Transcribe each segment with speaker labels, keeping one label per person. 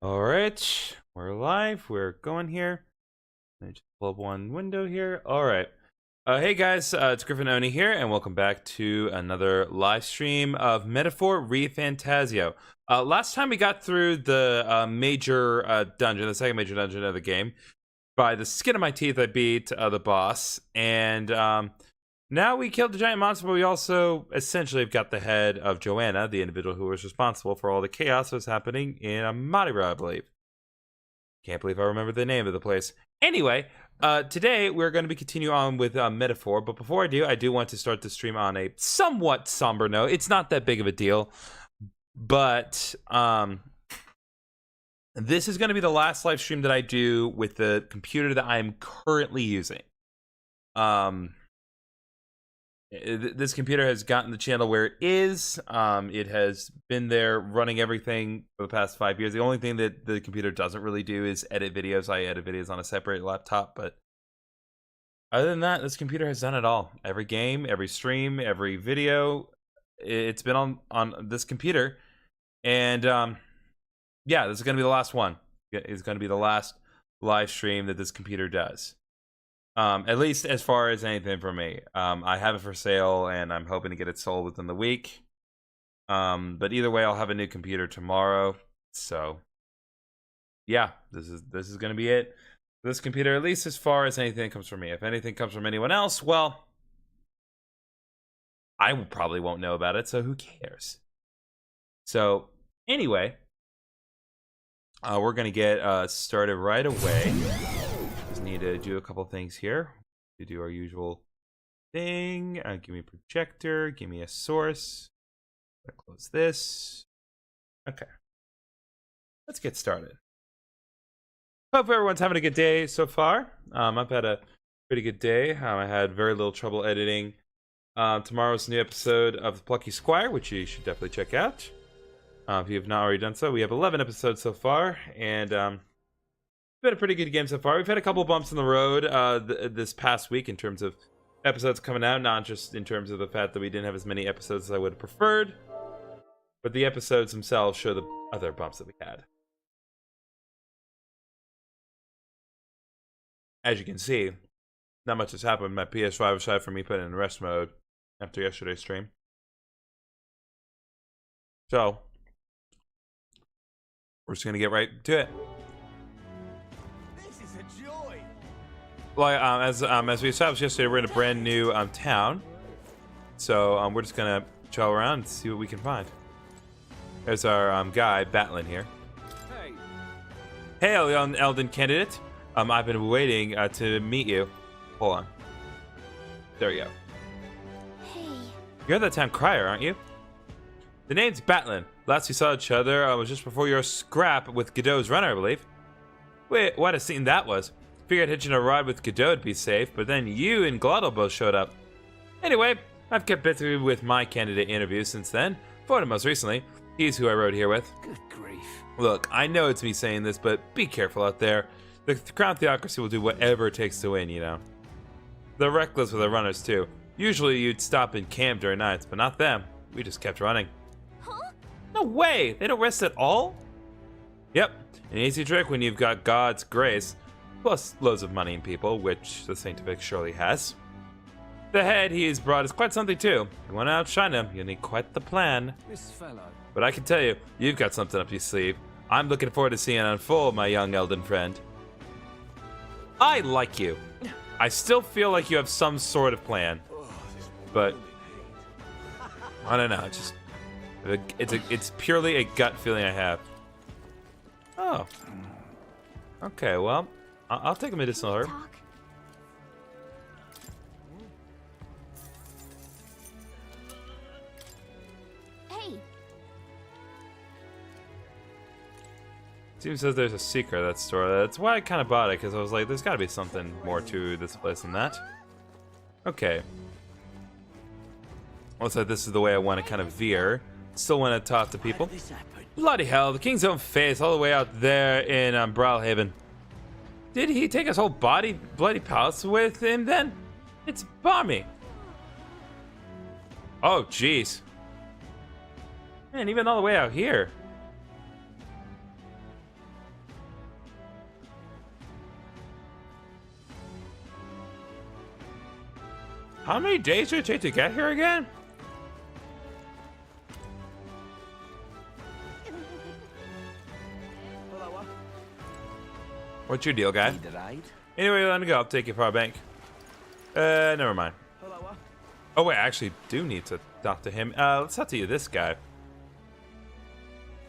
Speaker 1: All right, we're live. We're going here. Let me just pull up one window here. All right. Hey guys, it's GriffinOni here, and welcome back to another live stream of Metaphor ReFantasio. Last time we got through the major dungeon, the second major dungeon of the game. By the skin of my teeth, I beat the boss, and now we killed the giant monster, but we also essentially have got the head of Joanna, the individual who was responsible for all the chaos that was happening in Amadira, I believe. Can't believe I remember the name of the place. Anyway, today we're going to be continuing on with Metaphor, but before I do want to start the stream on a somewhat somber note. It's not that big of a deal, but this is going to be the last live stream that I do with the computer that I am currently using. This computer has gotten the channel where it is. It has been there running everything for the past 5 years. The only thing that the computer doesn't really do is edit videos. I edit videos on a separate laptop, but other than that, this computer has done it all. Every game, every stream, every video, it's been on this computer. And yeah, this is going to be the last one. It's going to be the last live stream that this computer does. At least as far as anything for me. I have it for sale, and I'm hoping to get it sold within the week. But either way, I'll have a new computer tomorrow. So, yeah, this is gonna be it. This computer, at least as far as anything comes from me. If anything comes from anyone else, well, I probably won't know about it. So who cares? So anyway, we're gonna get started right away. Need to do a couple things here to do our usual thing. Give me a projector, give me a source. Close this. Okay, let's get started. Hope everyone's having a good day so far. I've had a pretty good day. I had very little trouble editing tomorrow's new episode of The Plucky Squire, which you should definitely check out if you have not already done so. We have 11 episodes so far, and been a pretty good game so far. We've had a couple bumps in the road this past week in terms of episodes coming out, not just in terms of the fact that we didn't have as many episodes as I would have preferred, but the episodes themselves show the other bumps that we had. As you can see, not much has happened. My PS5 aside from me putting it in rest mode after yesterday's stream. So we're just gonna get right to it. Well, as we established yesterday, we're in a brand new town, so we're just gonna travel around and see what we can find. There's our guy Batlin here. Hey, young Elden candidate. I've been waiting to meet you. Hold on. There we go.
Speaker 2: Hey.
Speaker 1: You're the town crier, aren't you? The name's Batlin. Last we saw each other was just before your scrap with Godot's runner, I believe. Wait, what a scene that was. Figured hitching a ride with Godot would be safe, but then you and Glottal both showed up. Anyway, I've kept busy with my candidate interviews since then. For most recently, he's who I rode here with.
Speaker 3: Good grief.
Speaker 1: Look, I know it's me saying this, but be careful out there. The Crown Theocracy will do whatever it takes to win, you know. They're reckless with their runners, too. Usually you'd stop and camp during nights, but not them. We just kept running.
Speaker 2: Huh?
Speaker 1: No way! They don't rest at all? Yep, an easy trick when you've got God's grace. Plus loads of money and people, which the Sanctific surely has. The head he's brought is quite something too. If you want to outshine him, you'll need quite the plan.
Speaker 3: This fellow.
Speaker 1: But I can tell you, you've got something up your sleeve. I'm looking forward to seeing it unfold, my young Elden friend. I like you. I still feel like you have some sort of plan. But I don't know, it's purely a gut feeling I have. Oh. Okay, well, I'll take a medicinal herb.
Speaker 2: Hey.
Speaker 1: Seems as there's a secret at that store. That's why I kind of bought it, because I was like, there's got to be something more to this place than that. Okay. Looks like this is the way I want to kind of veer. Still want to talk to people. Bloody hell, the king's own face all the way out there in Brawlhaven. Did he take his whole bloody palace with him then? It's balmy. Oh, jeez. Man, even all the way out here. How many days did it take to get here again? What's your deal, guy? Anyway, let me go. I'll take you for a bank. Never mind. Oh, wait, I actually do need to talk to him. Let's talk to you, this guy.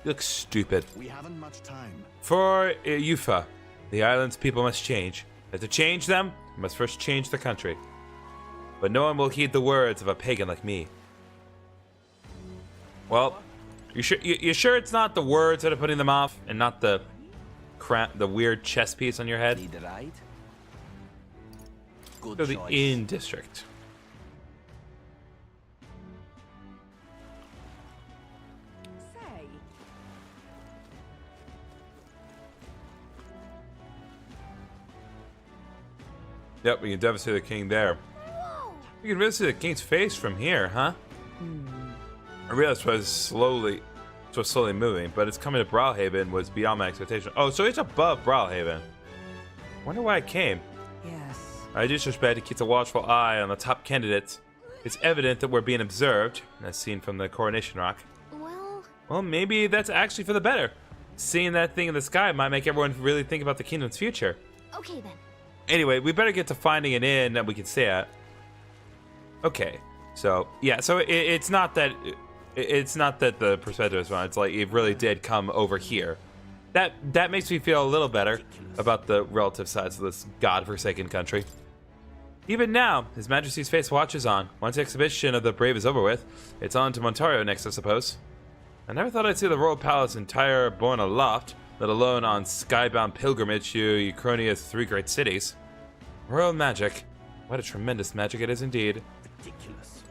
Speaker 1: You look stupid.
Speaker 3: We haven't much time.
Speaker 1: For Yufa, the island's people must change. And to change them, we must first change the country. But no one will heed the words of a pagan like me. Well, you sure it's not the words that are putting them off, and not the weird chess piece on your head?
Speaker 3: Good
Speaker 1: Go to the
Speaker 3: choice.
Speaker 1: Inn District.
Speaker 4: Say,
Speaker 1: Yep, we can definitely see the king there.
Speaker 2: Whoa!
Speaker 1: You can really see the king's face from here, huh? I realized it was slowly moving, but it's coming to Brawlhaven was beyond my expectation. Oh, so it's above Brawlhaven. Wonder why it came.
Speaker 4: yes.
Speaker 1: I just suspect it keeps a watchful eye on the top candidates. It's evident that we're being observed, as seen from the coronation rock. Well, maybe that's actually for the better. Seeing that thing in the sky might make everyone really think about the kingdom's future.
Speaker 2: Okay then.
Speaker 1: Anyway, we better get to finding an inn that we can stay at. Okay, so yeah, so it's not that the perspective is wrong. It's like it really did come over here. That makes me feel a little better about the relative size of this godforsaken country. Even now, His Majesty's face watches on. Once the exhibition of the brave is over with, it's on to Montario next, I suppose. I never thought I'd see the royal palace entire borne aloft, let alone on skybound pilgrimage to Uchronia's three great cities. Royal magic. What a tremendous magic it is indeed.
Speaker 3: Ridiculous.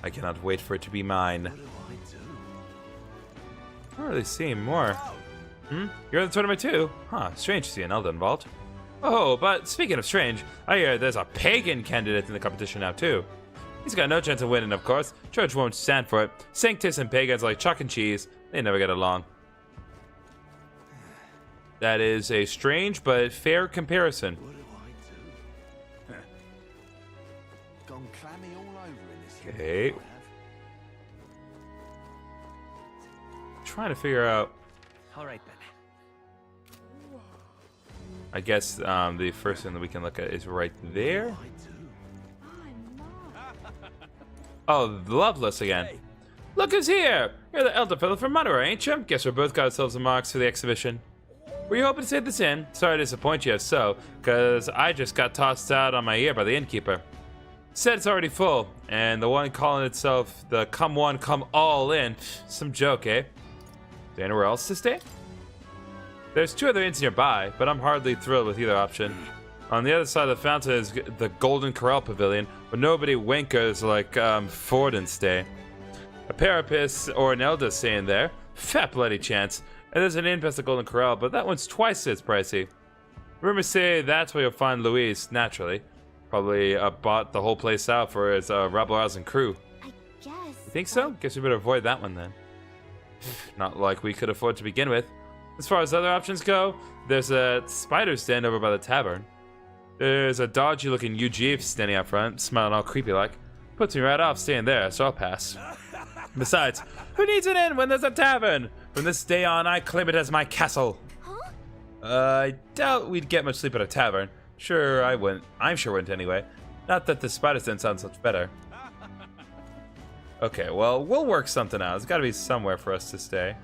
Speaker 1: I cannot wait for it to be mine.
Speaker 3: What do I do?
Speaker 1: I don't really see more. You're in the tournament too? Huh, strange to see an Elden vault. Oh, but speaking of strange, I hear there's a pagan candidate in the competition now too. He's got no chance of winning, of course. Church won't stand for it. Sanctus and pagans like chalk and cheese. They never get along. That is a strange but fair comparison.
Speaker 3: What do I do? Gone clammy all over in this.
Speaker 1: Okay.
Speaker 3: I have.
Speaker 1: Trying to figure out.
Speaker 3: All right then.
Speaker 1: I guess the first thing that we can look at is right there.
Speaker 3: I do.
Speaker 4: I'm not.
Speaker 1: Oh, Loveless again. Look who's here! You're the elder fellow from Monterey, ain't you? Guess we both got ourselves some marks for the exhibition. Were you hoping to take this in? Sorry to disappoint you if so, cause I just got tossed out on my ear by the innkeeper. Said it's already full, and the one calling itself the come one, come all in. Some joke, eh? Is there anywhere else to stay? There's two other inns nearby, but I'm hardly thrilled with either option. On the other side of the fountain is the Golden Corral Pavilion, where nobody winkers like Ford and stay. A Parapis or an Elder staying there. Fat bloody chance. And there's an inn past the Golden Corral, but that one's twice as pricey. Rumors say that's where you'll find Luis, naturally. Probably bought the whole place out for his rabble-rousing crew.
Speaker 2: I guess.
Speaker 1: You think so? Guess we better avoid that one then. Not like we could afford to begin with. As far as other options go, there's a spider's den over by the tavern. There's a dodgy-looking UG standing out front, smiling all creepy-like. Puts me right off staying there, so I'll pass. Besides, who needs an inn when there's a tavern? From this day on, I claim it as my castle.
Speaker 2: Huh?
Speaker 1: I doubt we'd get much sleep at a tavern. Sure, I wouldn't. I'm sure wouldn't anyway. Not that the spider's den sounds much better. Okay, well, we'll work something out. There's gotta be somewhere for us to stay.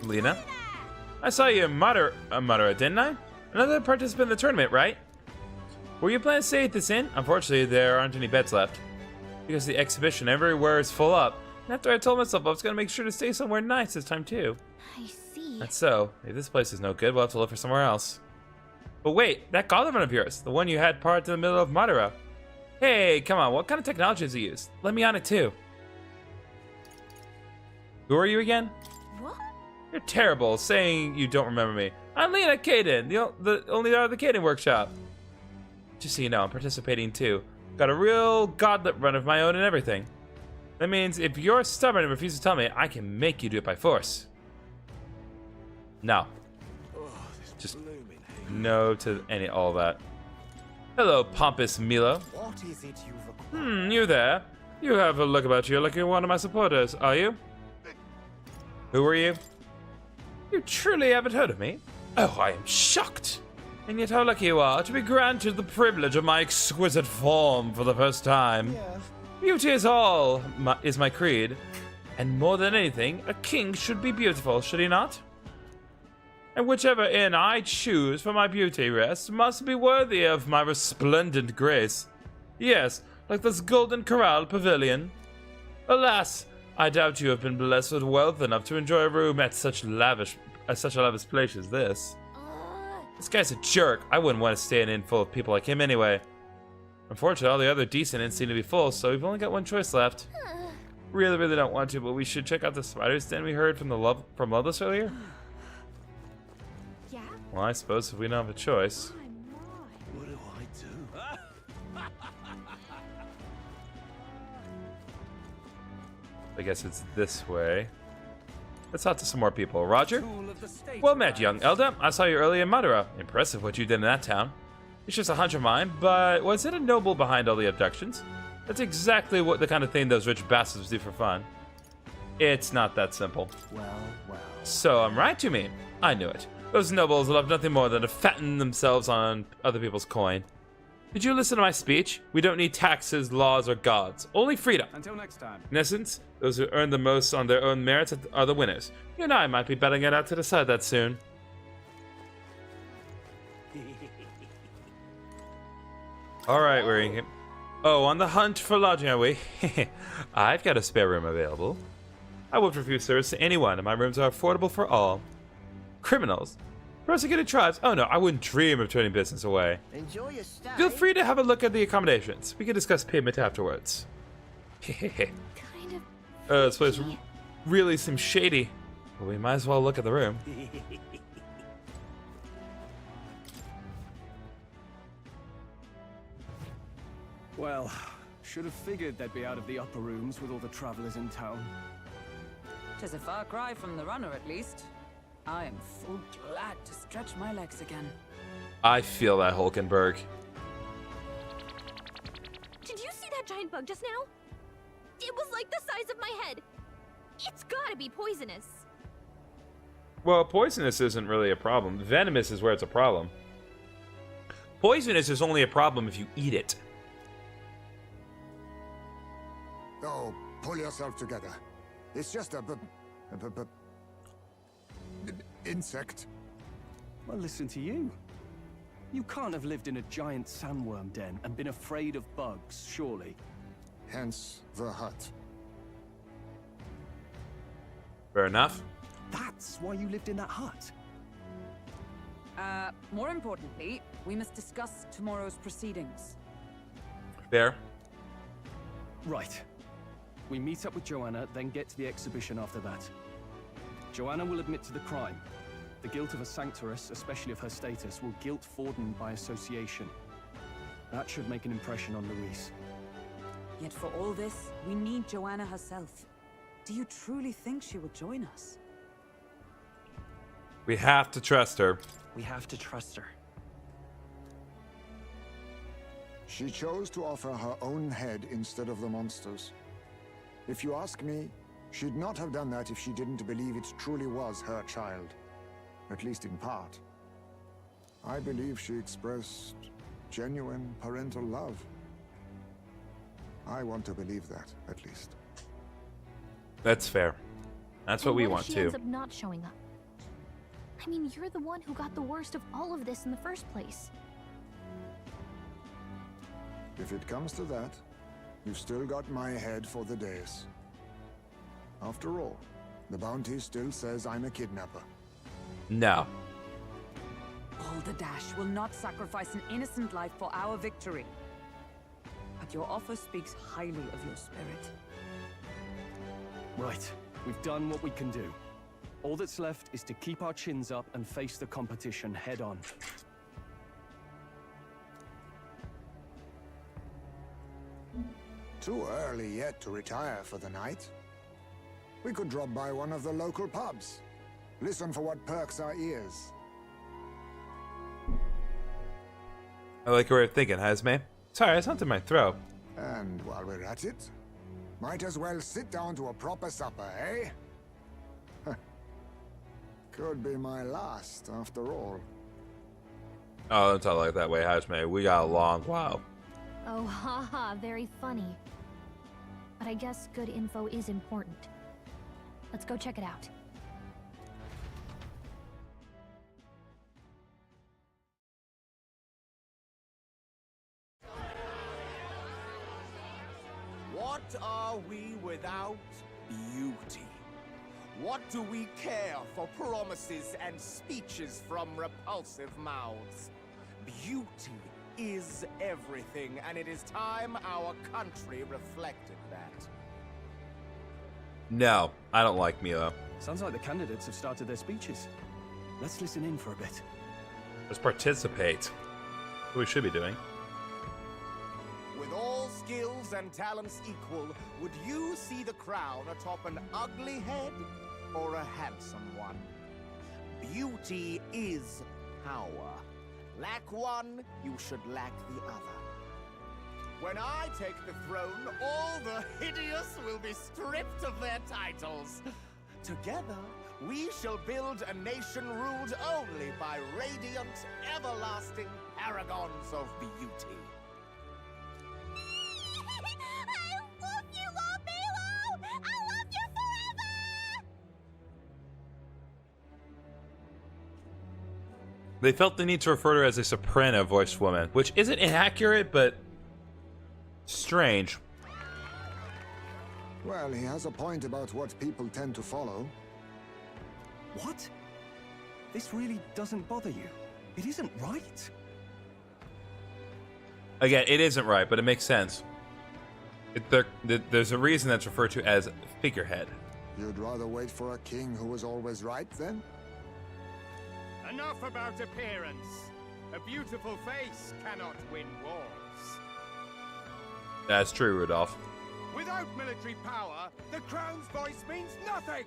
Speaker 1: Lena? I saw you in Madara, didn't I? Another participant in the tournament, right? Were you planning to stay at this inn? Unfortunately, there aren't any beds left. Because the exhibition everywhere is full up. And after I told myself I was going to make sure to stay somewhere nice this time too.
Speaker 2: I see.
Speaker 1: That's so. If this place is no good, we'll have to look for somewhere else. But wait, that Goblin of yours, the one you had parked in the middle of Madara. Hey, come on, what kind of technology has he used? Let me on it too. Who are you again?
Speaker 2: What?
Speaker 1: You're terrible, saying you don't remember me. I'm Lena Kaden, the only daughter of the Kaden workshop. Just so you know, I'm participating too. Got a real godlet run of my own and everything. That means if you're stubborn and refuse to tell me, I can make you do it by force. No. just
Speaker 3: Blooming heck.
Speaker 1: no to all that. Hello, pompous Milo.
Speaker 3: What is it you've acquired?
Speaker 1: You there? You have a look about you like you're one of my supporters, are you? Who are you? You truly haven't heard of me? Oh, I am shocked. And yet how lucky you are to be granted the privilege of my exquisite form for the first time.
Speaker 3: Yes.
Speaker 1: Beauty is is my creed. And more than anything, a king should be beautiful, should he not? And whichever inn I choose for my beauty rest must be worthy of my resplendent grace. Yes, like this golden corral pavilion. Alas, I doubt you have been blessed with wealth enough to enjoy a room at such a lavish place as this. This guy's a jerk. I wouldn't want to stay in an inn full of people like him anyway. Unfortunately, all the other decent inns seem to be full, so we've only got one choice left. Really don't want to, but we should check out the spider's den we heard from Loveless earlier.
Speaker 2: Yeah?
Speaker 1: Well, I suppose if we don't have a choice.
Speaker 3: What do I do?
Speaker 1: I guess it's this way. Let's talk to some more people. Roger?
Speaker 3: Tool of the state
Speaker 1: Well met,
Speaker 3: arrives.
Speaker 1: young elder. I saw you earlier in Madara. Impressive what you did in that town. It's just a hunch of mine, but was it a noble behind all the abductions? That's exactly what the kind of thing those rich bastards do for fun. It's not that simple.
Speaker 3: Well.
Speaker 1: So I'm right, you mean? I knew it. Those nobles love nothing more than to fatten themselves on other people's coin. Did you listen to my speech? We don't need taxes, laws, or gods. Only freedom.
Speaker 5: Until next time.
Speaker 1: In essence, those who earn the most on their own merits are the winners. You and I might be betting it out to decide that soon. Alright, we're in. Oh, on the hunt for lodging, are we? I've got a spare room available. I won't refuse service to anyone, and my rooms are affordable for all. Criminals? Persecuted tribes? Oh no, I wouldn't dream of turning business away.
Speaker 6: Enjoy your stay.
Speaker 1: Feel free to have a look at the accommodations. We can discuss payment afterwards.
Speaker 2: Kind of.
Speaker 1: This place really seems shady. But we might as well look at the room.
Speaker 5: Well, should have figured they'd be out of the upper rooms with all the travelers in town.
Speaker 7: 'Tis a far cry from the runner, at least. I am full glad to stretch my legs again.
Speaker 1: I feel that, Hulkenberg.
Speaker 2: Did you see that giant bug just now? It was like the size of my head. It's gotta be poisonous.
Speaker 1: Well, poisonous isn't really a problem. Venomous is where it's a problem. Poisonous is only a problem if you eat it.
Speaker 8: Oh, pull yourself together. It's just a insect.
Speaker 5: Well, listen to you. You can't have lived in a giant sandworm den and been afraid of bugs, surely.
Speaker 8: Hence the hut.
Speaker 1: Fair enough.
Speaker 5: That's why you lived in that hut.
Speaker 7: More importantly, we must discuss tomorrow's proceedings.
Speaker 1: Fair.
Speaker 5: Right. We meet up with Joanna, then get to the exhibition after that. Joanna will admit to the crime. The guilt of a sanctoress, especially of her status, will guilt Forden by association. That should make an impression on Louise.
Speaker 7: Yet for all this, we need Joanna herself. Do you truly think she will join us?
Speaker 1: We have to trust her.
Speaker 9: We have to trust her.
Speaker 8: She chose to offer her own head instead of the monster's. If you ask me, she'd not have done that if she didn't believe it truly was her child. At least in part. I believe she expressed genuine parental love. I want to believe that, at least.
Speaker 1: That's fair. That's what we want
Speaker 2: If she
Speaker 1: too.
Speaker 2: ends up not showing up? I mean, you're the one who got the worst of all of this in the first place.
Speaker 8: If it comes to that, you've still got my head for the days. After all, the bounty still says I'm a kidnapper.
Speaker 1: No.
Speaker 7: Balderdash will not sacrifice an innocent life for our victory. But your offer speaks highly of your spirit.
Speaker 5: Right. We've done what we can do. All that's left is to keep our chins up and face the competition head on.
Speaker 8: Too early yet to retire for the night. We could drop by one of the local pubs. Listen for what perks our ears.
Speaker 1: I like your way of thinking, Hazme. Sorry, it's not in my throat.
Speaker 8: And while we're at it, might as well sit down to a proper supper, eh? Could be my last, after all.
Speaker 1: Oh, don't talk like that way, Hazme. We got a long while.
Speaker 2: Oh, haha, very funny. But I guess good info is important. Let's go check it out.
Speaker 3: What are we without beauty? What do we care for promises and speeches from repulsive mouths? Beauty is everything, and it is time our country reflected that.
Speaker 1: No, I don't like Milo.
Speaker 5: Sounds like the candidates have started their speeches. Let's listen in for a bit.
Speaker 1: Let's participate. What we should be doing.
Speaker 3: With all skills and talents equal, would you see the crown atop an ugly head or a handsome one? Beauty is power. Lack one, you should lack the other. When I take the throne, all the hideous will be stripped of their titles. Together, we shall build a nation ruled only by radiant, everlasting paragons of beauty.
Speaker 2: I love you, Lord Milo! I love you forever!
Speaker 1: They felt the need to refer to her as a soprano-voiced woman, which isn't inaccurate, but strange.
Speaker 8: Well, he has a point about what people tend to follow.
Speaker 5: What? This really doesn't bother you? It isn't right.
Speaker 1: Again, it isn't right, but it makes sense. There's a reason that's referred to as figurehead.
Speaker 8: You'd rather wait for a king who was always right, then?
Speaker 6: Enough about appearance. A beautiful face cannot win wars.
Speaker 1: That's true, Rudolph.
Speaker 6: Without military power, the crown's voice means nothing.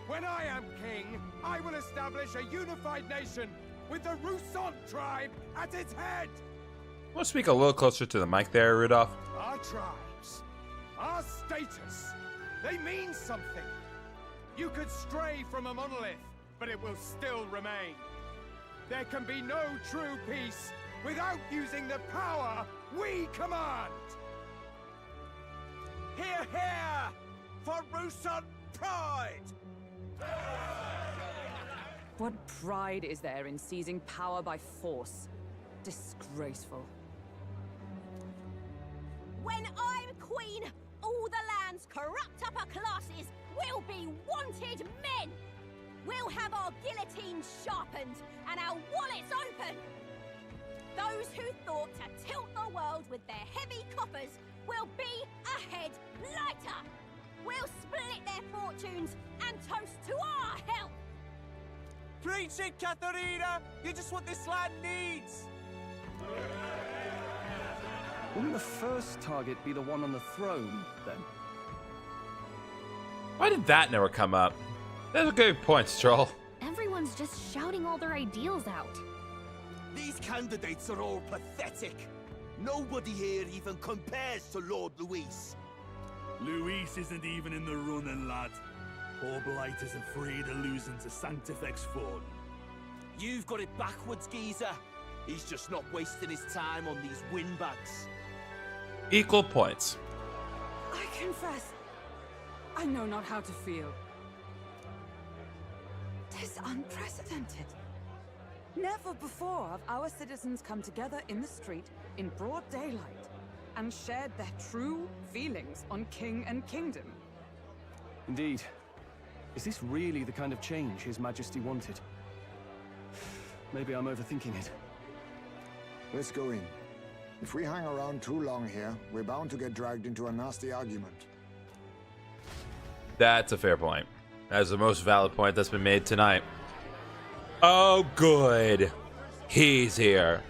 Speaker 6: When I am king, I will establish a unified nation with the Roussan tribe at its head.
Speaker 1: Want to speak a little closer to the mic there, Rudolph?
Speaker 6: Our tribes, our status, they mean something. You could stray from a monolith, but it will still remain. There can be no true peace without using the power we command. Hear, hear, for Roussan pride!
Speaker 7: What pride is there in seizing power by force? Disgraceful.
Speaker 2: When I'm queen, all the land's corrupt upper classes will be wanted men! We'll have our guillotines sharpened and our wallets open! Those who thought to tilt the world with their heavy coffers will be a head lighter! We'll split their fortunes and toast to our health!
Speaker 3: Preach it, Katharina! You're just what this land needs!
Speaker 5: Wouldn't the first target be the one on the throne, then?
Speaker 1: Why did that never come up? That's a good point, Stroll.
Speaker 2: Everyone's just shouting all their ideals out.
Speaker 3: These candidates are all pathetic. Nobody here even compares to Lord Luis.
Speaker 9: Luis isn't even in the running, lad. Poor Blight is afraid of losing to Sanctifex Ford.
Speaker 3: You've got it backwards, geezer. He's just not wasting his time on these windbags.
Speaker 1: Equal points.
Speaker 7: I confess, I know not how to feel. 'Tis unprecedented. Never before have our citizens come together in the street in broad daylight and shared their true feelings on king and kingdom.
Speaker 5: Indeed. Is this really the kind of change His Majesty wanted? Maybe I'm overthinking it.
Speaker 8: Let's go in. If we hang around too long here, we're bound to get dragged into a nasty argument.
Speaker 1: That's a fair point. That's the most valid point that's been made tonight. Oh, good. He's here.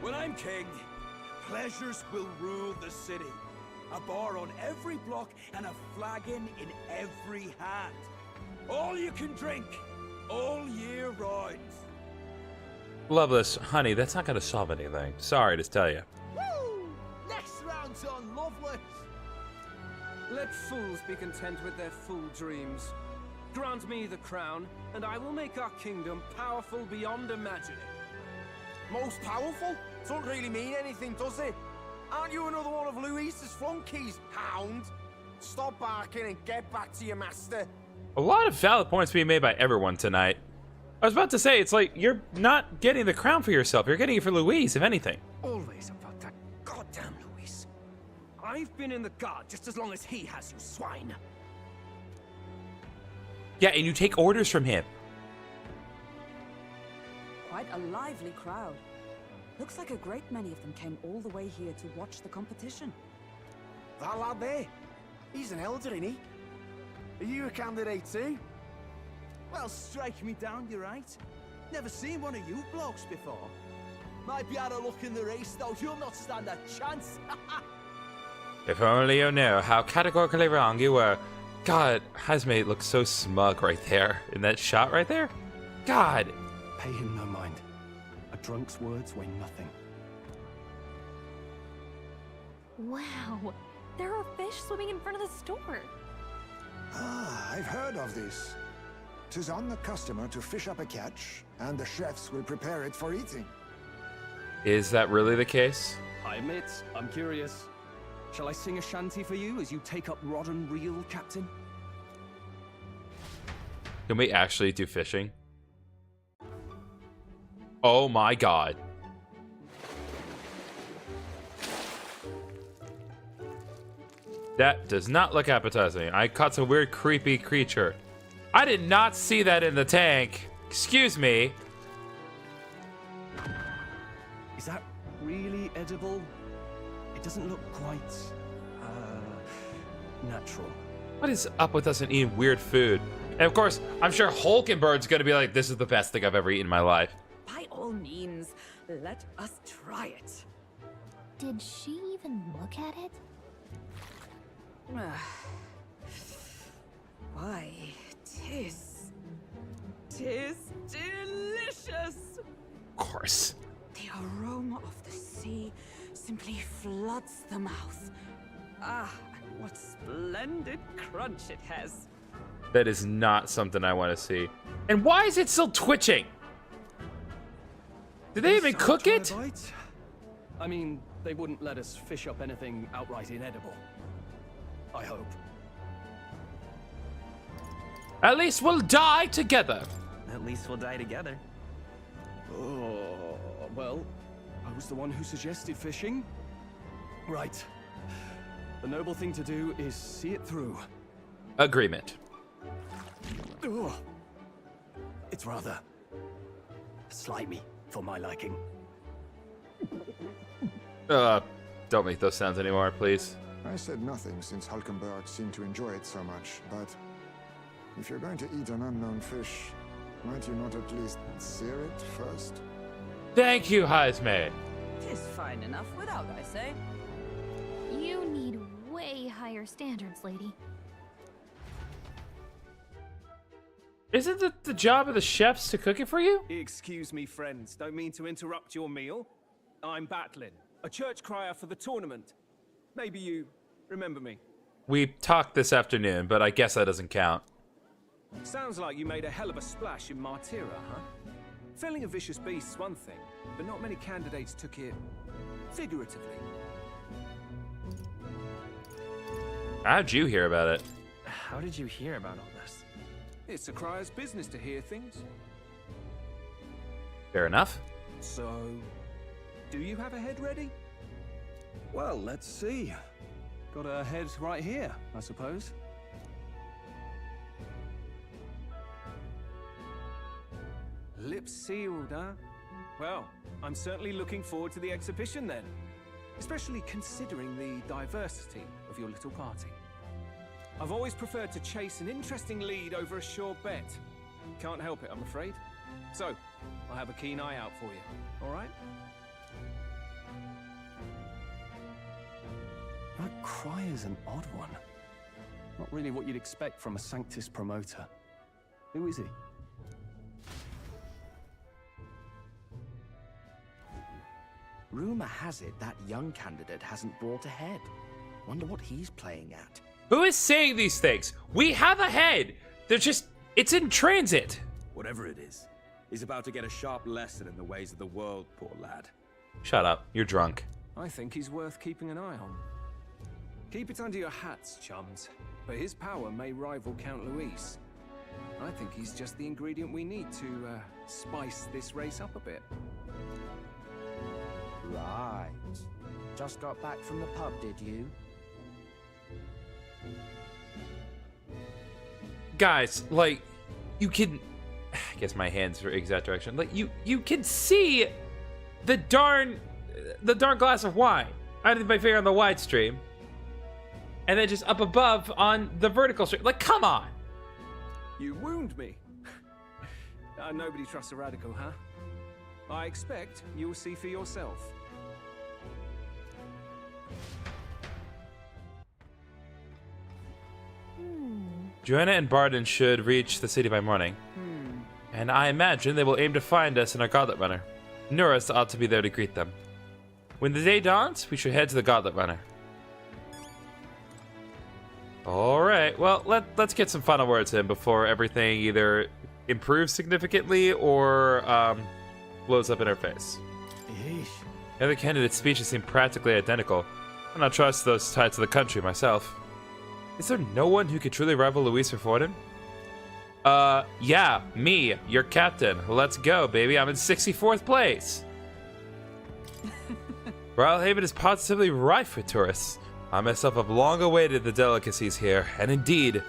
Speaker 3: When I'm king, pleasures will rule the city. A bar on every block and a flagon in every hand. All you can drink,
Speaker 6: all year round.
Speaker 1: Loveless, honey, that's not gonna solve anything. Sorry to tell you.
Speaker 6: Woo! Next round's on Loveless.
Speaker 5: Let fools be content with their fool dreams. Grant me the crown, and I will make our kingdom powerful beyond imagining.
Speaker 6: Most powerful? Doesn't really mean anything, does it? Aren't you another one of Luis's flunkies, hound? Stop barking and get back to your master.
Speaker 1: A lot of valid points being made by everyone tonight. I was about to say, it's like you're not getting the crown for yourself. You're getting it for Luis, if anything.
Speaker 5: Always about that goddamn Luis. I've been in the guard just as long as he has, you swine.
Speaker 1: Yeah, and you take orders from him.
Speaker 7: Quite a lively crowd. Looks like a great many of them came all the way here to watch the competition.
Speaker 6: That lad there, he's an elder, isn't he? Are you a candidate too?
Speaker 10: Well, strike me down, you're right. Never seen one of you blokes before. Might be out of luck in the race, though. You'll not stand a chance.
Speaker 1: If only you knew how categorically wrong you were. God, Hazmate looks so smug right there. In that shot right there? God.
Speaker 5: Pay him no mind. A drunk's words weigh nothing.
Speaker 4: Wow, there are fish swimming in front of the store.
Speaker 8: Ah, I've heard of this. 'Tis on the customer to fish up a catch, and the chefs will prepare it for eating.
Speaker 1: Is that really the case?
Speaker 5: I admit, I'm curious. Shall I sing a shanty for you as you take up rod and reel, Captain?
Speaker 1: Can we actually do fishing? Oh my god. That does not look appetizing. I caught some weird creepy creature. I did not see that in the tank. Excuse me.
Speaker 5: Is that really edible? It doesn't look quite, natural.
Speaker 1: What is up with us and eating weird food? And of course, I'm sure Hulkenberg's gonna be like, this is the best thing I've ever eaten in my life.
Speaker 7: By all means, let us try it.
Speaker 4: Did she even look at it?
Speaker 7: Why, tis delicious.
Speaker 1: Of course.
Speaker 7: The aroma of the sea simply floods the mouth. Ah, and what splendid crunch it has.
Speaker 1: That is not something I want to see. And why is it still twitching? Did they even cook it?
Speaker 5: I mean, they wouldn't let us fish up anything outright inedible. I hope.
Speaker 1: At least we'll die together.
Speaker 11: At least we'll die together.
Speaker 5: Oh, well, I was the one who suggested fishing. Right. The noble thing to do is see it through.
Speaker 1: Agreement.
Speaker 5: Ugh. It's rather slimy for my liking.
Speaker 1: Don't make those sounds anymore, please.
Speaker 8: I said nothing since Hulkenberg seemed to enjoy it so much, but if you're going to eat an unknown fish, might you not at least sear it first?
Speaker 1: Thank you, Hazmate.
Speaker 7: Tis fine enough without, I say.
Speaker 4: You need way higher standards, lady.
Speaker 1: Isn't it the job of the chefs to cook it for you?
Speaker 5: Excuse me, friends. Don't mean to interrupt your meal. I'm Batlin, a church crier for the tournament. Maybe you remember me.
Speaker 1: We talked this afternoon, but I guess that doesn't count.
Speaker 5: Sounds like you made a hell of a splash in Martira, huh? Felling a vicious beast's one thing, but not many candidates took it figuratively.
Speaker 1: How'd you hear about it?
Speaker 11: How did you hear about all this?
Speaker 5: It's a crier's business to hear things.
Speaker 1: Fair enough.
Speaker 5: So, do you have a head ready? Well, let's see. Got a head right here, I suppose. Lips sealed, huh? Well, I'm certainly looking forward to the exhibition then. Especially considering the diversity of your little party. I've always preferred to chase an interesting lead over a sure bet. Can't help it, I'm afraid. So, I'll have a keen eye out for you, all right? That cry is an odd one. Not really what you'd expect from a Sanctus promoter. Who is he?
Speaker 10: Rumor has it that young candidate hasn't brought ahead. Wonder what he's playing at.
Speaker 1: Who is saying these things? We have a head. They're just, it's in transit.
Speaker 12: Whatever it is, he's about to get a sharp lesson in the ways of the world, poor lad.
Speaker 1: Shut up. You're drunk.
Speaker 5: I think he's worth keeping an eye on. Keep it under your hats, chums. But his power may rival Count Luis. I think he's just the ingredient we need to spice this race up a bit.
Speaker 10: Right. Just got back from the pub, did you?
Speaker 1: Guys, like, you can... I guess my hands are exact direction. Like, you can see the darn glass of wine. I did my finger on the wide stream. And then just up above on the vertical stream. Like, come on!
Speaker 5: You wound me. Nobody trusts a radical, huh? I expect you'll see for yourself.
Speaker 1: Joanna and Barden should reach the city by morning. And I imagine they will aim to find us in our Gauntlet Runner. Nuris ought to be there to greet them. When the day dawns, we should head to the Gauntlet Runner. Alright, well, let's get some final words in before everything either improves significantly or blows up in our face. The other candidates' speeches seem practically identical. I don't trust those tied to the country myself. Is there no one who could truly rival Luis or Forden? Yeah, me, your captain. Let's go, baby. I'm in 64th place. Rhylehaven is positively rife with tourists. I myself have long awaited the delicacies here, and indeed,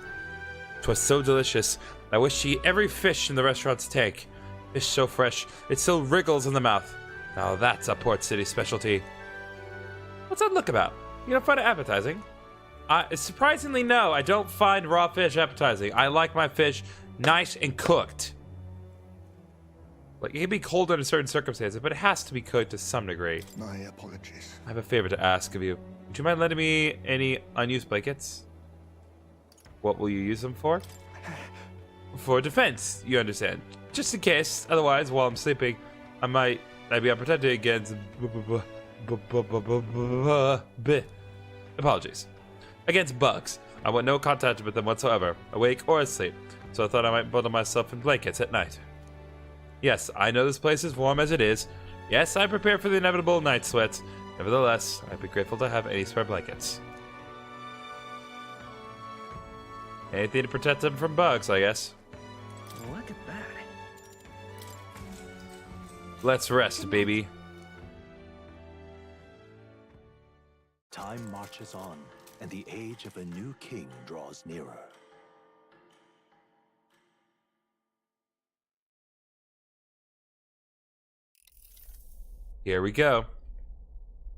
Speaker 1: 'twas so delicious. I wish to eat every fish in the restaurant's tank. Fish so fresh, it still wriggles in the mouth. Now that's a Port City specialty. What's that look about? You don't find it appetizing? Surprisingly, no. I don't find raw fish appetizing. I like my fish nice and cooked. Like, it can be cold under certain circumstances, but it has to be cooked to some degree.
Speaker 8: My apologies.
Speaker 1: I have a favor to ask of you. Would you mind lending me any unused blankets? What will you use them for? For defense, you understand. Just in case. Otherwise, while I'm sleeping, I'd be unprotected against... Apologies. Against bugs. I want no contact with them whatsoever, awake or asleep, so I thought I might bundle myself in blankets at night. Yes, I know this place is warm as it is. Yes, I'm prepared for the inevitable night sweats. Nevertheless, I'd be grateful to have any spare blankets. Anything to protect them from bugs, I guess.
Speaker 11: Look at that.
Speaker 1: Let's rest, baby.
Speaker 13: Time marches on, and the age of a new king draws nearer.
Speaker 1: Here we go.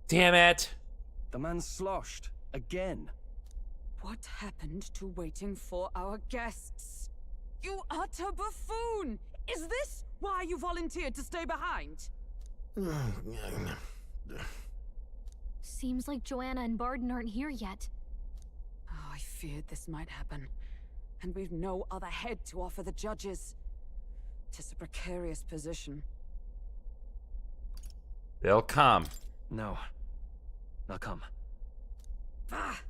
Speaker 1: Damn it!
Speaker 5: The man's sloshed. Again.
Speaker 7: What happened to waiting for our guests? You utter buffoon! Is this why you volunteered to stay behind?
Speaker 4: Seems like Joanna and Barden aren't here yet.
Speaker 7: Oh, I feared this might happen. And we've no other head to offer the judges. 'Tis a precarious position.
Speaker 1: They'll come.
Speaker 5: No. They'll come.
Speaker 7: Ah!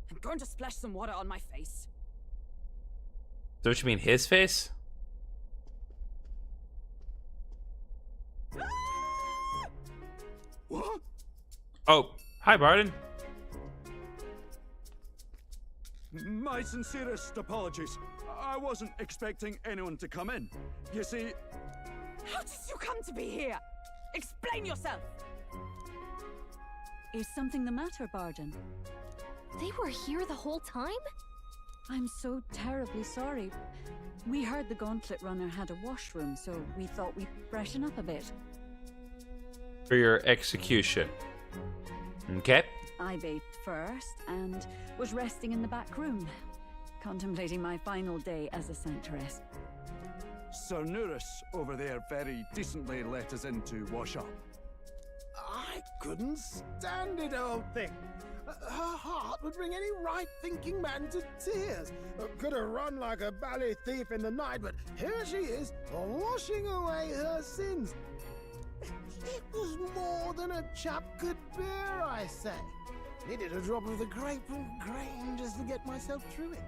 Speaker 7: I'm going to splash some water on my face.
Speaker 1: Don't you mean his face?
Speaker 6: What?
Speaker 1: Oh, hi, Barden.
Speaker 6: My sincerest apologies. I wasn't expecting anyone to come in. You see...
Speaker 7: How did you come to be here? Explain yourself!
Speaker 14: Is something the matter, Barden?
Speaker 4: They were here the whole time?
Speaker 14: I'm so terribly sorry. We heard the Gauntlet Runner had a washroom, so we thought we'd freshen up a bit.
Speaker 1: For your execution. Okay.
Speaker 14: I bathed first and was resting in the back room, contemplating my final day as a sanctuaress.
Speaker 6: Sir Nuris over there very decently let us in to wash up.
Speaker 10: I couldn't stand it, old thing. Her heart would bring any right-thinking man to tears. Could have run like a ballet thief in the night, but here she is, washing away her sins. It was more more than a chap could bear, I say. Needed a drop of the grape and grain just to get myself through it.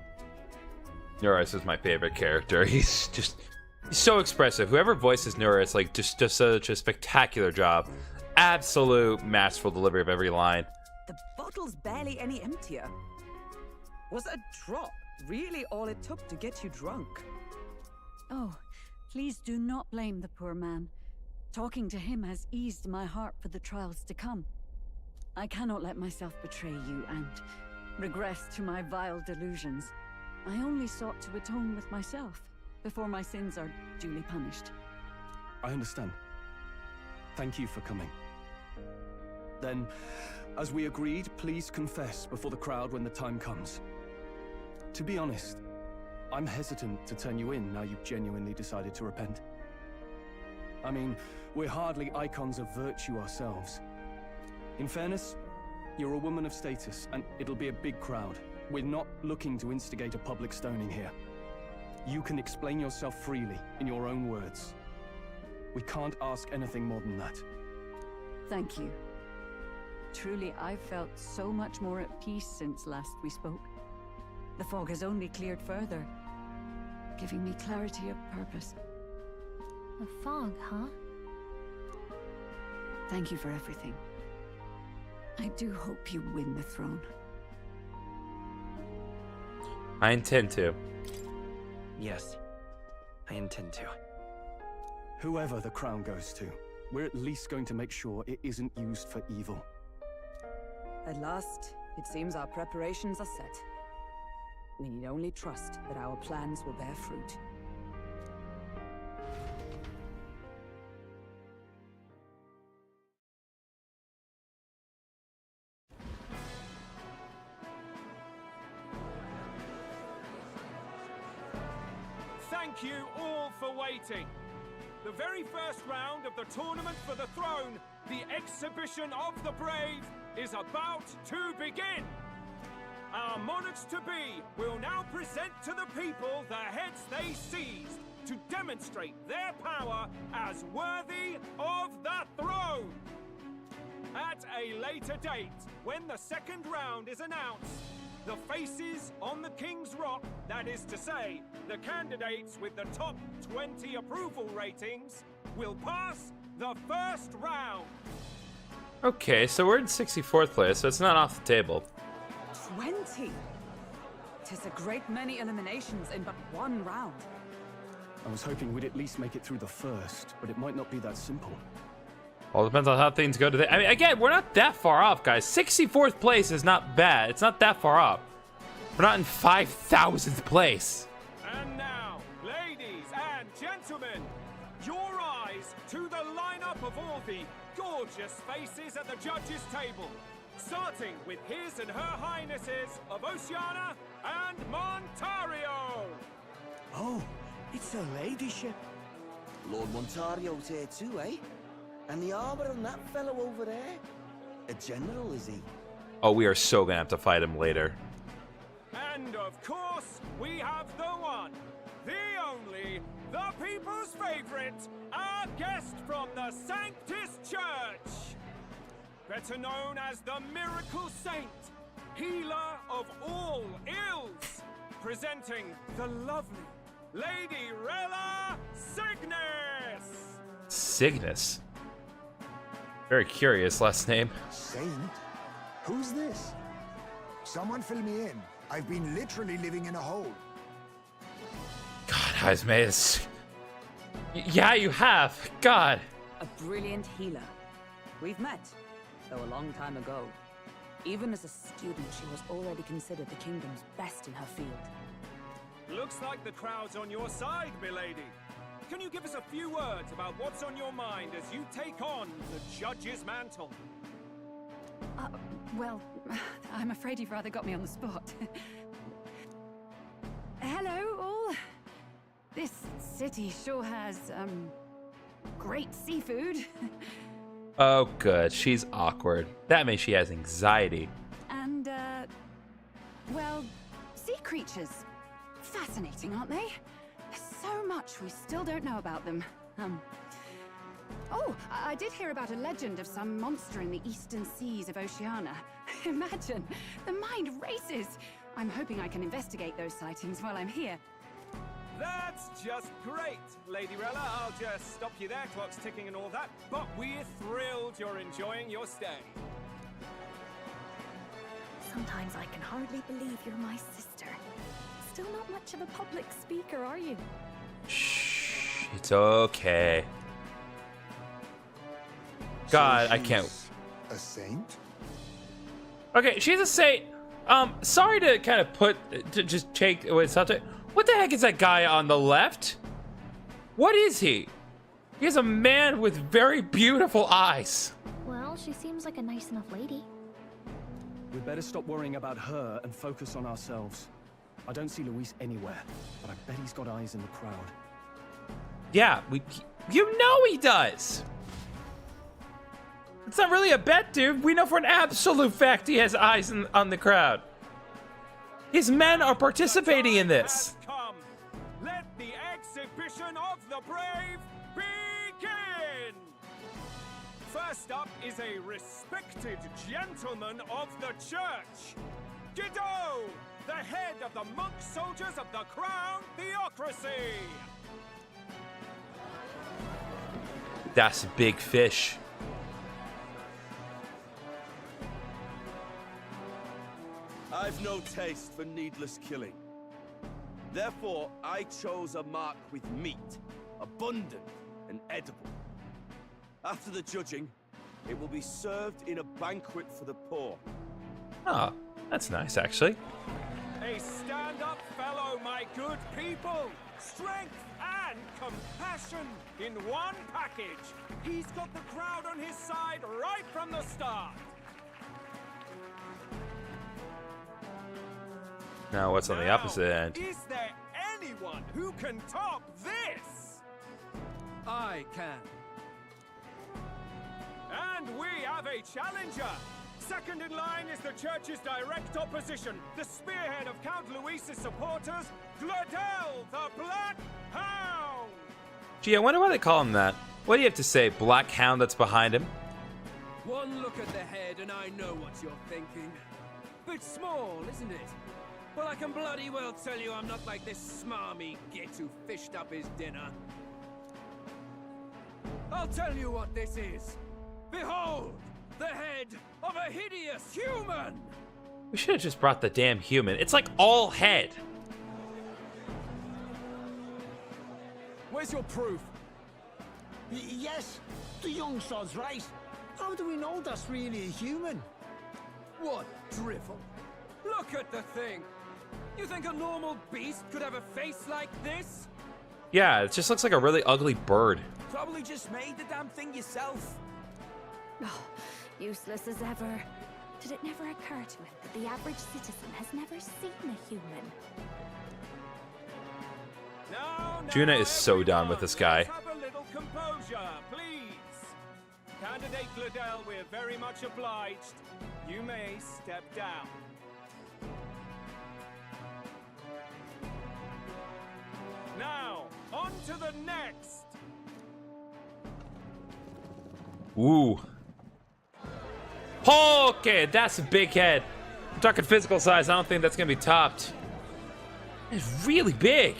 Speaker 1: Norris is my favorite character. He's so expressive. Whoever voices Norris, like, just does such a spectacular job. Absolute masterful delivery of every line.
Speaker 7: The bottle's barely any emptier. Was a drop really all it took to get you drunk?
Speaker 14: Oh, please do not blame the poor man. Talking to him has eased my heart for the trials to come. I cannot let myself betray you and regress to my vile delusions. I only sought to atone with myself before my sins are duly punished.
Speaker 5: I understand. Thank you for coming. Then, as we agreed, please confess before the crowd when the time comes. To be honest, I'm hesitant to turn you in now you've genuinely decided to repent. I mean, we're hardly icons of virtue ourselves. In fairness, you're a woman of status, and it'll be a big crowd. We're not looking to instigate a public stoning here. You can explain yourself freely, in your own words. We can't ask anything more than that.
Speaker 14: Thank you. Truly, I've felt so much more at peace since last we spoke. The fog has only cleared further, giving me clarity of purpose.
Speaker 4: The fog, huh?
Speaker 14: Thank you for everything. I do hope you win the throne.
Speaker 1: I intend to.
Speaker 11: Yes, I intend to.
Speaker 5: Whoever the crown goes to, we're at least going to make sure it isn't used for evil.
Speaker 7: At last, it seems our preparations are set. We need only trust that our plans will bear fruit.
Speaker 6: Thank you all for waiting. The very first round of the tournament for the throne, the exhibition of the brave, is about to begin. Our monarchs-to-be will now present to the people the heads they seized to demonstrate their power as worthy of the throne. At a later date, when the second round is announced, the faces on the King's Rock, that is to say, the candidates with the top 20 approval ratings, will pass the first round.
Speaker 1: Okay, so we're in 64th place, so it's not off the table.
Speaker 7: 20? 'Tis a great many eliminations in but one round.
Speaker 5: I was hoping we'd at least make it through the first, but it might not be that simple.
Speaker 1: Well, it depends on how things go today. I mean, again, we're not that far off, guys. 64th place is not bad. It's not that far off. We're not in 5,000th place.
Speaker 6: And now, ladies and gentlemen, your eyes to the lineup of all the gorgeous faces at the judges' table. Starting with His and Her Highnesses of Oceania and Montario.
Speaker 15: Oh, it's her ladyship. Lord Montario's here too, eh? And the armor on that fellow over there? A general, is he?
Speaker 1: Oh, we are so gonna have to fight him later.
Speaker 6: And of course, we have the one, the only, the people's favorite, our guest from the Sanctus Church. Better known as the Miracle Saint, healer of all ills, presenting the lovely Lady Rella Cygnus.
Speaker 1: Cygnus? Very curious last name.
Speaker 8: Saint? Who's this? Someone fill me in. I've been literally living in a hole.
Speaker 1: God, Ismay, yeah, you have. God.
Speaker 7: A brilliant healer. We've met, though a long time ago. Even as a student, she was already considered the kingdom's best in her field.
Speaker 6: Looks like the crowd's on your side, milady. Can you give us a few words about what's on your mind as you take on the judge's mantle?
Speaker 14: Well, I'm afraid you've rather got me on the spot. Hello, all. This city sure has, great seafood.
Speaker 1: Oh, good. She's awkward. That means she has anxiety.
Speaker 14: And, well, sea creatures. Fascinating, aren't they? There's so much we still don't know about them.
Speaker 7: Oh, I did hear about a legend of some monster in the eastern seas of Oceania. Imagine, the mind races. I'm hoping I can investigate those sightings while I'm here.
Speaker 6: That's just great, Lady Rella. I'll just stop you there, clock's ticking and all that. But we're thrilled you're enjoying your stay.
Speaker 4: Sometimes I can hardly believe you're my sister. Still not much of a public speaker, are you?
Speaker 1: Shh, it's okay. God, I can't.
Speaker 8: A saint?
Speaker 1: Okay, she's a saint. Sorry to kind of just take away subject. What the heck is that guy on the left? What is he? He's a man with very beautiful eyes.
Speaker 4: Well, she seems like a nice enough lady.
Speaker 5: We'd better stop worrying about her and focus on ourselves. I don't see Luis anywhere, but I bet he's got eyes in the crowd.
Speaker 1: Yeah, you know he does. It's not really a bet, dude. We know for an absolute fact he has eyes on the crowd. His men are participating in this.
Speaker 6: Come, let the exhibition of the brave begin! First up is a respected gentleman of the church. Guido, the head of the monk soldiers of the Crown Theocracy.
Speaker 1: That's a big fish.
Speaker 12: I've no taste for needless killing. Therefore, I chose a mark with meat, abundant and edible. After the judging, it will be served in a banquet for the poor.
Speaker 1: Oh, that's nice, actually.
Speaker 6: A stand-up fellow, my good people. Strength and compassion in one package. He's got the crowd on his side right from the start.
Speaker 1: Now, what's on the opposite end?
Speaker 6: Is there anyone who can top this?
Speaker 5: I can.
Speaker 6: And we have a challenger. Second in line is the church's direct opposition, the spearhead of Count Luis's supporters, Gladel the Black Hound.
Speaker 1: Gee, I wonder why they call him that. What do you have to say, Black Hound that's behind him?
Speaker 16: One look at the head and I know what you're thinking. Bit small, isn't it? Well, I can bloody well tell you I'm not like this smarmy git who fished up his dinner. I'll tell you what this is. Behold, the head of a hideous human!
Speaker 1: We should have just brought the damn human. It's like all head.
Speaker 16: Where's your proof?
Speaker 10: Yes, the young sod's right. How do we know that's really a human?
Speaker 16: What drivel? Look at the thing! You think a normal beast could have a face like this?
Speaker 1: Yeah, it just looks like a really ugly bird.
Speaker 15: Probably just made the damn thing yourself.
Speaker 4: Oh, useless as ever. Did it never occur to him that the average citizen has never seen a human?
Speaker 1: Juna is so done with this guy.
Speaker 6: Let's have a little composure, please. Candidate Gladel, we're very much obliged. You may step down. Now, on to the next.
Speaker 1: Ooh. Okay, that's a big head. I'm talking physical size. I don't think that's gonna be topped. It's really big.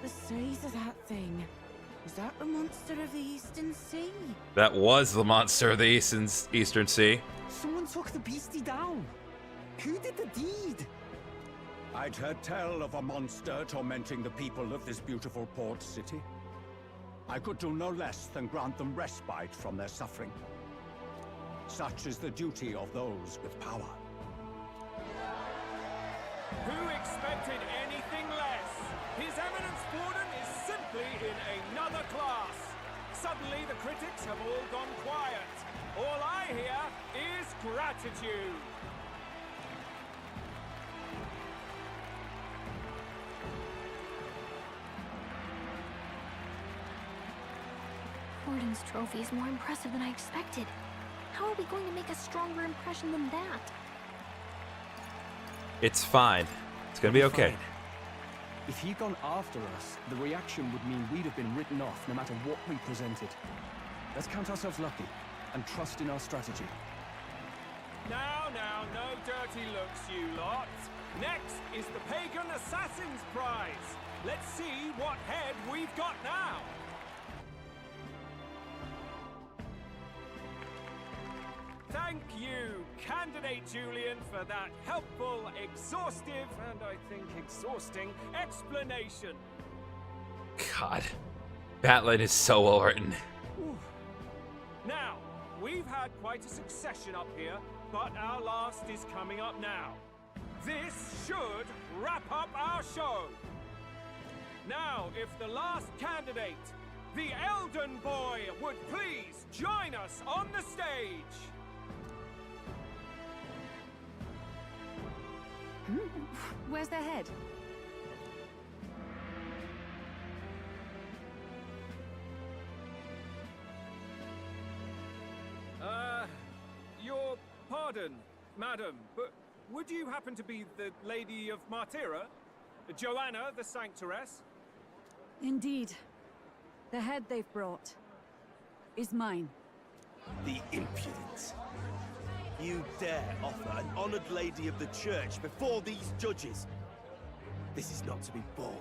Speaker 7: The size of that thing. Is that the monster of the Eastern Sea?
Speaker 1: That was the monster of the Eastern Sea.
Speaker 10: Someone took the beastie down. Who did the deed?
Speaker 17: I'd heard tell of a monster tormenting the people of this beautiful port city. I could do no less than grant them respite from their suffering. Such is the duty of those with power.
Speaker 6: Who expected anything less? His Eminence Borden is simply in another class. Suddenly the critics have all gone quiet. All I hear is gratitude.
Speaker 4: Borden's trophy is more impressive than I expected. How are we going to make a stronger impression than that?
Speaker 1: It's fine. It's gonna be okay.
Speaker 5: If he'd gone after us, the reaction would mean we'd have been written off no matter what we presented. Let's count ourselves lucky and trust in our strategy.
Speaker 16: Now, no dirty looks, you lot. Next is the Pagan Assassin's Prize. Let's see what head we've got now. Thank you, Candidate Julian, for that helpful, exhaustive, and I think exhausting explanation.
Speaker 1: God. Batlin is so well written.
Speaker 16: Now, we've had quite a succession up here, but our last is coming up now. This should wrap up our show. Now, if the last candidate, the Elden Boy, would please join us on the stage.
Speaker 14: Where's their head?
Speaker 16: Your pardon, madam, but would you happen to be the Lady of Martyra? Joanna, the Sanctoress?
Speaker 14: Indeed. The head they've brought is mine.
Speaker 12: The impudence. You dare offer an honored lady of the church before these judges? This is not to be borne.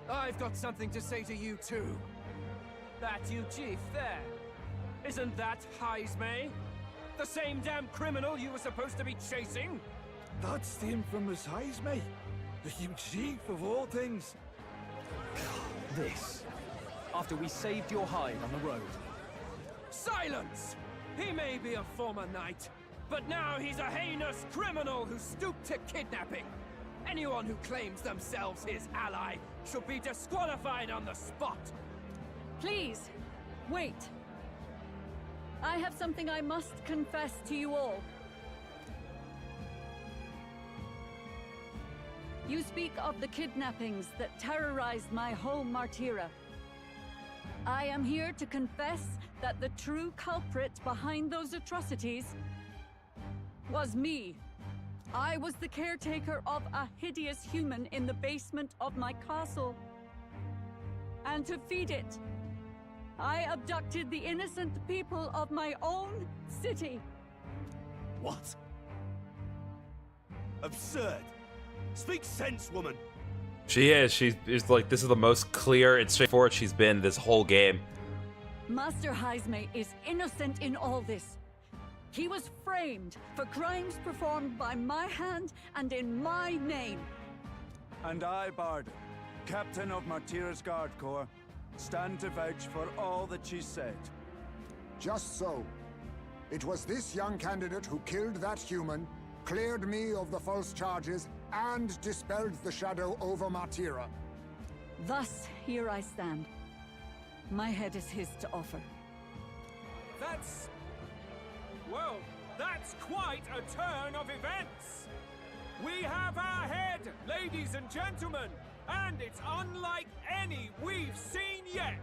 Speaker 16: I've got something to say to you too. That you chief there. Isn't that Heismay? The same damn criminal you were supposed to be chasing?
Speaker 10: That's the infamous Heismay, the huge chief of all things.
Speaker 5: This, after we saved your hide on the road.
Speaker 16: Silence! He may be a former knight, but now he's a heinous criminal who stooped to kidnapping. Anyone who claims themselves his ally should be disqualified on the spot.
Speaker 14: Please, wait. I have something I must confess to you all. You speak of the kidnappings that terrorized my home, Martyra. I am here to confess that the true culprit behind those atrocities was me. I was the caretaker of a hideous human in the basement of my castle. And to feed it, I abducted the innocent people of my own city.
Speaker 12: What? Absurd. Speak sense, woman.
Speaker 1: She is. She's like, this is the most clear and straightforward she's been this whole game.
Speaker 14: Master Heismay is innocent in all this. He was framed for crimes performed by my hand and in my name.
Speaker 18: And I, Barden, captain of Martyra's Guard Corps, stand to vouch for all that she said.
Speaker 8: Just so. It was this young candidate who killed that human, cleared me of the false charges, and dispelled the shadow over Martyra.
Speaker 14: Thus, here I stand. My head is his to offer.
Speaker 16: That's... well, that's quite a turn of events. We have our head, ladies and gentlemen, and it's unlike any we've seen yet.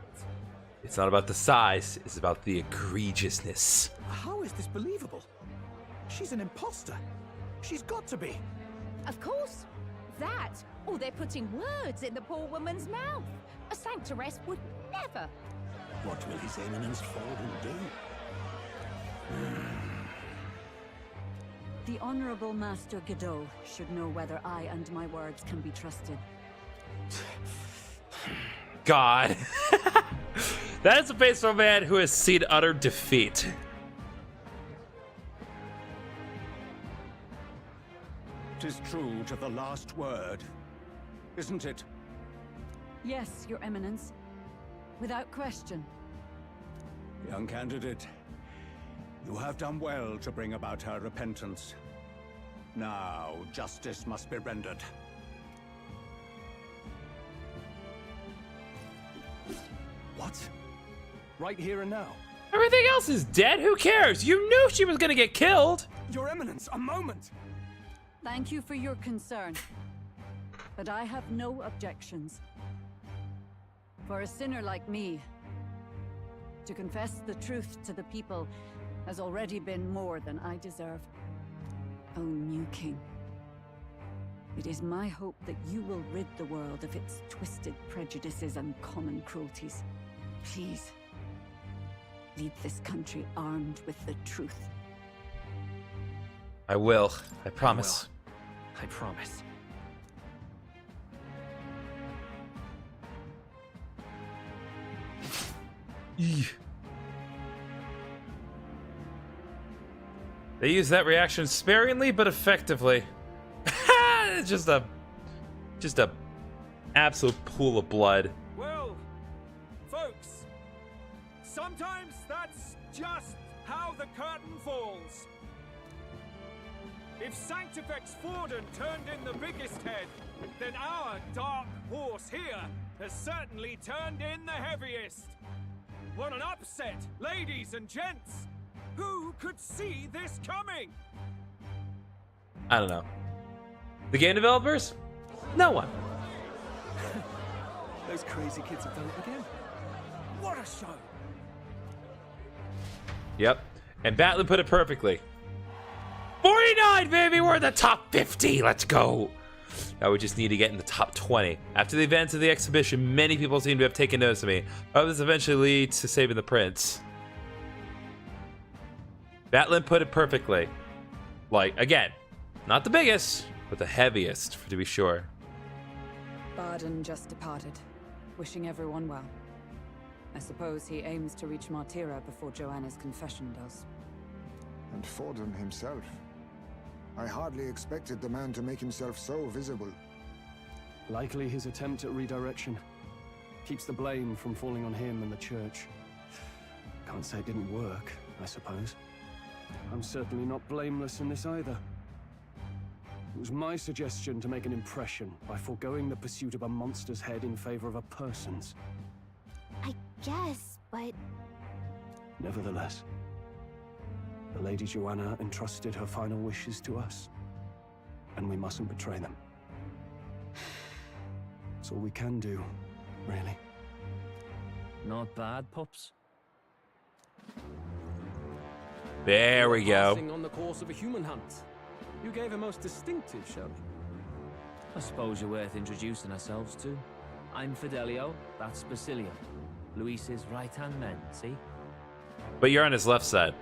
Speaker 1: It's not about the size, it's about the egregiousness.
Speaker 10: How is this believable? She's an imposter. She's got to be.
Speaker 2: Of course. That, or they're putting words in the poor woman's mouth. A Sanctoress would never.
Speaker 10: What will His Eminence Forden do?
Speaker 14: The Honorable Master Godot should know whether I and my words can be trusted.
Speaker 1: God. That is the face of a man who has seen utter defeat.
Speaker 17: Tis true to the last word, isn't it?
Speaker 14: Yes, Your Eminence. Without question.
Speaker 17: Young candidate, you have done well to bring about her repentance. Now, justice must be rendered.
Speaker 5: What? Right here and now?
Speaker 1: Everything else is dead? Who cares? You knew she was gonna get killed!
Speaker 5: Your Eminence, a moment!
Speaker 14: Thank you for your concern. But I have no objections. For a sinner like me, to confess the truth to the people has already been more than I deserve. O new king, It is my hope that you will rid the world of its twisted prejudices and common cruelties. Please, lead this country armed with the truth.
Speaker 1: I will. I promise.
Speaker 11: I promise.
Speaker 1: They use that reaction sparingly but effectively. just a absolute pool of blood.
Speaker 16: Well, folks, sometimes that's just how the curtain falls. If Sanctifex Forden turned in the biggest head, then our dark horse here has certainly turned in the heaviest. What an upset, ladies and gents! Who could see this coming?
Speaker 1: I don't know. The game developers? No one.
Speaker 5: Those crazy kids have done it again.
Speaker 16: What a show!
Speaker 1: Yep. And Batlin put it perfectly. 49, baby! We're in the top 50! Let's go! Now we just need to get in the top 20. After the events of the exhibition, many people seem to have taken notice of me. This eventually leads to saving the prince. Batlin put it perfectly. Like, again, not the biggest, but the heaviest, to be sure.
Speaker 7: Barden just departed, wishing everyone well. I suppose he aims to reach Martira before Joanna's confession does.
Speaker 8: And Forden himself. I hardly expected the man to make himself so visible.
Speaker 5: Likely his attempt at redirection. Keeps the blame from falling on him and the church. Can't say it didn't work, I suppose. I'm certainly not blameless in this either. It was my suggestion to make an impression by foregoing the pursuit of a monster's head in favor of a person's.
Speaker 4: I guess, but...
Speaker 5: Nevertheless, the Lady Joanna entrusted her final wishes to us, and we mustn't betray them. It's all we can do, really.
Speaker 11: Not bad, pups.
Speaker 1: There we go.
Speaker 5: Passing on the course of a human hunt. You gave a most distinctive showing.
Speaker 11: I suppose you're worth introducing ourselves to. I'm Fidelio, that's Basilio. Luis's right-hand man, see?
Speaker 1: But you're on his left side.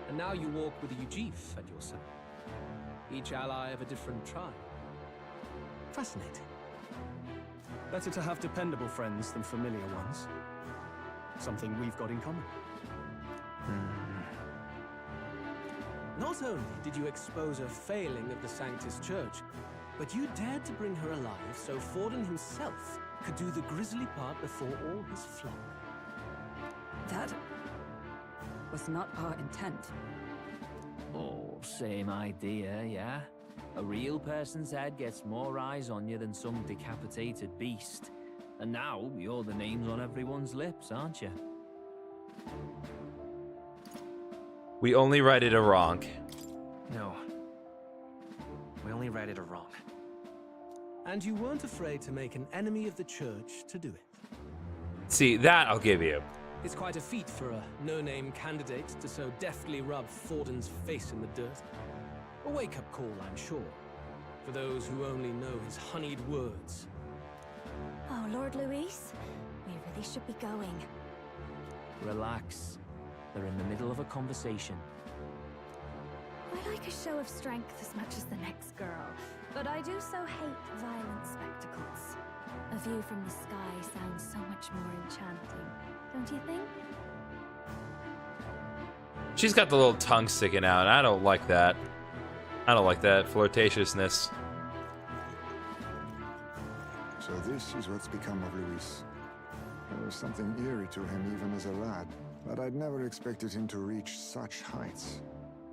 Speaker 5: And now you walk with a Ujif at your side. Each ally of a different tribe. Fascinating. Better to have dependable friends than familiar ones. Something we've got in common.
Speaker 19: Not only did you expose a failing of the Sanctus Church, but you dared to bring her alive so Forden himself could do the grisly part before all his flock.
Speaker 7: That was not our intent.
Speaker 11: Oh, same idea, yeah? A real person's head gets more eyes on you than some decapitated beast. And now, you're the names on everyone's lips, aren't you?
Speaker 1: We only righted a wrong.
Speaker 11: No. We only righted a wrong.
Speaker 19: And you weren't afraid to make an enemy of the church to do it.
Speaker 1: See, that I'll give you.
Speaker 19: It's quite a feat for a no-name candidate to so deftly rub Forden's face in the dirt. A wake-up call, I'm sure, for those who only know his honeyed words.
Speaker 4: Oh, Lord Luis, we really should be going.
Speaker 11: Relax. They're in the middle of a conversation.
Speaker 4: I like a show of strength as much as the next girl, but I do so hate violent spectacles. A view from the sky sounds so much more enchanting, don't you think?
Speaker 1: She's got the little tongue sticking out, and I don't like that. I don't like that flirtatiousness.
Speaker 8: So this is what's become of Luis. There was something eerie to him even as a lad, but I'd never expected him to reach such heights.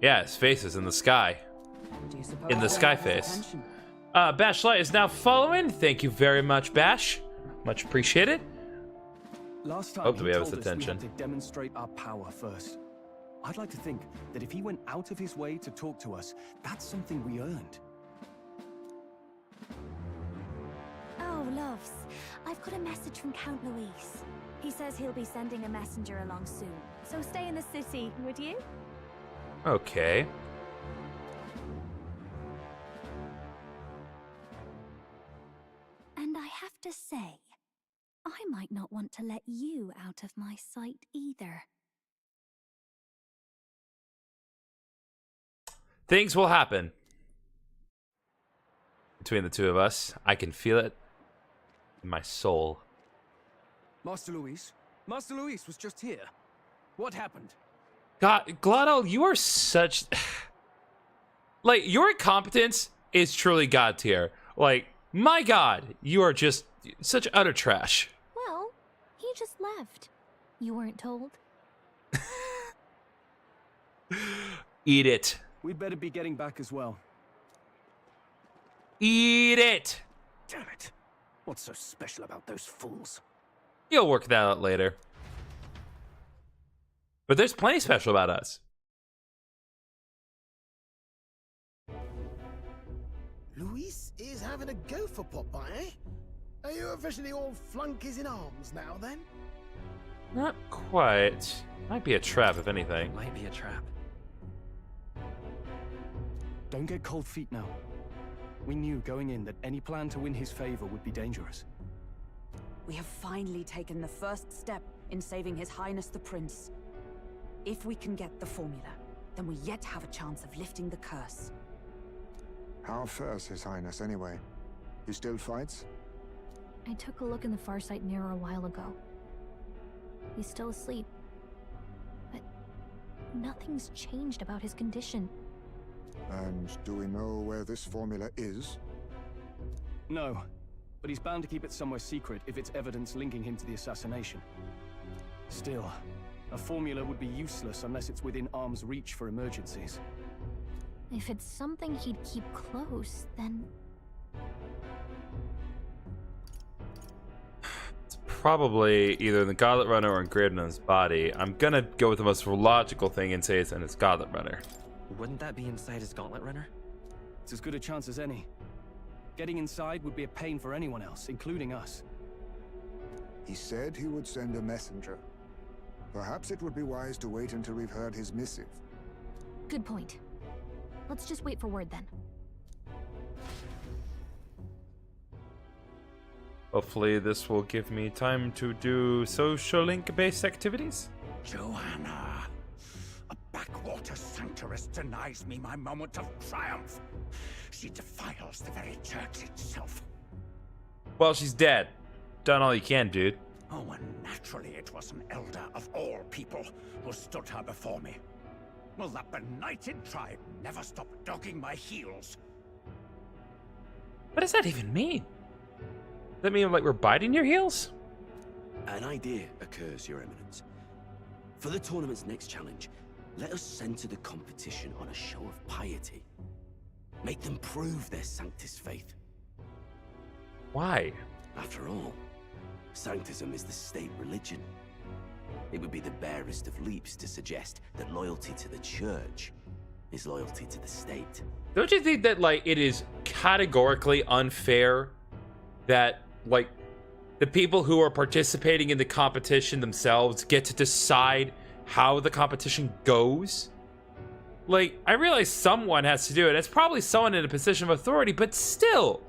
Speaker 1: Yeah, his face is in the sky. In the sky face. Bash Light is now following. Thank you very much, Bash. Much appreciated.
Speaker 5: Last time
Speaker 1: Hope to
Speaker 5: he
Speaker 1: be
Speaker 5: told
Speaker 1: his
Speaker 5: us
Speaker 1: attention.
Speaker 5: we had to demonstrate our power first. I'd like to think that if he went out of his way to talk to us, that's something we earned.
Speaker 4: Oh, loves, I've got a message from Count Luis. He says he'll be sending a messenger along soon, so stay in the city, would you?
Speaker 1: Okay.
Speaker 4: to say, I might not want to let you out of my sight either.
Speaker 1: Things will happen between the two of us. I can feel it in my soul.
Speaker 5: Master Luis? Master Luis was just here. What happened?
Speaker 1: God, Glotto, you are such... like, your incompetence is truly God tier. Like, my God, you are just such utter trash.
Speaker 4: Well, he just left. You weren't told?
Speaker 1: Eat it.
Speaker 5: We'd better be getting back as well.
Speaker 1: Eat it!
Speaker 5: Damn it. What's so special about those fools?
Speaker 1: You'll work that out later. But there's plenty special about us.
Speaker 10: Luis is having a go for Popeye, eh? Are you officially all flunkies in arms now, then?
Speaker 1: Not quite. Might be a trap, if anything.
Speaker 19: Might be a trap.
Speaker 5: Don't get cold feet now. We knew going in that any plan to win his favor would be dangerous.
Speaker 7: We have finally taken the first step in saving His Highness the Prince. If we can get the formula, then we yet have a chance of lifting the curse.
Speaker 8: How fares His Highness, anyway? He still fights?
Speaker 4: I took a look in the Farsight mirror a while ago. He's still asleep. But nothing's changed about his condition.
Speaker 8: And do we know where this formula is?
Speaker 5: No, but he's bound to keep it somewhere secret if it's evidence linking him to the assassination. Still, a formula would be useless unless it's within arm's reach for emergencies.
Speaker 4: If it's something he'd keep close, then...
Speaker 1: It's probably either in the Goblet Runner or in GriffinOni's body. I'm gonna go with the most logical thing and say it's in his Goblet Runner.
Speaker 19: Wouldn't that be inside his gauntlet runner?
Speaker 5: It's as good a chance as any. Getting inside would be a pain for anyone else, including us.
Speaker 8: He said he would send a messenger. Perhaps it would be wise to wait until we've heard his missive.
Speaker 4: Good point. Let's just wait for word then.
Speaker 1: Hopefully this will give me time to do social link-based activities.
Speaker 17: Joanna, a backwater sanctuaress denies me my moment of triumph. She defiles the very church itself.
Speaker 1: Well, she's dead. Done all you can, dude.
Speaker 17: Oh, and naturally it was an elder of all people who stood her before me. Will that benighted tribe never stop dogging my heels?
Speaker 1: What does that even mean? Does that mean like we're biting your heels?
Speaker 15: An idea occurs, Your Eminence. For the tournament's next challenge, let us center the competition on a show of piety. Make them prove their Sanctus faith.
Speaker 1: Why?
Speaker 15: After all, Sanctism is the state religion. It would be the barest of leaps to suggest that loyalty to the church is loyalty to the state.
Speaker 1: Don't you think that, like, it is categorically unfair that, like, the people who are participating in the competition themselves get to decide how the competition goes? Like, I realize someone has to do it. It's probably someone in a position of authority, but still.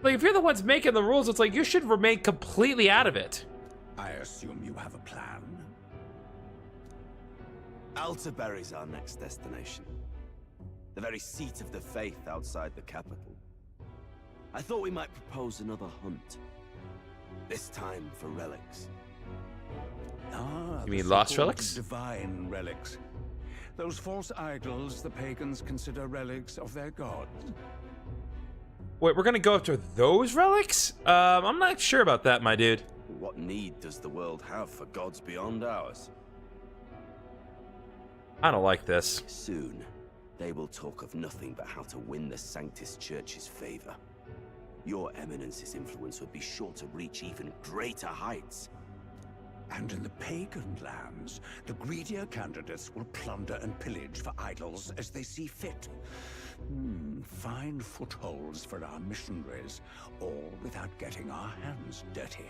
Speaker 1: Like, if you're the ones making the rules, it's like you should remain completely out of it.
Speaker 17: I assume you have a plan.
Speaker 15: Altaberry's our next destination. The very seat of the faith outside the capital. I thought we might propose another hunt. This time for relics.
Speaker 17: Ah,
Speaker 1: You mean
Speaker 17: the
Speaker 1: lost
Speaker 17: so-called
Speaker 1: relics?
Speaker 17: Divine relics. Those false idols the pagans consider relics of their gods.
Speaker 1: Wait, we're gonna go after those relics? I'm not sure about that, my dude.
Speaker 15: What need does the world have for gods beyond ours?
Speaker 1: I don't like this.
Speaker 15: Soon, they will talk of nothing but how to win the Sanctus Church's favor. Your Eminence's influence would be sure to reach even greater heights.
Speaker 17: And in the pagan lands, the greedier candidates will plunder and pillage for idols as they see fit. Fine footholds for our missionaries, all without getting our hands dirty.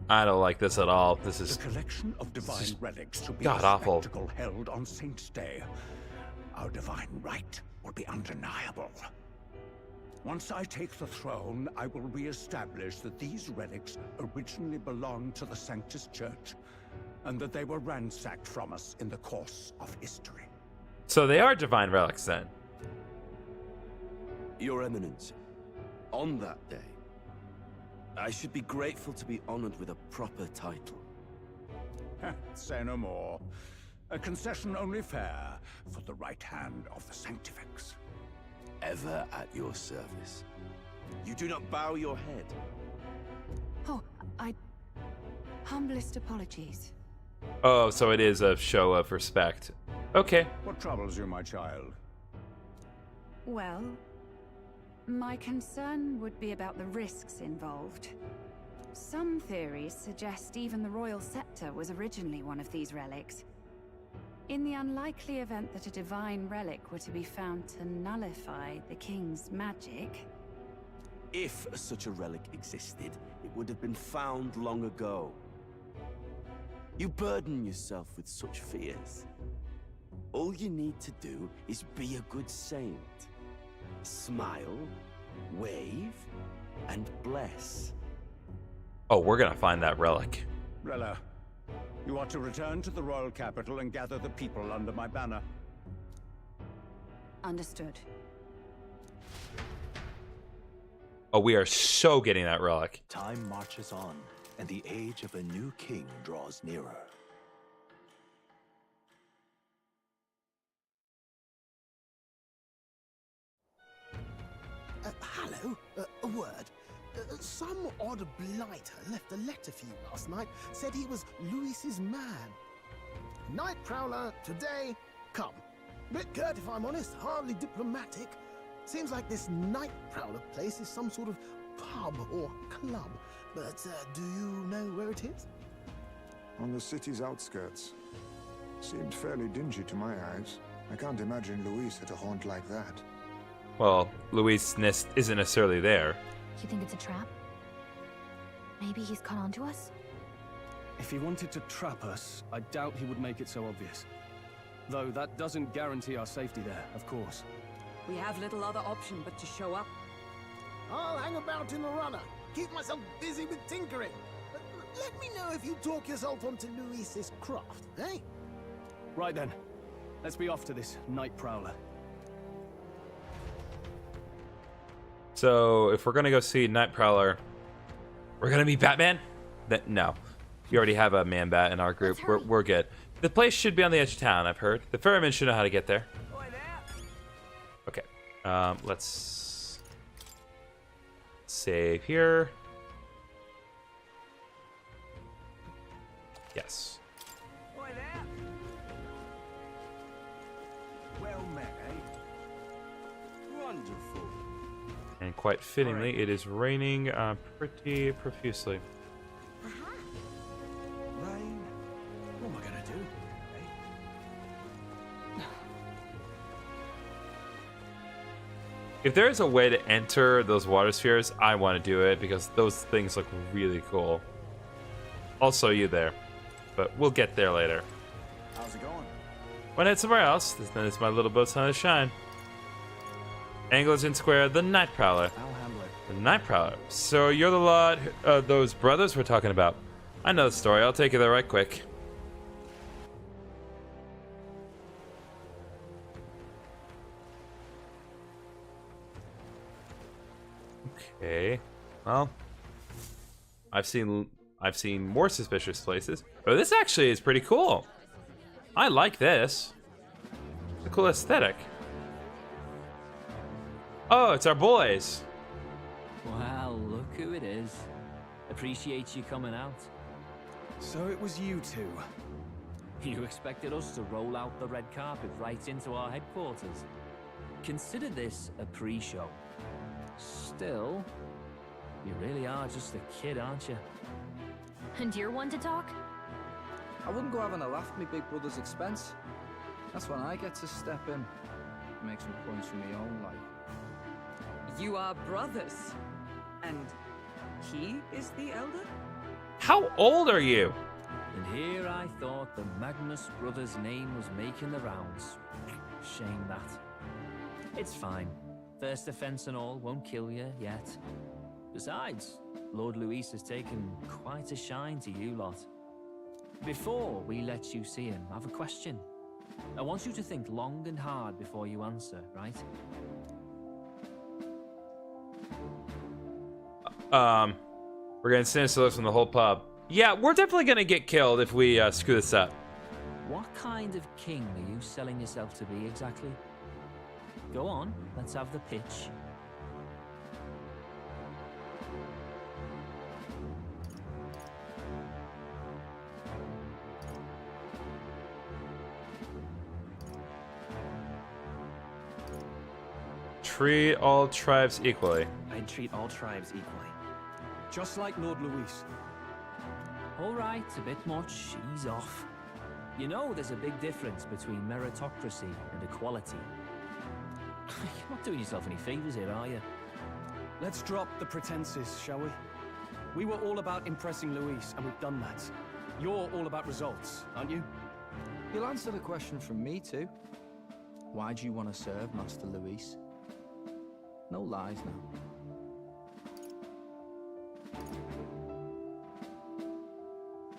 Speaker 1: I don't like this at all. This is
Speaker 17: The collection of divine relics should be
Speaker 1: god
Speaker 17: a
Speaker 1: awful.
Speaker 17: spectacle held on Saint's Day. Our divine right will be undeniable. Once I take the throne, I will re-establish that these relics originally belonged to the Sanctus Church, and that they were ransacked from us in the course of history.
Speaker 1: So they are divine relics then.
Speaker 15: Your Eminence, on that day, I should be grateful to be honored with a proper title.
Speaker 17: Say no more. A concession only fair for the right hand of the Sanctifex.
Speaker 15: Ever at your service. You do not bow your head.
Speaker 7: Oh, humblest apologies.
Speaker 1: Oh, so it is a show of respect. Okay.
Speaker 17: What troubles you, my child?
Speaker 14: Well, my concern would be about the risks involved. Some theories suggest even the royal scepter was originally one of these relics. In the unlikely event that a divine relic were to be found to nullify the king's magic...
Speaker 15: If such a relic existed, it would have been found long ago. You burden yourself with such fears. All you need to do is be a good saint. Smile, wave, and bless.
Speaker 1: Oh, we're gonna find that relic.
Speaker 17: Rella, you are to return to the royal capital and gather the people under my banner.
Speaker 14: Understood.
Speaker 1: Oh, we are so getting that relic.
Speaker 13: Time marches on, and the age of a new king draws nearer.
Speaker 10: Hello, a word. Some odd blighter left a letter for you last night. Said he was Louis's man. Night Prowler, today, come. Bit curt if I'm honest, hardly diplomatic. Seems like this Night Prowler place is some sort of pub or club. But do you know where it is?
Speaker 8: On the city's outskirts. Seemed fairly dingy to my eyes. I can't imagine Louis at a haunt like that.
Speaker 1: Well, Louis isn't necessarily there.
Speaker 4: You think it's a trap? Maybe he's caught on to us?
Speaker 5: If he wanted to trap us, I doubt he would make it so obvious. Though that doesn't guarantee our safety there, of course.
Speaker 7: We have little other option but to show up.
Speaker 10: I'll hang about in the runner. Keep myself busy with tinkering. Let me know if you talk yourself onto Louis's craft, eh?
Speaker 5: Right then. Let's be off to this Night Prowler.
Speaker 1: So, if we're gonna go see Night Prowler, we're gonna meet Batman? No. We already have a man-bat in our group. We're good. The place should be on the edge of town, I've heard. The ferryman should know how to get there. Okay. Let's save here. Yes.
Speaker 12: Well met, eh? Wonderful.
Speaker 1: And quite fittingly, it is raining pretty profusely.
Speaker 12: Rain? What am I gonna do?
Speaker 1: If there is a way to enter those water spheres, I want to do it because those things look really cool. Also, you there, but we'll get there later.
Speaker 3: How's it going?
Speaker 1: When it's somewhere else, then it's my little boat's time to shine. Anglers in Square, the Night Prowler.
Speaker 5: I'll handle it.
Speaker 1: The Night Prowler. So you're the lot those brothers we're talking about. I know the story. I'll take you there right quick. Okay. Well, I've seen more suspicious places, but this actually is pretty cool. I like this. It's a cool aesthetic. Oh, it's our boys.
Speaker 11: Well, look who it is. Appreciate you coming out.
Speaker 5: So it was you two.
Speaker 11: You expected us to roll out the red carpet right into our headquarters. Consider this a pre-show. Still, you really are just a kid, aren't you?
Speaker 4: And you're one to talk?
Speaker 20: I wouldn't go having a laugh at me big brother's expense. That's when I get to step in. Make some points from my own life.
Speaker 7: You are brothers. And he is the elder?
Speaker 1: How old are you?
Speaker 11: And here I thought the Magnus brothers' name was making the rounds. Shame that. It's fine. First offense and all won't kill you yet. Besides, Lord Luis has taken quite a shine to you lot. Before we let you see him, I have a question. I want you to think long and hard before you answer, right?
Speaker 1: We're getting sinister looks from the whole pub. Yeah, we're definitely gonna get killed if we screw this up.
Speaker 11: What kind of king are you selling yourself to be exactly? Go on, let's have the pitch.
Speaker 1: Treat all tribes equally.
Speaker 21: I'd treat all tribes equally.
Speaker 5: Just like Lord Luis.
Speaker 11: All right, a bit much. Ease off. You know there's a big difference between meritocracy and equality. You're not doing yourself any favors here, are you?
Speaker 5: Let's drop the pretenses, shall we? We were all about impressing Luis, and we've done that. You're all about results, aren't you?
Speaker 20: You'll answer the question from me too. Why do you want to serve Master Luis? No lies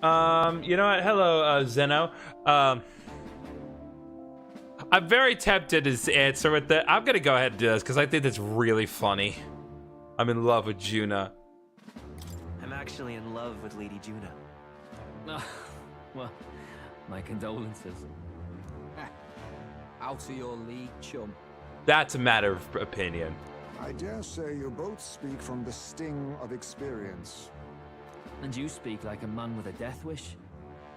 Speaker 20: now.
Speaker 1: You know what? Hello, Zeno. I'm very tempted to answer with that. I'm gonna go ahead and do this because I think that's really funny. I'm in love with Juna.
Speaker 21: I'm actually in love with Lady Juna.
Speaker 11: Well, my condolences.
Speaker 20: Out of your league, chum.
Speaker 1: That's a matter of opinion.
Speaker 8: I dare say you both speak from the sting of experience.
Speaker 11: And you speak like a man with a death wish.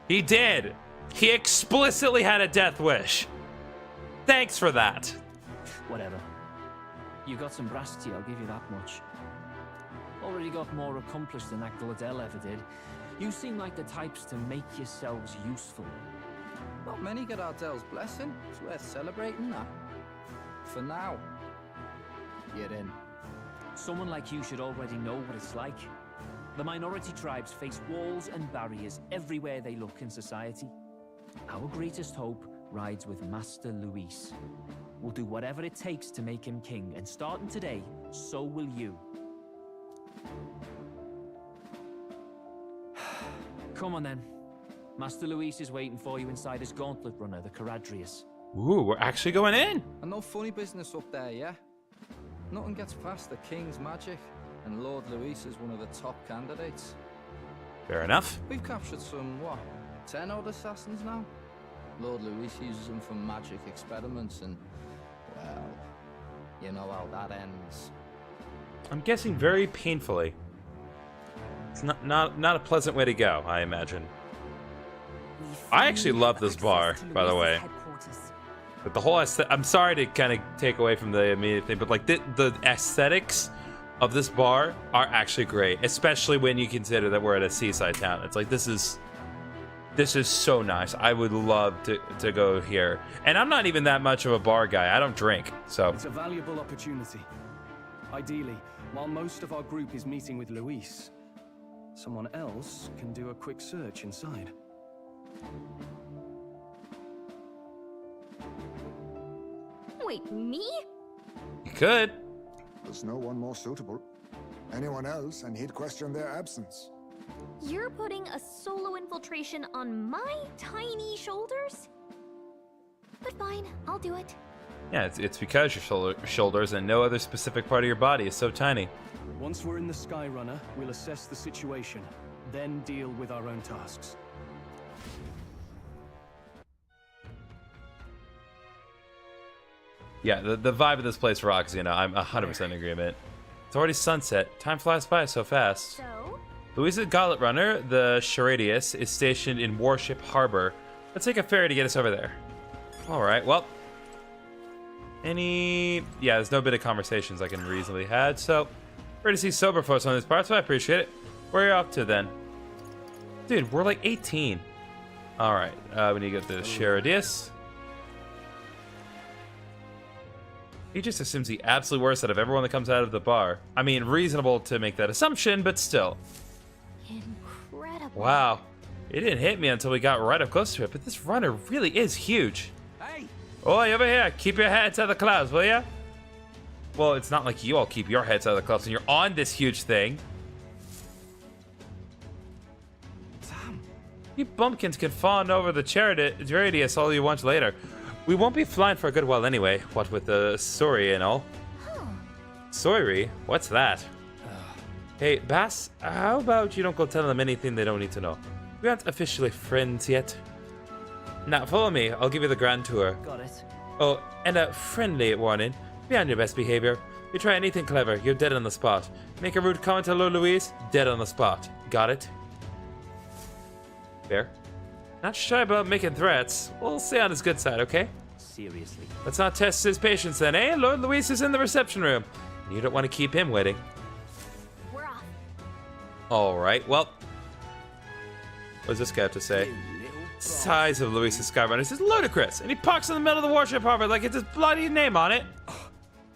Speaker 1: He did. He explicitly had a death wish. Thanks for that.
Speaker 11: Whatever. You got some brass to you, I'll give you that much. Already got more accomplished than that Gladell ever did. You seem like the types to make yourselves useful.
Speaker 20: Not many get Ardell's blessing. It's worth celebrating that. For now, you're in.
Speaker 11: Someone like you should already know what it's like. The minority tribes face walls and barriers everywhere they look in society. Our greatest hope rides with Master Luis. We'll do whatever it takes to make him king, and starting today, so will you. Come on then. Master Luis is waiting for you inside his gauntlet runner, the Caradrius.
Speaker 1: Ooh, we're actually going in.
Speaker 20: And no funny business up there, yeah? Nothing gets past the king's magic, and Lord Luis is one of the top candidates.
Speaker 1: Fair enough.
Speaker 20: We've captured some, what, 10 odd assassins now? Lord Luis uses them for magic experiments, and, well, you know how that ends.
Speaker 1: I'm guessing very painfully. It's not a pleasant way to go, I imagine. I actually love this bar, by the way. But the whole I'm sorry to kind of take away from the immediate thing, but like the aesthetics of this bar are actually great, especially when you consider that we're at a seaside town. It's like this is so nice. I would love to go here. And I'm not even that much of a bar guy. I don't drink, so
Speaker 5: it's a valuable opportunity. Ideally, while most of our group is meeting with Luis, someone else can do a quick search inside.
Speaker 2: Wait, me?
Speaker 1: You could.
Speaker 8: There's no one more suitable. Anyone else, and he'd question their absence.
Speaker 2: You're putting a solo infiltration on my tiny shoulders? But fine, I'll do it.
Speaker 1: Yeah, it's because your shoulders and no other specific part of your body is so tiny.
Speaker 5: Once we're in the Skyrunner, we'll assess the situation, then deal with our own tasks.
Speaker 1: Yeah, the vibe of this place rocks, you know. I'm 100% in agreement. It's already sunset. Time flies by so fast.
Speaker 2: So?
Speaker 1: Luis's Gauntlet Runner, the Charadius, is stationed in Warship Harbor. Let's take a ferry to get us over there. Alright, well. Yeah, there's no bit of conversations I can reasonably had, so ready to see sober folks on this part, so I appreciate it. Where are you off to then? Dude, we're like 18. Alright, we need to go to the Charadius. He just assumes the absolute worst out of everyone that comes out of the bar. I mean, reasonable to make that assumption, but still.
Speaker 2: Incredible.
Speaker 1: Wow. It didn't hit me until we got right up close to it, but this runner really is huge.
Speaker 20: Hey!
Speaker 1: Oi, over here. Keep your head to the clouds, will ya? Well, it's not like you all keep your heads out of the clouds and you're on this huge thing. You bumpkins can fawn over the radius all you want later. We won't be flying for a good while anyway, what with the story and all. Sorry? What's that? Hey, Bass, how about you don't go telling them anything they don't need to know? We aren't officially friends yet. Now, follow me. I'll give you the grand tour.
Speaker 11: Got it.
Speaker 1: Oh, and a friendly warning. Be on your best behavior. You try anything clever, you're dead on the spot. Make a rude comment to Lord Louise, dead on the spot. Got it? Fair. Not shy about making threats. We'll stay on his good side, okay?
Speaker 11: Seriously.
Speaker 1: Let's not test his patience then, eh? Lord Louise is in the reception room. You don't want to keep him waiting.
Speaker 2: We're off.
Speaker 1: Alright, well. What does this guy have to say? Size of Louise's Skyrunners is ludicrous, and he parks in the middle of the warship harbor like it's his bloody name on it.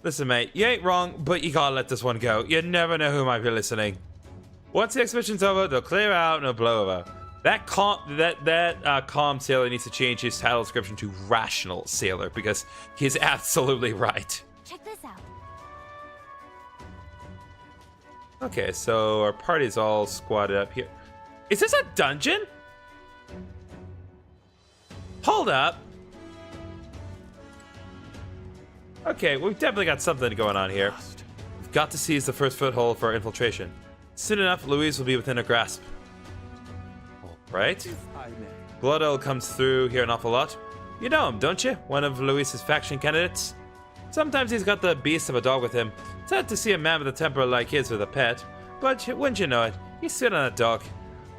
Speaker 1: Listen, mate, you ain't wrong, but you gotta let this one go. You never know who might be listening. Once the exhibition's over, they'll clear out and it'll blow over. That calm sailor needs to change his title description to rational sailor because he's absolutely right.
Speaker 2: Check this out.
Speaker 1: Okay, so our party's all squatted up here. Is this a dungeon? Hold up. Okay, we've definitely got something going on here. We've got to seize the first foothold for our infiltration. Soon enough, Louise will be within her grasp. Right? Bloodell comes through here an awful lot. You know him, don't you? One of Louise's faction candidates. Sometimes he's got the beast of a dog with him. Sad to see a man with a temper like his with a pet. But wouldn't you know it, he's sitting on a dog.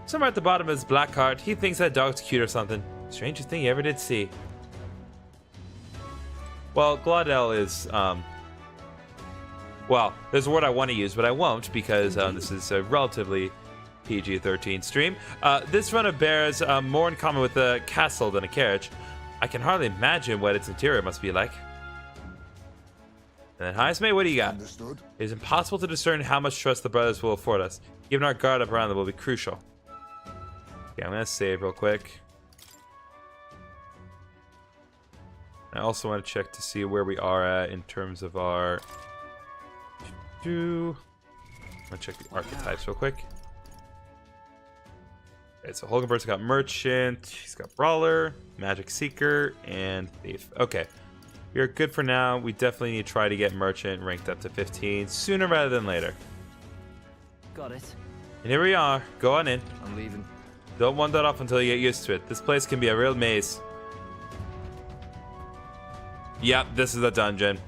Speaker 1: Somewhere at the bottom of his black heart, he thinks that dog's cute or something. Strangest thing you ever did see. Well, Glaudel is, well, there's a word I want to use, but I won't because this is a relatively PG-13 stream. This run of bears more in common with a castle than a carriage. I can hardly imagine what its interior must be like. And then, highest mate, what do you got?
Speaker 8: Understood.
Speaker 1: It is impossible to discern how much trust the brothers will afford us. Keeping our guard up around them will be crucial. Okay, I'm gonna save real quick. I also want to check to see where we are at in terms of our... I'm gonna check the archetypes real quick. Okay, so Holgenberg's got Merchant, he's got Brawler, Magic Seeker, and Thief. Okay, we're good for now. We definitely need to try to get Merchant ranked up to 15 sooner rather than later.
Speaker 11: Got it.
Speaker 1: And here we are. Go on in.
Speaker 20: I'm leaving.
Speaker 1: Don't wander off until you get used to it. This place can be a real maze. Yep, this is a dungeon.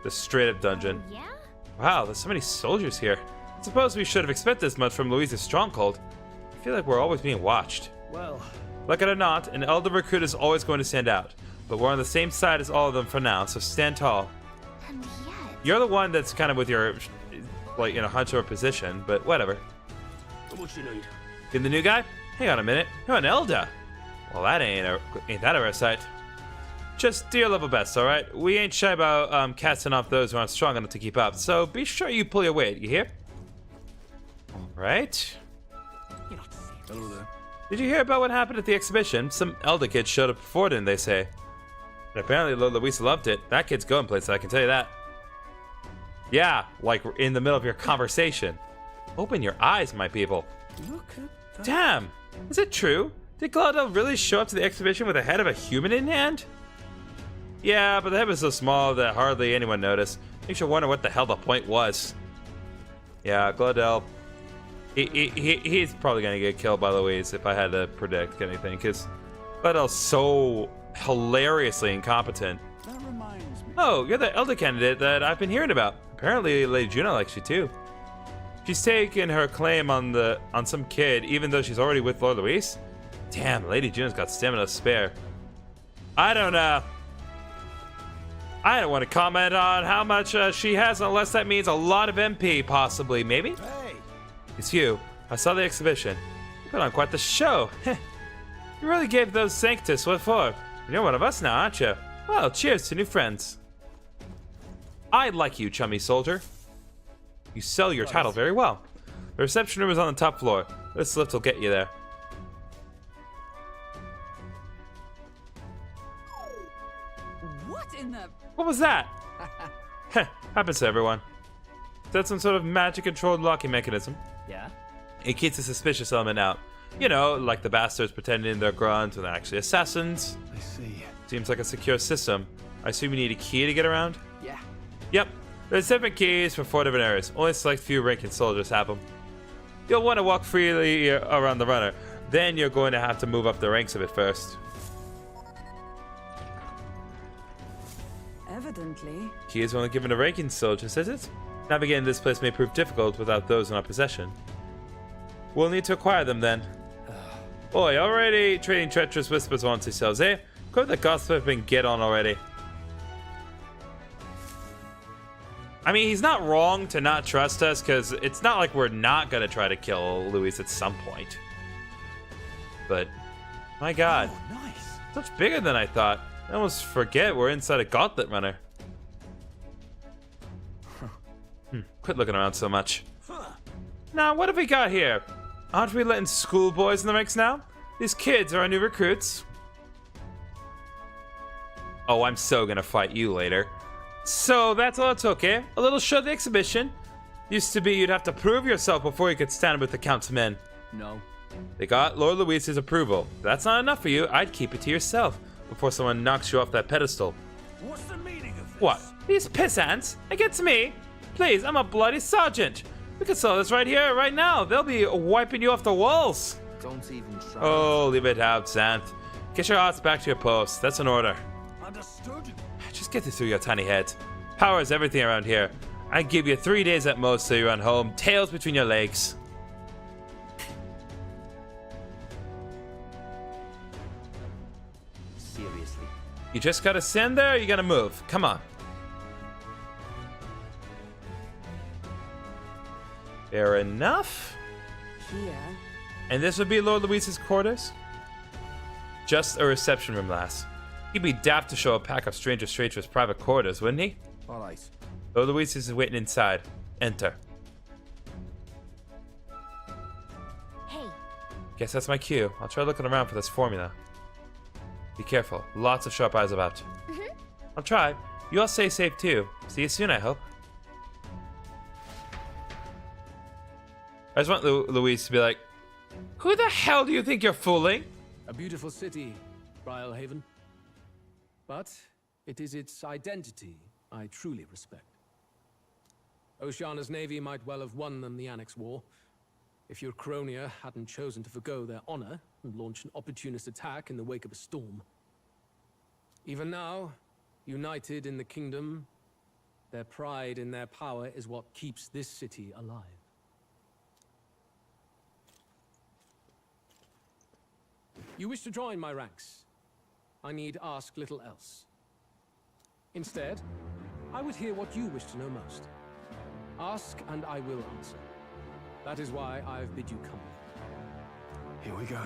Speaker 1: The straight up dungeon.
Speaker 2: Yeah?
Speaker 1: Wow, there's so many soldiers here. I suppose we should have expected this much from Louise's stronghold. I feel like we're always being watched.
Speaker 5: Well,
Speaker 1: like it or not, an elder recruit is always going to stand out. But we're on the same side as all of them for now, so stand tall.
Speaker 2: And yet...
Speaker 1: You're the one that's kind of with your, like, you know, hunch over position, but whatever.
Speaker 5: what you need?
Speaker 1: You the new guy? Hang on a minute. You're an elder. Well, that ain't that a rare sight. Just do your level best, alright? We ain't shy about casting off those who aren't strong enough to keep up, so be sure you pull your weight, you hear? Alright.
Speaker 5: Hello there.
Speaker 1: Did you hear about what happened at the exhibition? Some elder kid showed up before, didn't they say? And apparently Lord Louise loved it. That kid's going places, I can tell you that. Yeah, like we're in the middle of your conversation. Open your eyes, my people.
Speaker 5: Look at that.
Speaker 1: Damn! Is it true? Did Glaudel really show up to the exhibition with the head of a human in hand? Yeah, but the head was so small that hardly anyone noticed. Makes you wonder what the hell the point was. Yeah, Glaudel... He's probably gonna get killed by Louise if I had to predict anything, because Gladel's so hilariously incompetent.
Speaker 18: That reminds me.
Speaker 1: Oh, you're the elder candidate that I've been hearing about. Apparently, Lady Juno likes you too. She's taken her claim on some kid, even though she's already with Lord Louise. Damn, Lady Juno's got stamina to spare. I don't want to comment on how much she has, unless that means a lot of MP, possibly, maybe.
Speaker 18: Hey.
Speaker 1: It's you. I saw the exhibition. You put on quite the show. You really gave those Sanctus what for. You're one of us now, aren't you? Well, cheers to new friends. I like you, chummy soldier. You sell your title very well. The reception room is on the top floor. This lift will get you there.
Speaker 7: What in the...
Speaker 1: What was that? Heh, happens to everyone. That's some sort of magic-controlled locking mechanism.
Speaker 11: Yeah?
Speaker 1: It keeps the suspicious element out. You know, like the bastards pretending they're grunts when they're actually assassins.
Speaker 5: I see.
Speaker 1: Seems like a secure system. I assume you need a key to get around?
Speaker 20: Yeah.
Speaker 1: Yep. There's different keys for 4 different areas. Only select few ranking soldiers have them. You'll want to walk freely around the runner. Then you're going to have to move up the ranks a bit first.
Speaker 7: Evidently.
Speaker 1: Key is only given to ranking soldiers, is it? Navigating this place may prove difficult without those in our possession. We'll need to acquire them then. Boy, already trading treacherous whispers amongst yourselves, eh? Quit the gossip and get on already. I mean, he's not wrong to not trust us, because it's not like we're not going to try to kill Luis at some point. But, my god.
Speaker 5: Oh, nice.
Speaker 1: Much bigger than I thought. I almost forget we're inside a gauntlet runner. Quit looking around so much. Now, what have we got here? Aren't we letting schoolboys in the ranks now? These kids are our new recruits. Oh, I'm so gonna fight you later. So, that's all it took, eh? A little show of the exhibition. Used to be you'd have to prove yourself before you could stand with the Count's men.
Speaker 11: No.
Speaker 1: They got Lord Luis's approval. If that's not enough for you, I'd keep it to yourself before someone knocks you off that pedestal.
Speaker 18: What's the meaning of this?
Speaker 1: What? These piss ants? Against me? Please, I'm a bloody sergeant. We could sell this right here, right now. They'll be wiping you off the walls.
Speaker 20: Don't even try.
Speaker 1: Oh, leave it out, Xanth. Get your ass back to your post. That's an order.
Speaker 18: Understood.
Speaker 1: Just get this through your tiny head. Power is everything around here. I give you 3 days at most so you run home, tails between your legs.
Speaker 20: Seriously.
Speaker 1: You just gotta stand there, or you gotta move. Come on. Fair enough.
Speaker 7: Here.
Speaker 1: And this would be Lord Luis's quarters? Just a reception room, lass. He'd be daft to show a pack of strangers straight to his private quarters, wouldn't he?
Speaker 20: All right.
Speaker 1: Lord Luis is waiting inside. Enter.
Speaker 2: Hey.
Speaker 1: Guess that's my cue. I'll try looking around for this formula. Be careful. Lots of sharp eyes about. I'll try. You all stay safe too. See you soon, I hope. I just want Luis to be like, who the hell do you think you're fooling?
Speaker 5: A beautiful city, Briarhaven. But it is its identity I truly respect. Oceana's navy might well have won them the Annex War if your Cronia hadn't chosen to forgo their honor and launch an opportunist attack in the wake of a storm. Even now, united in the kingdom, their pride in their power is what keeps this city alive. You wish to join my ranks. I need ask little else. Instead, I would hear what you wish to know most. Ask and I will answer. That is why I've bid you come.
Speaker 18: Here we go.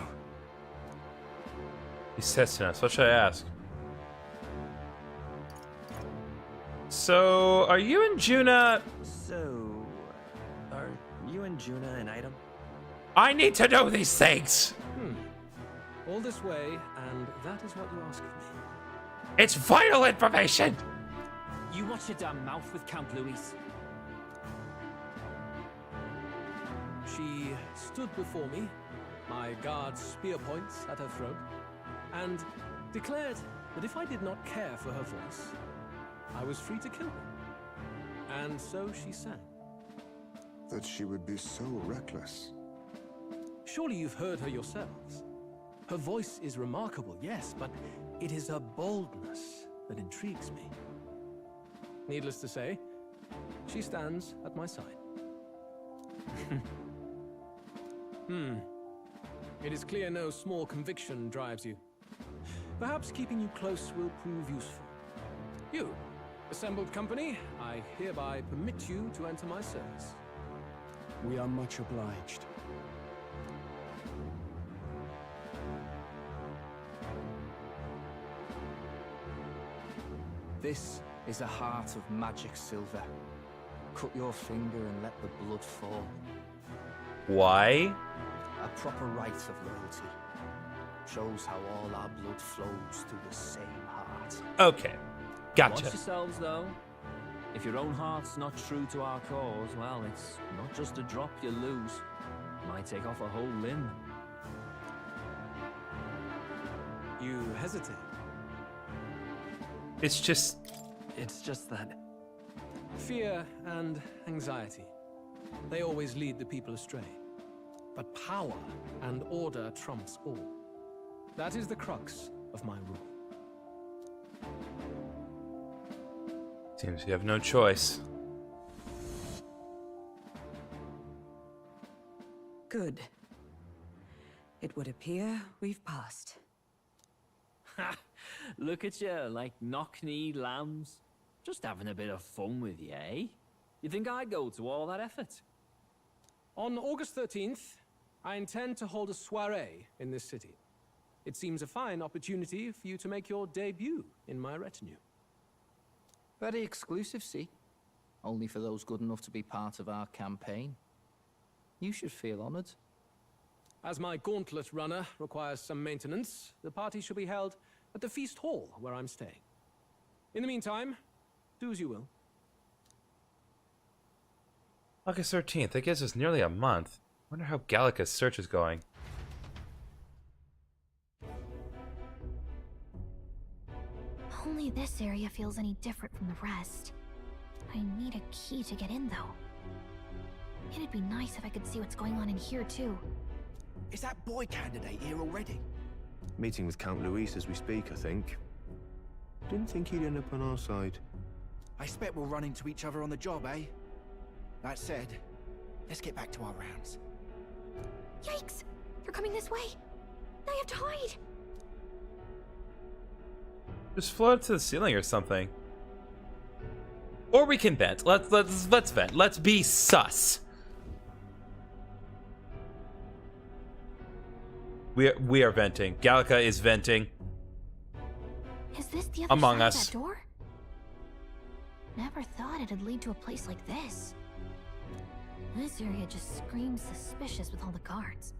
Speaker 1: He's testing us. What should I ask? So, are you and Juna...
Speaker 21: So, are you and Juna an item?
Speaker 1: I need to know these things!
Speaker 5: All this way, and that is what you ask of me.
Speaker 1: It's vital information!
Speaker 11: You watch your damn mouth with Count Luis.
Speaker 5: She stood before me, my guard's spear points at her throat, and declared that if I did not care for her voice, I was free to kill her. And so she sang.
Speaker 8: That she would be so reckless.
Speaker 5: Surely you've heard her yourselves. Her voice is remarkable, yes, but it is her boldness that intrigues me. Needless to say, she stands at my side. It is clear no small conviction drives you. Perhaps keeping you close will prove useful. You, assembled company, I hereby permit you to enter my service.
Speaker 10: We are much obliged.
Speaker 20: This is a heart of magic silver. Cut your finger and let the blood fall.
Speaker 1: Why?
Speaker 20: A proper rite of loyalty. Shows how all our blood flows through the same heart.
Speaker 1: Okay. Gotcha.
Speaker 11: Watch yourselves, though. If your own heart's not true to our cause, well, it's not just a drop you lose. Might take off a whole limb.
Speaker 19: You hesitate?
Speaker 1: It's just
Speaker 19: that... Fear and anxiety. They always lead the people astray. But power and order trumps all. That is the crux of my rule.
Speaker 1: Seems you have no choice.
Speaker 7: Good. It would appear we've passed.
Speaker 11: Ha! Look at you, like knock-kneed lambs. Just having a bit of fun with you, eh? You think I'd go to all that effort?
Speaker 19: On August 13th, I intend to hold a soiree in this city. It seems a fine opportunity for you to make your debut in my retinue.
Speaker 20: Very exclusive, see? Only for those good enough to be part of our campaign. You should feel honored.
Speaker 19: As my gauntlet runner requires some maintenance, the party shall be held at the feast hall where I'm staying. In the meantime, do as you will.
Speaker 1: August 13th. That gives us nearly a month. Wonder how Gallica's search is going.
Speaker 9: Only this area feels any different from the rest. I need a key to get in, though. It'd be nice if I could see what's going on in here, too.
Speaker 22: Is that boy candidate here already?
Speaker 23: Meeting with Count Luis as we speak, I think. Didn't think he'd end up on our side.
Speaker 22: I expect we'll run into each other on the job, eh? That said, let's get back to our rounds.
Speaker 9: Yikes! They're coming this way! I have to hide!
Speaker 1: Just float to the ceiling or something. Or we can vent. Let's vent. Let's be sus. We are venting. Gallica is venting.
Speaker 9: Is this the other
Speaker 1: Among
Speaker 9: side
Speaker 1: us.
Speaker 9: of that door? Never thought it'd lead to a place like this. This area just screams suspicious with all the guards.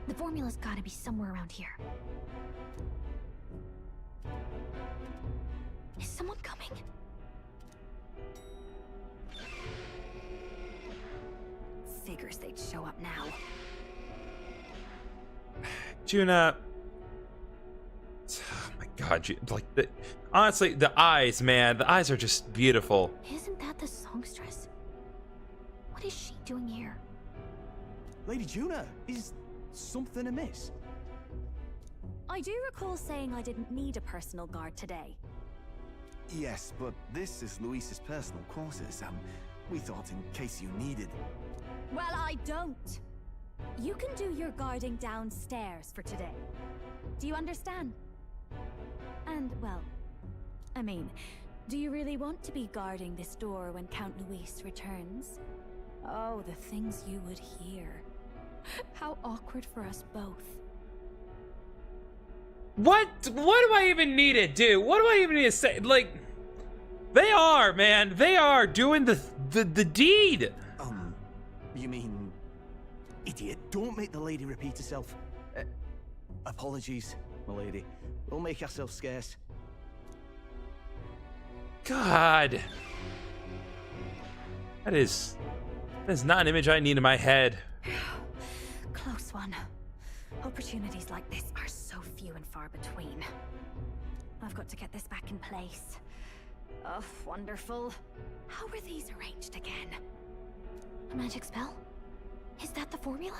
Speaker 9: The formula's gotta be somewhere around here. Is someone coming?
Speaker 7: Figures they'd show up now.
Speaker 1: Juna. Oh my god, honestly, the eyes, man. The eyes are just beautiful.
Speaker 9: Isn't that the songstress? What is she doing here?
Speaker 22: Lady Juna, is something amiss?
Speaker 4: I do recall saying I didn't need a personal guard today.
Speaker 22: Yes, but this is Luis's personal quarters. We thought in case you needed.
Speaker 4: Well, I don't. You can do your guarding downstairs for today. Do you understand? And, well, I mean, do you really want to be guarding this door when Count Luis returns? Oh, the things you would hear. How awkward for us both.
Speaker 1: What do I even need to do? What do I even need to say? Like, they are, man. They are doing the deed.
Speaker 22: You mean, idiot? Don't make the lady repeat herself. Apologies, my lady. We'll make ourselves scarce.
Speaker 1: God. That is not an image I need in my head.
Speaker 4: Close one. Opportunities like this are so few and far between. I've got to get this back in place. Oh, wonderful. How were these arranged again?
Speaker 9: A magic spell? Is that the formula?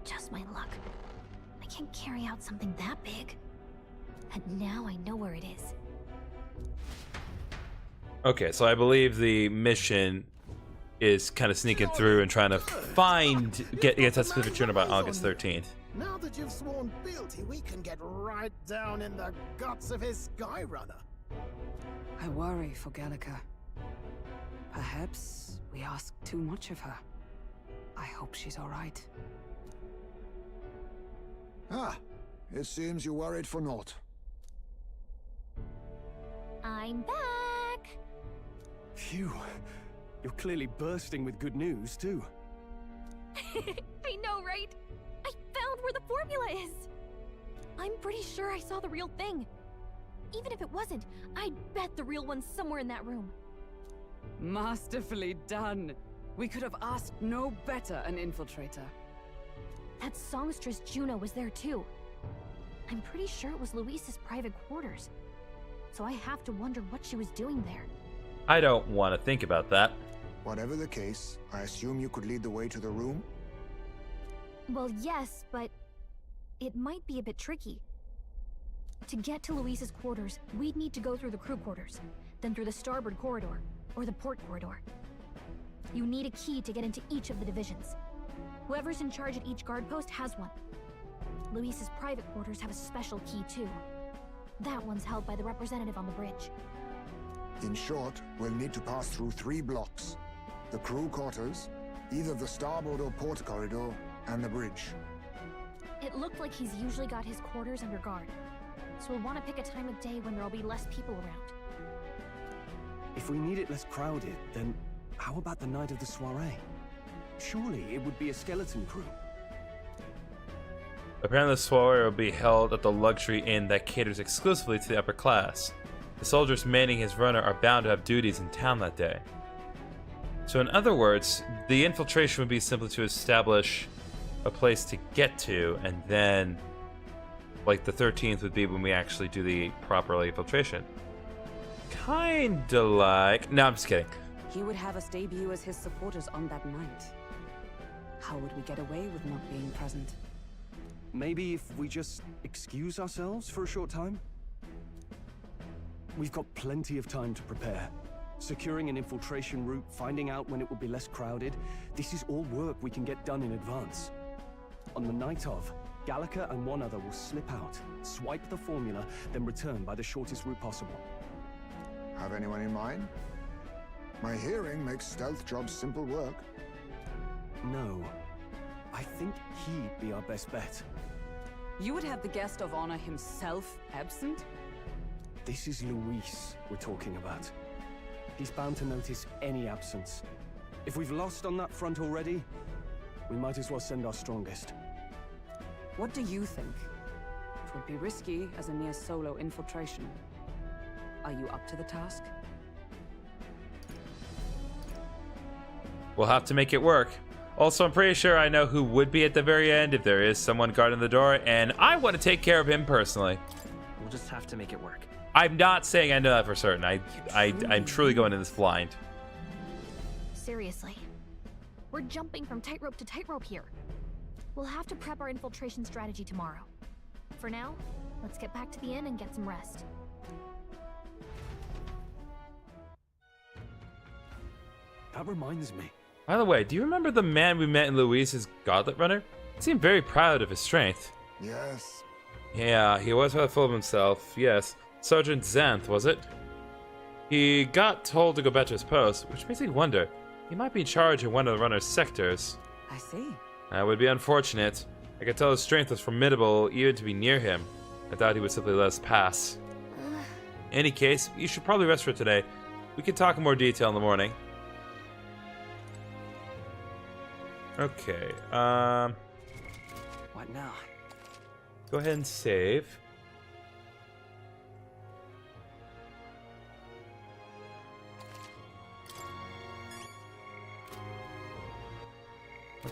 Speaker 9: Just my luck. I can't carry out something that big. And now I know where it is.
Speaker 1: Okay, so I believe the mission is kind of sneaking through and trying to get that specific tune about August 13th.
Speaker 10: Now that you've sworn fealty, we can get right down in the guts of his Skyrunner.
Speaker 7: I worry for Gallica. Perhaps we ask too much of her. I hope she's all right.
Speaker 8: Ah, it seems you worried for naught.
Speaker 9: I'm back!
Speaker 5: Phew. You're clearly bursting with good news, too.
Speaker 9: I know, all right? I found where the formula is! I'm pretty sure I saw the real thing. Even if it wasn't, I'd bet the real one's somewhere in that room.
Speaker 7: Masterfully done. We could have asked no better an infiltrator.
Speaker 9: That songstress Juno was there too. I'm pretty sure it was Luis's private quarters. So I have to wonder what she was doing there.
Speaker 1: I don't want to think about that.
Speaker 8: Whatever the case, I assume you could lead the way to the room?
Speaker 9: Well, yes, but it might be a bit tricky. To get to Luis's quarters, we'd need to go through the crew quarters, then through the starboard corridor, or the port corridor. You need a key to get into each of the divisions. Whoever's in charge at each guard post has one. Luis's private quarters have a special key too. That one's held by the representative on the bridge.
Speaker 8: In short, we'll need to pass through 3 blocks. The crew quarters, either the starboard or port corridor, and the bridge.
Speaker 9: It looked like he's usually got his quarters under guard, so we'll want to pick a time of day when there'll be less people around.
Speaker 5: If we need it less crowded, then how about the night of the soiree? Surely it would be a skeleton crew.
Speaker 1: Apparently the soiree will be held at the luxury inn that caters exclusively to the upper class. The soldiers manning his runner are bound to have duties in town that day. So in other words, the infiltration would be simply to establish a place to get to, and then like the 13th would be when we actually do the proper infiltration. Kinda like... No, I'm just kidding.
Speaker 7: He would have us debut as his supporters on that night. How would we get away with not being present?
Speaker 5: Maybe if we just excuse ourselves for a short time? We've got plenty of time to prepare. Securing an infiltration route, finding out when it will be less crowded, this is all work we can get done in advance. On the night of, Gallica and one other will slip out, swipe the formula, then return by the shortest route possible.
Speaker 8: Have anyone in mind? My hearing makes stealth jobs simple work.
Speaker 5: No. I think he'd be our best bet.
Speaker 7: You would have the guest of honor himself absent?
Speaker 5: This is Luis we're talking about. He's bound to notice any absence. If we've lost on that front already, we might as well send our strongest.
Speaker 7: What do you think? It would be risky as a near solo infiltration. Are you up to the task?
Speaker 1: We'll have to make it work. Also, I'm pretty sure I know who would be at the very end if there is someone guarding the door, and I want to take care of him personally.
Speaker 21: We'll just have to make it work.
Speaker 1: I'm not saying I know that for certain. I'm truly going in this blind.
Speaker 9: Seriously. We're jumping from tightrope to tightrope here. We'll have to prep our infiltration strategy tomorrow. For now, let's get back to the inn and get some rest.
Speaker 5: That reminds me.
Speaker 1: By the way, do you remember the man we met in Luis's Gauntlet Runner? He seemed very proud of his strength.
Speaker 8: Yes.
Speaker 1: Yeah, he was rather full of himself, yes. Sergeant Xanth, was it? He got told to go back to his post, which makes me wonder. He might be in charge of one of the runner's sectors.
Speaker 7: I see.
Speaker 1: That would be unfortunate. I could tell his strength was formidable even to be near him. I thought he would simply let us pass. In any case, you should probably rest for today. We can talk in more detail in the morning. Okay,
Speaker 19: What now?
Speaker 1: go ahead and save.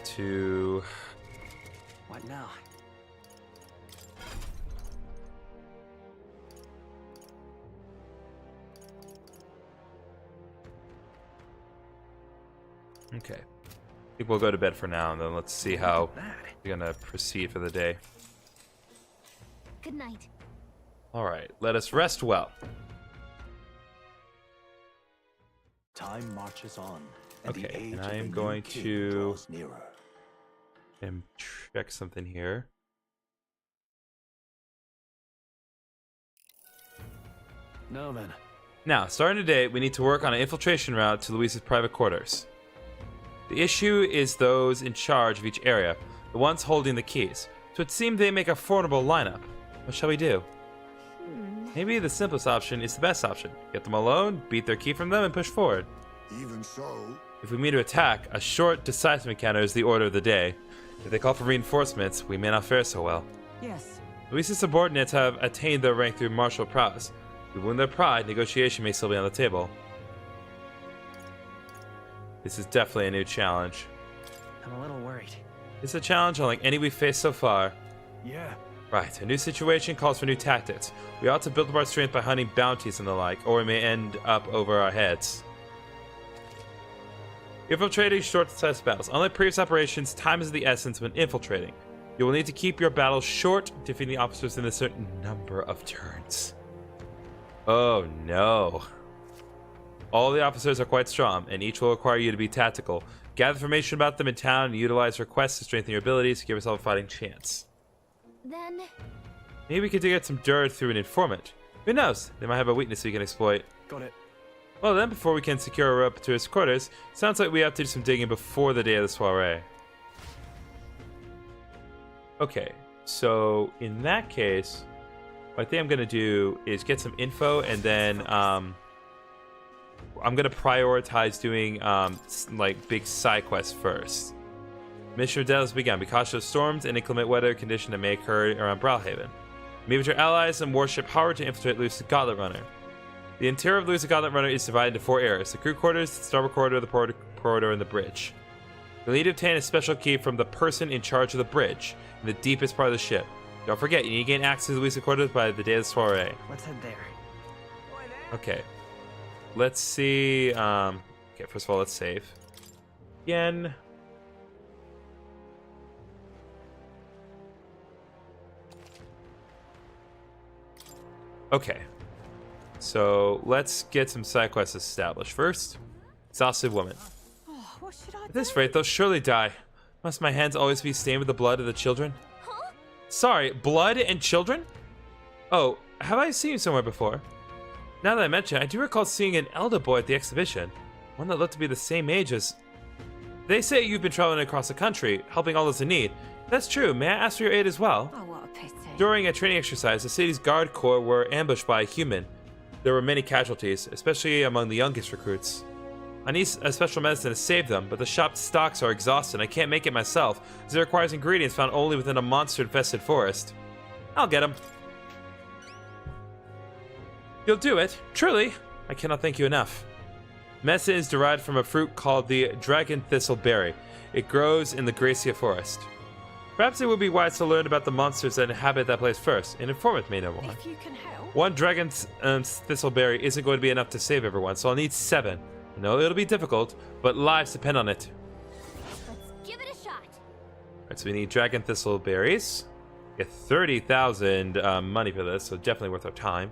Speaker 1: To...
Speaker 19: What now?
Speaker 1: Okay. I think we'll go to bed for now, and then let's see how we're gonna proceed for the day.
Speaker 9: Good night.
Speaker 1: Alright, let us rest well.
Speaker 13: Time marches on, and the
Speaker 1: Okay,
Speaker 13: age
Speaker 1: and
Speaker 13: of
Speaker 1: I
Speaker 13: a
Speaker 1: am
Speaker 13: new
Speaker 1: going
Speaker 13: king
Speaker 1: to
Speaker 13: draws nearer.
Speaker 1: check something here.
Speaker 5: Now then.
Speaker 1: Now, starting today, we need to work on an infiltration route to Luis's private quarters. The issue is those in charge of each area, the ones holding the keys. So it seems they make a formidable lineup. What shall we do? Maybe the simplest option is the best option. Get them alone, beat their key from them, and push forward.
Speaker 8: Even so...
Speaker 1: If we mean to attack, a short, decisive encounter is the order of the day. If they call for reinforcements, we may not fare so well.
Speaker 7: Yes.
Speaker 1: Luis's subordinates have attained their rank through martial prowess. If we wound their pride, negotiation may still be on the table. This is definitely a new challenge.
Speaker 21: I'm a little worried.
Speaker 1: It's a challenge unlike any we've faced so far.
Speaker 18: Yeah.
Speaker 1: Right, a new situation calls for new tactics. We ought to build up our strength by hunting bounties and the like, or we may end up over our heads. Infiltrating short-sized battles. Unlike previous operations, time is of the essence when infiltrating. You will need to keep your battles short, defeating the officers in a certain number of turns. Oh no. All the officers are quite strong, and each will require you to be tactical. Gather information about them in town and utilize requests to strengthen your abilities to give yourself a fighting chance.
Speaker 9: Then...
Speaker 1: Maybe we could get some dirt through an informant. Who knows? They might have a weakness we can exploit.
Speaker 5: Got it.
Speaker 1: Well then, before we can secure our rope to his quarters, sounds like we have to do some digging before the day of the soiree. Okay, so in that case, what I think I'm going to do is get some info, and then I'm going to prioritize doing like big side quests first. Mission of Death has begun. Be cautious of storms and inclement weather condition that may occur around Brawlhaven. Meet with your allies and warship Howard to infiltrate Luis the Gauntlet Runner. The interior of Luis the Gauntlet Runner is divided into 4 areas: the crew quarters, the starboard corridor, the port corridor, and the bridge. You'll need to obtain a special key from the person in charge of the bridge, in the deepest part of the ship. Don't forget, you need to gain access to the Luis quarters by the day of the soiree.
Speaker 21: Let's head there.
Speaker 1: Okay. Let's see. Okay, first of all, let's save. Again. Okay. So let's get some side quests established. First, exhausted woman.
Speaker 7: Oh, what should I
Speaker 1: At this rate, they'll surely die. Must my hands always be stained with the blood of the children?
Speaker 2: Huh?
Speaker 1: Sorry, blood and children? Oh, have I seen you somewhere before? Now that I mention it, I do recall seeing an elder boy at the exhibition. One that looked to be the same age as... They say you've been traveling across the country, helping all those in need. If that's true, may I ask for your aid as well?
Speaker 7: Oh, what a pity.
Speaker 1: During a training exercise, the city's guard corps were ambushed by a human. There were many casualties, especially among the youngest recruits. I need a special medicine to save them, but the shop's stocks are exhausted and I can't make it myself, as it requires ingredients found only within a monster-infested forest. I'll get them. You'll do it, truly. I cannot thank you enough. Medicine is derived from a fruit called the dragon thistle berry. It grows in the Gracia forest. Perhaps it would be wise to learn about the monsters that inhabit that place first. An informant may know more.
Speaker 7: If you can help.
Speaker 1: One dragon thistleberry isn't going to be enough to save everyone, so I'll need 7. I know it'll be difficult, but lives depend on it.
Speaker 2: Let's give it a shot.
Speaker 1: Alright, so we need dragon thistleberries. Get 30,000 money for this, so definitely worth our time.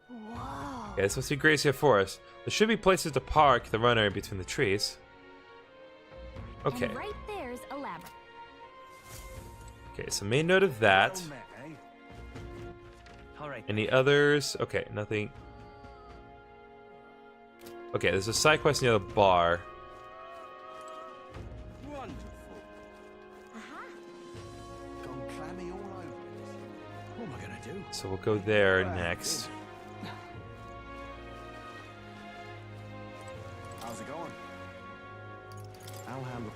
Speaker 2: Whoa.
Speaker 1: Okay, this must be Gracia Forest. There should be places to park the runner in between the trees. Okay.
Speaker 9: And right there's a labyrinth.
Speaker 1: Okay, so made note of that.
Speaker 21: All right.
Speaker 1: Any others? Okay, nothing. Okay, there's a side quest near the bar.
Speaker 12: Wonderful.
Speaker 10: Gone clammy all over. What am I gonna do?
Speaker 1: So we'll go there next.
Speaker 3: How's it going?
Speaker 10: I'll handle.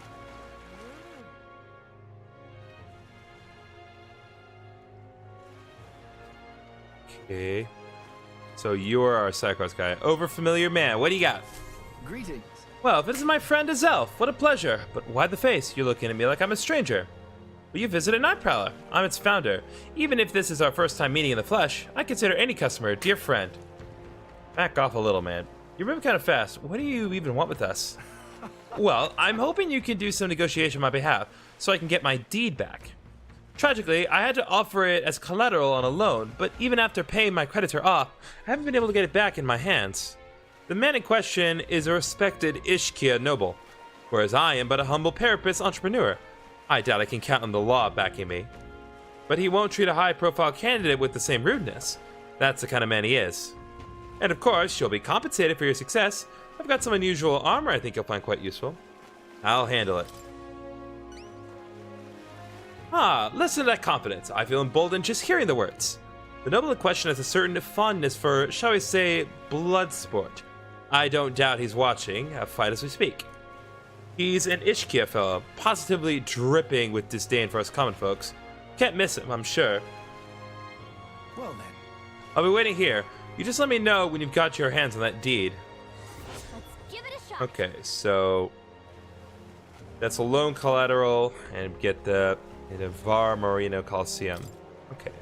Speaker 1: Okay. So you're our side quest guy. Overfamiliar man, what do you got?
Speaker 20: Greetings.
Speaker 1: Well, this is my friend Azelf. What a pleasure. But why the face? You're looking at me like I'm a stranger. Well, you visited Night Prowler. I'm its founder. Even if this is our first time meeting in the flesh, I consider any customer a dear friend. Back off a little, man. You move kind of fast. What do you even want with us? Well, I'm hoping you can do some negotiation on my behalf, so I can get my deed back. Tragically, I had to offer it as collateral on a loan, but even after paying my creditor off, I haven't been able to get it back in my hands. The man in question is a respected Ishkia noble, whereas I am but a humble parapet entrepreneur. I doubt I can count on the law backing me. But he won't treat a high-profile candidate with the same rudeness. That's the kind of man he is. And of course, you'll be compensated for your success. I've got some unusual armor I think you'll find quite useful. I'll handle it. Ah, listen to that confidence. I feel emboldened just hearing the words. The noble in question has a certain fondness for, shall we say, blood sport. I don't doubt he's watching a fight as we speak. He's an Ishkia fellow, positively dripping with disdain for us common folks. Can't miss him, I'm sure.
Speaker 22: Well then.
Speaker 1: I'll be waiting here. You just let me know when you've got your hands on that deed.
Speaker 2: Let's give it a shot.
Speaker 1: Okay, so that's a loan collateral, and get the Var Marino Coliseum. Okay.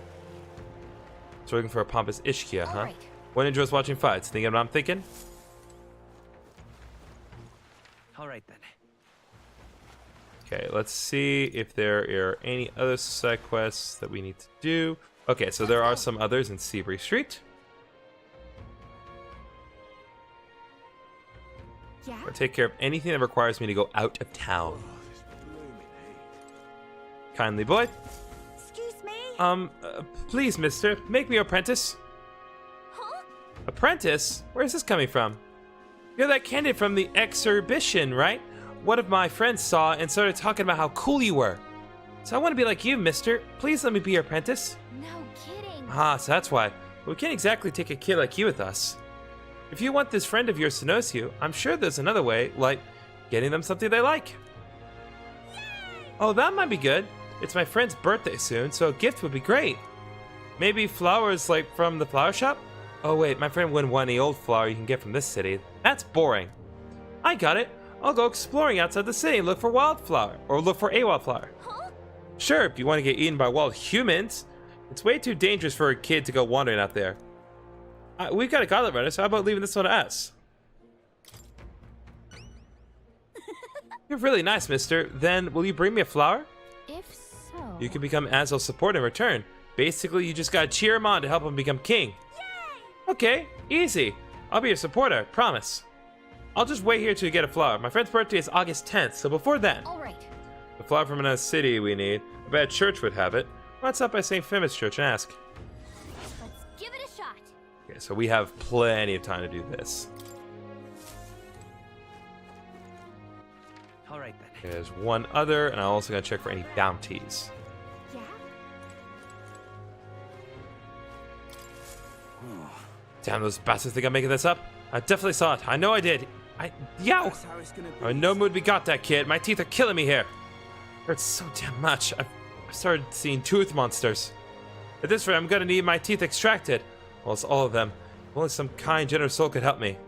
Speaker 1: So we're looking for a pompous Ishkia, huh?
Speaker 2: Right.
Speaker 1: One enjoys watching fights. Thinking what I'm thinking?
Speaker 21: All right then.
Speaker 1: Okay, let's see if there are any other side quests that we need to do. Okay, so there are some others in Seabury Street.
Speaker 2: Yeah?
Speaker 1: I'll take care of anything that requires me to go out of town. Kindly boy.
Speaker 2: Excuse me?
Speaker 1: Please, mister, make me your apprentice.
Speaker 2: Huh?
Speaker 1: Apprentice? Where's this coming from? You're that candidate from the exhibition, right? One of my friends saw and started talking about how cool you were. So I want to be like you, mister. Please let me be your apprentice.
Speaker 2: No kidding.
Speaker 1: Ah, so that's why. We can't exactly take a kid like you with us. If you want this friend of yours to know you, I'm sure there's another way, like getting them something they like. Oh, that might be good. It's my friend's birthday soon, so a gift would be great. Maybe flowers like from the flower shop? Oh wait, my friend wouldn't want any old flower you can get from this city. That's boring. I got it. I'll go exploring outside the city and look for wildflower, or look for a wildflower.
Speaker 2: Huh?
Speaker 1: Sure, if you want to get eaten by wild humans. It's way too dangerous for a kid to go wandering out there. We've got a gauntlet runner, so how about leaving this one to us? You're really nice, mister. Then, will you bring me a flower?
Speaker 9: If so...
Speaker 1: You can become Azel's support in return. Basically, you just gotta cheer him on to help him become king. Yay! Okay, easy. I'll be your supporter, promise. I'll just wait here till you get a flower. My friend's birthday is August 10th, so before then.
Speaker 2: All right.
Speaker 1: The flower from another city we need. I bet a church would have it. Why not stop by St. Phineas Church and ask?
Speaker 2: Let's give it a shot.
Speaker 1: Okay, so we have plenty of time to do this.
Speaker 21: All right then.
Speaker 1: There's one other, and I'm also gonna check for any bounties.
Speaker 2: Yeah?
Speaker 1: Damn, those bastards think I'm making this up? I definitely saw it. I know I did. Yow! I'm in no mood to be got that, kid. My teeth are killing me here. Hurts so damn much. I've started seeing tooth monsters. At this rate, I'm gonna need my teeth extracted. Well, it's all of them. If only some kind, generous soul could help me.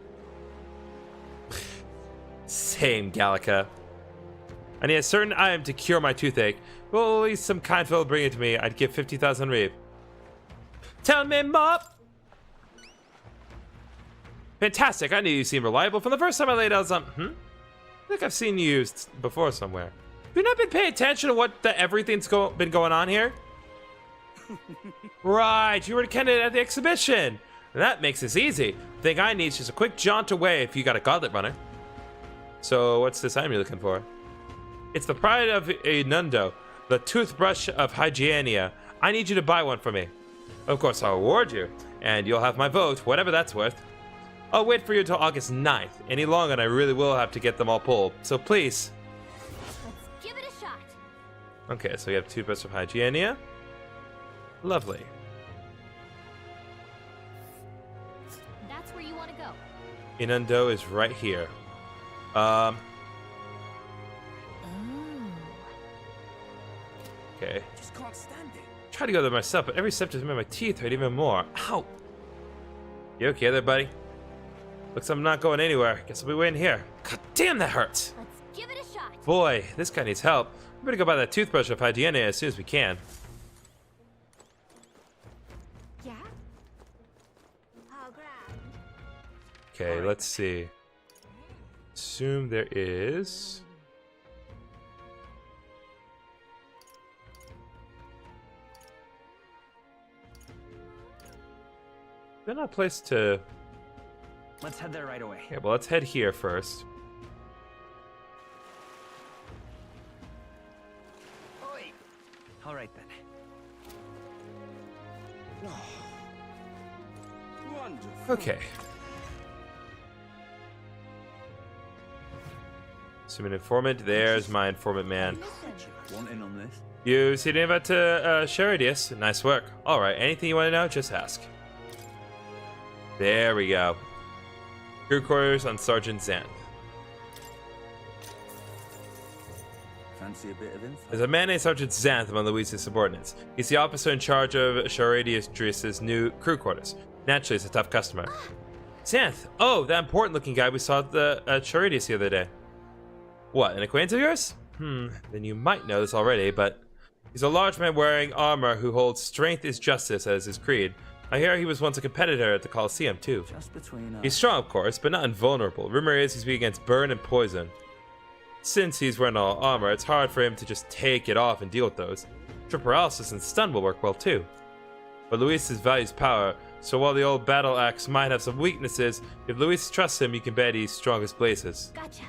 Speaker 1: Same, Gallica. I need a certain item to cure my toothache. Well, at least some kind fellow bring it to me. I'd give 50,000 reeb. Tell me, Mop! Fantastic, I knew you seemed reliable from the first time I laid out some... I think I've seen you before somewhere. Have you not been paying attention to what everything's been going on here? Right, you were a candidate at the exhibition. That makes this easy. The thing I need is just a quick jaunt away if you got a gauntlet runner. So, what's this item you're looking for? It's the pride of Inundo, the toothbrush of Hygienia. I need you to buy one for me. Of course, I'll reward you, and you'll have my vote, whatever that's worth. I'll wait for you until August 9th. Any longer, and I really will have to get them all pulled. So please.
Speaker 2: Let's give it a shot.
Speaker 1: Okay, so we have toothbrush of Hygienia. Lovely.
Speaker 2: That's where you want to go.
Speaker 1: Inundo is right here. Okay.
Speaker 22: Just can't stand it.
Speaker 1: Try to go there myself, but every step just made my teeth hurt even more. Ow! You okay there, buddy? Looks like I'm not going anywhere. Guess I'll be waiting here. God damn, that hurts!
Speaker 2: Let's give it a shot.
Speaker 1: Boy, this guy needs help. We better go buy that toothbrush of Hygienia as soon as we can.
Speaker 2: Yeah? Oh, grand.
Speaker 1: Okay, let's see. Assume there is... There's not a place to...
Speaker 21: Let's head there right away.
Speaker 1: Okay, well, let's head here first.
Speaker 21: Oi. All right then.
Speaker 12: Wonderful.
Speaker 1: Okay. Assume an informant. There's my informant man.
Speaker 18: Want in on this?
Speaker 1: You see anything about Sheradius? Nice work. Alright, anything you want to know, just ask. There we go. Crew quarters on Sergeant Xanth.
Speaker 12: Fancy a bit of info?
Speaker 1: There's a man named Sergeant Xanth among Louise's subordinates. He's the officer in charge of Charadius' new crew quarters. Naturally, he's a tough customer. Xanth! Oh, that important-looking guy we saw at the Charadius the other day. What, an acquaintance of yours? Then you might know this already, but he's a large man wearing armor who holds strength is justice as his creed. I hear he was once a competitor at the Colosseum, too.
Speaker 12: Just between us.
Speaker 1: He's strong, of course, but not invulnerable. Rumor is he's weak against burn and poison. Since he's wearing all armor, it's hard for him to just take it off and deal with those. True paralysis and stun will work well, too. But Luis values power, so while the old battle axe might have some weaknesses, if Luis trusts him, you can bet he's strong as blazes.
Speaker 9: Gotcha.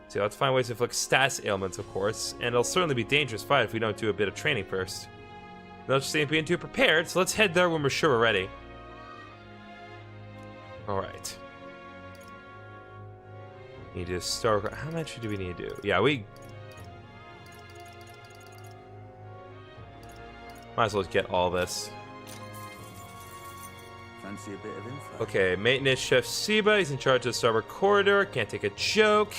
Speaker 1: So let's find ways to inflict status ailments, of course, and it'll certainly be a dangerous fight if we don't do a bit of training first. Not just ain't being too prepared, so let's head there when we're sure we're ready. Alright. Need to start. How much do we need to do? Yeah, we might as well get all this.
Speaker 12: Fancy a bit of info?
Speaker 1: Okay, maintenance chef Siba. He's in charge of the starboard corridor. Can't take a joke.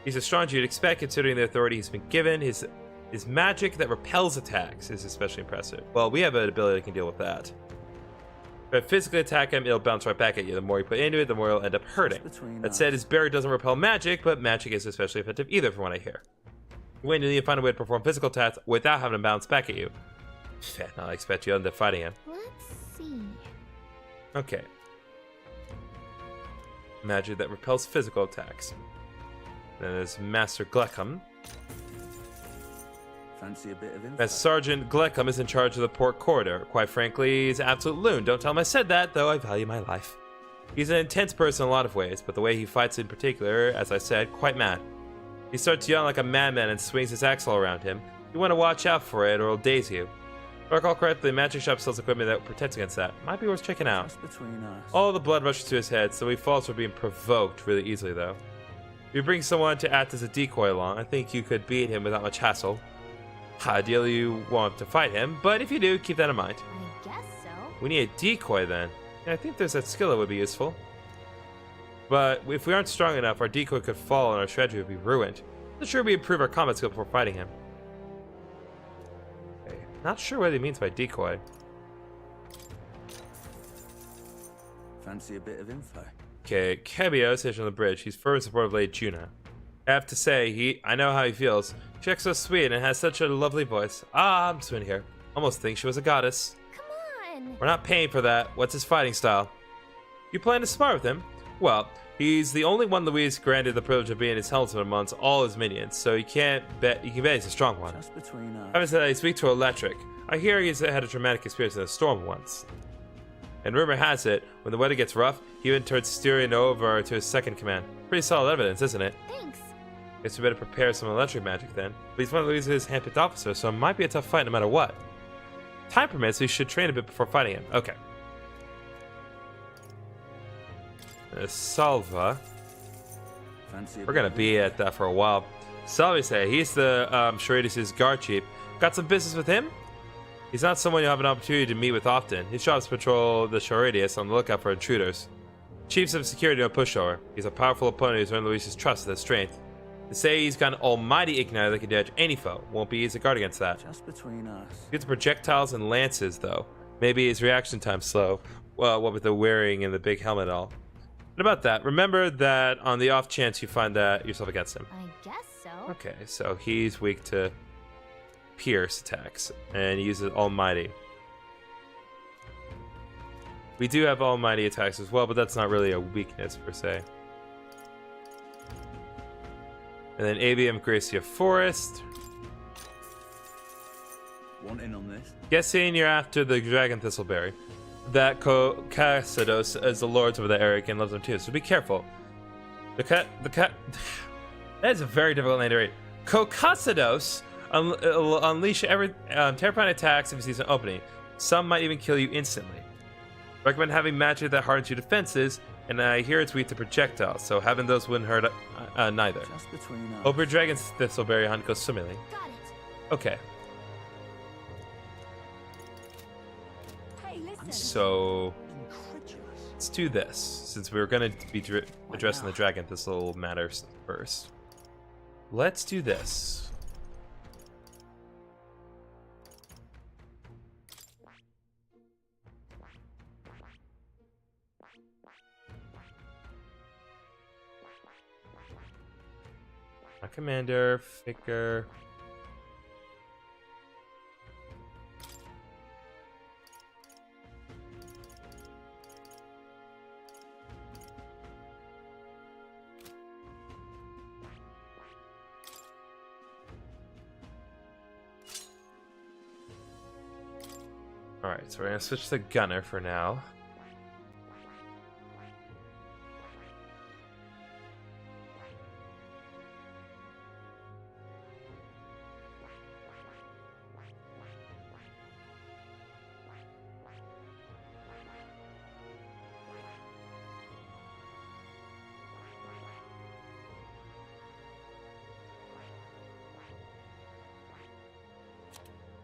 Speaker 1: He's as strong as you'd expect considering the authority he's been given. His magic that repels attacks is especially impressive. Well, we have an ability that can deal with that. If I physically attack him, it'll bounce right back at you. The more you put into it, the more it'll end up hurting. That said, his barrier doesn't repel magic, but magic is especially effective either from what I hear. When you need to find a way to perform physical attacks without having him bounce back at you. Not expect you under fighting him.
Speaker 9: Let's see.
Speaker 1: Okay. Magic that repels physical attacks. Then there's Master Gleckham.
Speaker 12: Fancy a bit of info?
Speaker 1: As Sergeant Gleckham is in charge of the port corridor. Quite frankly, he's an absolute loon. Don't tell him I said that, though I value my life. He's an intense person in a lot of ways, but the way he fights in particular, as I said, quite mad. He starts yelling like a madman and swings his axe all around him. You want to watch out for it or it'll daze you. If I recall correctly, the magic shop sells equipment that protects against that. Might be worth checking out.
Speaker 12: Just between us.
Speaker 1: All the blood rushes to his head, so he falls for being provoked really easily, though. If you bring someone to act as a decoy along, I think you could beat him without much hassle. Ideally, you want to fight him, but if you do, keep that in mind.
Speaker 9: I guess so.
Speaker 1: We need a decoy then. And I think there's that skill that would be useful. But if we aren't strong enough, our decoy could fall and our strategy would be ruined. Not sure we improve our combat skill before fighting him. Okay. Not sure what he means by decoy.
Speaker 12: Fancy a bit of info?
Speaker 1: Okay, Kebio is stationed on the bridge. He's firm support of Lady Juna. I have to say, I know how he feels. She acts so sweet and has such a lovely voice. Ah, I'm swimming here. Almost think she was a goddess.
Speaker 9: Come on.
Speaker 1: We're not paying for that. What's his fighting style? You plan to spar with him? Well, he's the only one Luis granted the privilege of being his helmsman amongst all his minions, so you can bet he's a strong one.
Speaker 12: Just between us.
Speaker 1: Having said that, he's weak to electric. I hear he's had a traumatic experience in a storm once. And rumor has it, when the weather gets rough, he even turns steering over to his second command. Pretty solid evidence, isn't it?
Speaker 9: Thanks.
Speaker 1: Guess we better prepare some electric magic then. But he's one of Luis's handpicked officers, so it might be a tough fight no matter what. Time permits, we should train a bit before fighting him. Okay. Salva. We're gonna be at that for a while. Salva say he's the Charadius' guard chief. Got some business with him? He's not someone you'll have an opportunity to meet with often. His job is to patrol the Charadius on the lookout for intruders. Chiefs of security no pushover. He's a powerful opponent who's earned Luis's trust and strength. They say he's got an almighty igniter that can dodge any foe. Won't be easy to guard against that.
Speaker 12: Just between us.
Speaker 1: He gets projectiles and lances, though. Maybe his reaction time's slow. Well, what with the wearing and the big helmet and all. What about that? Remember that on the off chance you find that yourself against him.
Speaker 9: I guess so.
Speaker 1: Okay, so he's weak to pierce attacks, and he uses almighty. We do have almighty attacks as well, but that's not really a weakness per se. And then ABM Gracia Forest.
Speaker 12: One in on this.
Speaker 1: Guessing you're after the Dragon Thistleberry. That Casados is the lords over the area and loves them too, so be careful. That is a very difficult name to read. Casados will unleash terrifying attacks if he sees an opening. Some might even kill you instantly. Recommend having magic that hardens your defenses, and I hear it's weak to projectiles, so having those wouldn't hurt neither.
Speaker 12: Just between us.
Speaker 1: Hope your Dragon's Thistleberry hunt goes swimmingly.
Speaker 9: Got it.
Speaker 1: Okay.
Speaker 2: Hey, listen.
Speaker 1: So Let's do this, since we were going to be addressing the dragon. This little matter first. Let's do this. My commander, Ficker. Alright, so we're gonna switch to gunner for now.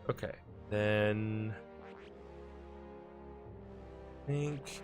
Speaker 1: Okay, then I think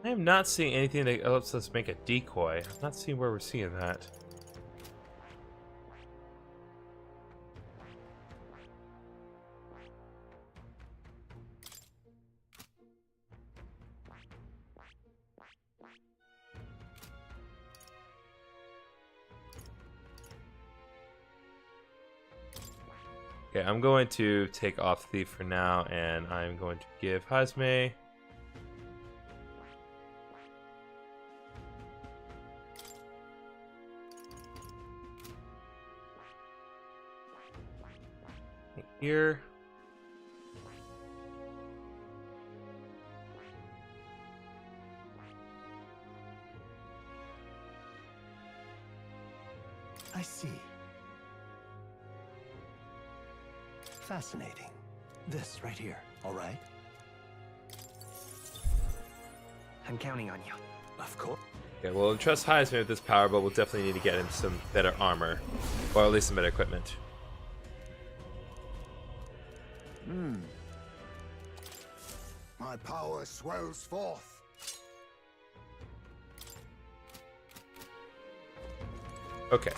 Speaker 1: I am not seeing anything that lets us make a decoy. I'm not seeing where we're seeing that. Okay, I'm going to take off Thief for now, and I'm going to give Hazme here.
Speaker 10: I see. Fascinating. This right here, all right?
Speaker 21: I'm counting on you.
Speaker 10: Of course.
Speaker 1: Okay, well, trust Heisman with this power, but we'll definitely need to get him some better armor, or at least some better equipment.
Speaker 8: My power swells forth.
Speaker 1: Okay.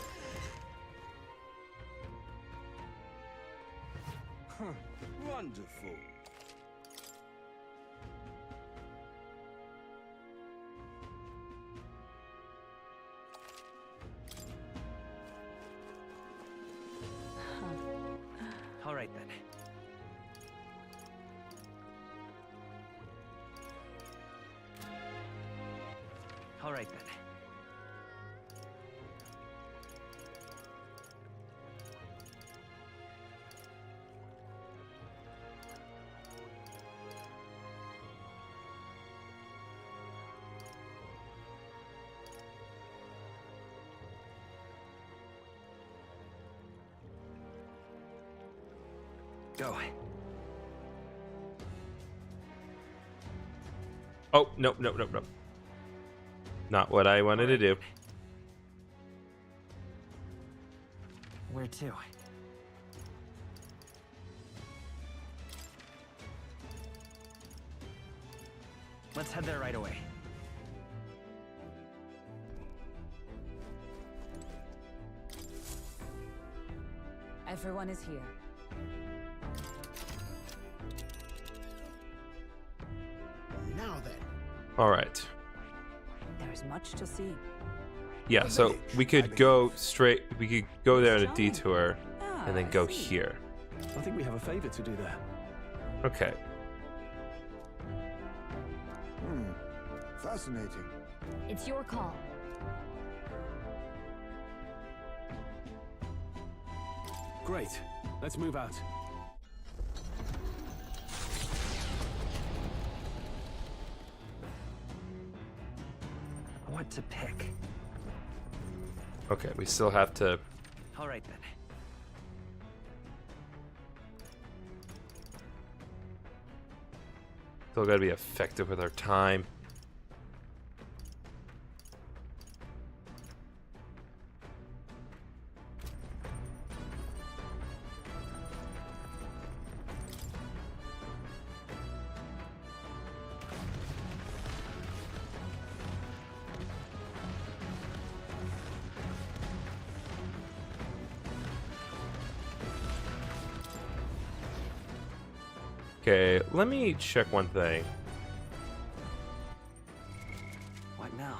Speaker 12: Wonderful.
Speaker 21: All right then. All right then. Go.
Speaker 1: Oh, nope. Not what I wanted to do.
Speaker 21: Where to? Let's head there right away.
Speaker 7: Everyone is here.
Speaker 10: Now then.
Speaker 1: All right.
Speaker 7: There is much to see.
Speaker 1: Yeah, so we could go straight. We could go there on a detour, and then go here.
Speaker 5: I think we have a favor to do there.
Speaker 1: Okay.
Speaker 8: Fascinating.
Speaker 9: It's your call.
Speaker 5: Great. Let's move out.
Speaker 21: What to pick?
Speaker 1: Okay, we still have to.
Speaker 21: All right then.
Speaker 1: Still gotta be effective with our time. Okay, let me check one thing.
Speaker 21: What now?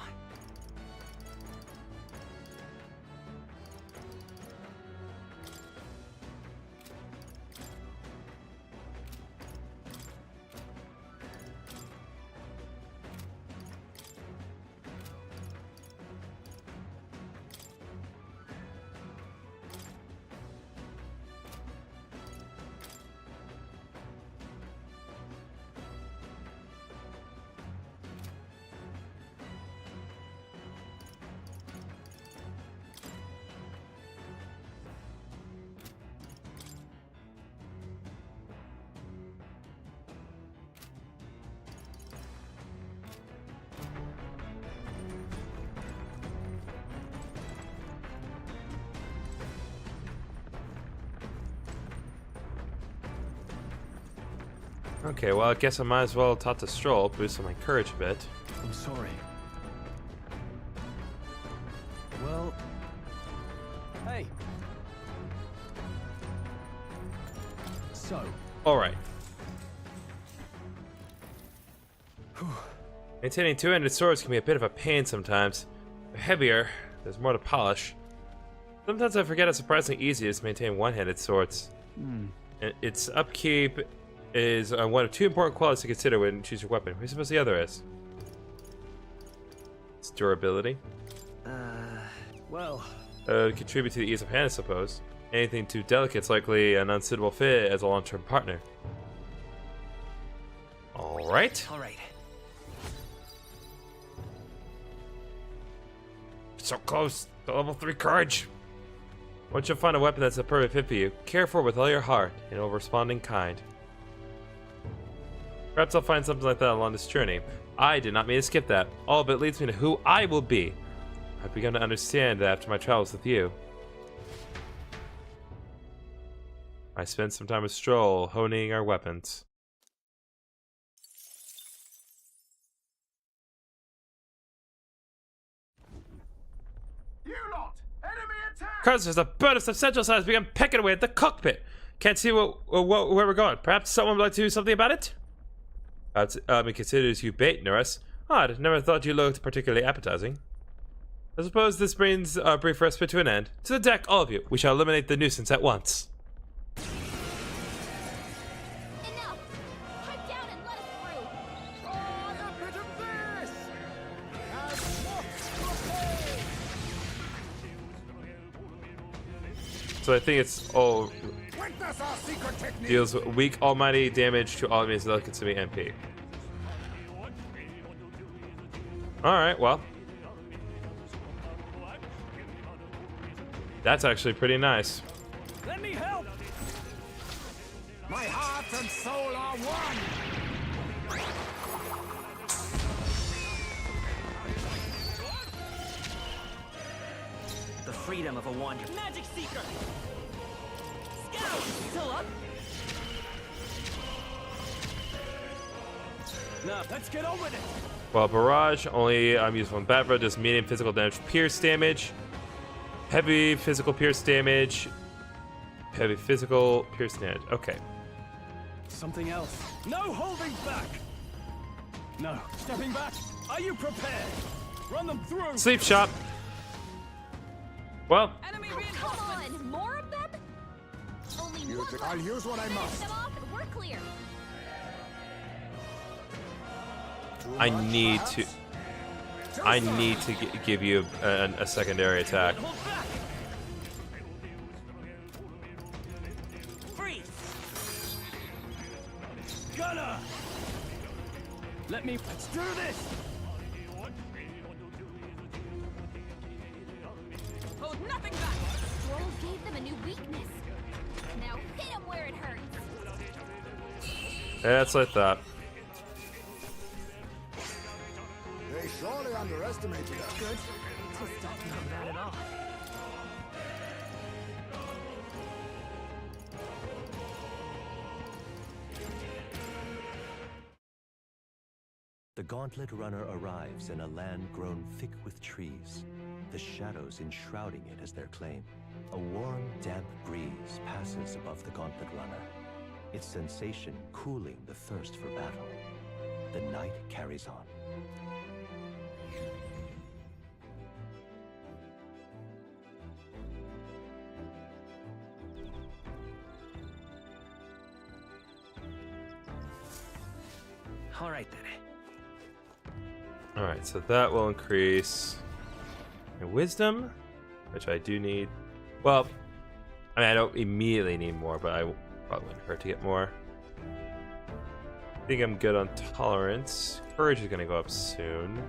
Speaker 1: Okay, well, I guess I might as well talk to Stroll, boost my courage a bit.
Speaker 5: I'm sorry. Well... Hey! So...
Speaker 1: Alright. Maintaining two-handed swords can be a bit of a pain sometimes. They're heavier, there's more to polish. Sometimes I forget how surprisingly easy it is to maintain one-handed swords. And its upkeep is one of two important qualities to consider when choosing your weapon. What do you suppose the other is? Its durability.
Speaker 5: Well...
Speaker 1: Contribute to the ease of hand, I suppose. Anything too delicate is likely an unsuitable fit as a long-term partner. Alright.
Speaker 21: Alright.
Speaker 1: So close to level 3 courage. Once you find a weapon that's a perfect fit for you, care for it with all your heart and it will respond in kind. Perhaps I'll find something like that along this journey. I did not mean to skip that. All of it leads me to who I will be. I've begun to understand that after my travels with you. I spent some time with Stroll, honing our weapons.
Speaker 3: You lot! Enemy attack!
Speaker 1: Carlos, there's a bird of substantial size began pecking away at the cockpit. Can't see where we're going. Perhaps someone would like to do something about it? It considers you bait, Norris. Odd, never thought you looked particularly appetizing. I suppose this brings our brief respite to an end. To the deck, all of you. We shall eliminate the nuisance at once.
Speaker 2: Enough! Pipe down and let us through!
Speaker 3: Oh, a bit of this!
Speaker 1: So I think it's all
Speaker 3: Witness our secret technique!
Speaker 1: deals weak almighty damage to all enemies that to be MP. Alright, well. That's actually pretty nice.
Speaker 3: Let me help! My heart and soul are one!
Speaker 21: The freedom of a wanderer.
Speaker 6: Magic Seeker! Scout! Still up?
Speaker 5: Now, let's get on with it!
Speaker 1: Well, Barrage, only useful in battle, does medium physical damage, pierce damage, heavy physical pierce damage, heavy physical, piercing edge. Okay.
Speaker 5: Something else. No holding back! No, stepping back. Are you prepared? Run them through!
Speaker 1: Sleep shot. Well.
Speaker 2: Enemy come on, more of them? Only one
Speaker 8: I'll use what I must.
Speaker 2: them off and we're clear.
Speaker 1: I need to give you a secondary attack.
Speaker 5: Gunner! Let's do this!
Speaker 2: Hold nothing back! Scroll gave them a new weakness. Now hit them where it hurts.
Speaker 1: Yeah, that's what I thought.
Speaker 8: They surely underestimated us.
Speaker 6: Good. Not bad at all.
Speaker 13: The Gauntlet Runner arrives in a land grown thick with trees, the shadows enshrouding it as their claim. A warm, damp breeze passes above the Gauntlet Runner, its sensation cooling the thirst for battle. The night carries on.
Speaker 21: All right then.
Speaker 1: Alright, so that will increase my wisdom, which I do need. Well, I mean, I don't immediately need more, but I probably wouldn't hurt to get more. I think I'm good on tolerance. Courage is going to go up soon,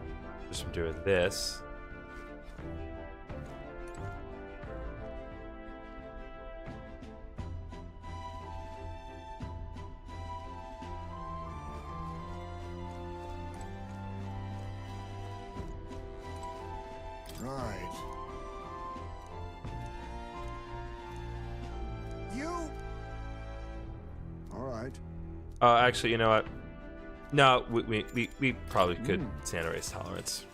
Speaker 1: just from doing this.
Speaker 8: Right. You. All right.
Speaker 1: Actually, you know what? No, we probably could Santa raise tolerance.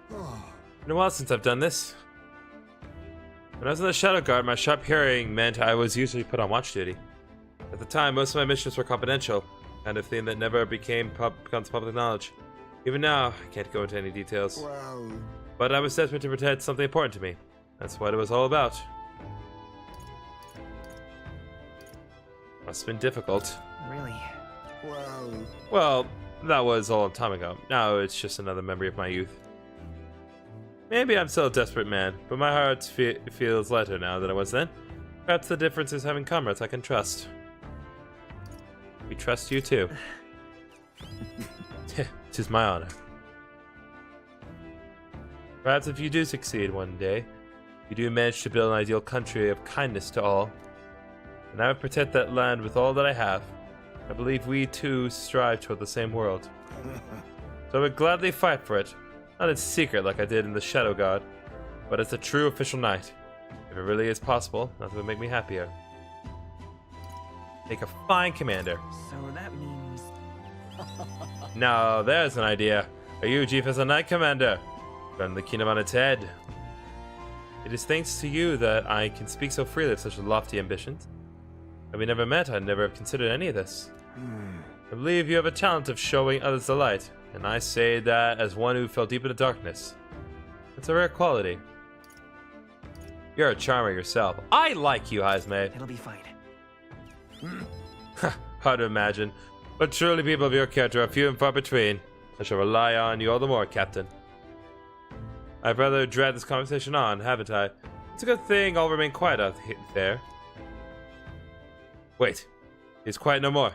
Speaker 1: Been a while since I've done this. When I was in the Shadow Guard, my sharp hearing meant I was usually put on watch duty. At the time, most of my missions were confidential, kind of thing that never becomes public knowledge. Even now, I can't go into any details.
Speaker 8: Well,
Speaker 1: but I was desperate to protect something important to me. That's what it was all about. Must have been difficult.
Speaker 21: Really?
Speaker 1: Well, that was all a time ago. Now it's just another memory of my youth. Maybe I'm still a desperate man, but my heart feels lighter now than it was then. Perhaps the difference is having comrades I can trust. We trust you too. It is my honor. Perhaps if you do succeed one day, you do manage to build an ideal country of kindness to all, and I will protect that land with all that I have. I believe we too strive toward the same world. So I would gladly fight for it, not in secret like I did in the Shadow Guard, but as a true official knight. If it really is possible, nothing would make me happier. Make a fine commander.
Speaker 21: So that means...
Speaker 1: Now, there's an idea. Are you chief as a knight commander? Turn the kingdom on its head. It is thanks to you that I can speak so freely of such lofty ambitions. Had we never met, I'd never have considered any of this. I believe you have a talent of showing others the light, and I say that as one who fell deep into darkness. It's a rare quality. You're a charmer yourself. I like you, Hazme.
Speaker 21: It'll be fine.
Speaker 1: Hard to imagine. But truly people of your character are few and far between. I shall rely on you all the more, Captain. I've rather dragged this conversation on, haven't I? It's a good thing I'll remain quiet out there. Wait. He's quiet no more.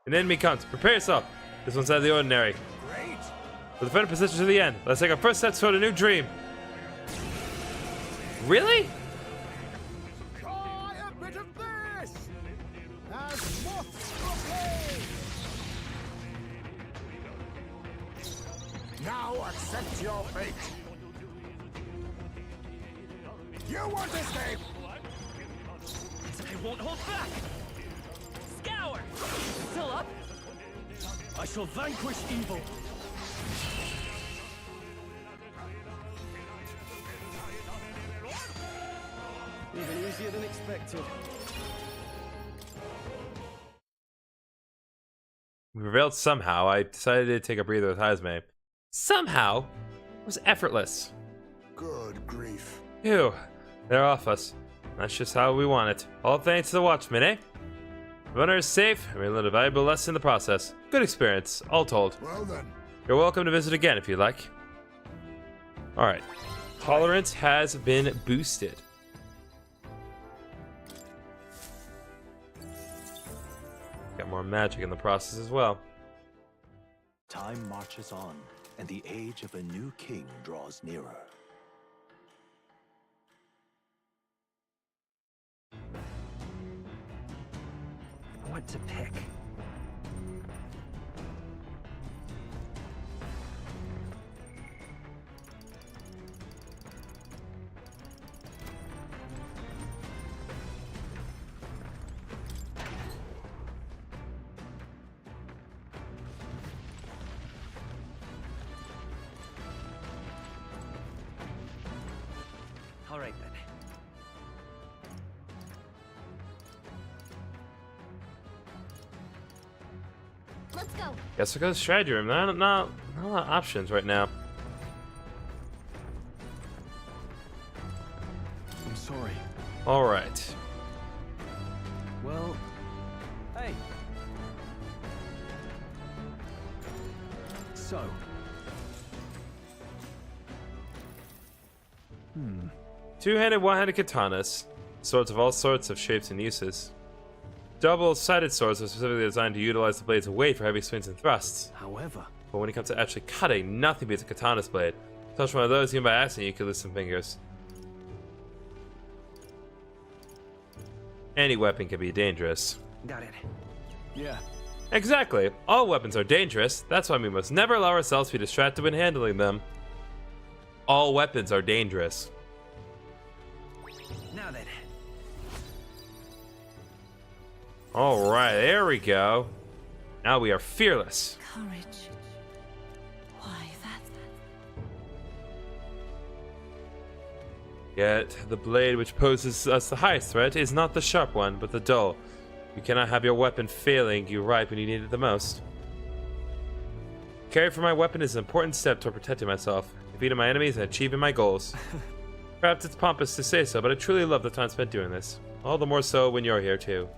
Speaker 1: An enemy comes. Prepare yourself. This one's out of the ordinary.
Speaker 3: Great.
Speaker 1: We'll defend a position to the end. Let's take our first steps toward a new dream. Really?
Speaker 3: Try a bit of this! As moths proclaim! Now accept your fate! You won't escape!
Speaker 6: I won't hold back! Scour! Still up?
Speaker 5: I shall vanquish evil. expected.
Speaker 1: We prevailed somehow. I decided to take a breather with Hazme. Somehow, it was effortless.
Speaker 8: Good grief.
Speaker 1: Phew, they're off us. That's just how we want it. All thanks to the Watchmen, eh? The runner is safe, and we learned a valuable lesson in the process. Good experience, all told.
Speaker 8: Well then.
Speaker 1: You're welcome to visit again if you'd like. Alright. Tolerance has been boosted. Got more magic in the process as well.
Speaker 13: Time marches on, and the age of a new king draws nearer.
Speaker 21: What to pick? All right then.
Speaker 9: Let's go.
Speaker 1: Guess we'll go to the strategy room. Not a lot of options right now.
Speaker 5: I'm sorry.
Speaker 1: Alright.
Speaker 5: Well, hey. So.
Speaker 1: Two-handed, one-handed katanas. Swords of all sorts of shapes and uses. Double-sided swords are specifically designed to utilize the blade's weight for heavy swings and thrusts.
Speaker 5: However,
Speaker 1: But when it comes to actually cutting, nothing beats a katana's blade. Touch one of those, even by accident, you could lose some fingers. Any weapon can be dangerous.
Speaker 21: Got it.
Speaker 5: yeah.
Speaker 1: Exactly. All weapons are dangerous. That's why we must never allow ourselves to be distracted when handling them. All weapons are dangerous.
Speaker 21: Now then.
Speaker 1: Alright, there we go. Now we are fearless.
Speaker 14: Courage. Why, that...
Speaker 1: Yet, the blade which poses us the highest threat is not the sharp one, but the dull. You cannot have your weapon failing you right when you need it the most. Caring for my weapon is an important step toward protecting myself, defeating my enemies, and achieving my goals. Perhaps it's pompous to say so, but I truly love the time spent doing this. All the more so when you're here too.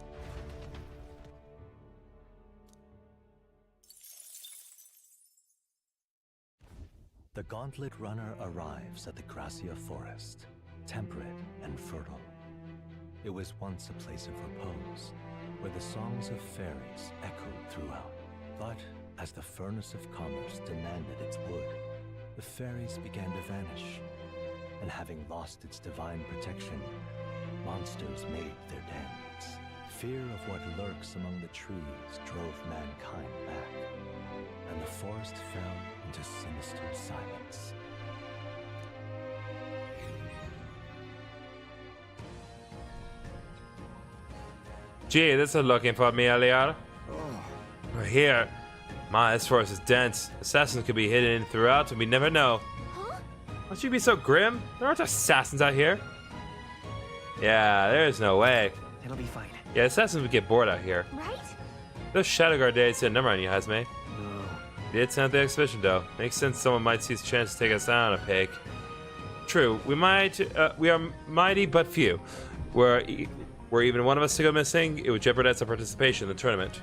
Speaker 13: The Gauntlet Runner arrives at the Gracia Forest, temperate and fertile. It was once a place of repose, where the songs of fairies echoed throughout. But as the furnace of commerce demanded its wood, the fairies began to vanish, and having lost its divine protection, monsters made their dens. Fear of what lurks among the trees drove mankind back, and the forest fell into sinister silence.
Speaker 1: Gee, this is looking for me, Eliar. We're here. My, this forest is dense. Assassins could be hidden throughout, and we never know.
Speaker 9: Huh?
Speaker 1: Don't you be so grim? There aren't assassins out here. Yeah, there's no way.
Speaker 21: It'll be fine.
Speaker 1: Yeah, assassins would get bored out here.
Speaker 9: Right?
Speaker 1: Those Shadow Guard days did a number on you, Hazme.
Speaker 5: No.
Speaker 1: We did send out the expedition, though. Makes sense someone might seize a chance to take us down a peg. True, we are mighty but few. Were even one of us to go missing, it would jeopardize our participation in the tournament.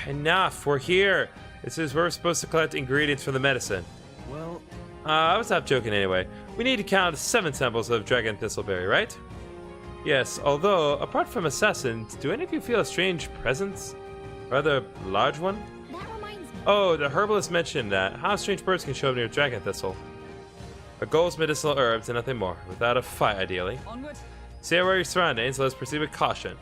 Speaker 1: Enough, we're here. This is where we're supposed to collect ingredients for the medicine.
Speaker 5: Well,
Speaker 1: I would stop joking anyway. We need to count 7 samples of Dragon Thistleberry, right? Yes, although, apart from assassins, do any of you feel a strange presence? Rather large one?
Speaker 9: That reminds me.
Speaker 1: Oh, the herbalist mentioned that. How strange birds can show up near Dragon Thistle. A goal's medicinal herbs and nothing more. Without a fight, ideally.
Speaker 7: Onward.
Speaker 1: Stay aware of your surroundings, let's proceed with caution.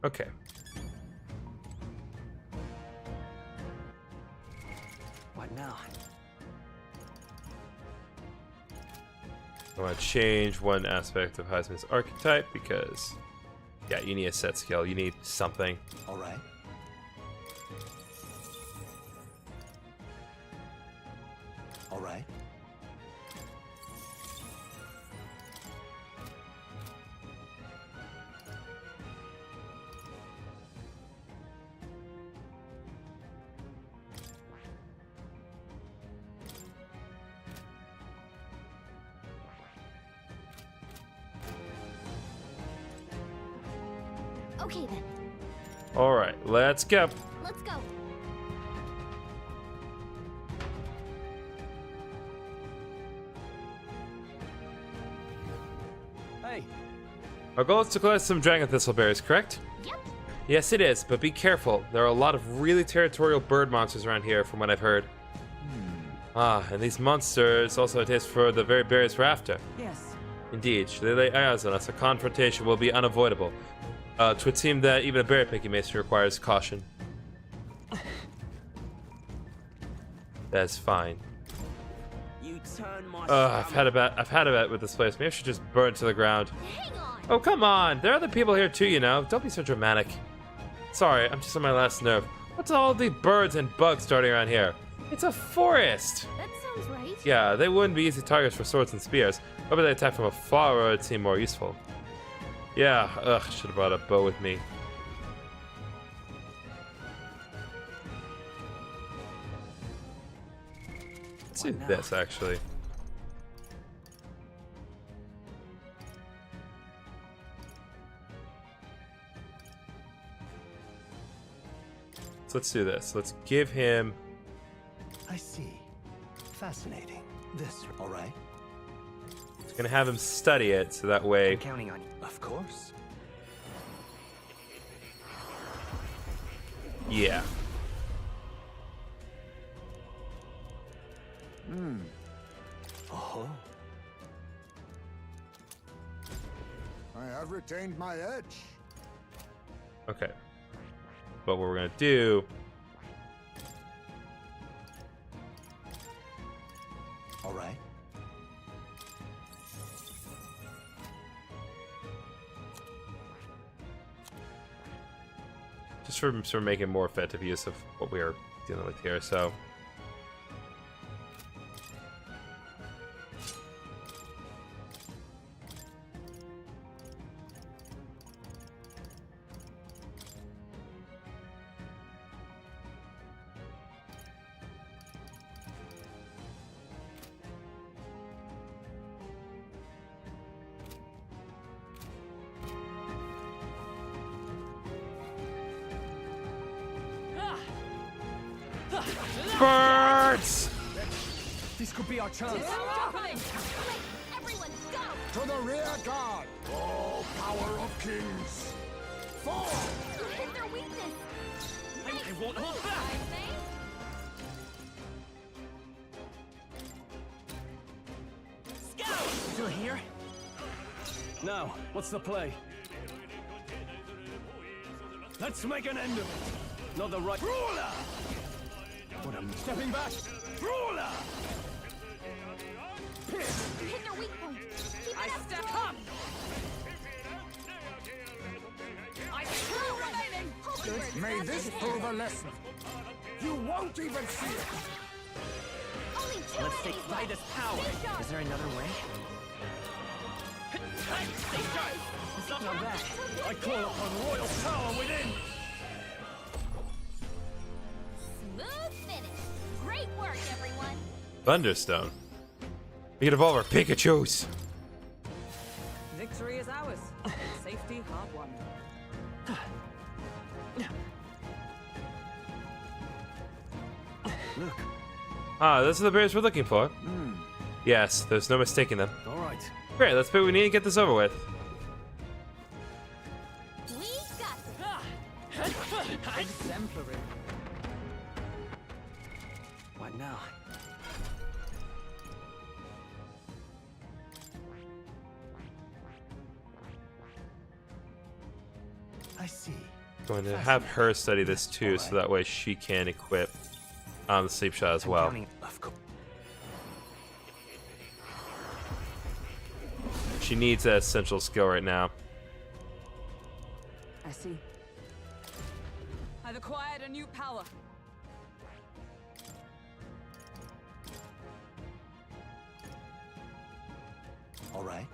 Speaker 1: Okay.
Speaker 21: What now?
Speaker 1: I want to change one aspect of Heisman's archetype because Yeah, you need a set skill. You need something.
Speaker 13: All right. All right.
Speaker 9: Okay then,
Speaker 1: All right, let's go.
Speaker 9: let's go.
Speaker 5: Hey,
Speaker 1: Our goal is to collect some dragon thistle berries, correct?
Speaker 9: Yep.
Speaker 1: Yes, it is, but be careful. There are a lot of really territorial bird monsters around here, from what I've heard. Ah, and these monsters also have a taste for the very berries we're after.
Speaker 7: Yes.
Speaker 1: Indeed, should they lay eyes on us, a confrontation will be unavoidable. It would seem that even a berry picking mason requires caution. That's fine.
Speaker 6: You turn my
Speaker 1: I've had a bet with this place. Maybe I should just burn to the ground.
Speaker 9: Hang on.
Speaker 1: Oh, come on! There are other people here too, you know. Don't be so dramatic. Sorry, I'm just on my last nerve. What's all the birds and bugs starting around here? It's a forest!
Speaker 9: That sounds right.
Speaker 1: Yeah, they wouldn't be easy targets for swords and spears. Maybe they attack from afar where it would seem more useful. Yeah, should have brought a bow with me. Let's do this, actually. So let's do this. Let's give him...
Speaker 13: I see. Fascinating. This, all right?
Speaker 1: It's gonna have him study it, so that way...
Speaker 21: I'm counting on you.
Speaker 13: Of course.
Speaker 1: Yeah.
Speaker 13: Oh.
Speaker 8: I have retained my edge.
Speaker 1: Okay. But what we're gonna do...
Speaker 13: All right.
Speaker 1: Just for sort of making more effective use of what we are dealing with here, so... Birds!
Speaker 5: this could be our chance.
Speaker 2: Everyone go!
Speaker 8: To the rear guard! Oh, power of kings! Fall!
Speaker 2: You hit their weakness!
Speaker 6: I won't hold back!
Speaker 21: Scout! Still here?
Speaker 5: Now, what's the play? Let's make an end of it. Not the right. Ruler! What am stepping back? Ruler!
Speaker 2: You hit their weak point! Keep it up,
Speaker 7: step
Speaker 2: strong.
Speaker 7: up! I still remaining!
Speaker 2: Holy
Speaker 8: May
Speaker 2: bird,
Speaker 8: this
Speaker 2: nothing
Speaker 8: prove a
Speaker 2: here.
Speaker 8: lesson. You won't even see it.
Speaker 2: Only two
Speaker 21: Let's take
Speaker 2: enemies
Speaker 21: Vitus'
Speaker 2: left.
Speaker 21: power.
Speaker 2: Stay sharp.
Speaker 21: Is there another way?
Speaker 6: Stay sharp!
Speaker 21: It's not bad.
Speaker 5: I call upon royal power within.
Speaker 2: Smooth finish. Great work, everyone.
Speaker 1: Thunderstone. We can evolve our Pikachus.
Speaker 7: Victory is ours. Safety hard won.
Speaker 13: Look.
Speaker 1: Ah, those are the berries we're looking for. Yes, there's no mistaking them.
Speaker 5: All right.
Speaker 1: Great, let's bet we need to get this over with.
Speaker 2: We got this.
Speaker 7: Exemplary.
Speaker 21: What now?
Speaker 13: I see.
Speaker 1: Going to have her study this too, so that way she can equip the sleep shot as well.
Speaker 13: Of course.
Speaker 1: She needs that essential skill right now.
Speaker 7: I see. I've acquired a new power.
Speaker 22: All right.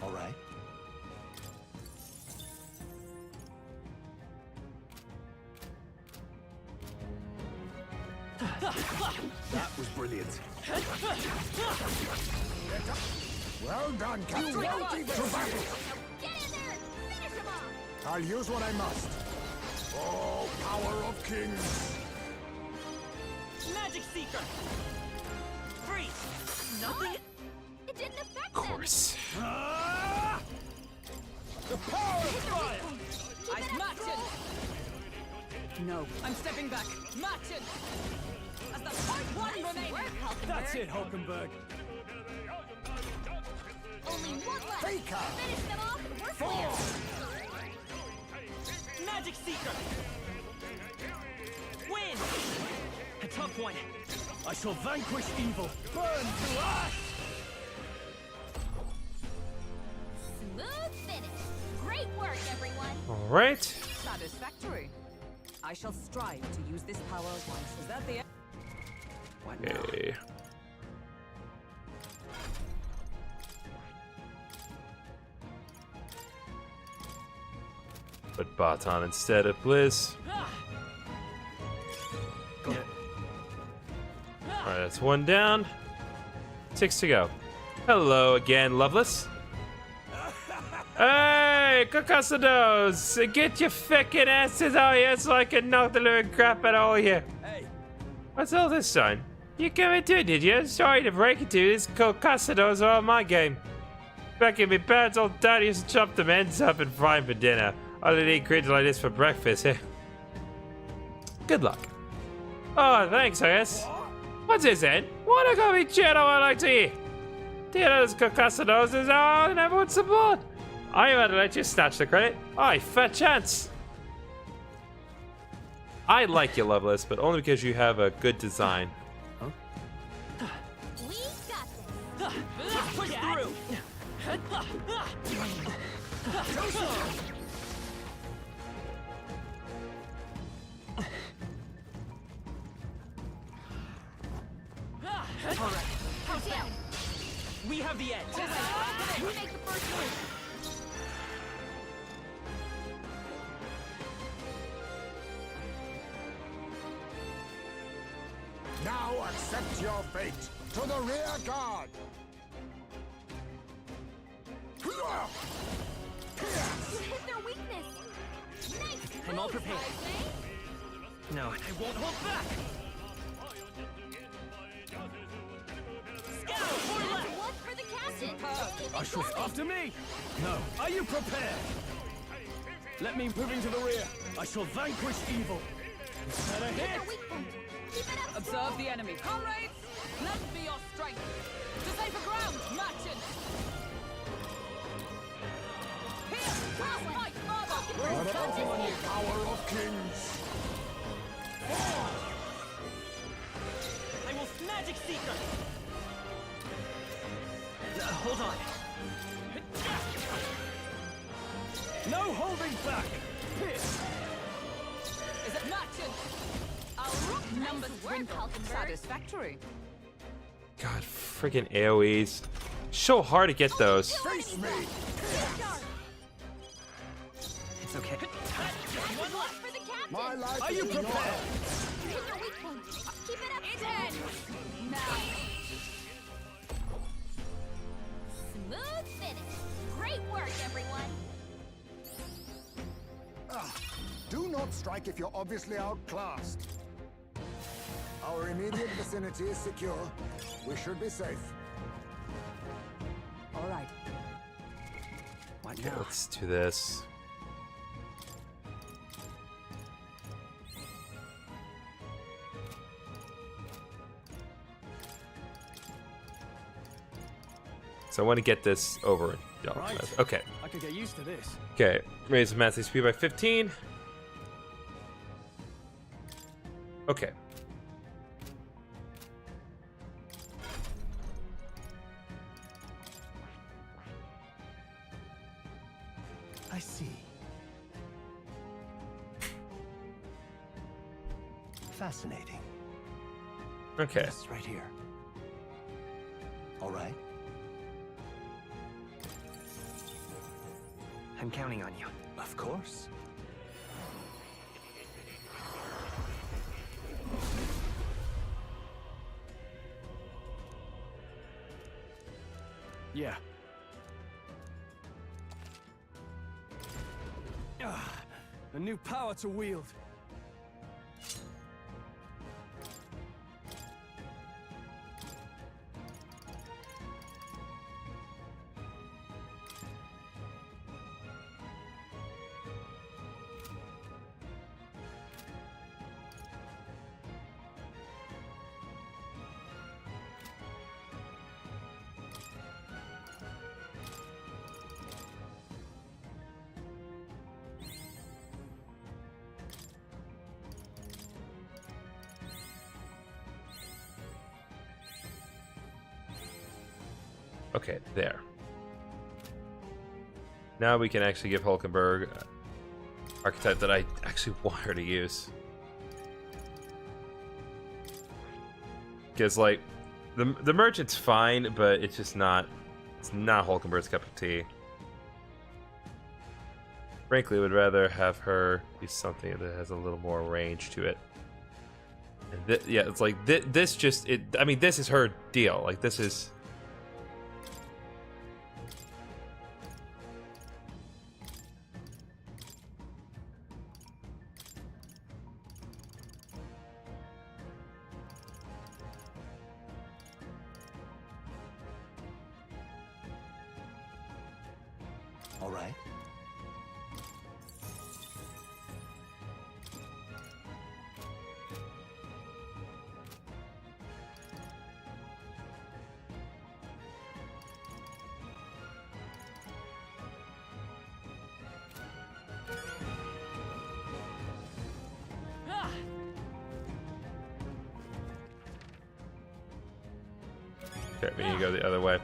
Speaker 22: All right.
Speaker 10: That was brilliant.
Speaker 8: Well done, Captain. To battle!
Speaker 2: Get in there! Finish him off!
Speaker 8: I'll use what I must. Oh, power of kings!
Speaker 6: Magic Seeker! Freeze! Nothing?
Speaker 2: It didn't affect
Speaker 1: Of course.
Speaker 6: The power of fire!
Speaker 7: I've matched it! No, I'm stepping back. Match it! As the one remaining!
Speaker 5: That's it, Hulkenberg.
Speaker 2: Only one left!
Speaker 8: Faker!
Speaker 2: Finish them off and we're clear!
Speaker 6: Magic Seeker! Win! A tough one.
Speaker 5: I shall vanquish evil. Burn to ash!
Speaker 2: Smooth finish! Great work, everyone!
Speaker 1: Alright.
Speaker 7: Satisfactory. I shall strive to use this power once. Is that the end? What now?
Speaker 1: Okay. Put bot on instead of Blizz. Alright, that's one down. 6 to go. Hello again, Loveless. Hey, Cocosidos! Get your fucking asses out here so I can knock the living crap out of all you.
Speaker 12: Hey,
Speaker 1: What's all this, son? You coming too, did you? Sorry to break it to you, these Cocosidos are on my game. Back in my parents' old dad used to chop them ends up and fry them for dinner. I didn't eat creatures like this for breakfast. Good luck. Oh, thanks, I guess. What's this then? What a gummy channel I like to eat. Do you know this Cocosidos is all and everyone's support? I'm about to let you snatch the credit. Aye, fair chance. I like you, Loveless, but only because you have a good design.
Speaker 2: We got this!
Speaker 6: Push through!
Speaker 2: Alright, how's that?
Speaker 6: We have the edge.
Speaker 2: You make the first move!
Speaker 8: Now accept your fate. To the rear guard.
Speaker 2: You hit their weakness! Nice!
Speaker 6: I'm all prepared. No, I won't hold back! Scout! Four left!
Speaker 2: One for the captain!
Speaker 5: I shall after me! No. Are you prepared? Let me move into the rear. I shall vanquish evil. Is that a hit?
Speaker 7: Observe the enemy. Comrades, lend me your strength. To safer ground, match it. Here, cross fight further.
Speaker 8: Power of kings.
Speaker 6: I will Magic Seeker! Hold on.
Speaker 5: No holding back! Pierce!
Speaker 7: Is it matching? I'll rook number three. Satisfactory.
Speaker 1: God, freaking AoEs. So hard to get those.
Speaker 8: Face me.
Speaker 6: It's okay.
Speaker 2: One left for the captain!
Speaker 8: My life
Speaker 5: Are
Speaker 8: is
Speaker 5: you
Speaker 8: in your
Speaker 5: prepared?
Speaker 8: hands.
Speaker 2: You hit your weak point! Keep it up! It's in!
Speaker 7: Now.
Speaker 2: Smooth finish! Great work, everyone!
Speaker 8: Do not strike if you're obviously outclassed. Our immediate vicinity is secure. We should be safe.
Speaker 7: All right.
Speaker 6: What
Speaker 1: Okay,
Speaker 6: now?
Speaker 1: let's do this. So I want to get this over
Speaker 19: Right.
Speaker 1: Okay.
Speaker 19: I could get used to this.
Speaker 1: Okay. Raise the max HP by 15. Okay.
Speaker 22: I see. Fascinating.
Speaker 1: Okay.
Speaker 22: Yes, right here. All right.
Speaker 21: I'm counting on you.
Speaker 22: Of course.
Speaker 19: Yeah. Ah, a new power to wield.
Speaker 1: Okay, there. Now we can actually give Hulkenberg archetype that I actually want her to use. Because like the merchant's fine, but it's just not Hulkenberg's cup of tea. Frankly, would rather have her do something that has a little more range to it. And yeah, it's like this just I mean, this is her deal. Like this is.
Speaker 22: All right.
Speaker 1: Okay, we need to go the other way.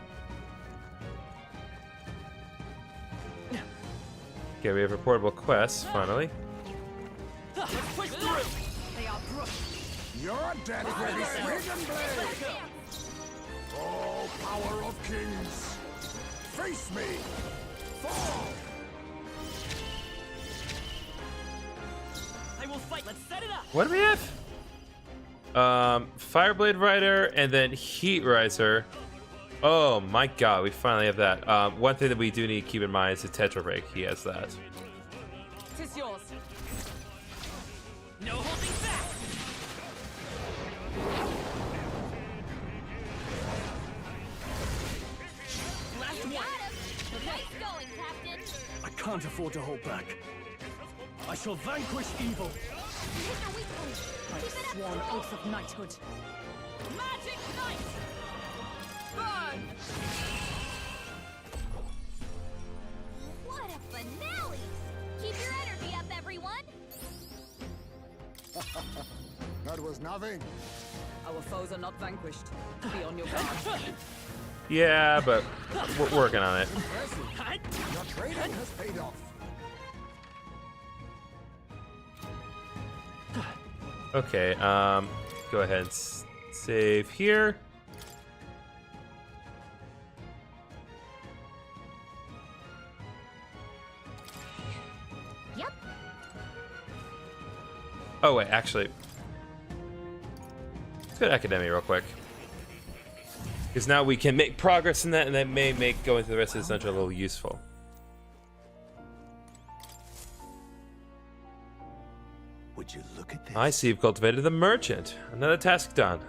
Speaker 1: Okay, we have a portable quest, finally.
Speaker 6: Let's push through!
Speaker 7: They are brushed.
Speaker 3: Your death will be sweet and blade! Oh, power of kings! Face me! Fall!
Speaker 6: I will fight. Let's set it up.
Speaker 1: What do we have? Fireblade Rider and then Heat Riser. Oh my god, we finally have that. One thing that we do need to keep in mind is the Tetra Break. He has that.
Speaker 7: Tis yours.
Speaker 6: No holding back.
Speaker 2: You got him. Nice going, Captain.
Speaker 19: I can't afford to hold back. I shall vanquish evil.
Speaker 7: By the sworn oath of knighthood.
Speaker 2: Magic Knight! Burn! What a finale! Keep your energy up, everyone!
Speaker 8: That was nothing.
Speaker 7: Our foes are not vanquished. Be on your guard.
Speaker 1: Yeah, but we're working on it.
Speaker 3: Your training has paid off.
Speaker 1: Okay, go ahead and save here.
Speaker 2: Yep.
Speaker 1: Oh wait, actually, let's go to Academy real quick. Because now we can make progress in that, and that may make going through the rest of the dungeon a little useful.
Speaker 22: Would you look at this?
Speaker 1: I see you've cultivated the merchant. Another task done.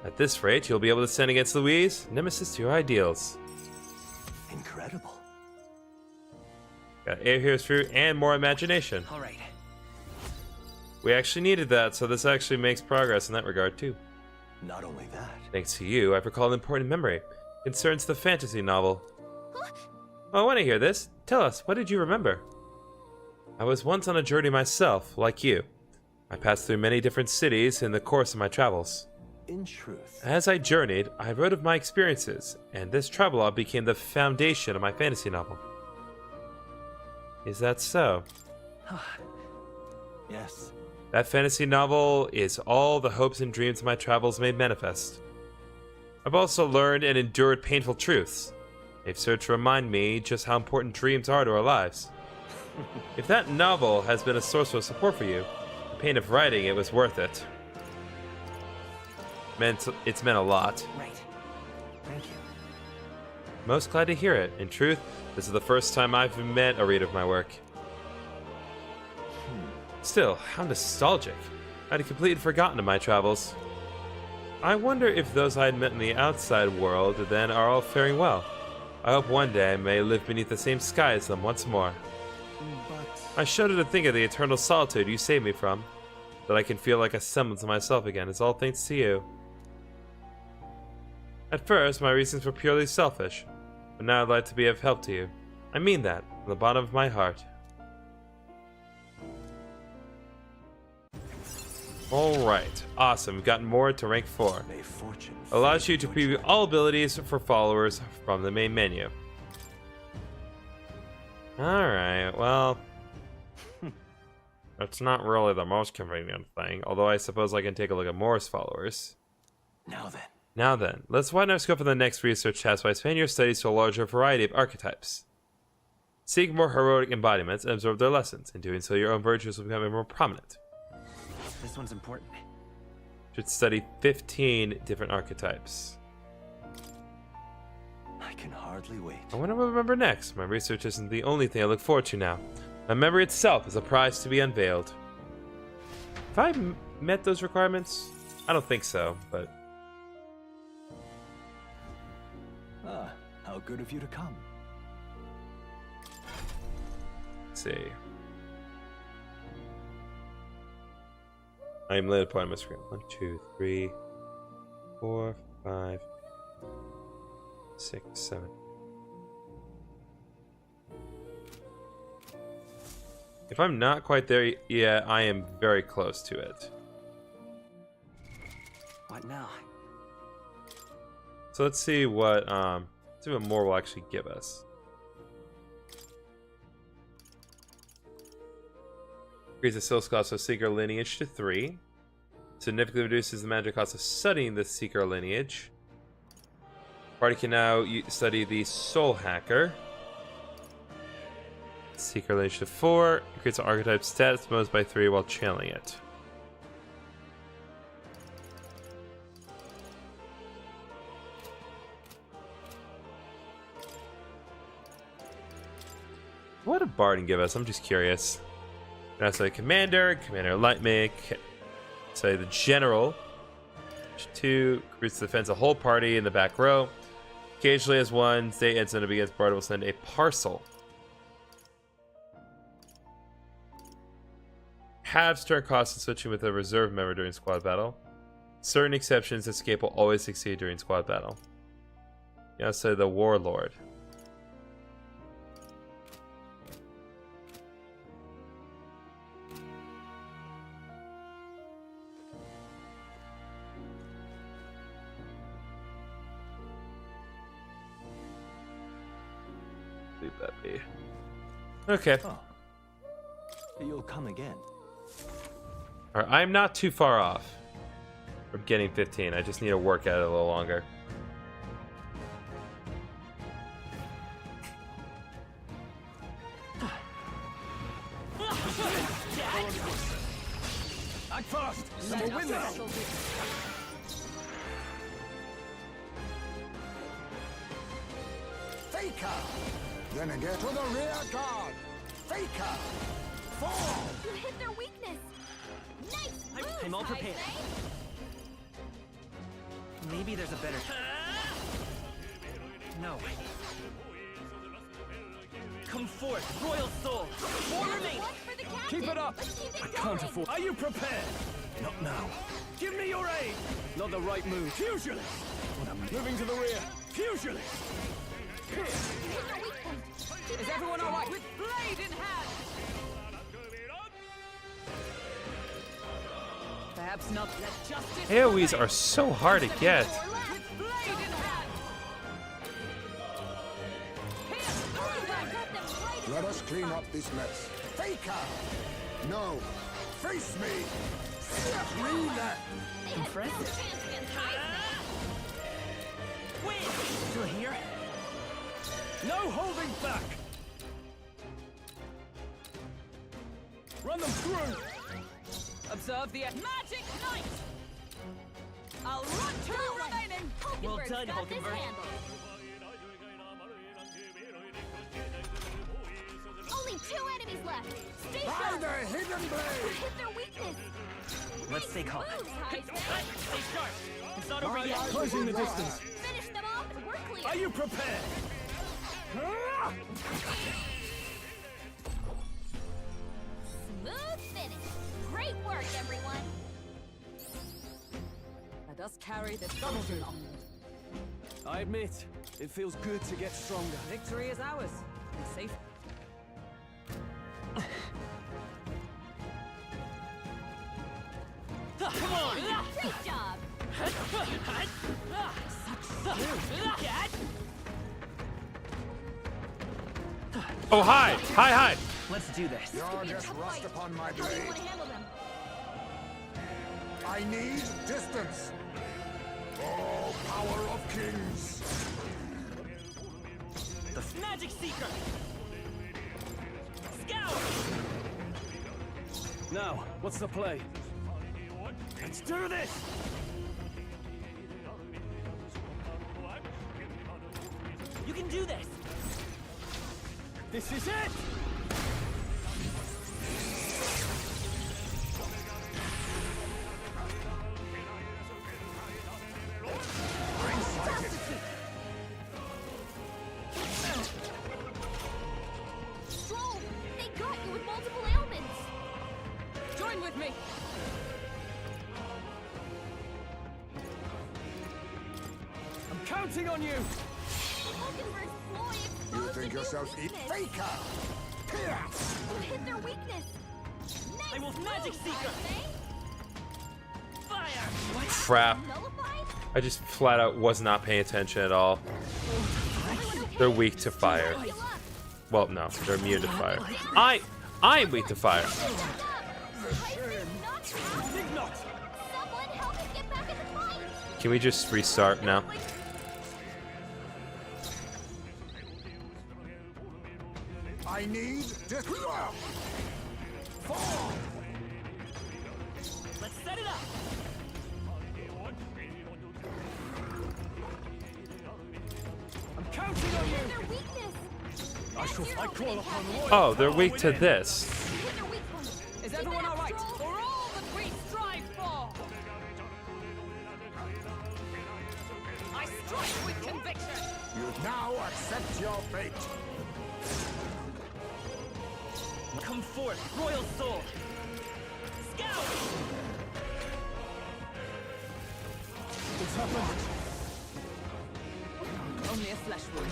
Speaker 1: At this rate, you'll be able to send against Louise, nemesis to your ideals.
Speaker 22: Incredible.
Speaker 1: Got air here's fruit and more imagination.
Speaker 21: All right.
Speaker 1: We actually needed that, so this actually makes progress in that regard too.
Speaker 22: Not only that.
Speaker 1: Thanks to you, I've recalled an important memory. It concerns the fantasy novel. Well, I want to hear this. Tell us, what did you remember? I was once on a journey myself, like you. I passed through many different cities in the course of my travels.
Speaker 13: In truth,
Speaker 1: As I journeyed, I wrote of my experiences, and this travelogue became the foundation of my fantasy novel. Is that so?
Speaker 13: yes.
Speaker 1: That fantasy novel is all the hopes and dreams of my travels made manifest. I've also learned and endured painful truths. They've served to remind me just how important dreams are to our lives. If that novel has been a source of support for you, the pain of writing it was worth it. It's meant a lot.
Speaker 21: Right. Thank you.
Speaker 1: Most glad to hear it. In truth, this is the first time I've met a reader of my work. Still, how nostalgic. I'd completely forgotten of my travels. I wonder if those I had met in the outside world then are all faring well. I hope one day I may live beneath the same sky as them once more.
Speaker 13: But
Speaker 1: I shudder to think of the eternal solitude you saved me from. That I can feel like a semblance of myself again is all thanks to you. At first, my reasons were purely selfish, but now I'd like to be of help to you. I mean that, from the bottom of my heart. Alright, awesome. We've gotten more to rank 4.
Speaker 13: may fortune
Speaker 1: Allows you to preview all abilities for followers from the main menu. Alright, well... that's not really the most convenient thing, although I suppose I can take a look at Moore's followers. Now then, let's widen our scope for the next research task by expanding your studies to a larger variety of archetypes. Seek more heroic embodiments and absorb their lessons. In doing so, your own virtues will become more prominent.
Speaker 21: This one's important.
Speaker 1: Should study 15 different archetypes.
Speaker 13: I can hardly wait.
Speaker 1: I wonder what I'll remember next. My research isn't the only thing I look forward to now. My memory itself is a prize to be unveiled. Have I met those requirements? I don't think so, but...
Speaker 13: Ah, how good of you to come.
Speaker 1: Let's see. I am led upon my screen. 1, 2, 3, 4, 5, 6, 7. If I'm not quite there yet, I am very close to it.
Speaker 21: What now?
Speaker 1: So let's see what more will actually give us. Increases the skill cost of Seeker lineage to 3. Significantly reduces the magic cost of studying the Seeker lineage. Party can now study the Soul Hacker. Seeker lineage to 4. Increases the archetype status bonus by 3 while channeling it. What did Barden give us? I'm just curious. Can I say Commander, Commander Lightmake, say the General. 2, recruits to defense a whole party in the back row. Occasionally as one state incident against Barden will send a parcel. Halves turn cost of switching with a reserve member during squad battle. Certain exceptions, escape will always succeed during squad battle. Yeah, say the Warlord. Leave that be. Okay.
Speaker 13: Oh. You'll come again.
Speaker 1: Alright, I'm not too far off from getting 15. I just need to work at it a little longer.
Speaker 5: Act fast, and we'll win this.
Speaker 8: Faker! Then again to the rear guard! Faker! Fall!
Speaker 2: You hit their weakness. Nice.
Speaker 21: I'm all prepared. Maybe there's a better. No. Come forth, royal soul. More remain.
Speaker 5: Keep it up. I can't afford. Are you prepared? Not now. Give me your aid. Not the right move. Fusionist. Moving to the rear. Fusionist.
Speaker 7: Is everyone all right? With blade in hand. Perhaps not. Let justice.
Speaker 1: AoEs are so hard to get.
Speaker 7: With blade in hand.
Speaker 8: Let us clean up this mess. Faker! No! Face me! Reader!
Speaker 6: Impressive. Win! Still here?
Speaker 5: No holding back! Run them through!
Speaker 7: Observe the magic knight. I'll run two remaining.
Speaker 6: Well done, Hulkenberg.
Speaker 2: Only 2 enemies left. Stay
Speaker 8: By
Speaker 2: sharp.
Speaker 8: the hidden blade!
Speaker 2: Hit their weakness.
Speaker 6: Let's stay calm.
Speaker 2: Stay
Speaker 6: Stay sharp. It's not over yet.
Speaker 5: Closing the distance.
Speaker 2: Finish them off and we're clear.
Speaker 5: Are you prepared?
Speaker 2: Smooth finish. Great work, everyone.
Speaker 7: Let us carry this soldier onward.
Speaker 5: I admit, it feels good to get stronger.
Speaker 7: Victory is ours. And safe.
Speaker 6: Come on!
Speaker 2: Great job.
Speaker 1: Oh, hi! Hi, hi!
Speaker 6: Let's do this.
Speaker 8: You're just rust upon my
Speaker 2: How do you
Speaker 8: blade.
Speaker 2: want to handle them?
Speaker 8: I need distance. Oh, power of kings.
Speaker 6: The Magic Seeker! Scout!
Speaker 5: Now, what's the play?
Speaker 6: Let's do this! You can do this!
Speaker 5: This is it!
Speaker 2: Stroll, they got you with multiple ailments.
Speaker 7: Join with me.
Speaker 5: I'm counting on you!
Speaker 2: Hulkenberg's ploy
Speaker 8: You
Speaker 2: exposed
Speaker 8: think
Speaker 2: a new
Speaker 8: yourself
Speaker 2: weakness.
Speaker 8: Faker! Pierce!
Speaker 2: You hit their weakness.
Speaker 6: I will Magic Seeker! Fire!
Speaker 1: Crap. I just flat out was not paying attention at all. They're weak to fire. Well, no, they're immune to fire. I'm weak to fire. Can we just restart now?
Speaker 8: I need distance.
Speaker 6: Let's set it up!
Speaker 5: I'm counting on you!
Speaker 2: Their weakness.
Speaker 5: I call upon royal
Speaker 1: Oh, they're
Speaker 5: power
Speaker 1: weak to
Speaker 5: within.
Speaker 1: this.
Speaker 2: Hit their weak point.
Speaker 7: Is everyone all right? For all that we strive for. I strike with conviction.
Speaker 8: You now accept your fate.
Speaker 6: Come forth, Royal Soul! Scout!
Speaker 5: What's happened?
Speaker 7: Only a flesh wound.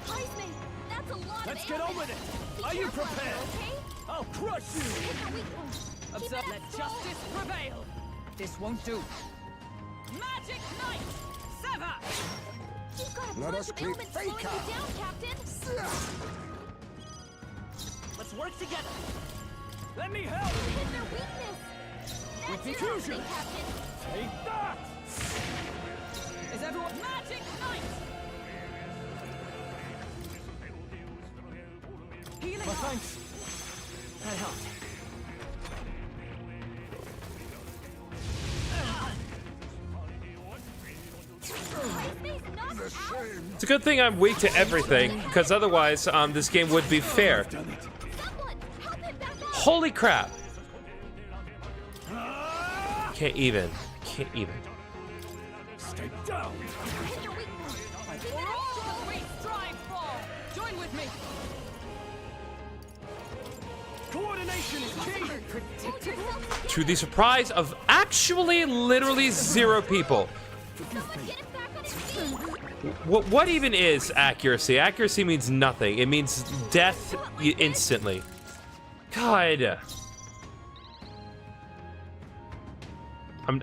Speaker 2: Heisman, that's a lot
Speaker 5: Let's
Speaker 2: of
Speaker 5: get on
Speaker 2: ailments.
Speaker 5: with it!
Speaker 2: Be
Speaker 5: Are you
Speaker 2: careful out there,
Speaker 5: prepared?
Speaker 2: okay?
Speaker 5: I'll crush you!
Speaker 2: Hit their weak point. Keep
Speaker 7: Observe.
Speaker 2: it up,
Speaker 7: Let
Speaker 2: Stroll.
Speaker 7: justice prevail. This won't do. Magic Knight! Sever!
Speaker 2: You've got a
Speaker 8: Let
Speaker 2: bunch
Speaker 8: us
Speaker 2: of
Speaker 8: keep
Speaker 2: ailments slowing you
Speaker 8: Faker.
Speaker 2: down, Captain.
Speaker 6: Let's work together!
Speaker 5: Let me help!
Speaker 2: Hit their weakness. That's your
Speaker 5: diffusion.
Speaker 2: opening, Captain.
Speaker 5: Take that!
Speaker 7: Is everyone Magic Knight? Healing
Speaker 5: My
Speaker 7: heart.
Speaker 5: thanks.
Speaker 6: That helped.
Speaker 2: Heisman's knocked out.
Speaker 1: It's a good thing I'm weak to everything, because otherwise, this game would be fair.
Speaker 2: Someone, help him back up.
Speaker 1: Holy crap! Can't even. Can't even.
Speaker 5: Stay down!
Speaker 2: Hit their weak point. Keep
Speaker 7: For
Speaker 2: it
Speaker 7: all
Speaker 2: up,
Speaker 7: that we strive for. Join with me.
Speaker 5: Coordination is key!
Speaker 2: Hold yourself
Speaker 1: To the surprise of actually literally 0 people.
Speaker 2: Someone get him back on his feet.
Speaker 1: What even is accuracy? Accuracy means nothing. It means death instantly. God.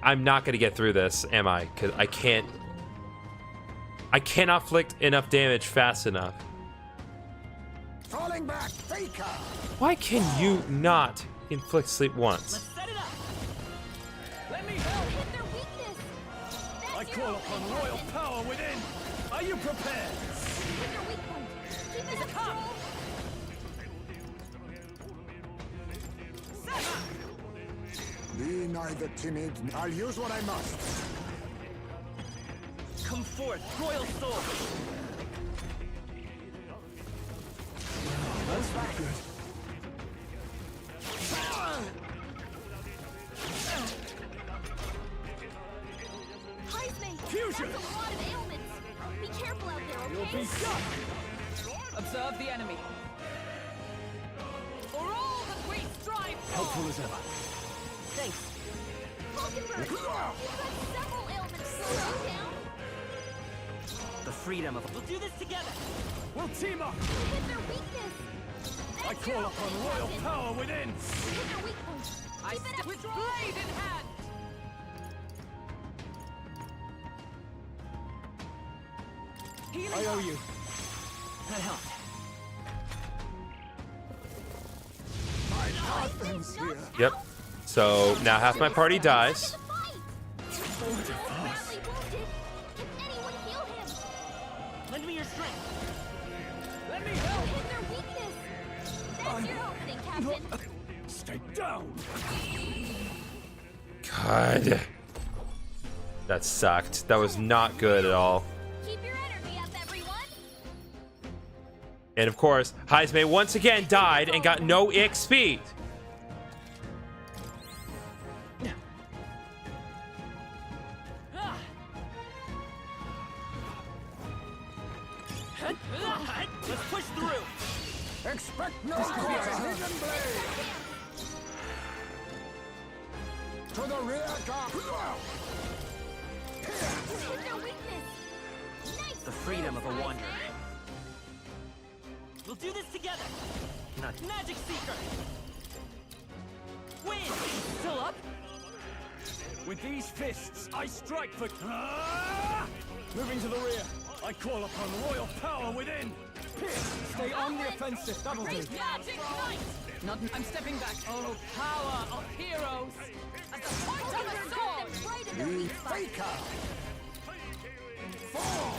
Speaker 1: I'm not gonna get through this, am I? Because I cannot inflict enough damage fast enough.
Speaker 8: Falling back, Faker!
Speaker 1: Why can you not inflict sleep once?
Speaker 6: Set it up. Let me help.
Speaker 2: Hit their weakness.
Speaker 12: I call upon royal power within. Are you prepared?
Speaker 2: Hit their weak point. Keep it up, Troll.
Speaker 8: Be neither timid. I'll use what I must.
Speaker 6: Come forth, royal sword.
Speaker 12: That's not good.
Speaker 2: Heisman,
Speaker 12: Fusion.
Speaker 2: that's a lot of ailments. Be careful out there, okay?
Speaker 12: You'll be shot.
Speaker 7: Observe the enemy. For all that we strive for!
Speaker 12: Helpful as ever.
Speaker 2: Thanks. Falconbird, you've got several ailments slowed down.
Speaker 21: The freedom of...
Speaker 6: We'll do this together.
Speaker 12: We'll team up.
Speaker 2: Hit their weakness.
Speaker 12: I call upon royal power within.
Speaker 2: Hit their weak point.
Speaker 7: I
Speaker 2: Keep it
Speaker 7: step
Speaker 2: up,
Speaker 7: with
Speaker 2: Troll.
Speaker 7: blade in hand!
Speaker 12: I owe you.
Speaker 21: That helped.
Speaker 8: My husband's here.
Speaker 1: Yep. So now half my party dies.
Speaker 2: Badly wounded. Can anyone heal him?
Speaker 6: Lend me your strength.
Speaker 12: Let me help.
Speaker 2: Hit their weakness. That's your opening, Captain.
Speaker 12: Stay down.
Speaker 1: God. That sucked. That was not good at all.
Speaker 2: Keep your energy up, everyone.
Speaker 1: And of course, Heisman once again died and got no XP.
Speaker 6: Let's push through.
Speaker 8: Expect no quarter. Hidden blade. To the rear guard.
Speaker 2: Hit their weakness. Nice.
Speaker 21: The freedom of a wanderer.
Speaker 6: We'll do this together.
Speaker 21: Not
Speaker 6: Magic Seeker. Win. Still up?
Speaker 12: With these fists, I strike for... Ah! Moving to the rear. I call upon royal power within. Pierce, stay on the offensive. That'll do.
Speaker 7: Magic Knight! I'm stepping back. Oh, power of heroes! At the point of a sword!
Speaker 2: Right in their
Speaker 8: The
Speaker 2: weak spot.
Speaker 8: Faker. Fall.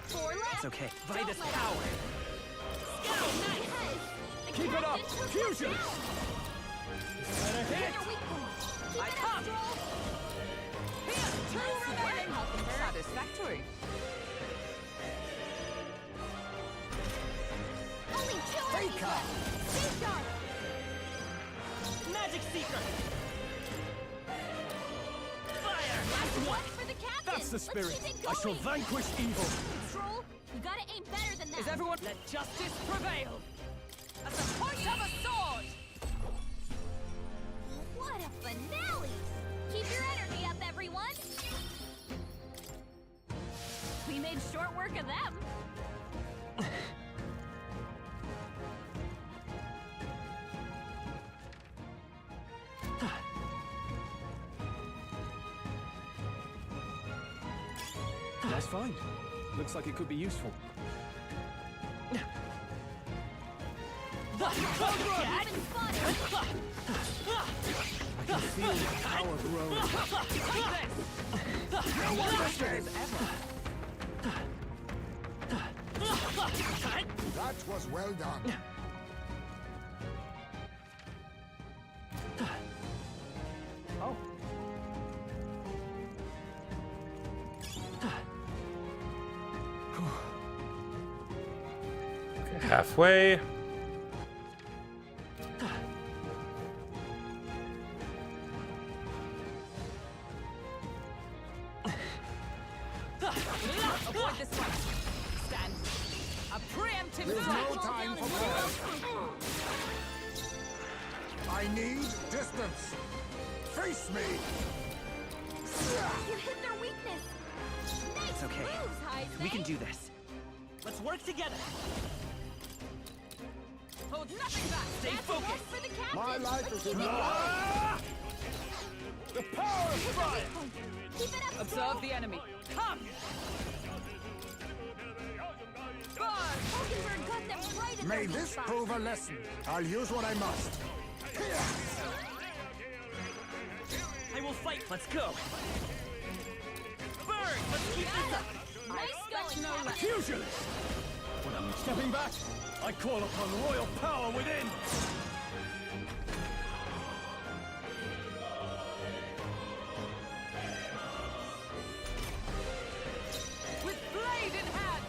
Speaker 2: 4 left.
Speaker 21: It's okay.
Speaker 2: Don't
Speaker 21: Vitus
Speaker 2: let
Speaker 21: power.
Speaker 2: up. Scout, nice. The
Speaker 12: Keep it up.
Speaker 2: captain took
Speaker 12: Fusion.
Speaker 2: us down.
Speaker 12: Better
Speaker 2: Hit
Speaker 12: hit.
Speaker 2: their weak point. Keep
Speaker 7: I
Speaker 2: it up,
Speaker 7: come.
Speaker 2: Troll.
Speaker 7: Here's 2 remaining. Satisfactory.
Speaker 2: Only 2 enemies
Speaker 8: Faker.
Speaker 2: left. Safeguard.
Speaker 6: Magic Seeker.
Speaker 2: Last one for the captain.
Speaker 12: That's the
Speaker 2: Let's
Speaker 12: spirit.
Speaker 2: keep it
Speaker 12: I shall
Speaker 2: going.
Speaker 12: vanquish evil.
Speaker 2: Troll, you gotta aim better than that.
Speaker 7: Is everyone... Let justice prevail! At the point of a sword!
Speaker 2: What a finale! Keep your energy up, everyone. We made short work of them.
Speaker 5: That's fine. Looks like it could be useful.
Speaker 6: The Cobra!
Speaker 2: Even spotted.
Speaker 5: I can feel the power growing.
Speaker 8: That was well done.
Speaker 5: Oh.
Speaker 1: Okay, halfway.
Speaker 7: Avoid this one. Stand. A preemptive
Speaker 8: There's
Speaker 7: attack.
Speaker 8: no time for prayers. I need distance. Face me.
Speaker 2: You hit their weakness. Nice
Speaker 21: It's okay.
Speaker 2: move.
Speaker 6: We can do this. Let's work together.
Speaker 7: Hold nothing back.
Speaker 6: Stay focused.
Speaker 2: For the captain.
Speaker 8: My life is in your
Speaker 12: Ah! The power of fire!
Speaker 2: Keep it up.
Speaker 7: Observe the enemy. Come!
Speaker 2: Hulkenberg got them right in
Speaker 8: May
Speaker 2: their
Speaker 8: this
Speaker 2: spot.
Speaker 8: prove a lesson. I'll use what I must.
Speaker 6: I will fight. Let's go. Burn! Let's keep this up.
Speaker 2: Nice going, Captain.
Speaker 5: Fusionist! When I'm stepping back, I call upon royal power within!
Speaker 7: With blade in hand!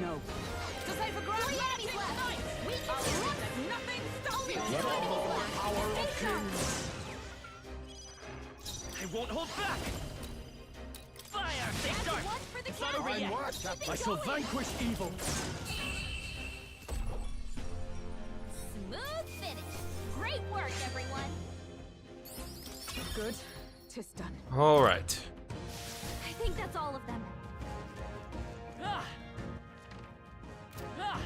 Speaker 7: No. To save a ground.
Speaker 2: 3 enemies left. We can do
Speaker 7: Let
Speaker 2: it.
Speaker 7: nothing stop you!
Speaker 2: Let all
Speaker 8: Power of kings.
Speaker 6: I won't hold back. Fire! Stay sharp.
Speaker 2: One for the
Speaker 6: It's not over
Speaker 2: captain.
Speaker 6: yet.
Speaker 8: Work, Captain.
Speaker 5: I shall vanquish evil!
Speaker 2: Smooth finish. Great work, everyone.
Speaker 7: Good. 'Tis done.
Speaker 1: All right.
Speaker 2: I think that's all of them.
Speaker 6: Ah! Ah!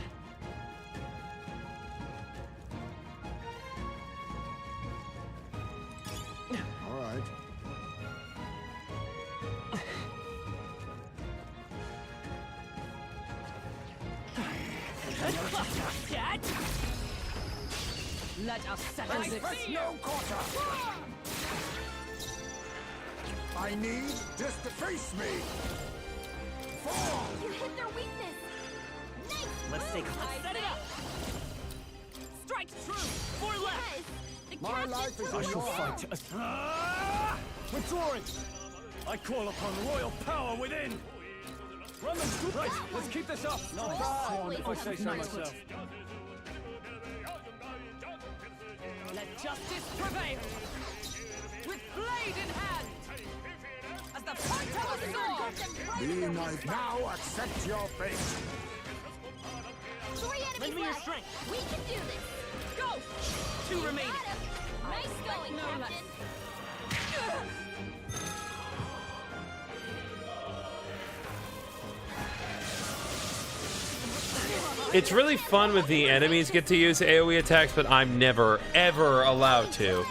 Speaker 8: All right.
Speaker 6: Cat!
Speaker 7: Let us settle this.
Speaker 8: No quarter. I need just to face me. Fall.
Speaker 2: You hit their weakness. Nice.
Speaker 6: Let's take.
Speaker 2: move,
Speaker 6: Let's set it up.
Speaker 7: Strike true!
Speaker 6: 4 left.
Speaker 2: Yes. The
Speaker 8: My
Speaker 2: captain
Speaker 8: life is
Speaker 2: took
Speaker 8: in
Speaker 5: I shall
Speaker 8: your
Speaker 5: fight.
Speaker 8: hands.
Speaker 5: Ah! Withdrawing! I call upon royal power within! Run them through! Right, let's keep this up! Not bad, if I say so myself.
Speaker 7: Let justice prevail! With blade in hand! As the point of a
Speaker 2: Hulkenberg
Speaker 7: sword!
Speaker 2: got them right
Speaker 8: Be
Speaker 2: in their weak
Speaker 8: my
Speaker 2: spot.
Speaker 8: now accept your fate.
Speaker 2: 3 enemies
Speaker 6: Lend me your
Speaker 2: left.
Speaker 6: strength.
Speaker 2: We can do this.
Speaker 7: Go!
Speaker 6: 2 remaining.
Speaker 2: Got him. Nice going,
Speaker 7: no less.
Speaker 2: Captain.
Speaker 1: It's really fun when the enemies get to use AoE attacks, but I'm never, ever allowed to.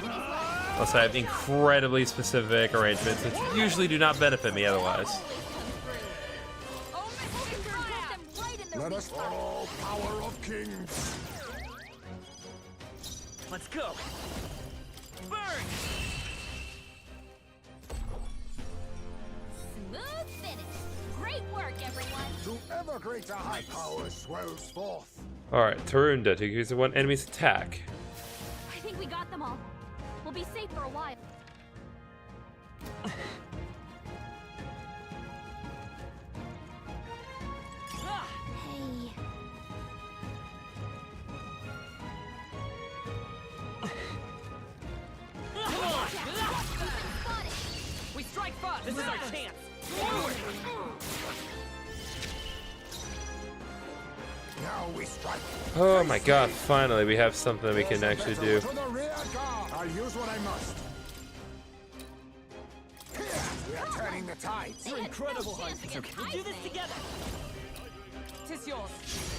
Speaker 1: Unless I have incredibly specific arrangements that usually do not benefit me otherwise.
Speaker 2: Hulkenberg got them right in their
Speaker 8: Let
Speaker 2: weak
Speaker 8: us
Speaker 2: spot.
Speaker 8: all power of kings.
Speaker 6: Let's go. Burn!
Speaker 2: Smooth finish. Great work, everyone.
Speaker 8: To ever greater high power swells forth.
Speaker 1: Alright, Tarunda to use one enemy's attack.
Speaker 2: I think we got them all. We'll be safe for a while. Hey.
Speaker 7: We strike first!
Speaker 6: This is our chance.
Speaker 8: Now we strike.
Speaker 1: Oh my god, finally we have something we can actually do.
Speaker 8: To the rear guard. I'll use what I must. Here, we are turning the tides.
Speaker 6: You're incredible, Hunt. We'll do this together.
Speaker 7: 'Tis yours.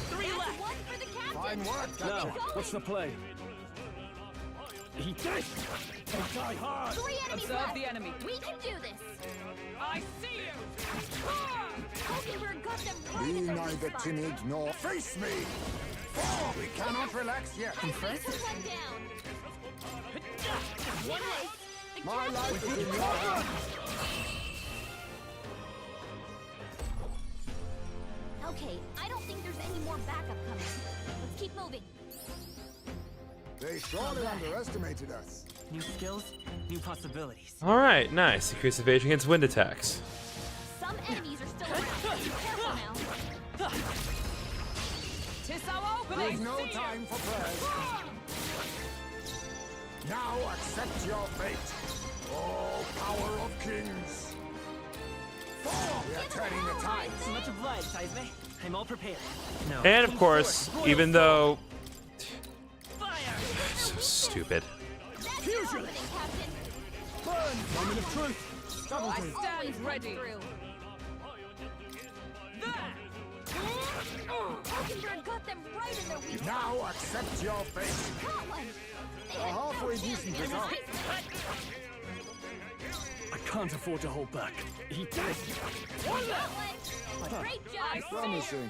Speaker 6: 3 left.
Speaker 2: One for the captain.
Speaker 8: Fine work,
Speaker 5: Now,
Speaker 8: Captain.
Speaker 5: what's the play? Eat this! They die hard!
Speaker 2: 3 enemies
Speaker 7: Observe
Speaker 2: left.
Speaker 7: the enemy.
Speaker 2: We can do this.
Speaker 7: I see you!
Speaker 2: Hulkenberg got them right
Speaker 8: Be
Speaker 2: in their
Speaker 8: neither
Speaker 2: weak spot.
Speaker 8: timid nor face me. For we cannot relax yet.
Speaker 2: I see someone down. Nice. The
Speaker 8: My
Speaker 2: captain
Speaker 8: life is
Speaker 2: took
Speaker 8: in
Speaker 2: them
Speaker 8: your
Speaker 2: right.
Speaker 8: hands.
Speaker 2: Okay, I don't think there's any more backup coming. Let's keep moving.
Speaker 8: They surely underestimated us.
Speaker 6: New skills, new possibilities.
Speaker 1: Alright, nice. Increase evasion against wind attacks.
Speaker 2: Some enemies are still around. Be careful now.
Speaker 7: 'Tis our opening!
Speaker 8: There's no time for prayers. Now accept your fate. Oh, power of kings. For we are turning the tides.
Speaker 6: Much obliged, Seisme. I'm all prepared. No.
Speaker 1: And of course, even though...
Speaker 6: Fire!
Speaker 1: So stupid.
Speaker 2: That's your opening, Captain.
Speaker 8: Burn,
Speaker 5: Moment of truth. Double
Speaker 2: I
Speaker 5: team.
Speaker 2: stand ready.
Speaker 9: Hulkenberg got them right in their weak spot.
Speaker 8: Now accept your fate.
Speaker 9: Got one.
Speaker 8: A halfway decent result.
Speaker 5: I can't afford to hold back. Eat this.
Speaker 2: One left. Great job.
Speaker 8: Promising.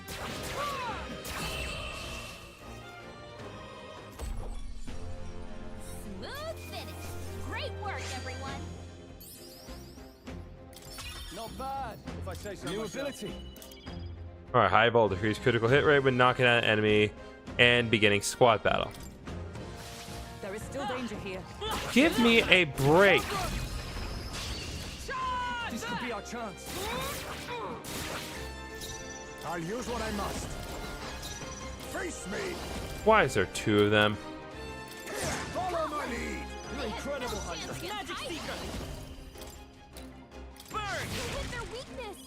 Speaker 2: Smooth finish. Great work, everyone.
Speaker 5: Not bad, if I say so New myself. Ability.
Speaker 1: All right, high volt decrease critical hit rate when knocking out an enemy and beginning squad battle.
Speaker 7: There is still danger here.
Speaker 1: Give me a break.
Speaker 5: This could be our chance.
Speaker 8: I'll use what I must. Face me.
Speaker 1: Why is there two of them?
Speaker 8: Follow my lead.
Speaker 5: You're incredible, Hunter.
Speaker 2: Magic seeker. Burn. With their weakness.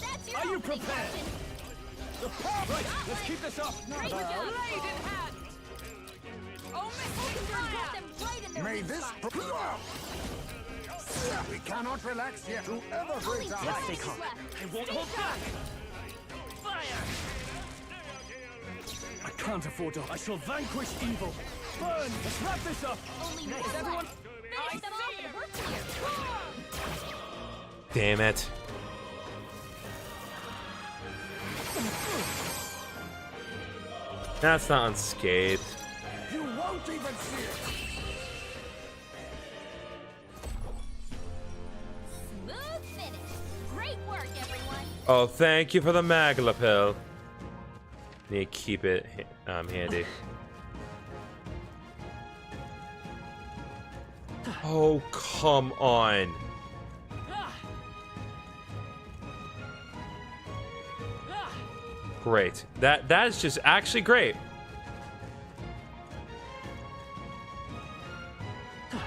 Speaker 2: That's your
Speaker 5: Are you
Speaker 2: opening
Speaker 5: prepared?
Speaker 2: action.
Speaker 5: Right, let's keep this up.
Speaker 2: Great job. Blade in hand. Oh, Hulkenberg got them right in their
Speaker 8: May
Speaker 2: weak
Speaker 8: this.
Speaker 2: spot.
Speaker 8: We cannot relax yet. Whoever brings our
Speaker 2: Let's
Speaker 8: life.
Speaker 2: take off.
Speaker 6: I won't hold back. Fire.
Speaker 5: I can't afford to. I shall vanquish evil. Burn. Let's wrap this up.
Speaker 2: Only
Speaker 5: Next,
Speaker 2: one
Speaker 5: everyone.
Speaker 2: left. Finish them off and we're clear.
Speaker 1: Damn it. That's not unscathed.
Speaker 8: You won't even see it.
Speaker 2: Smooth finish. Great work, everyone.
Speaker 1: Oh, thank you for the Magla pill. Need to keep it handy. Oh, come on. Great. That is just actually great. Come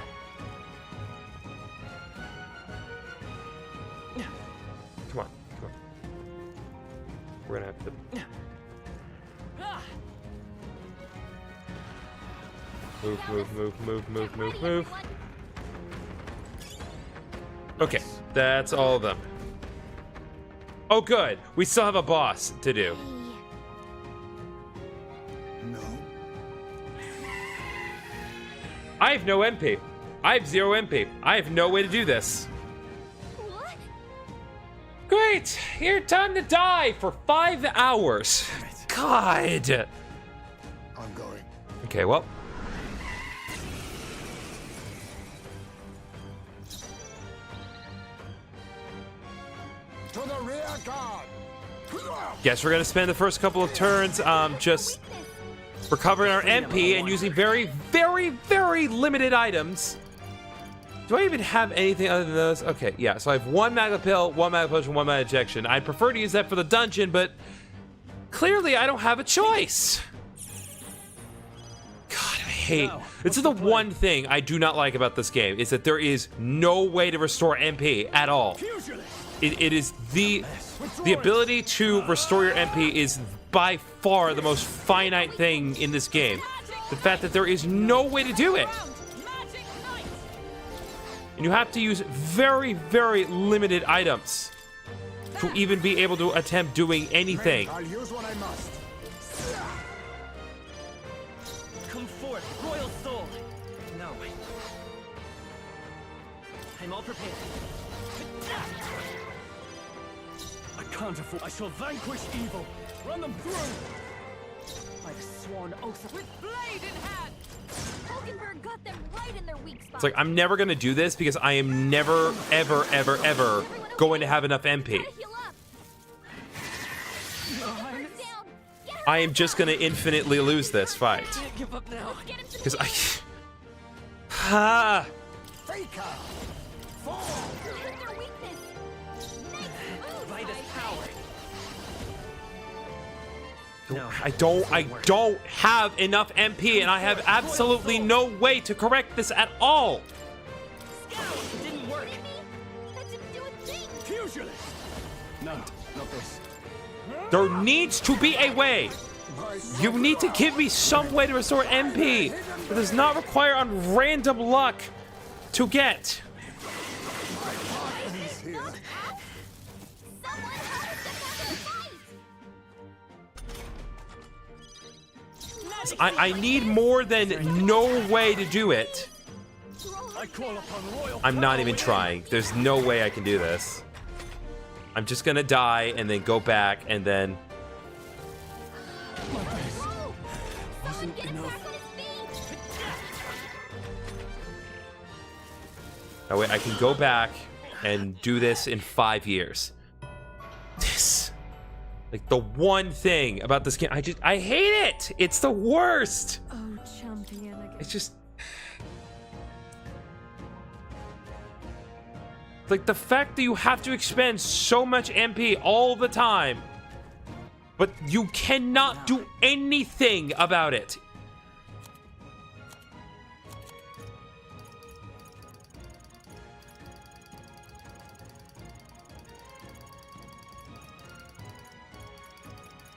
Speaker 1: on, come on. We're gonna have to. Move. Okay, that's all of them. Oh, good. We still have a boss to do.
Speaker 8: No.
Speaker 1: I have no MP. I have 0 MP. I have no way to do this.
Speaker 2: What?
Speaker 1: Great. Your time to die for 5 hours. God.
Speaker 8: I'm going.
Speaker 1: Okay, well.
Speaker 8: To the rear guard.
Speaker 1: Guess we're gonna spend the first couple of turns just recovering our MP and using very, very, very limited items. Do I even have anything other than those? Okay, yeah, so I have 1 Magma Pill, 1 Magma Potion, 1 Magma Ejection. I'd prefer to use that for the dungeon, but clearly I don't have a choice. God, I hate. This is the one thing I do not like about this game, is that there is no way to restore MP at all. It is the ability to restore your MP is by far the most finite thing in this game. The fact that there is no way to do it. And you have to use very, very limited items to even be able to attempt doing anything.
Speaker 8: I'll use what I must.
Speaker 6: Come forth, royal soul. No. I'm all prepared.
Speaker 5: I can't afford. I shall vanquish evil. Run them through.
Speaker 7: I've sworn oath
Speaker 2: With blade in hand. Hulkenberg got them right in their weak spot.
Speaker 1: It's like, I'm never going to do this because I am never, ever, ever, ever going to have enough MP. I am just going to infinitely lose this fight.
Speaker 6: Can't give up now.
Speaker 1: Because I... Ha!
Speaker 8: Faker. Fall.
Speaker 6: Vitus power.
Speaker 1: I don't have enough MP, and I have absolutely no way to correct this at all.
Speaker 6: It didn't work.
Speaker 5: Fusionist. No, not this.
Speaker 1: There needs to be a way. You need to give me some way to restore MP that does not require on random luck to get. I need more than no way to do it. I'm not even trying. There's no way I can do this. I'm just gonna die and then go back and then... Oh wait, I can go back and do this in 5 years. This, like, the one thing about this game, I hate it. It's the worst.
Speaker 14: Oh, champion again.
Speaker 1: It's just, like, the fact that you have to expend so much MP all the time, but you cannot do anything about it.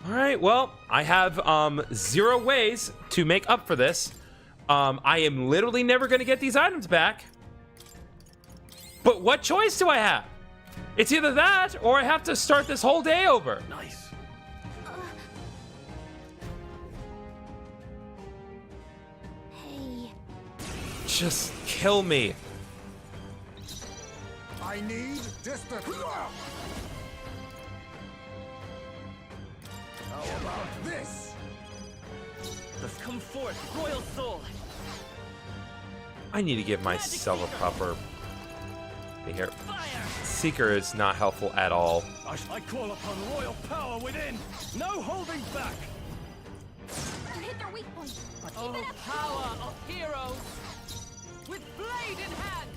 Speaker 1: All right, well, I have 0 ways to make up for this. I am literally never going to get these items back. But what choice do I have? It's either that or I have to start this whole day over.
Speaker 5: Nice.
Speaker 2: Hey.
Speaker 1: Just kill me.
Speaker 8: I need distance. How about this?
Speaker 6: Let's come forth, royal soul.
Speaker 1: I need to give myself a proper... Here. Seeker is not helpful at all.
Speaker 12: I call upon royal power within. No holding back.
Speaker 2: You hit their weak point.
Speaker 6: Oh, power of heroes. With blade in hand.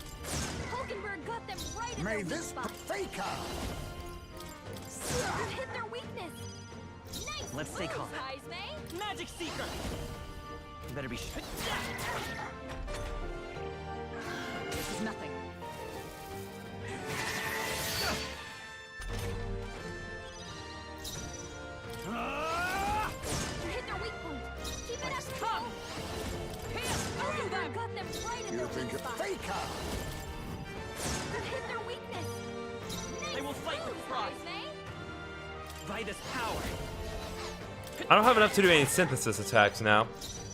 Speaker 2: Hulkenberg got them right in
Speaker 8: May
Speaker 2: their
Speaker 8: this
Speaker 2: weak spot.
Speaker 8: faker.
Speaker 2: You hit their weakness. Nice.
Speaker 21: Let's stay calm.
Speaker 2: Heisme.
Speaker 6: Magic Seeker.
Speaker 21: You better be sure.
Speaker 7: This is nothing.
Speaker 2: You hit their weak point. Keep it up. Come. Hulkenberg got them right in
Speaker 8: You
Speaker 2: their
Speaker 8: think
Speaker 2: weak
Speaker 8: a
Speaker 2: spot.
Speaker 8: faker?
Speaker 2: You hit their weakness.
Speaker 6: They will fight with pride. Vitus power.
Speaker 1: I don't have enough to do any synthesis attacks now.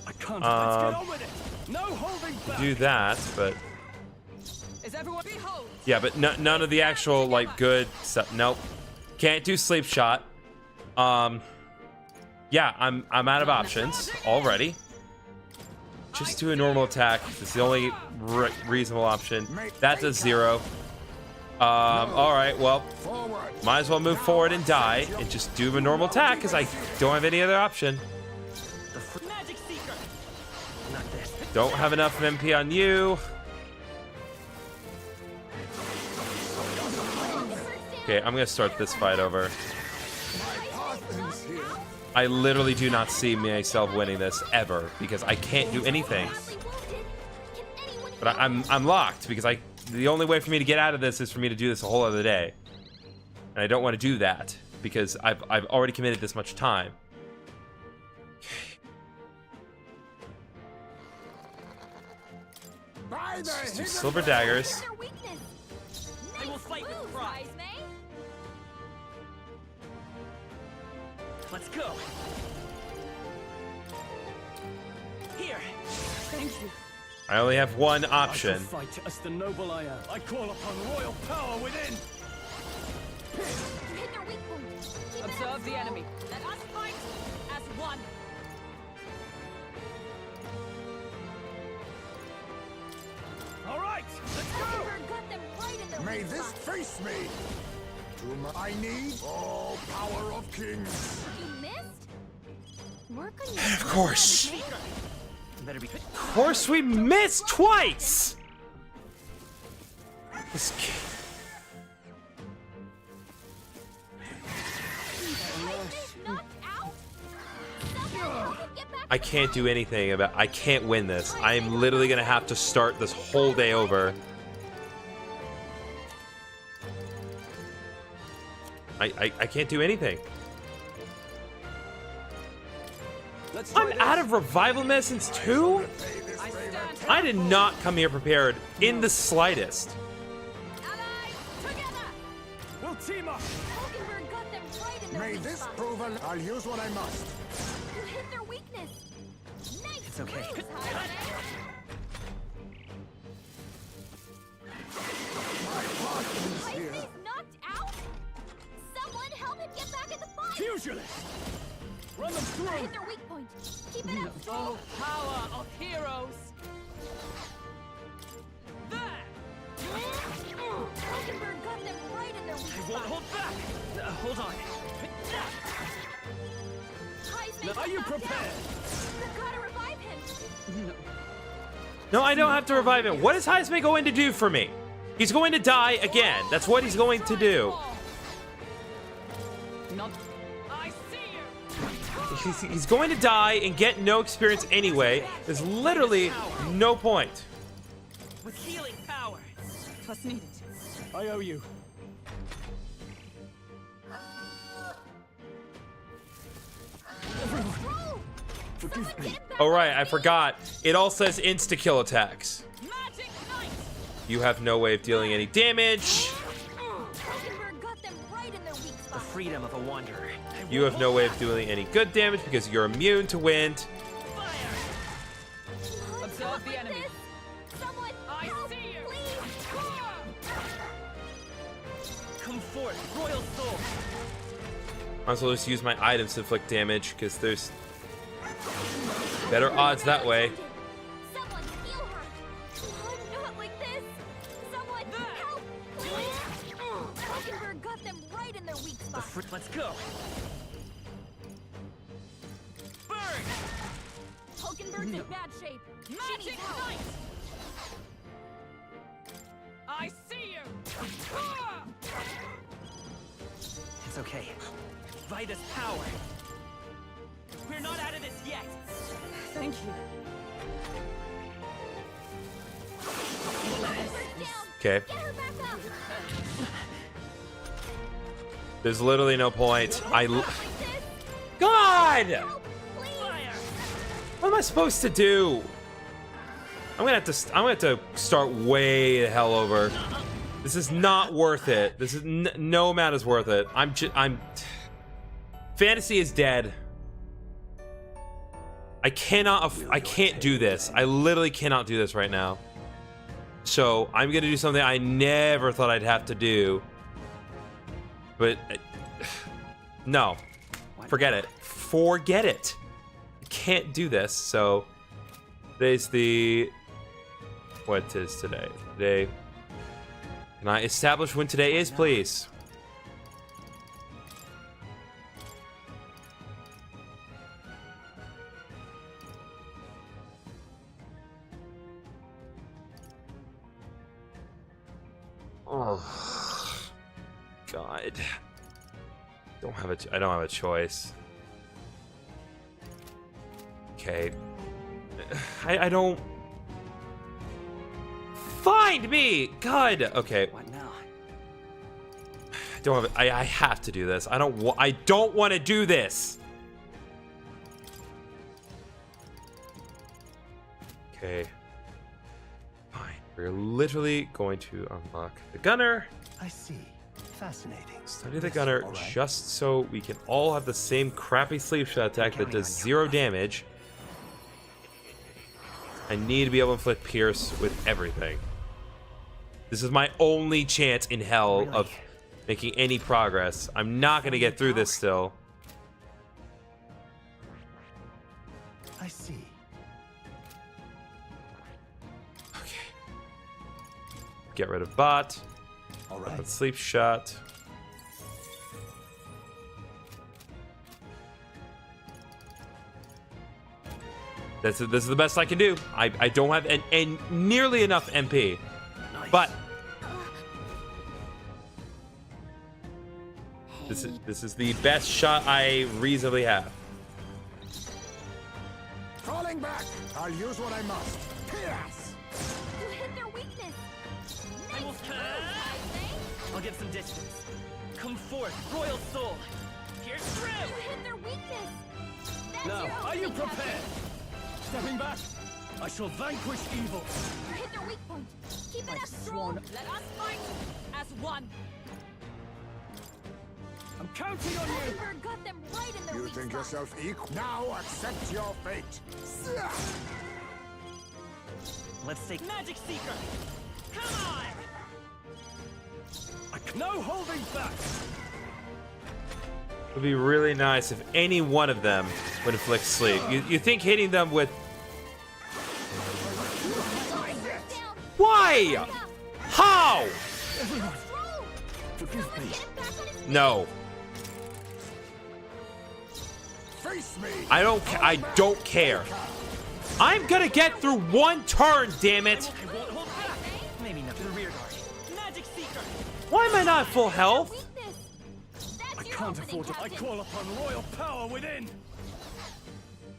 Speaker 12: I can't. Let's get on with it. No holding back.
Speaker 1: Do that, but...
Speaker 7: Is everyone behold?
Speaker 1: Yeah, but none of the actual, like, good stuff. Nope. Can't do sleep shot. Yeah, I'm out of options already. Just do a normal attack. It's the only reasonable option. That does 0. Alright, well, might as well move forward and die and just do a normal attack because I don't have any other option.
Speaker 6: Magic Seeker.
Speaker 21: Not this.
Speaker 1: Don't have enough MP on you. Okay, I'm gonna start this fight over. I literally do not see myself winning this ever because I can't do anything. But I'm locked because the only way for me to get out of this is for me to do this a whole other day. And I don't want to do that because I've already committed this much time. Let's do silver daggers.
Speaker 6: They will fight with pride. Let's go. Here.
Speaker 7: Thank you.
Speaker 1: I only have one
Speaker 12: I
Speaker 1: option.
Speaker 12: shall fight as the noble I am. I call upon royal power within.
Speaker 2: You hit their weak point. Keep it
Speaker 7: Observe
Speaker 2: up.
Speaker 7: the enemy.
Speaker 2: Let us fight as one.
Speaker 12: All right, let's go.
Speaker 2: Hulkenberg got them right in their
Speaker 8: May
Speaker 2: weak
Speaker 8: this
Speaker 2: spot.
Speaker 8: face me. I need all power of kings.
Speaker 2: You missed? Work on your
Speaker 1: Of course.
Speaker 21: You better be.
Speaker 1: Of course we missed twice! This I can't do anything about. I can't win this. I am literally gonna have to start this whole day over. I can't do anything. I'm out of revival medicines too? I did not come here prepared in the slightest.
Speaker 12: We'll team up.
Speaker 2: Hulkenberg got them right in their
Speaker 8: May
Speaker 2: weak
Speaker 8: this
Speaker 2: spot.
Speaker 8: prove I'll use what I must.
Speaker 2: You hit their weakness.
Speaker 6: It's okay.
Speaker 2: He's knocked out? Someone help him get back in the fight!
Speaker 5: Pugilist! Run them through!
Speaker 2: Hit their weak point. Keep it up,
Speaker 6: Oh, power of heroes!
Speaker 2: Hulkenberg got them right in their weak
Speaker 6: I won't hold back! Hold on.
Speaker 5: Now are you prepared?
Speaker 2: We've got to revive him!
Speaker 1: No, I don't have to revive him. What is Heisman going to do for me? He's going to die again. That's what he's going to do.
Speaker 6: I see you!
Speaker 1: He's going to die and get no experience anyway. There's literally no point.
Speaker 6: With healing power.
Speaker 7: Twas needed.
Speaker 5: I owe you.
Speaker 2: Forgive me.
Speaker 1: Oh, right, I forgot. It all says insta-kill attacks. You have no way of dealing any damage.
Speaker 2: Hulkenberg got them right in their weak spot.
Speaker 21: The freedom of a wanderer.
Speaker 1: You have no way of doing any good damage because you're immune to wind.
Speaker 6: Observe the enemy.
Speaker 2: Someone
Speaker 6: I
Speaker 2: help,
Speaker 6: see you.
Speaker 2: please.
Speaker 6: Come forth, royal soul.
Speaker 1: Might as well just use my items to inflict damage because there's better odds that way.
Speaker 2: Someone heal her. Oh, not like this. Someone help, please. Hulkenberg got them right in their weak spot.
Speaker 6: Let's go. Burn!
Speaker 2: Hulkenberg's in bad shape.
Speaker 6: Magic Knight! I see you!
Speaker 21: It's okay.
Speaker 6: Vida's power. We're not out of this yet.
Speaker 7: Thank you.
Speaker 1: Okay.
Speaker 2: Get her back up.
Speaker 1: There's literally no point. God! What am I supposed to do? I'm gonna have to start way the hell over. This is not worth it. This is no amount is worth it. Fantasy is dead. I can't do this. I literally cannot do this right now. So I'm gonna do something I never thought I'd have to do. But no, forget it. Forget it. I can't do this. So today's what is today? Today. Can I establish when today is, please? Oh God. I don't have a choice. Okay. I don't. Find me! God. Okay.
Speaker 21: What now?
Speaker 1: I have to do this. I don't want to do this. Okay. Fine. We're literally going to unlock the gunner.
Speaker 13: I see. Fascinating.
Speaker 1: Study the gunner just so we can all have the same crappy sleep shot attack that does 0 damage. I need to be able to inflict pierce with everything. This is my only chance in hell of making any progress. I'm not going to get through this still.
Speaker 13: I see.
Speaker 1: Get rid of bot.
Speaker 13: All right.
Speaker 1: Sleep shot. This is the best I can do. I don't have nearly enough MP. Nice. But this is the best shot I reasonably have.
Speaker 8: Falling back. I'll use what I must. Yes.
Speaker 2: You hit their weakness.
Speaker 6: I will I'll give some distance. Come forth, royal soul. Pierce through.
Speaker 2: You hit their weakness. That's
Speaker 5: Now,
Speaker 2: your
Speaker 5: are you
Speaker 2: opening, Captain.
Speaker 5: prepared? Stepping back, I shall vanquish evil.
Speaker 2: You hit their weak point. Keep it
Speaker 6: Like
Speaker 2: up, strong.
Speaker 6: Let us fight as one.
Speaker 5: I'm counting on you!
Speaker 2: Hulkenberg got them right in their
Speaker 8: You
Speaker 2: weak
Speaker 8: think
Speaker 2: spot.
Speaker 8: yourself equal? Now accept your fate.
Speaker 6: Let's take Magic Seeker! Come on!
Speaker 5: No holding back!
Speaker 1: It would be really nice if any one of them would inflict sleep. You think hitting them with... Why? How?
Speaker 5: Everyone, forgive me.
Speaker 1: No.
Speaker 8: Face me.
Speaker 1: I don't care. I'm gonna get through one turn, damn it.
Speaker 6: I won't hold back! Maybe not to the rear guard. Magic Seeker!
Speaker 1: Why am I not full health?
Speaker 5: I can't afford to. I call upon royal power within!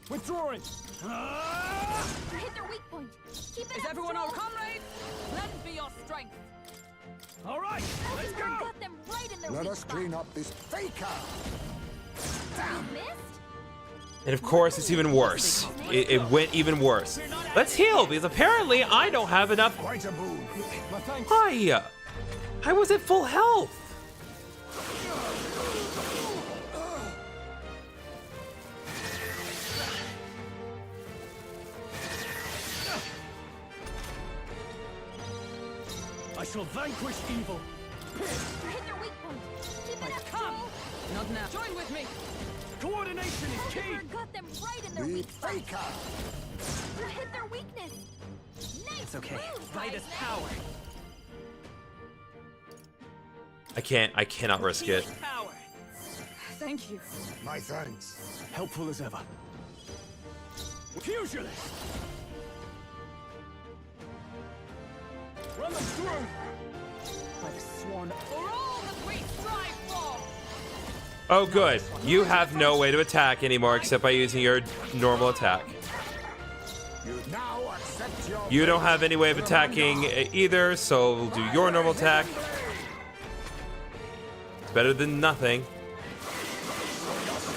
Speaker 5: Withdrawing!
Speaker 2: Hit their weak point. Keep it
Speaker 7: Is
Speaker 2: up,
Speaker 7: everyone
Speaker 2: Stroll.
Speaker 7: all comrades? Lend me your strength.
Speaker 5: All right, let's
Speaker 2: Hulkenberg
Speaker 5: go!
Speaker 2: got them right in their
Speaker 8: Let
Speaker 2: weak
Speaker 8: us
Speaker 2: spot.
Speaker 8: clean up this faker.
Speaker 2: You missed?
Speaker 1: And of course, it's even worse. It went even worse. Let's heal, because apparently I don't have enough.
Speaker 8: Quite a move.
Speaker 1: Why? I was at full health.
Speaker 5: I shall vanquish evil.
Speaker 2: Hit their weak point. Keep it up,
Speaker 7: Come!
Speaker 2: Stroll.
Speaker 7: Not now. Join with me.
Speaker 5: Coordination is key!
Speaker 2: Hulkenberg got them right in their
Speaker 8: The
Speaker 2: weak spot.
Speaker 8: faker.
Speaker 2: You hit their weakness. Nice
Speaker 6: It's okay.
Speaker 2: move,
Speaker 6: Vitus
Speaker 2: Heisman.
Speaker 6: power!
Speaker 1: I cannot risk it.
Speaker 6: Power!
Speaker 7: Thank you.
Speaker 8: My thanks.
Speaker 5: Helpful as ever. Fusionist! Run them through!
Speaker 7: By the swan. For all that we strive for!
Speaker 1: Oh, good. You have no way to attack anymore except by using your normal attack.
Speaker 8: You now accept your
Speaker 1: You don't
Speaker 8: fate.
Speaker 1: have any way of attacking either, so we'll do your normal attack. Better than nothing.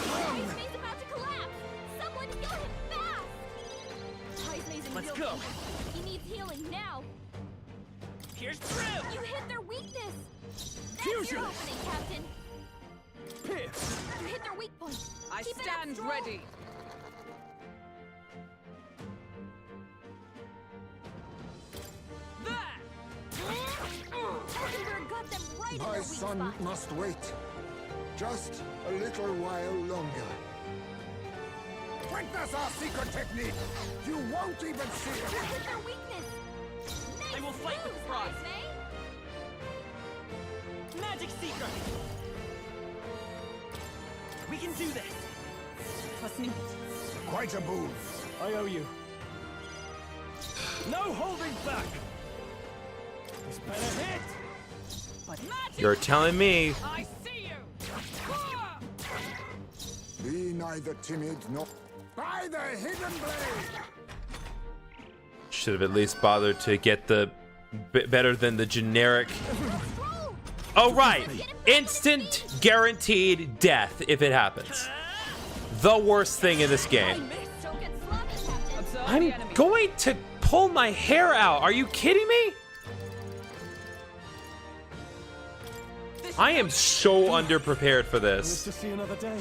Speaker 2: Heisman's about to collapse. Someone heal him fast. Heisman's in
Speaker 6: Let's
Speaker 2: real
Speaker 6: go.
Speaker 2: pain. He needs healing now.
Speaker 6: Here's through!
Speaker 2: You hit their weakness. That's
Speaker 5: Fusion.
Speaker 2: your opening, Captain.
Speaker 5: Pierce!
Speaker 2: You hit their weak point.
Speaker 7: I
Speaker 2: Keep it up,
Speaker 7: stand
Speaker 2: Stroll.
Speaker 7: ready.
Speaker 2: Hulkenberg got them right in
Speaker 8: My
Speaker 2: their weak
Speaker 8: son
Speaker 2: spot.
Speaker 8: must wait. Just a little while longer. Witness our secret technique. You won't even see
Speaker 2: You
Speaker 8: it.
Speaker 2: hit their weakness. Nice
Speaker 6: I will fight with
Speaker 2: moves,
Speaker 6: pride.
Speaker 2: Heisman.
Speaker 6: Magic Seeker! We can do this!
Speaker 7: Trust me.
Speaker 8: Quite a move.
Speaker 5: I owe you. No holding back! This better hit!
Speaker 7: But magic!
Speaker 1: You're telling me.
Speaker 7: I see you!
Speaker 8: Be neither timid nor... By the hidden blade!
Speaker 1: Should have at least bothered to get the better than the generic. Oh, right. Instant guaranteed death if it happens. The worst thing in this game.
Speaker 2: Don't get sloppy, Captain.
Speaker 7: Observe the
Speaker 1: I'm
Speaker 7: enemy.
Speaker 1: going to pull my hair out. Are you kidding me? I am so underprepared for
Speaker 5: Live
Speaker 1: this.
Speaker 5: to see another day.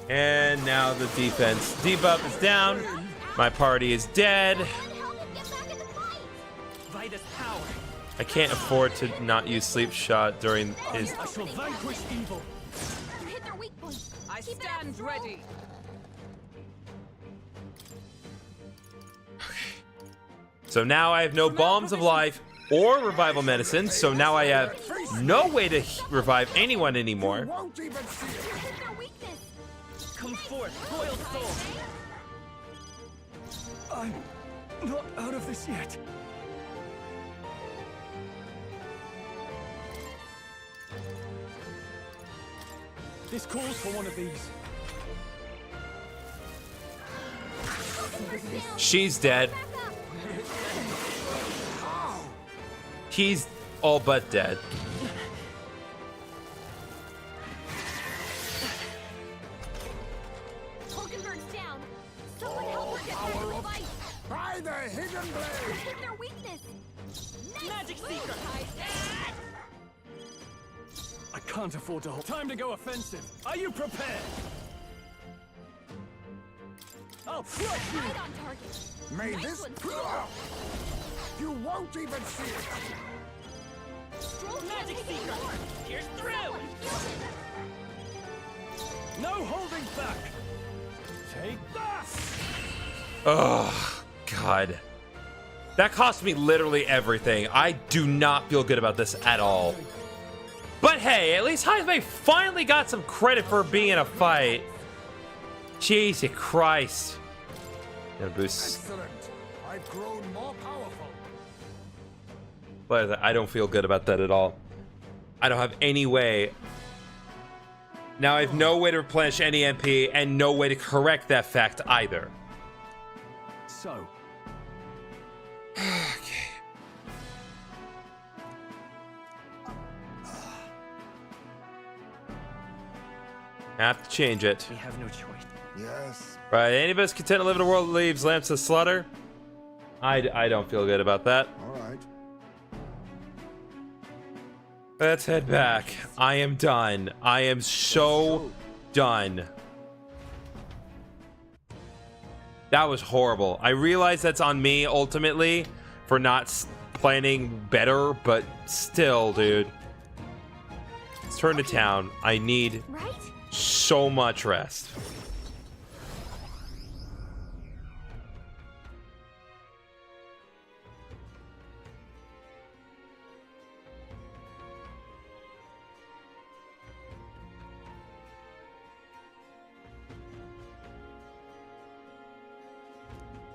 Speaker 1: And now the defense debuff is down. My party is dead.
Speaker 2: Help him get back in the fight.
Speaker 6: Vitus power!
Speaker 1: I can't afford to not use sleep shot during his...
Speaker 5: I shall vanquish evil.
Speaker 2: You hit their weak point.
Speaker 7: I
Speaker 2: Keep it up,
Speaker 7: stand
Speaker 2: Stroll.
Speaker 7: ready.
Speaker 1: So now I have no bombs of life or revival medicine. So now I have no way to revive anyone anymore.
Speaker 8: Won't even see it.
Speaker 2: You hit their weakness.
Speaker 6: Come forth, Royal Soul!
Speaker 5: I'm not out of this yet. This calls for one of these.
Speaker 1: She's dead. He's all but dead.
Speaker 2: Hulkenberg's down. Someone help her get back in the fight.
Speaker 8: By the hidden
Speaker 2: You
Speaker 8: blade!
Speaker 2: hit their weakness. Nice
Speaker 6: Magic
Speaker 2: move,
Speaker 6: Seeker.
Speaker 2: Heisman.
Speaker 5: I can't afford to hold. Time to go offensive. Are you prepared? I'll crush you!
Speaker 2: Right on target.
Speaker 8: May
Speaker 2: Nice
Speaker 8: this...
Speaker 2: one, Stroll.
Speaker 8: You won't even see it!
Speaker 2: Stroll
Speaker 6: Magic Seeker! Here's through!
Speaker 5: No holding back! Take that!
Speaker 1: Oh, God. That cost me literally everything. I do not feel good about this at all. But hey, at least Jaime finally got some credit for being in a fight. Jesus Christ. Gonna boost.
Speaker 8: Excellent. I've grown more powerful.
Speaker 1: But I don't feel good about that at all. I don't have any way. Now I have no way to replenish any MP and no way to correct that fact either.
Speaker 5: So.
Speaker 1: Okay. Have to change it.
Speaker 21: We have no choice.
Speaker 8: Yes.
Speaker 1: Right, any of us content to live in a world that leaves lamps to slaughter? I don't feel good about that.
Speaker 8: All right.
Speaker 1: Let's head back. I am done. I am so done. That was horrible. I realize that's on me ultimately for not planning better, but still, dude. Let's turn to town. I need so much rest.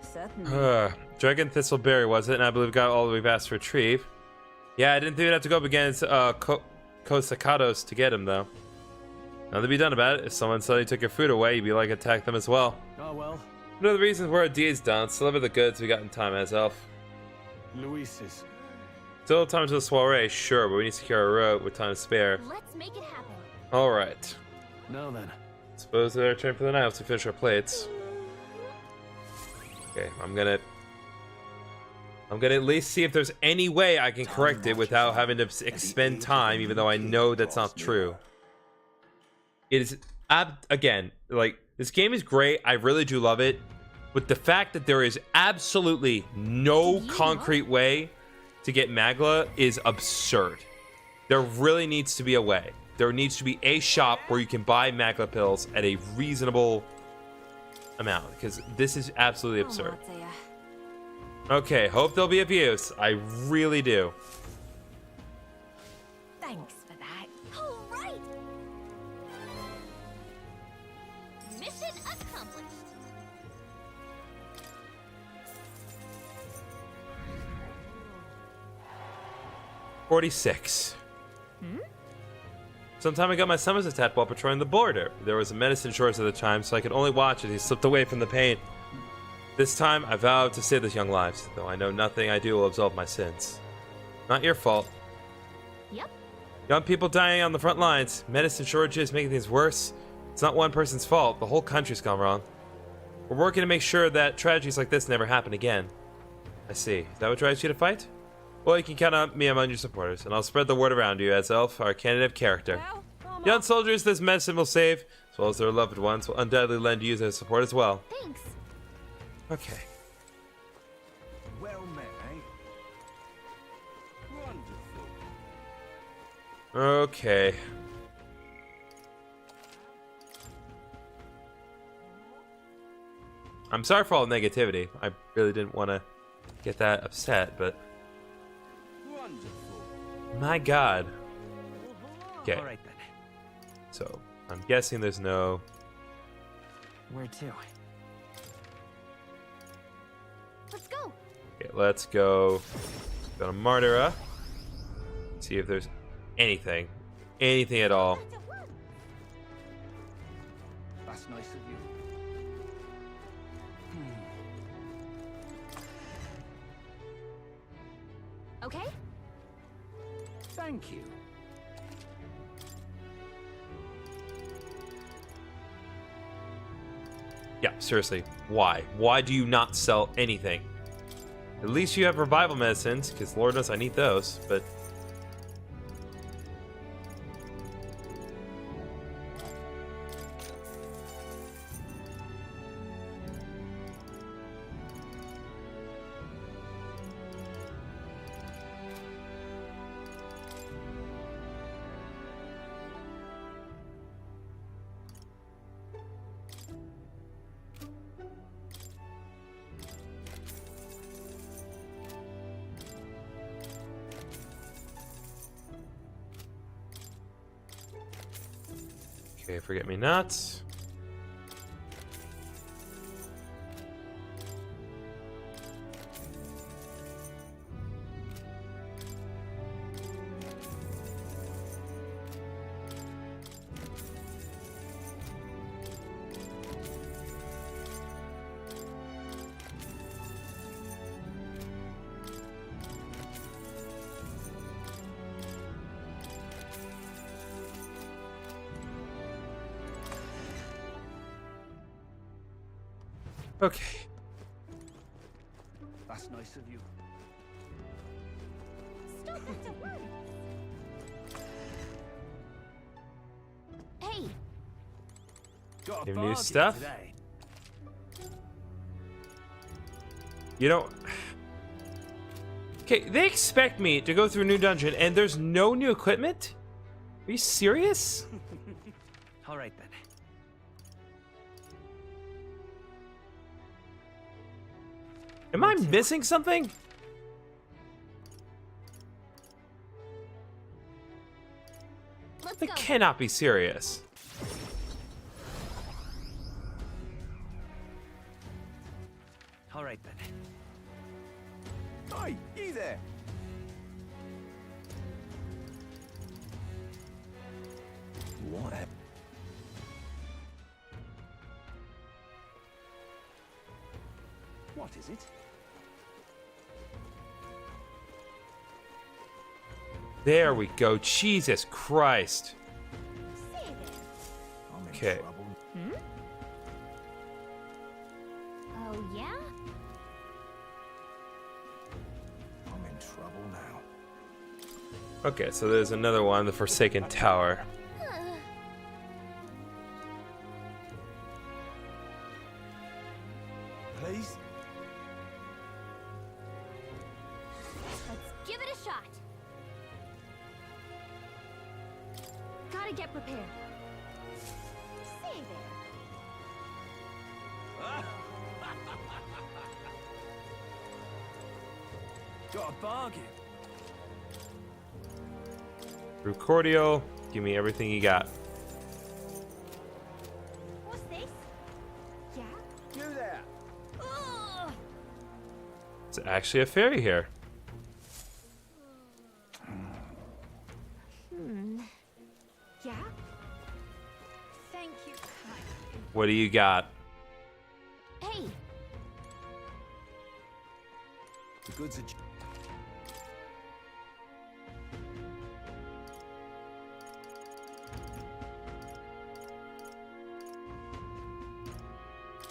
Speaker 14: Certainly.
Speaker 1: Dragon Thistleberry was it, and I believe we got all that we've asked to retrieve. Yeah, I didn't think we'd have to go up against Kosacados to get him, though. Nothing to be done about it. If someone suddenly took your food away, you'd be like, attack them as well.
Speaker 5: Oh well.
Speaker 1: One of the reasons we're a deed's done, deliver the goods we got in time, as elf.
Speaker 5: Luis's.
Speaker 1: Still time to the soiree, sure, but we need to secure a route with time to spare.
Speaker 2: Let's make it happen.
Speaker 1: Alright.
Speaker 5: Now then.
Speaker 1: Suppose they're turn for the night once we finish our plates. Okay, I'm gonna at least see if there's any way I can correct it without having to expend time, even though I know that's not true. It is, again, like, this game is great. I really do love it. But the fact that there is absolutely no concrete way to get Magla is absurd. There really needs to be a way. There needs to be a shop where you can buy Magla pills at a reasonable amount, because this is absolutely absurd. Okay, hope they'll be of use. I really do.
Speaker 2: Thanks for that. All right. Mission accomplished.
Speaker 1: $46. Sometime I got my summons attacked while patrolling the border. There was a medicine shortage at the time, so I could only watch as he slipped away from the pain. This time, I vowed to save this young lives, though I know nothing I do will absolve my sins. Not your fault.
Speaker 2: Yep.
Speaker 1: Young people dying on the front lines, medicine shortages making things worse. It's not one person's fault, the whole country's gone wrong. We're working to make sure that tragedies like this never happen again. I see. Is that what drives you to fight? Well, you can count on me among your supporters, and I'll spread the word around you as Elf, our candidate of character. Young soldiers this medicine will save, as well as their loved ones, will undoubtedly lend you their support as well.
Speaker 2: Thanks.
Speaker 1: Okay.
Speaker 12: Well met, eh? Wonderful.
Speaker 1: Okay. I'm sorry for all the negativity. I really didn't want to get that upset, but... My God. Okay.
Speaker 21: All right then.
Speaker 1: So, I'm guessing there's no...
Speaker 21: Where to?
Speaker 2: Let's go.
Speaker 1: Okay, let's go to Martyra. See if there's anything. Anything at all.
Speaker 5: That's nice of you.
Speaker 2: Okay.
Speaker 5: Thank you.
Speaker 1: Yeah, seriously. Why? Why do you not sell anything? At least you have revival medicines, because Lord knows I need those, but... Okay, forget me nots. Okay.
Speaker 5: That's nice of you.
Speaker 2: Stop that at once! Hey!
Speaker 5: Got a
Speaker 1: New
Speaker 5: bargain
Speaker 1: stuff?
Speaker 5: today.
Speaker 1: You know... Okay, they expect me to go through a new dungeon and there's no new equipment? Are you serious?
Speaker 6: All right then.
Speaker 1: Am I missing something? That cannot be serious.
Speaker 6: All right then.
Speaker 12: Hi, you there.
Speaker 13: What?
Speaker 5: What is it?
Speaker 1: There we go. Jesus Christ. Okay.
Speaker 2: Hmm? Oh, yeah?
Speaker 8: I'm in trouble now.
Speaker 1: Okay, so there's another one, the Forsaken Tower.
Speaker 12: Please?
Speaker 2: Let's give it a shot. Gotta get prepared. Say there.
Speaker 5: Got a bargain.
Speaker 1: Brew cordial. Give me everything you got.
Speaker 2: What's this? Yeah?
Speaker 12: You there.
Speaker 2: Ugh.
Speaker 1: It's actually a fairy here.
Speaker 2: Yeah? Thank you kindly.
Speaker 1: What do you got?
Speaker 2: Hey!
Speaker 5: The goods are...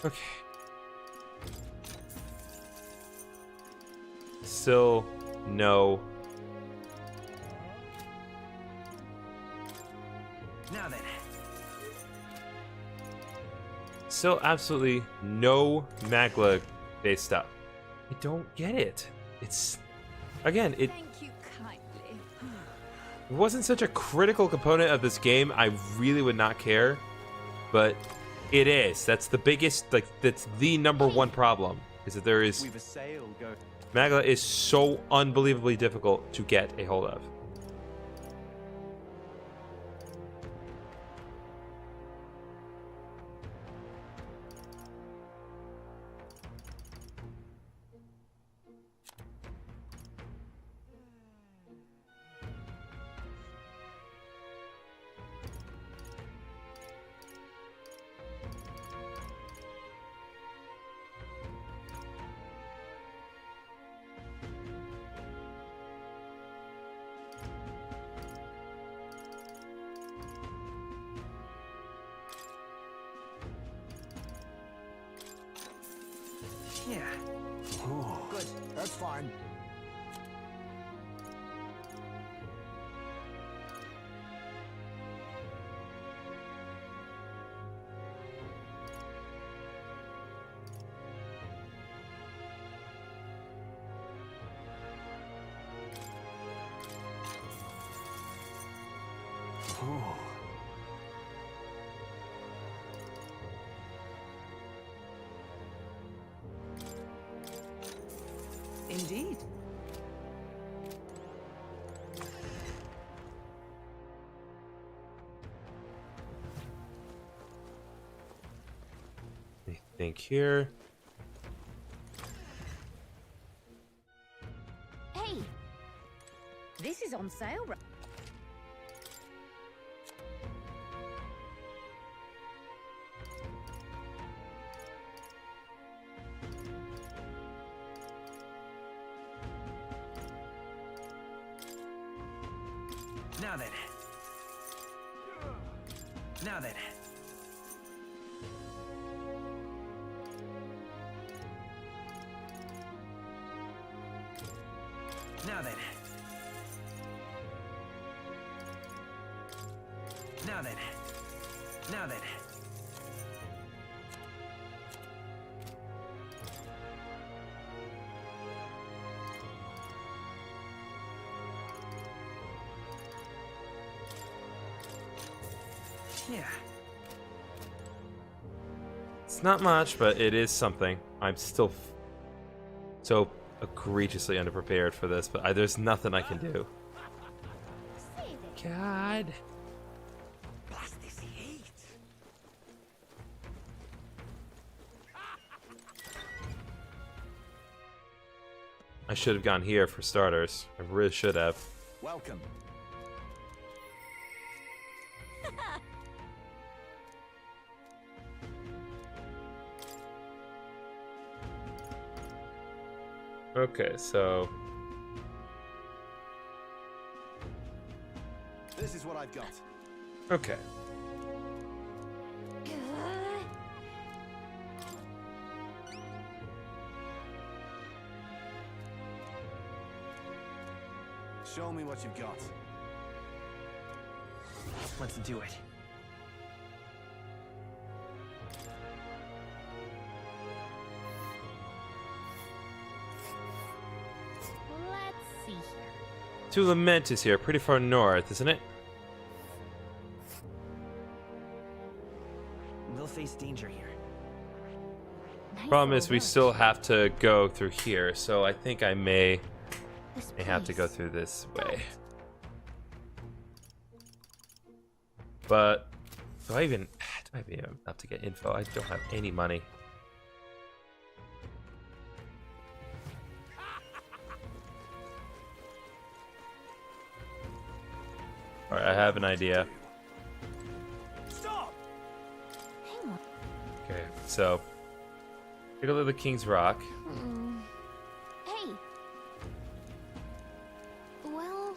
Speaker 1: Okay. Still no.
Speaker 6: Now then.
Speaker 1: Still absolutely no Magla based stuff. I don't get it. It's again, it
Speaker 2: Thank you kindly.
Speaker 1: wasn't such a critical component of this game. I really would not care. But it is. That's the biggest, like, that's the number one problem. Is that there is...
Speaker 12: We've a sale going.
Speaker 1: Magla is so unbelievably difficult to get a hold of.
Speaker 6: Yeah.
Speaker 8: Good. That's fine.
Speaker 7: Indeed.
Speaker 1: think here.
Speaker 2: Hey, this is on sale.
Speaker 6: Now then. Now then. Now then. Now then. Now then. Yeah.
Speaker 1: It's not much, but it is something. I'm still so egregiously underprepared for this, but there's nothing I can do. God.
Speaker 6: Blast this heat.
Speaker 1: I should have gone here for starters. I really should have.
Speaker 3: Welcome.
Speaker 1: Okay, so
Speaker 3: This is what I've got.
Speaker 1: okay.
Speaker 3: Show me what you've got.
Speaker 6: Let's do it.
Speaker 2: Let's see here.
Speaker 1: To Lament is here, pretty far north, isn't it?
Speaker 6: We'll face danger here.
Speaker 1: Problem is, we still have to go through here, so I think I may have to go through this way. But do I even have enough to get info? I don't have any money. Alright, I have an idea.
Speaker 3: Stop!
Speaker 1: Okay, so take a look at the King's Rock.
Speaker 2: Hey. Well.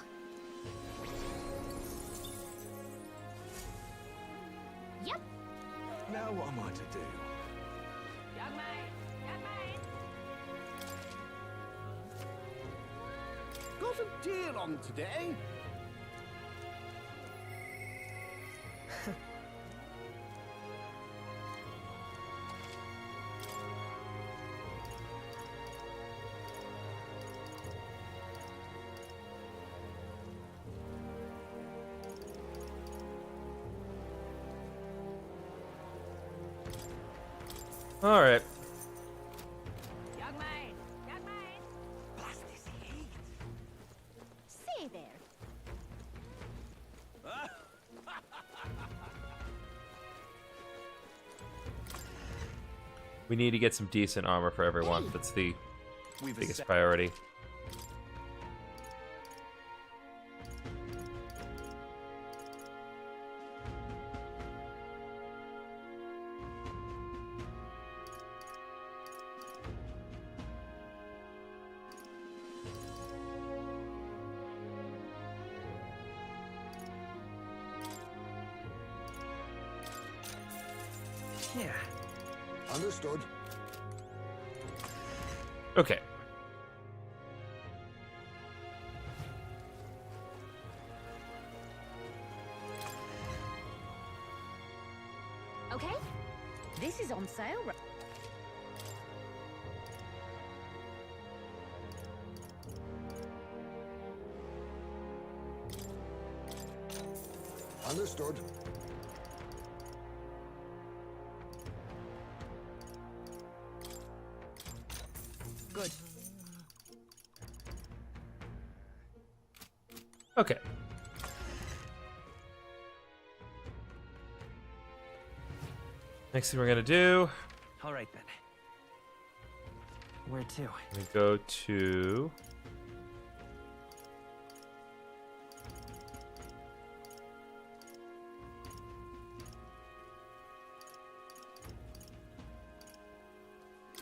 Speaker 2: Yep.
Speaker 3: Now what am I to do?
Speaker 2: Young man. Young man.
Speaker 10: Got a deal on today?
Speaker 1: All right.
Speaker 2: Young man. Young man.
Speaker 6: Blast this heat.
Speaker 2: Stay there.
Speaker 1: We need to get some decent armor for everyone. That's the biggest priority.
Speaker 6: Yeah.
Speaker 8: Understood.
Speaker 1: Okay.
Speaker 2: Okay. This is on sale.
Speaker 8: Understood.
Speaker 2: Good.
Speaker 1: Okay. Next thing we're gonna do,
Speaker 21: All right then. Where to?
Speaker 1: We go to.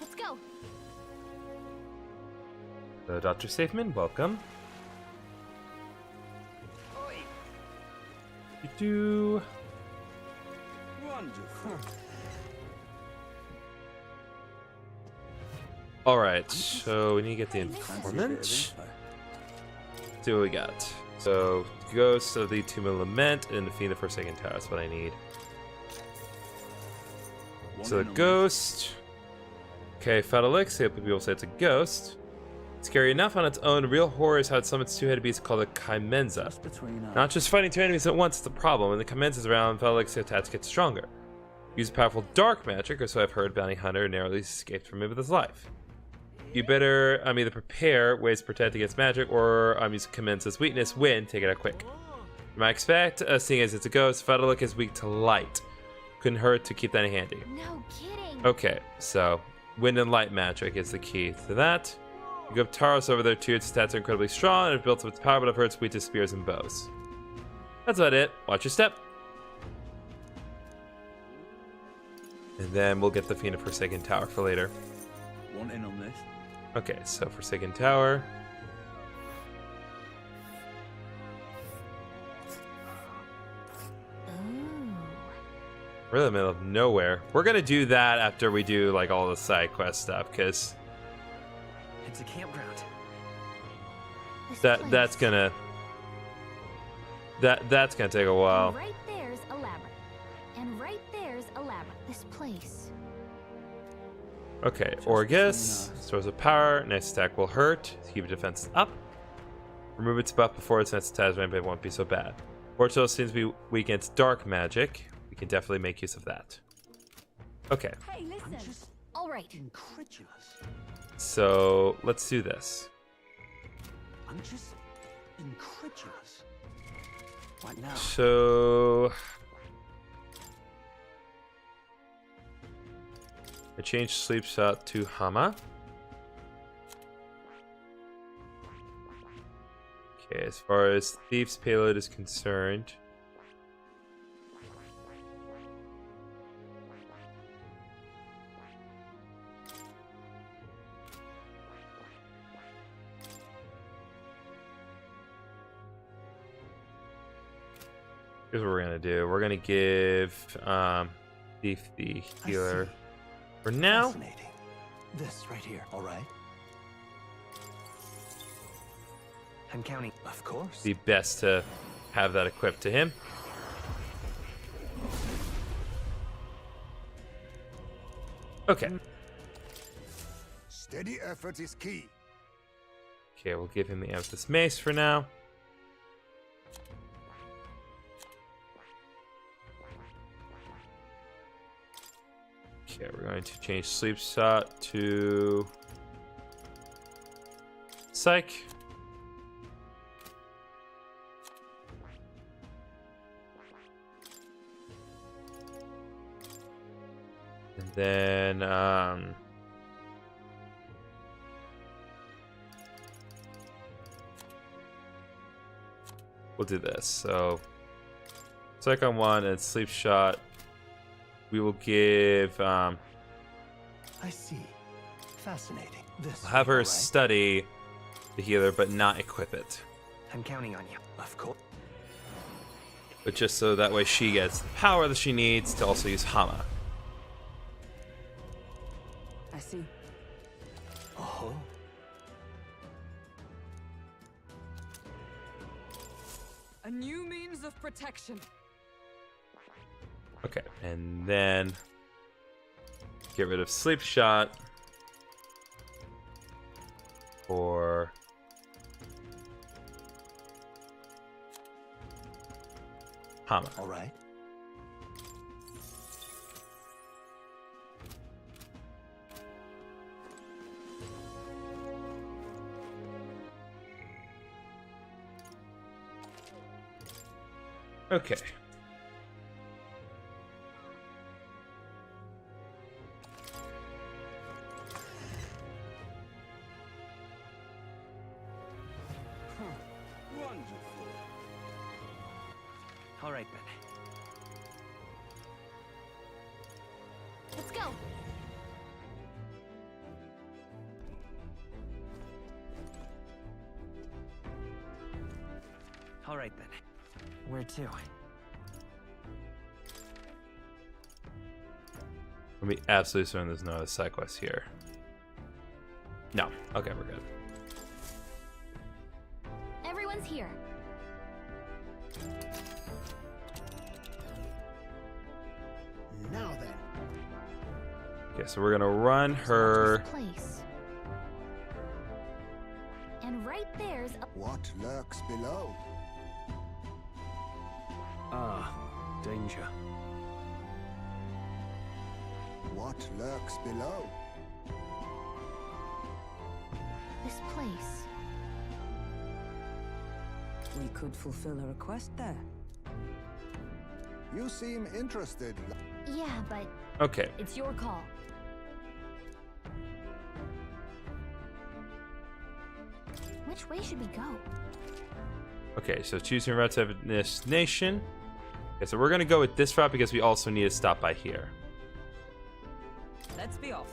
Speaker 9: Let's go.
Speaker 1: Dr. Safeman, welcome. Do.
Speaker 12: Wonderful.
Speaker 1: All right, so we need to get the informant. See what we got. So, Ghost of the Tomb of Lament and defeat the Forsaken Tower. That's what I need. So the ghost. Okay, Fatalix. I hope people say it's a ghost. Scary enough on its own, real horror is how it summons two-headed beasts called a Kaimenza. Not just fighting two enemies at once is the problem. When the Kaimenza's around, Fatalix attacks get stronger. Use powerful dark magic, or so I've heard. Bounty Hunter narrowly escaped from it with his life. You better either prepare ways to protect against magic, or use Kaimenza's weakness. Win, take it out quick. You might expect, seeing as it's a ghost, Fatalix is weak to light. Couldn't hurt to keep that handy.
Speaker 9: No kidding.
Speaker 1: Okay, so wind and light magic is the key to that. You have Taros over there too. Its stats are incredibly strong and it's built up its power, but I've heard it's weak to spears and bows. That's about it. Watch your step. And then we'll get the Fiend of Forsaken Tower for later.
Speaker 18: One in on this.
Speaker 1: Okay, so Forsaken Tower. We're in the middle of nowhere. We're gonna do that after we do like all the side quest stuff, because
Speaker 21: It's a campground.
Speaker 1: that's gonna take a while.
Speaker 9: And right there's a labyrinth. And right there's a labyrinth. This place.
Speaker 1: Okay, Orgus, source of power, next attack will hurt, keep defense up. Remove its buff before its next attack, maybe it won't be so bad. Fortune seems to be weak against dark magic. We can definitely make use of that. Okay.
Speaker 9: Hey, listen. All right.
Speaker 10: Incredulous.
Speaker 1: So let's do this.
Speaker 10: I'm just incredulous. What now?
Speaker 1: So I changed Sleep Shot to Hama. Okay, as far as Thief's Payload is concerned, here's what we're gonna do. We're gonna give Thief the healer for now.
Speaker 13: Fascinating. This right here, all right?
Speaker 21: I'm counting.
Speaker 13: Of course.
Speaker 1: Be best to have that equipped to him. Okay.
Speaker 8: Steady effort is key.
Speaker 1: Okay, we'll give him the Amethyst Mace for now. Okay, we're going to change Sleep Shot to Psych. And then we'll do this. So Psych on one and Sleep Shot. We will give
Speaker 13: I see. Fascinating. This
Speaker 1: have her
Speaker 13: all right?
Speaker 1: study the healer but not equip it.
Speaker 21: I'm counting on you.
Speaker 13: Of course.
Speaker 1: But just so that way she gets the power that she needs to also use Hama.
Speaker 7: I see.
Speaker 13: Oh.
Speaker 7: A new means of protection.
Speaker 1: Okay, and then get rid of Sleep Shot for Hama.
Speaker 13: All right.
Speaker 1: Okay.
Speaker 11: All right then.
Speaker 9: Let's go.
Speaker 11: All right then. Where to?
Speaker 1: I'll be absolutely certain there's no other side quest here. No. Okay, we're good.
Speaker 9: Everyone's here.
Speaker 10: Now then.
Speaker 1: Okay, so we're gonna run her.
Speaker 9: Place. And right there's a
Speaker 8: What lurks below?
Speaker 5: Ah, danger.
Speaker 8: What lurks below?
Speaker 9: this place.
Speaker 7: We could fulfill a request there.
Speaker 8: You seem interested.
Speaker 9: Yeah, but
Speaker 1: Okay.
Speaker 9: it's your call. Which way should we go?
Speaker 1: Okay, so choosing route to destination. Okay, so we're gonna go with this route because we also need to stop by here.
Speaker 7: Let's be off.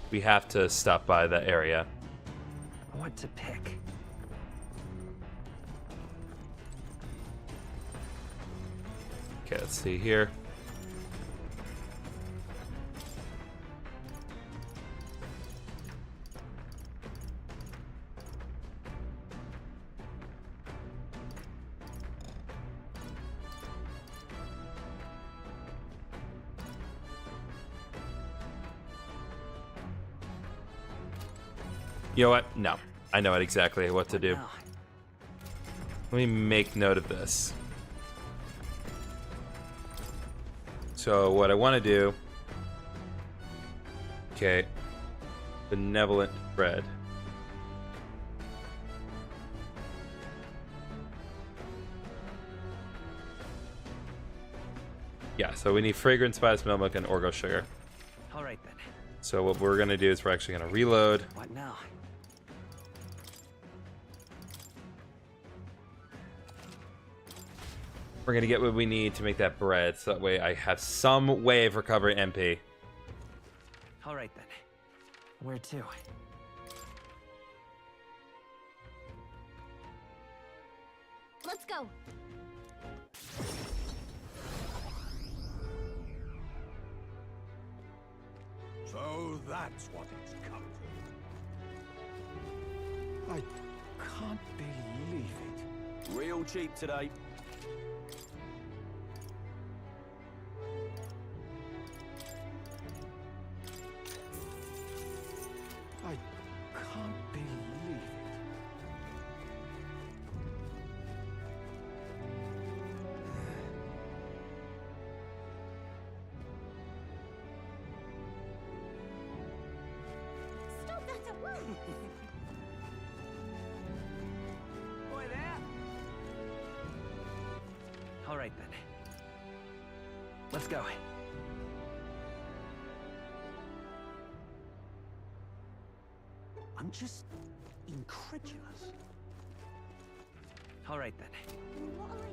Speaker 1: We have to stop by the area.
Speaker 11: What to pick?
Speaker 1: Okay, let's see here. You know what? No. I know exactly what to do. Let me make note of this. So what I want to do... Okay. Benevolent bread. Yeah, so we need fragrant spice, milk, and orgo sugar.
Speaker 11: All right then.
Speaker 1: So what we're going to do is we're actually going to reload.
Speaker 11: What now?
Speaker 1: We're going to get what we need to make that bread, so that way I have some way of recovering MP.
Speaker 11: All right then. Where to?
Speaker 9: Let's go.
Speaker 18: So that's what it's come to. I can't believe it.
Speaker 12: Real cheap today.
Speaker 18: I can't believe it.
Speaker 2: Stop that at once!
Speaker 7: Boy there.
Speaker 11: All right then. Let's go.
Speaker 10: I'm just incredulous.
Speaker 11: All right then.
Speaker 2: What'll I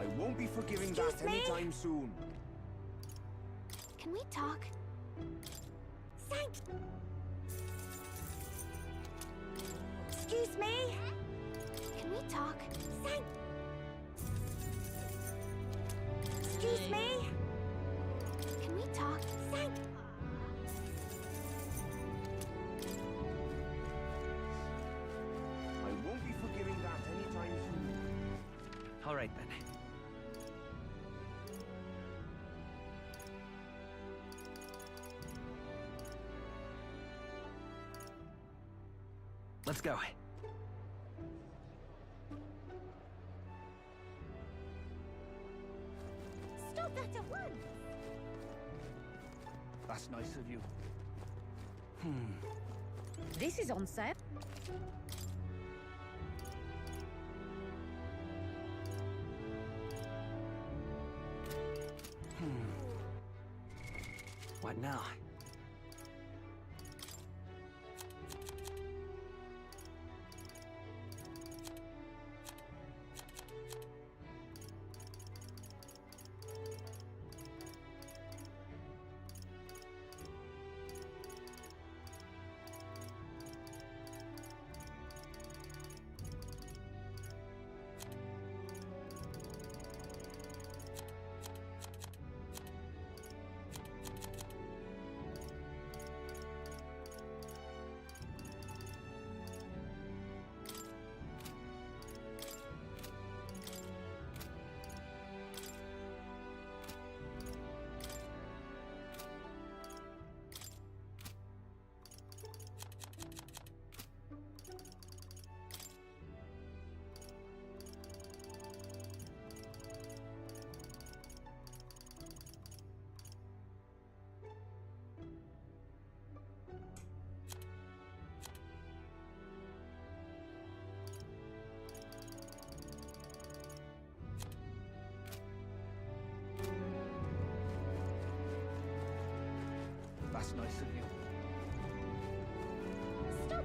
Speaker 2: do?
Speaker 3: I won't be forgiving
Speaker 2: Excuse
Speaker 3: that
Speaker 2: me?
Speaker 3: anytime soon.
Speaker 9: Can we talk?
Speaker 2: Thank. Excuse me?
Speaker 9: Can we talk?
Speaker 2: Thank. Excuse me?
Speaker 9: Can we talk?
Speaker 2: Thank.
Speaker 3: I won't be forgiving that anytime soon.
Speaker 11: All right then. Let's go.
Speaker 2: Stop that at once!
Speaker 10: That's nice of you.
Speaker 2: This is on sale.
Speaker 11: What now?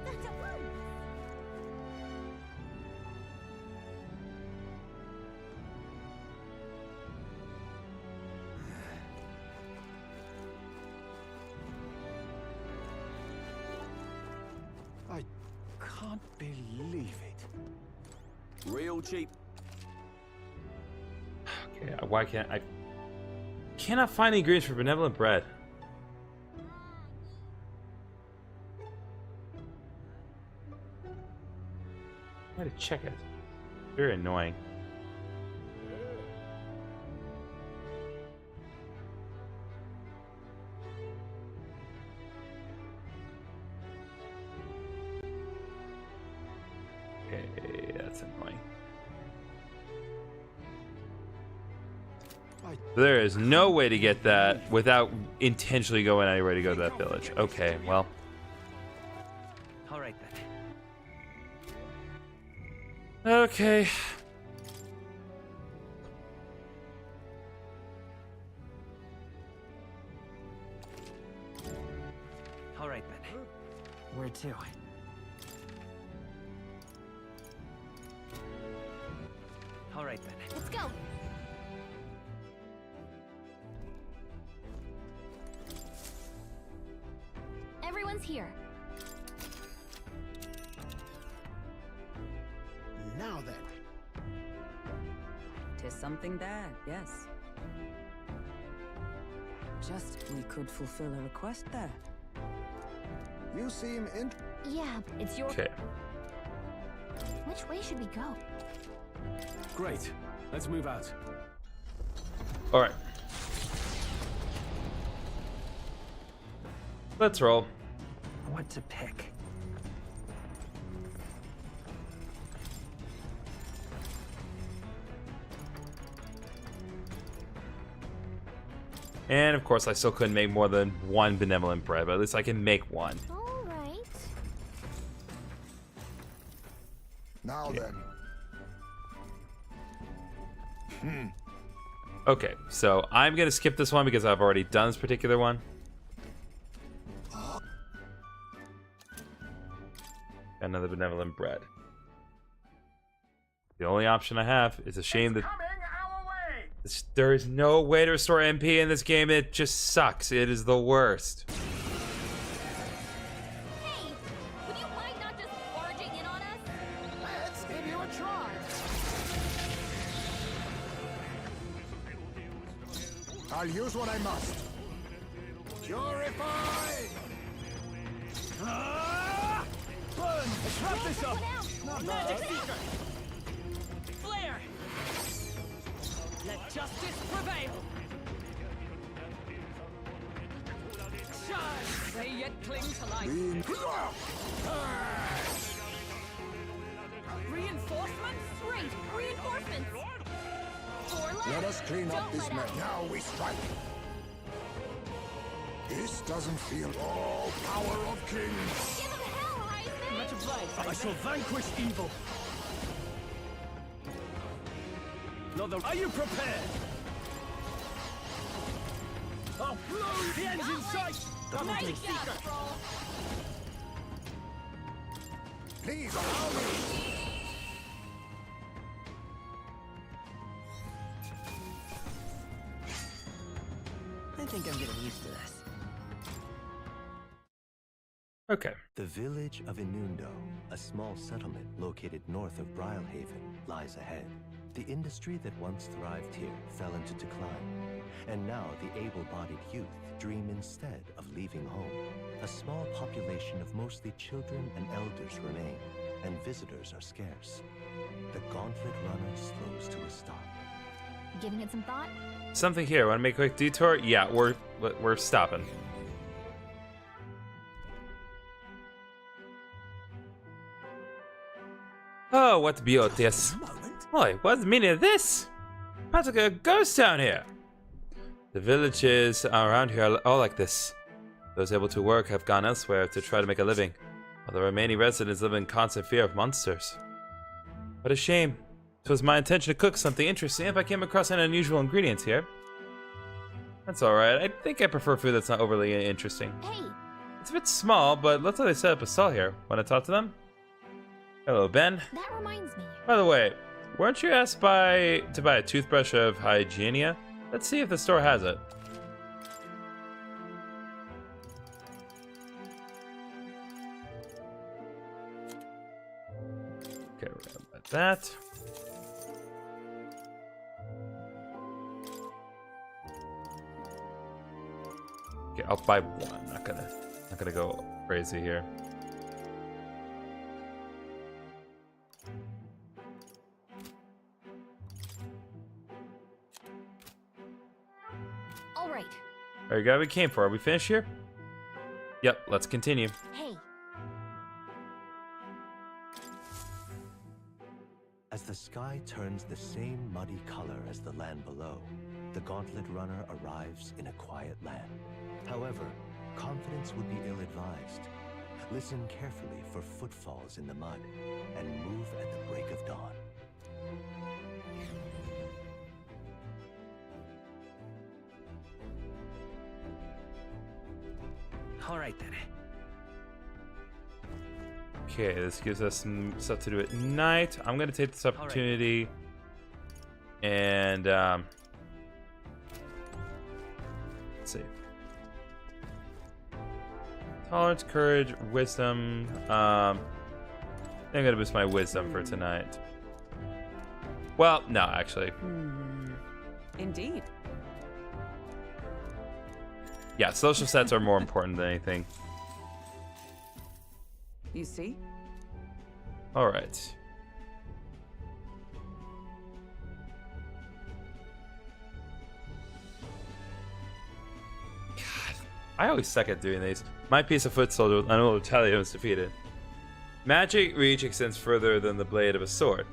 Speaker 2: that at once.
Speaker 5: I can't believe it.
Speaker 12: Real cheap.
Speaker 1: Okay, why can't I? Cannot find the ingredients for benevolent bread. I had to check it. Very annoying. Okay, that's annoying. There is no way to get that without intentionally going anywhere to go to that village. Okay, well.
Speaker 21: All right then.
Speaker 1: Okay.
Speaker 21: All right then. Where to? All right then.
Speaker 9: Let's go. Everyone's here.
Speaker 10: Now then.
Speaker 7: 'Tis something there, yes. Just we could fulfill a request there.
Speaker 8: You seem
Speaker 9: Yeah, it's your.
Speaker 1: Okay.
Speaker 9: Which way should we go?
Speaker 5: Great. Let's move out.
Speaker 1: All right. Let's roll.
Speaker 21: What to pick?
Speaker 1: And of course, I still couldn't make more than one benevolent bread, but at least I can make one.
Speaker 9: All right.
Speaker 8: Now then.
Speaker 1: Okay, so I'm gonna skip this one because I've already done this particular one. Another benevolent bread. The only option I have is a shame that there is no way to restore MP in this game. It just sucks. It is the worst.
Speaker 2: Hey, would you mind not just barging in on us?
Speaker 10: Let's give you a try.
Speaker 8: I'll use what I must. Purify!
Speaker 5: Burn! Let's wrap this up!
Speaker 6: Magic Seeker! Flare! Let justice prevail!
Speaker 7: Charge! They yet cling to life.
Speaker 2: Reinforcements? Great! Reinforcements!
Speaker 8: Let us clean up this mess. Now we strike. This doesn't feel all power of kings.
Speaker 2: Give them hell, Heisman!
Speaker 6: Much obliged.
Speaker 5: I shall vanquish evil. Are you prepared? I'll blow the end's in sight!
Speaker 6: Magic Seeker!
Speaker 8: Please allow me.
Speaker 21: I think I'm getting used to this.
Speaker 1: Okay.
Speaker 13: The village of Inundo, a small settlement located north of Brylehaven, lies ahead. The industry that once thrived here fell into decline, and now the able-bodied youth dream instead of leaving home. A small population of mostly children and elders remain, and visitors are scarce. The gauntlet runner slows to a stop.
Speaker 9: Giving it some thought?
Speaker 1: Something here. Want to make a quick detour? Yeah, we're stopping. Oh, what beauteous. Boy, what's the meaning of this? Practically a ghost town here. The villages around here are all like this. Those able to work have gone elsewhere to try to make a living, while the remaining residents live in constant fear of monsters. What a shame. It was my intention to cook something interesting if I came across any unusual ingredients here. That's alright. I think I prefer food that's not overly interesting.
Speaker 9: Hey,
Speaker 1: It's a bit small, but looks like they set up a stall here. Want to talk to them? Hello, Ben.
Speaker 9: That reminds me.
Speaker 1: By the way, weren't you asked to buy a toothbrush of Hygienia? Let's see if the store has it. Okay, we're gonna buy that. Okay, I'll buy one. Not gonna go crazy here.
Speaker 9: All right.
Speaker 1: All right, guys, we came for. Are we finished here? Yep. Let's continue.
Speaker 9: Hey.
Speaker 13: As the sky turns the same muddy color as the land below, the Gauntlet Runner arrives in a quiet land. However, confidence would be ill-advised. Listen carefully for footfalls in the mud, and move at the break of dawn.
Speaker 6: All right then.
Speaker 1: Okay, this gives us some stuff to do at night. I'm gonna take this opportunity and let's see. Tolerance, courage, wisdom. I'm gonna boost my wisdom for tonight. Well, no, actually.
Speaker 7: Indeed.
Speaker 1: Yeah, social sets are more important than anything.
Speaker 7: You see?
Speaker 1: All right. God, I always suck at doing these. My piece of foot soldier, I know Italia was defeated. Magic reach extends further than the blade of a sword.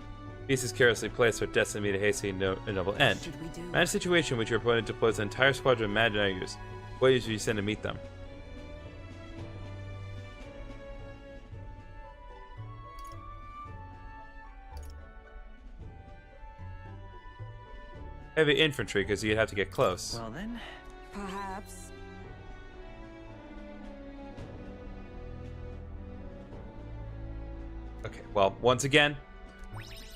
Speaker 1: Pieces carelessly placed are destined to meet a hasty and noble end. Imagine a situation in which your opponent deploys an entire squadron of imaginary. What use would you send to meet them? Heavy infantry, because you'd have to get close.
Speaker 6: Well then.
Speaker 7: Perhaps.
Speaker 1: Okay, well, once again,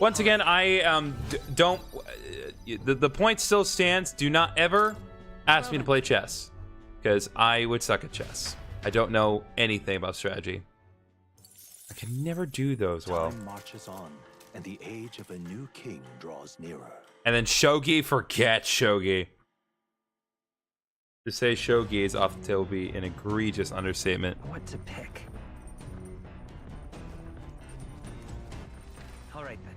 Speaker 1: I don't. The point still stands. Do not ever ask me to play chess, because I would suck at chess. I don't know anything about strategy. I can never do those well.
Speaker 13: Time marches on, and the age of a new king draws nearer.
Speaker 1: And then shogi, forget shogi. To say shogi is off the table would be an egregious understatement.
Speaker 6: What to pick? All right then.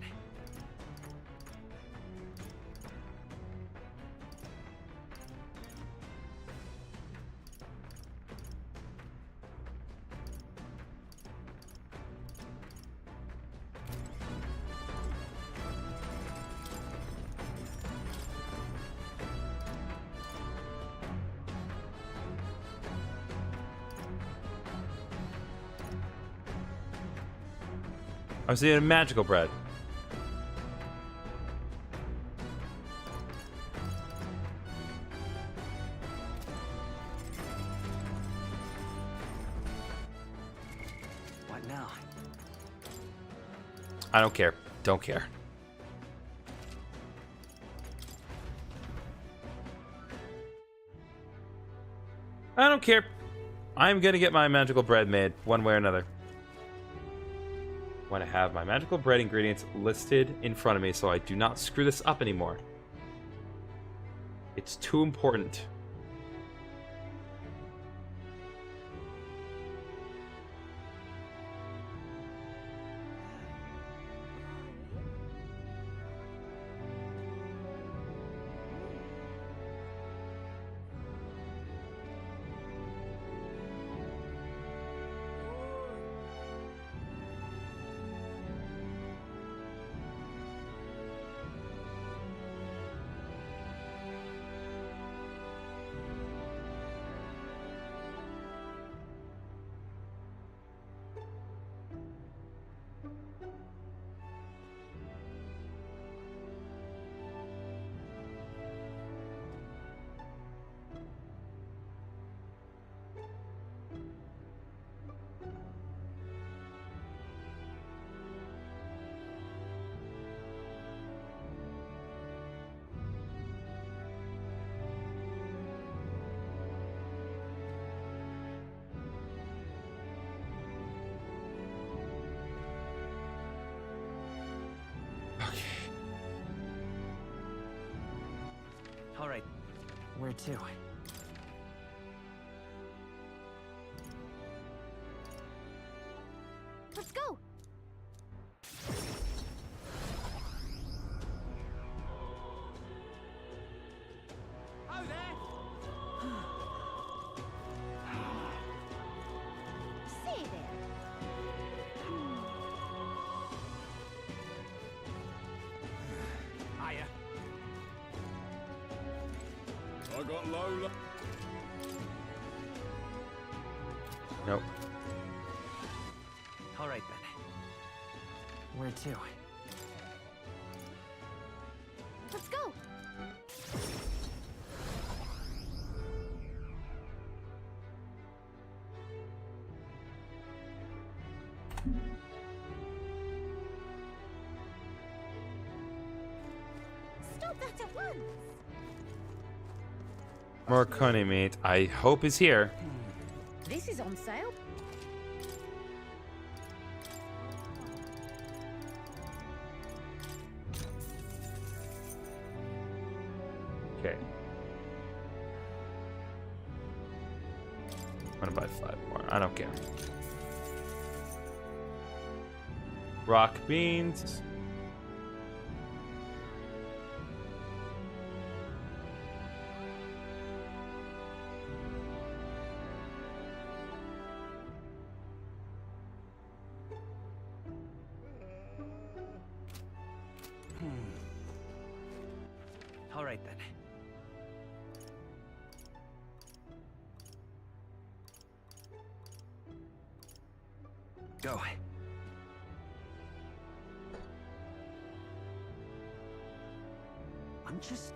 Speaker 1: I'm seeing a magical bread.
Speaker 6: What now?
Speaker 1: I don't care. Don't care. I don't care. I'm gonna get my magical bread made one way or another. I want to have my magical bread ingredients listed in front of me so I do not screw this up anymore. It's too important.
Speaker 21: All right. Where to?
Speaker 9: Let's go.
Speaker 6: Oh there.
Speaker 2: See there.
Speaker 6: Hiya.
Speaker 12: I got Lola.
Speaker 1: Nope.
Speaker 21: All right then. Where to?
Speaker 9: Let's go.
Speaker 2: Stop that at once.
Speaker 1: More Coney meat. I hope is here.
Speaker 2: This is on sale.
Speaker 1: Okay. I'm gonna buy 5 more. I don't care. Rock beans.
Speaker 21: All right then. Go.
Speaker 10: I'm just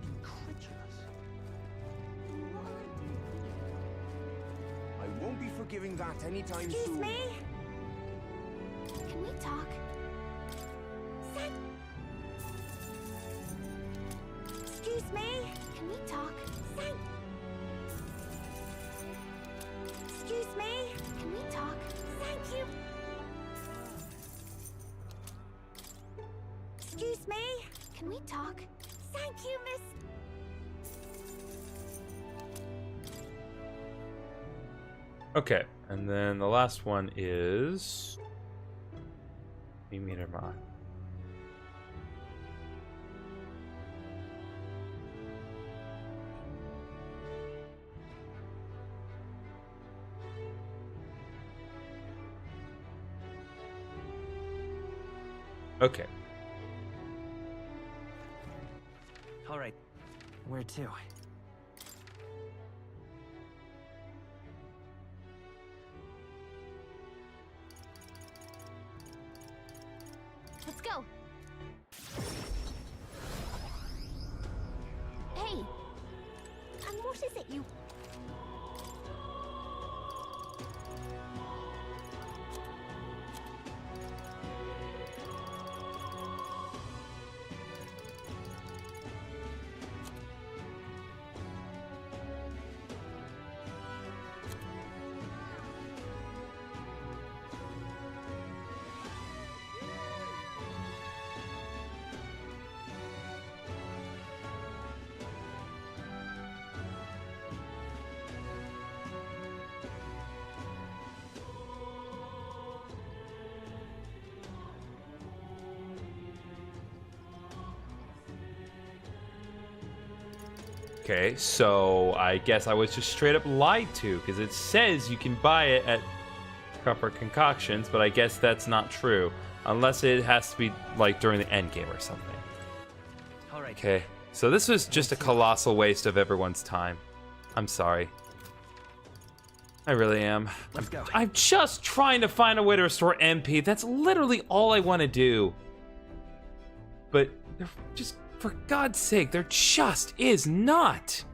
Speaker 10: incredulous.
Speaker 3: I won't be forgiving that anytime
Speaker 2: Excuse
Speaker 3: soon.
Speaker 2: me.
Speaker 9: Can we talk?
Speaker 2: Excuse me.
Speaker 9: Can we talk?
Speaker 2: Excuse me.
Speaker 9: Can we talk?
Speaker 2: Thank you. Excuse me.
Speaker 9: Can we talk?
Speaker 2: Thank you, miss.
Speaker 1: Okay, and then the last one is meter mod. Okay.
Speaker 21: All right. Where to?
Speaker 9: Let's go. Hey.
Speaker 2: And what is it you...
Speaker 1: Okay, so I guess I was just straight up lied to, because it says you can buy it at Copper Concoctions, but I guess that's not true. Unless it has to be, like, during the end game or something.
Speaker 21: All right.
Speaker 1: Okay, so this was just a colossal waste of everyone's time. I'm sorry. I really am.
Speaker 21: Let's go.
Speaker 1: I'm just trying to find a way to restore MP. That's literally all I want to do. But they're just... For God's sake, there just is not.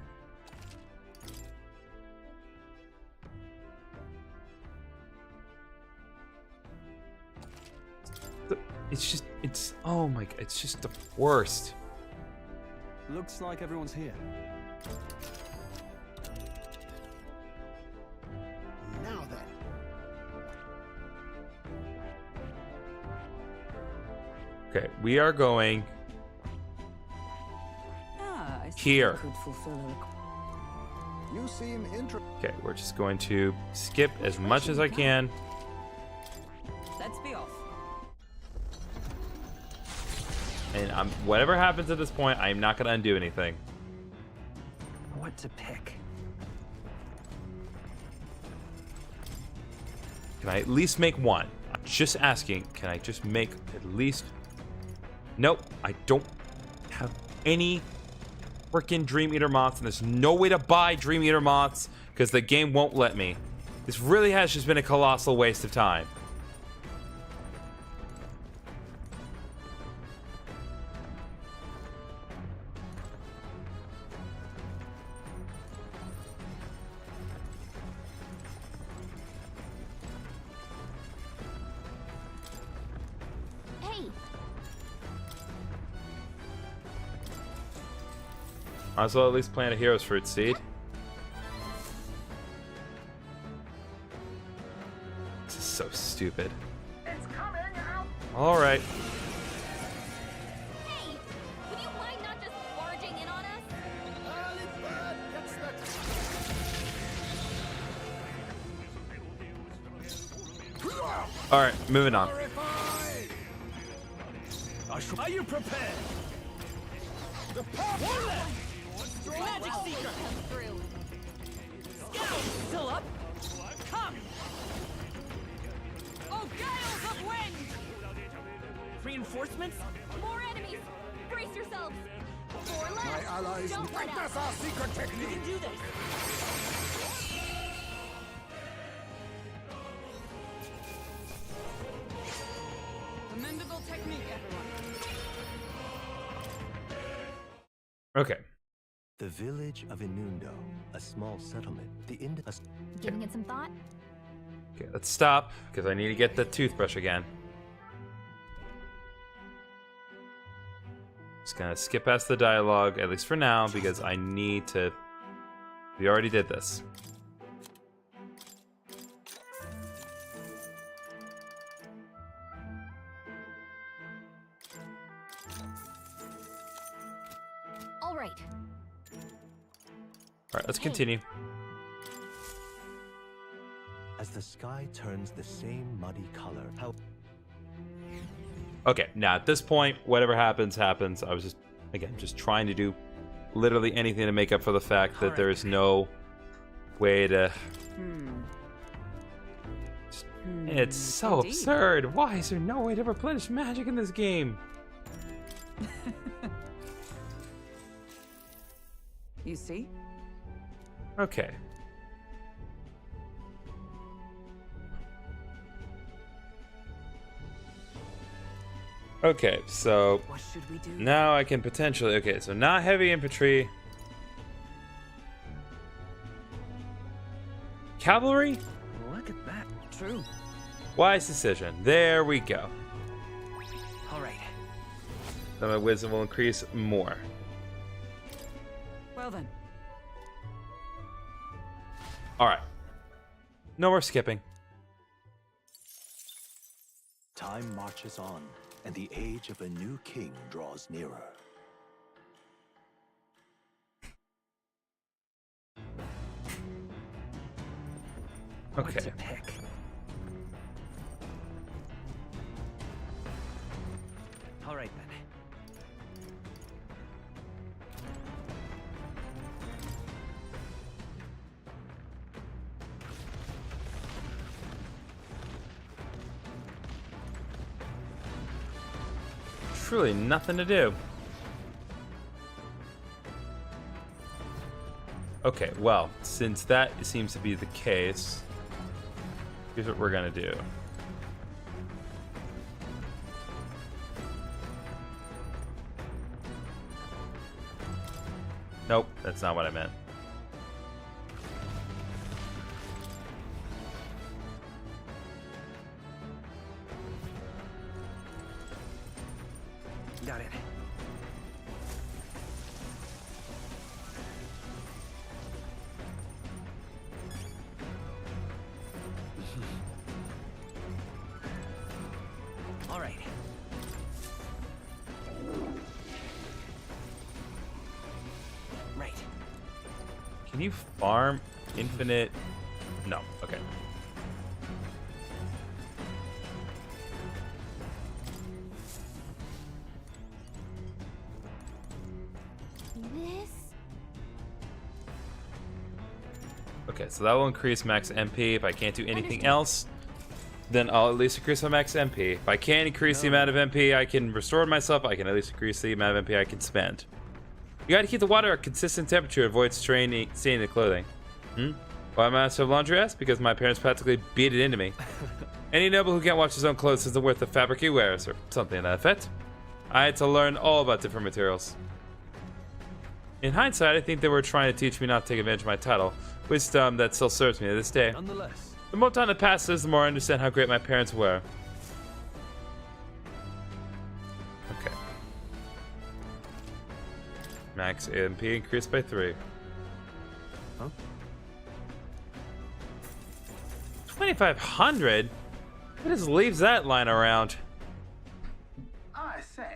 Speaker 1: Oh my God, it's just the worst.
Speaker 5: Looks like everyone's here.
Speaker 10: Now then.
Speaker 1: Okay, we are going.
Speaker 14: Ah, I
Speaker 1: here.
Speaker 7: Could fulfill a
Speaker 8: You seem interested.
Speaker 1: Okay, we're just going to skip as much as I can.
Speaker 7: Let's be off.
Speaker 1: And whatever happens at this point, I'm not going to undo anything.
Speaker 21: What to pick?
Speaker 1: Can I at least make one? I'm just asking. Can I just make at least... Nope, I don't have any freaking Dream Eater moths, and there's no way to buy Dream Eater moths because the game won't let me. This really has just been a colossal waste of time.
Speaker 2: Hey,
Speaker 1: Might as well at least plant a Hero's Fruit seed. This is so stupid. Alright.
Speaker 2: hey, would you mind not just barging in on us?
Speaker 1: Alright, moving on.
Speaker 5: Are you prepared? The power left!
Speaker 6: Magic Seeker! Scout! Still up? Come!
Speaker 2: Oh, gales of wind!
Speaker 6: Reinforcements?
Speaker 2: More enemies! Brace yourselves! Four left!
Speaker 8: My allies
Speaker 2: Don't let
Speaker 8: make
Speaker 2: up!
Speaker 8: us our secret
Speaker 6: You
Speaker 8: technique.
Speaker 6: can do this!
Speaker 7: Commendable technique, everyone.
Speaker 1: Okay.
Speaker 13: The village of Inundo, a small settlement.
Speaker 9: Giving it some thought?
Speaker 1: Okay, let's stop, because I need to get the toothbrush again. Just gonna skip past the dialogue, at least for now, because I need to... We already did this.
Speaker 9: All right.
Speaker 1: Alright, let's continue.
Speaker 13: As the sky turns the same muddy color, how
Speaker 1: Okay, now at this point, whatever happens, happens. I was just, again, just trying to do literally anything to make up for the fact that there is no way to... It's so
Speaker 7: Indeed.
Speaker 1: absurd. Why is there no way to replenish magic in this game?
Speaker 7: You see?
Speaker 1: Okay. Okay, so
Speaker 7: What should we do?
Speaker 1: now I can potentially... Okay, so not heavy infantry. Cavalry?
Speaker 21: Look at that.
Speaker 7: True.
Speaker 1: Wise decision. There we go.
Speaker 21: All right.
Speaker 1: Then my wisdom will increase more.
Speaker 7: Well then.
Speaker 1: Alright. No more skipping.
Speaker 13: time marches on and the age of a new king draws nearer.
Speaker 1: Okay.
Speaker 21: All right then.
Speaker 1: Truly nothing to do. Okay, well, since that seems to be the case, here's what we're gonna do. Nope, that's not what I meant.
Speaker 21: Got it. All right.
Speaker 1: Can you farm infinite? No. Okay.
Speaker 9: This?
Speaker 1: Okay, so that will increase max MP. If I can't do anything else, then I'll at least increase my max MP. If I can't increase the amount of MP I can restore myself, I can at least increase the amount of MP I can spend. You gotta keep the water at a consistent temperature to avoid staining the clothing. Why am I master of laundry asked? Because my parents practically beat it into me. Any noble who can't wash his own clothes isn't worth the fabric he wears, or something to that effect. I had to learn all about different materials. In hindsight, I think they were trying to teach me not to take advantage of my title, wisdom that still serves me to this day.
Speaker 5: Nonetheless.
Speaker 1: The more time that passes, the more I understand how great my parents were. Okay. Max MP increased by 3.
Speaker 5: Huh?
Speaker 1: 2,500? Who just leaves that lying around?
Speaker 10: I say,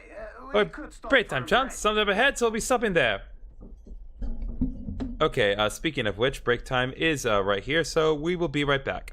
Speaker 1: Oh, break time, chance. Something up ahead, so we'll be stopping there. Okay, speaking of which, break time is right here, so we will be right back.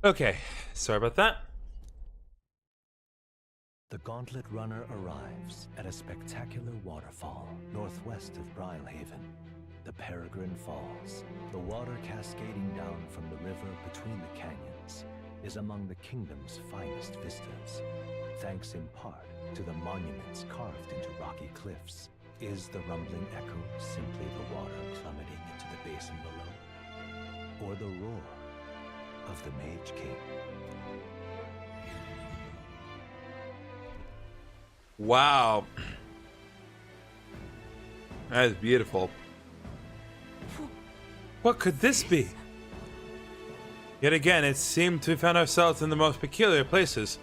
Speaker 1: Okay, sorry about that.
Speaker 13: The Gauntlet Runner arrives at a spectacular waterfall northwest of Brilehaven. the Peregrine Falls. The water cascading down from the river between the canyons is among the kingdom's finest vistas. Thanks in part to the monuments carved into rocky cliffs. Is the rumbling echo simply the water plummeting into the basin below? Or the roar of the Mage King?
Speaker 1: Wow. That is beautiful. What could this be? Yet again, it seemed to find ourselves in the most peculiar places.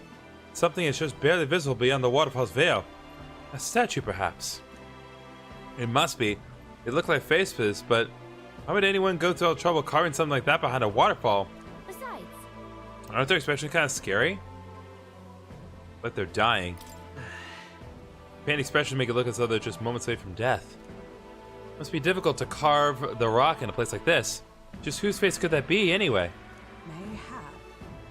Speaker 1: Something is just barely visible beyond the waterfall's veil. A statue, perhaps. It must be. It looked like faces, but why would anyone go to all trouble carving something like that behind a waterfall?
Speaker 9: Besides,
Speaker 1: Aren't their expressions kind of scary? Like they're dying. Pain expressions make it look as though they're just moments away from death. Must be difficult to carve the rock in a place like this. Just whose face could that be, anyway?
Speaker 7: Mayhap.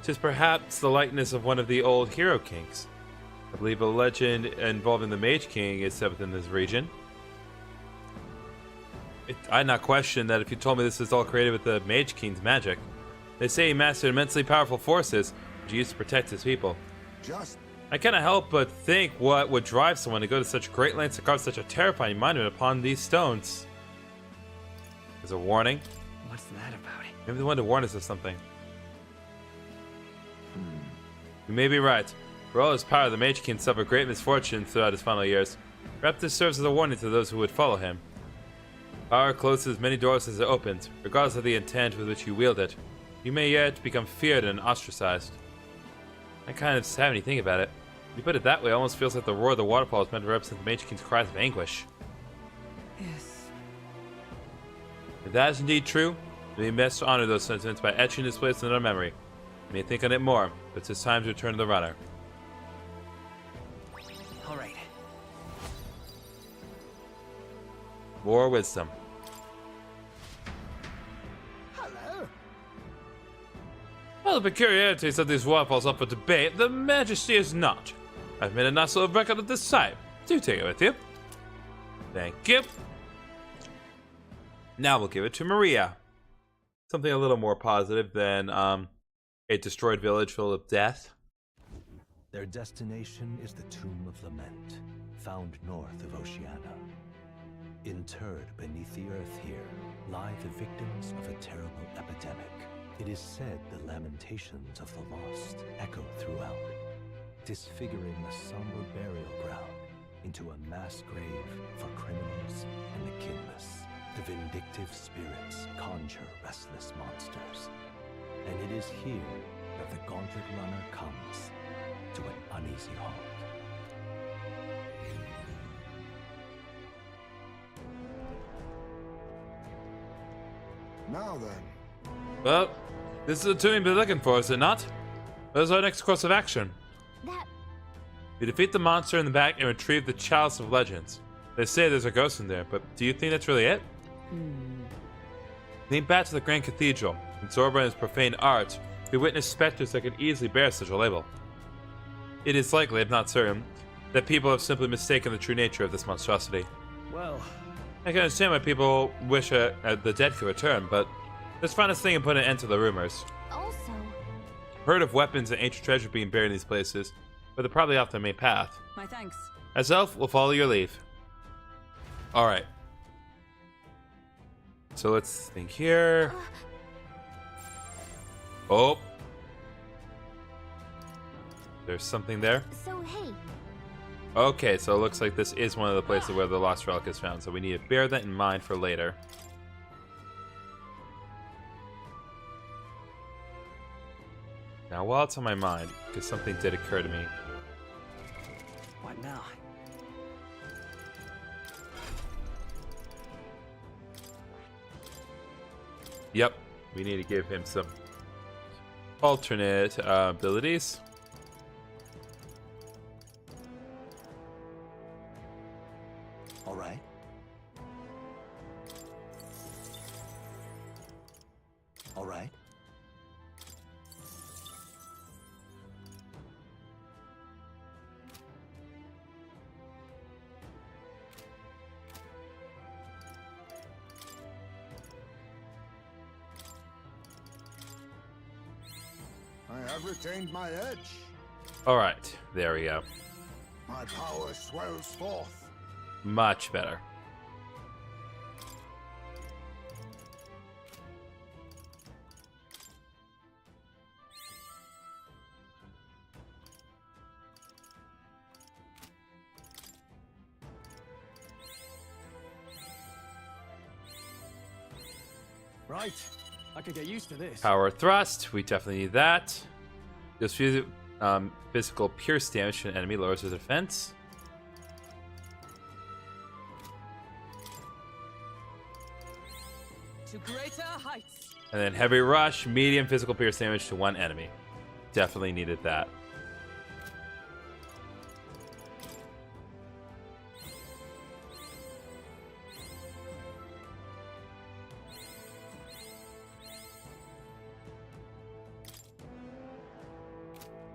Speaker 1: 'Tis perhaps the likeness of one of the old hero kings. I believe a legend involving the Mage King is set within this region. I'd not question that if you told me this is all created with the Mage King's magic. They say he mastered immensely powerful forces, which he used to protect his people. I cannot help but think what would drive someone to go to such great lengths to carve such a terrifying monument upon these stones. There's a warning.
Speaker 21: What's that about?
Speaker 1: Maybe they wanted to warn us of something. You may be right. For all his power, the Mage King suffered great misfortune throughout his final years. Perhaps this serves as a warning to those who would follow him. Power closes as many doors as it opens, regardless of the intent with which you wield it. You may yet become feared and ostracized. I kind of sad when you think about it. When you put it that way, it almost feels like the roar of the waterfall is meant to represent the Mage King's cries of anguish.
Speaker 7: Yes.
Speaker 1: If that is indeed true, we may best honor those sentiments by etching this place in our memory. We may think on it more, but it's time to return to the runner.
Speaker 21: All right.
Speaker 1: More wisdom.
Speaker 10: Hello.
Speaker 1: While the peculiarities of these waterfalls up for debate, the majesty is not. I've made a nice little record of this site. Do take it with you. Thank you. Now we'll give it to Maria. Something a little more positive than a destroyed village full of death.
Speaker 13: Their destination is the Tomb of Lament, found north of Oceania. Interred beneath the earth here lie the victims of a terrible epidemic. It is said the lamentations of the lost echo throughout, disfiguring the somber burial ground into a mass grave for criminals and the kinless. The vindictive spirits conjure restless monsters, and it is here that the Gauntlet Runner comes to an uneasy halt.
Speaker 8: Now then.
Speaker 1: Well, this is the tomb you've been looking for, is it not? What is our next course of action? We defeat the monster in the back and retrieve the Chalice of Legends. They say there's a ghost in there, but do you think that's really it? Think back to the Grand Cathedral. In Zorba and his profane art, we witnessed specters that could easily bear such a label. It is likely, if not certain, that people have simply mistaken the true nature of this monstrosity.
Speaker 5: Well,
Speaker 1: I can understand why people wish the dead could return, but let's find this thing and put an end to the rumors.
Speaker 9: Also,
Speaker 1: Heard of weapons and ancient treasure being buried in these places, but they're probably off the main path.
Speaker 14: My thanks.
Speaker 1: As Elf, we'll follow your lead. Alright. So let's think here. Oh. There's something there.
Speaker 9: so hey,
Speaker 1: Okay, so it looks like this is one of the places where the lost relic is found, so we need to bear that in mind for later. Now, while it's on my mind, because something did occur to me.
Speaker 21: What now?
Speaker 1: Yep, we need to give him some alternate abilities.
Speaker 13: All right. All right.
Speaker 8: have retained my edge.
Speaker 1: All right, there we go.
Speaker 8: My power swells forth.
Speaker 1: Much better.
Speaker 5: Right. I could get used to this.
Speaker 1: Power thrust. We definitely need that. Just physical pierce damage to an enemy lowers his defense.
Speaker 7: To greater heights.
Speaker 1: And then heavy rush, medium physical pierce damage to one enemy. Definitely needed that.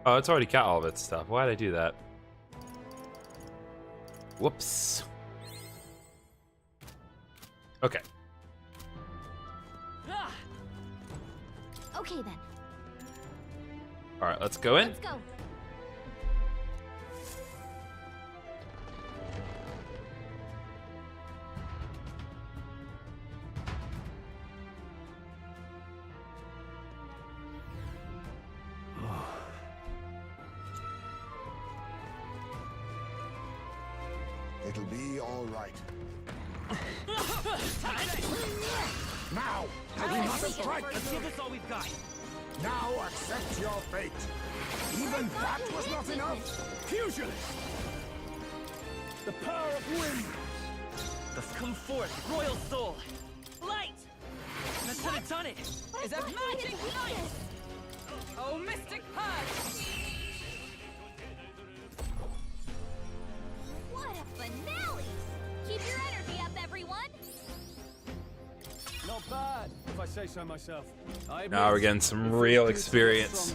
Speaker 1: Oh, it's already got all of its stuff. Why did I do that? Whoops. Okay.
Speaker 9: Okay then.
Speaker 1: All right, let's go in.
Speaker 9: Let's go.
Speaker 8: It'll be all right.
Speaker 6: Now!
Speaker 8: We must strike!
Speaker 6: Let's give this all we've got.
Speaker 8: Now accept your fate. Even that was not enough.
Speaker 5: Fusion! The power of wind!
Speaker 6: Let's come forth, royal soul! Light! That should have done it!
Speaker 7: Is a magic light! Oh, mystic purge!
Speaker 2: What a finale! Keep your energy up, everyone!
Speaker 5: Not bad, if I say so myself.
Speaker 1: Now we're getting some real experience.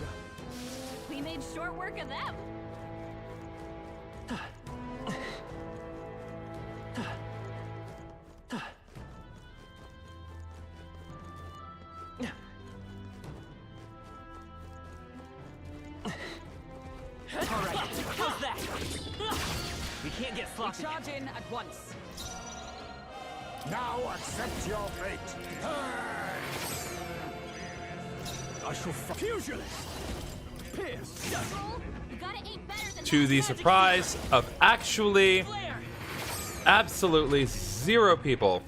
Speaker 2: We made short work of them.
Speaker 6: Alright, how's that? We can't get
Speaker 7: We
Speaker 6: sloppy.
Speaker 7: charge in at once.
Speaker 8: Now accept your fate.
Speaker 5: I shall fusion! Pierce!
Speaker 2: You gotta aim better than
Speaker 1: To the surprise of actually absolutely 0 people.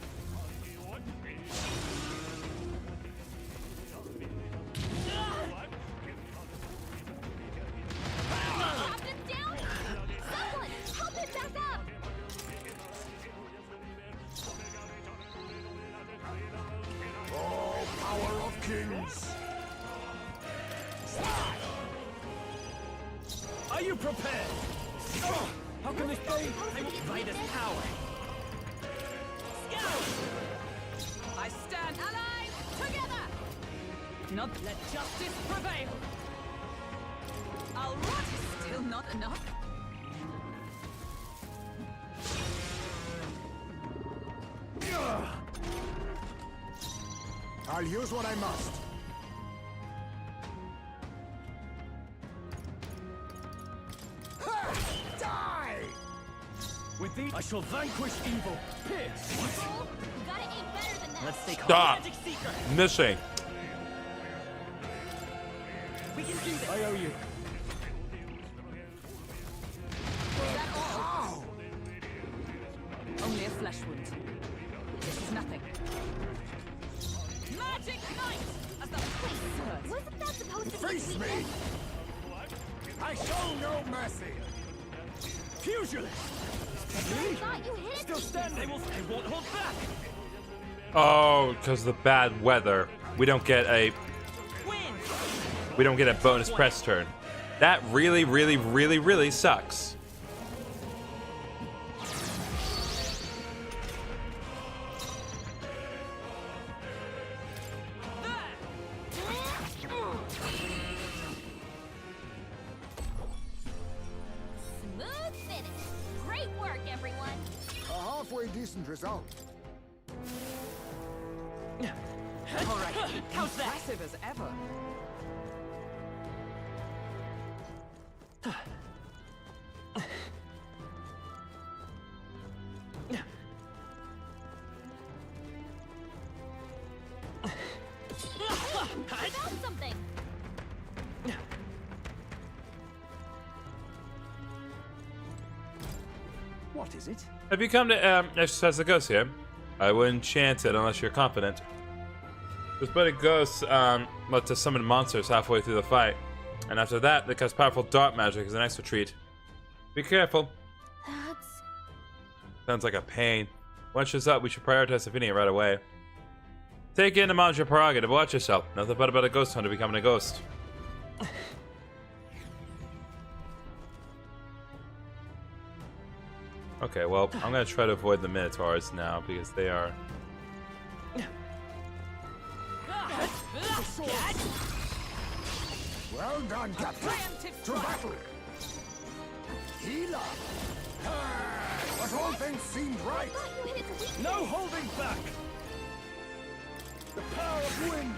Speaker 2: Someone, help him back up!
Speaker 8: Oh, power of kings.
Speaker 5: Are you prepared? Oh, how can this be?
Speaker 6: I will fight his power. Scout!
Speaker 7: I stand allied together! Not let justice prevail! Our rot is still not enough.
Speaker 8: I'll use what I must. Die!
Speaker 5: With these, I shall vanquish evil. Pierce!
Speaker 2: You gotta aim better than that.
Speaker 6: Let's stay calm.
Speaker 1: Stop.
Speaker 6: Magic Seeker!
Speaker 1: Missing.
Speaker 6: We can do this!
Speaker 5: I owe you.
Speaker 7: Only a flesh wound. This is nothing. Magic knight! As the face surge.
Speaker 2: Wasn't that supposed to be
Speaker 8: Face
Speaker 2: sweet?
Speaker 8: me! I show no mercy.
Speaker 5: Fusion!
Speaker 2: I thought you hit
Speaker 5: Still
Speaker 2: me.
Speaker 5: standing.
Speaker 6: I won't hold back!
Speaker 1: Oh, because of the bad weather, we don't get a bonus press turn. That really, really, really, really sucks.
Speaker 2: Smooth finish. Great work, everyone.
Speaker 8: A halfway decent result.
Speaker 7: All right. Impressive as ever.
Speaker 5: What is it?
Speaker 1: Have you come to exercise the ghost here? I wouldn't chance it unless you're confident. This but ghosts let to summon monsters halfway through the fight, and after that, they cast powerful dark magic as an extra treat. Be careful.
Speaker 9: That's...
Speaker 1: Sounds like a pain. Once she's up, we should prioritize defeating it right away. Take in and mount your prerogative. Watch yourself. Nothing but about a ghost hunter becoming a ghost. Okay, well, I'm gonna try to avoid the Minotaurs now because they are.
Speaker 8: Well done, Captain. To battle. Healer. But all things seemed right.
Speaker 12: No holding back. The power of wind.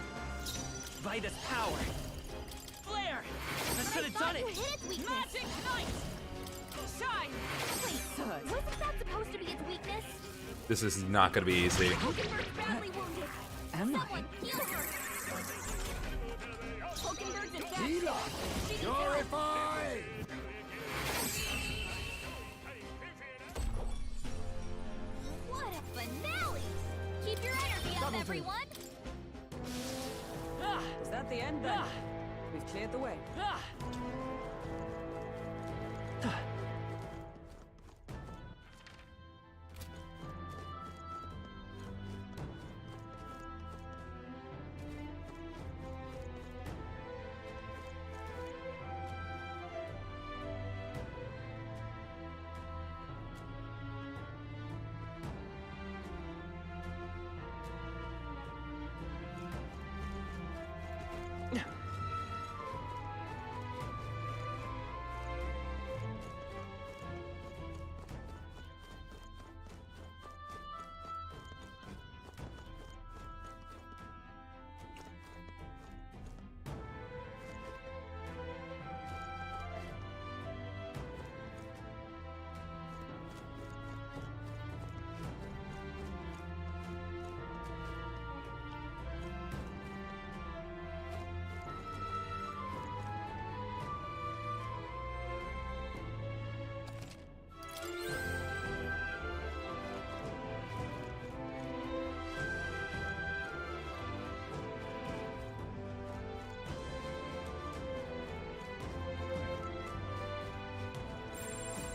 Speaker 6: Vitus power. Flare. That should have done it.
Speaker 2: Magic Knight! Shine!
Speaker 9: Wait, wasn't that supposed to be its weakness?
Speaker 1: This is not gonna be easy.
Speaker 2: Hulkenberg's badly wounded. Someone heal her! Hulkenberg's in
Speaker 8: Healer. Purify.
Speaker 2: What a finale! Keep your energy up, everyone!
Speaker 7: Is that the end then? We've cleared the way.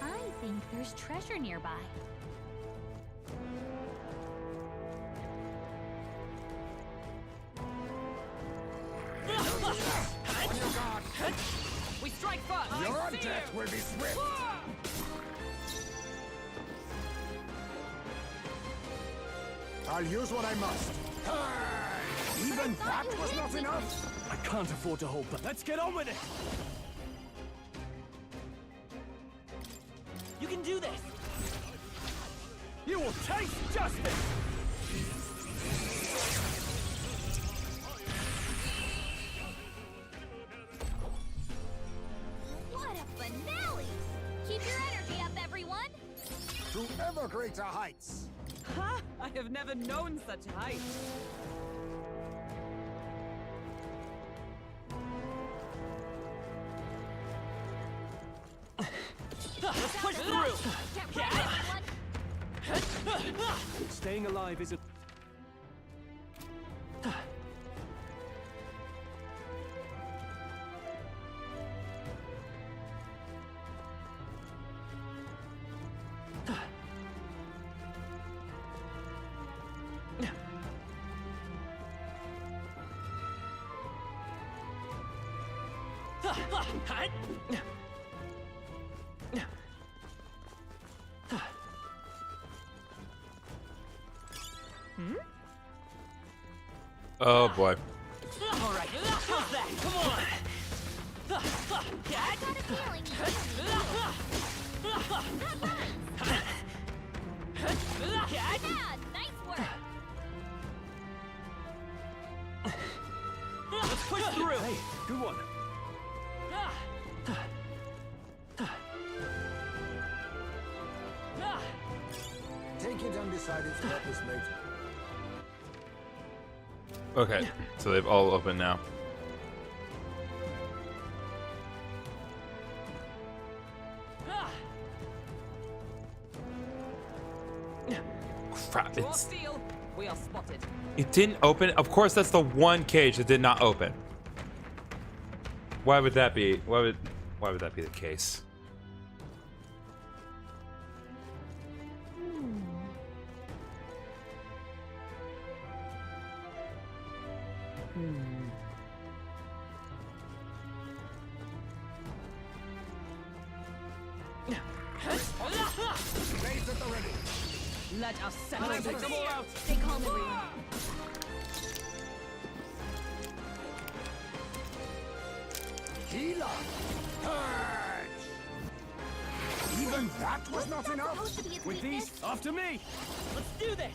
Speaker 9: I think there's treasure nearby.
Speaker 3: On your guard.
Speaker 7: We strike first.
Speaker 3: Your death will be swift. I'll use what I must. Even that was not enough.
Speaker 5: I can't afford to hold back. Let's get on with it.
Speaker 6: You can do this.
Speaker 5: You will taste justice.
Speaker 2: What a finale! Keep your energy up, everyone!
Speaker 3: To ever greater heights.
Speaker 7: Ha! I have never known such height.
Speaker 6: Let's push through.
Speaker 2: Get ready, everyone!
Speaker 5: Staying alive is a...
Speaker 1: Oh boy.
Speaker 6: All right, how's that? Come on.
Speaker 2: I got a feeling. Yeah, nice work.
Speaker 6: Let's push through.
Speaker 5: Hey, good one.
Speaker 8: Take it undecided for this later.
Speaker 1: Okay, so they've all opened now. Crap!
Speaker 7: Draw steel. We are spotted.
Speaker 1: It didn't open. Of course, that's the one cage that did not open. Why would that be? Why would that be the case?
Speaker 7: Let us settle
Speaker 6: Take
Speaker 7: this.
Speaker 6: them all out.
Speaker 9: Stay calm, everyone.
Speaker 3: Healer! Purge! Even that was not enough?
Speaker 5: With these, after me!
Speaker 6: Let's do this!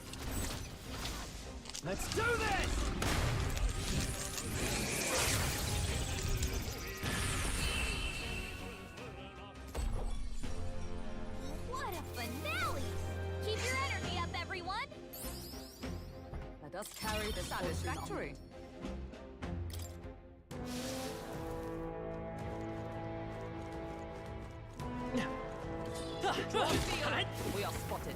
Speaker 5: Let's do this!
Speaker 2: What a finale! Keep your energy up, everyone!
Speaker 7: Let us carry this satisfactory. Draw steel. We are spotted.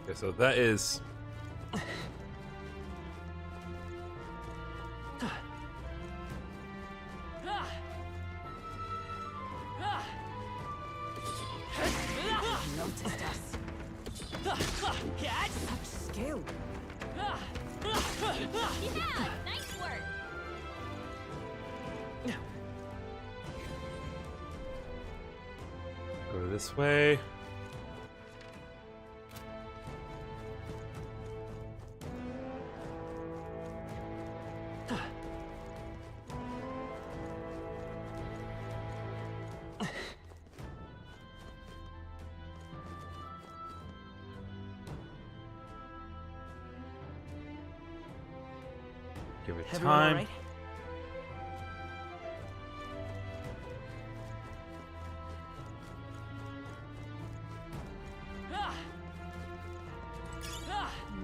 Speaker 1: Okay, so that is.
Speaker 7: Noticed us. Such skill.
Speaker 2: Yeah, nice work!
Speaker 1: Go this way. Give it
Speaker 6: Everyone all
Speaker 1: time.
Speaker 6: right?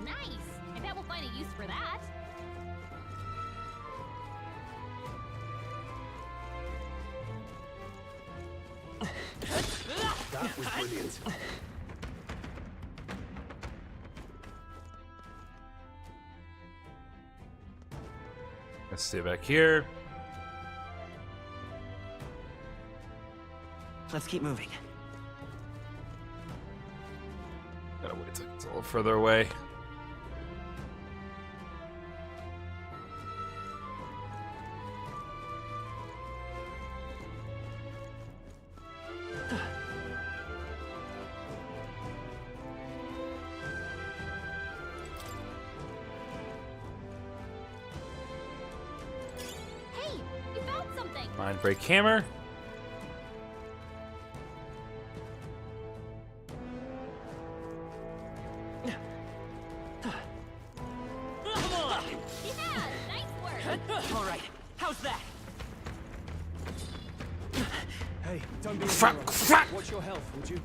Speaker 2: Nice! I bet we'll find a use for that.
Speaker 22: That was brilliant.
Speaker 1: Let's stay back here.
Speaker 6: Let's keep moving.
Speaker 1: Gotta wait till it's a little further away.
Speaker 2: Hey, you found something!
Speaker 1: Mind break hammer.
Speaker 6: Come on!
Speaker 2: Yeah, nice work!
Speaker 6: All right, how's that?
Speaker 5: Hey, don't be a
Speaker 1: Fuck,
Speaker 5: hero.
Speaker 1: fuck.
Speaker 5: Watch your health, would you?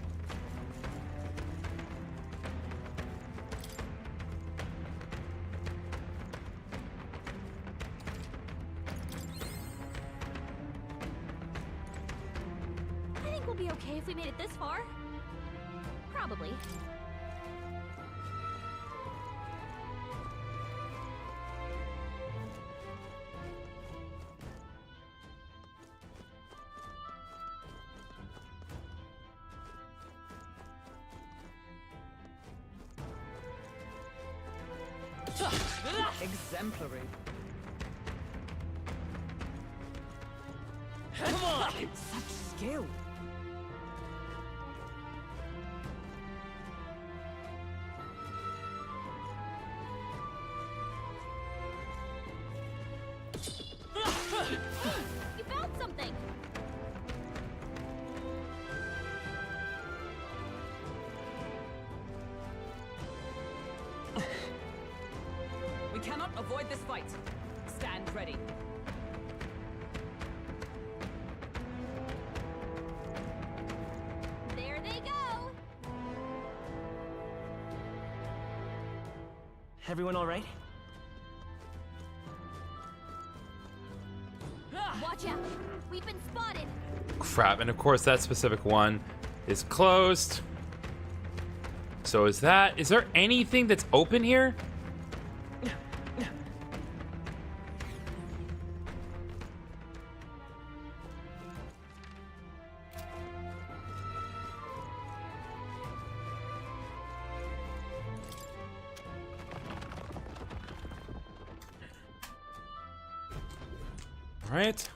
Speaker 2: I think we'll be okay if we made it this far. Probably.
Speaker 7: Exemplary.
Speaker 6: Come on!
Speaker 7: Such skill. Avoid this fight. Stand ready.
Speaker 2: There they go.
Speaker 21: Everyone all right?
Speaker 2: Watch out. We've been spotted.
Speaker 1: Crap, and of course that specific one is closed. So is there anything that's open here? All right.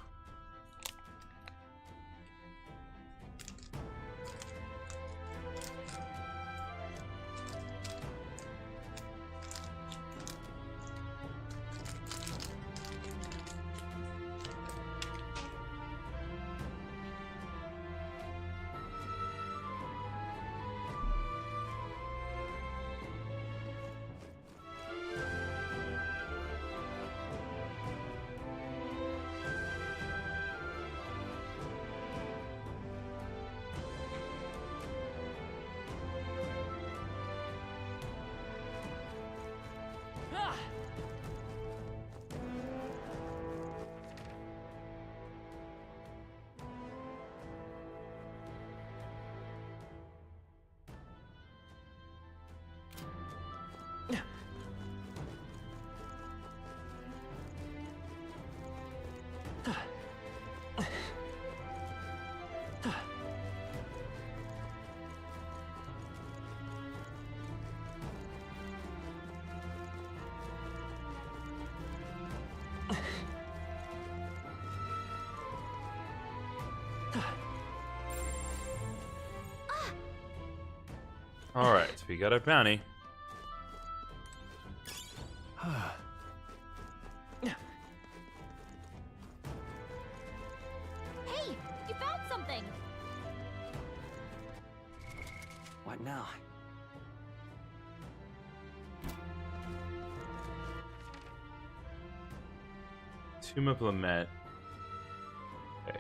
Speaker 1: All right, we got our bounty.
Speaker 2: Hey, you found something.
Speaker 21: What now?
Speaker 1: Tomb of Lament. Okay.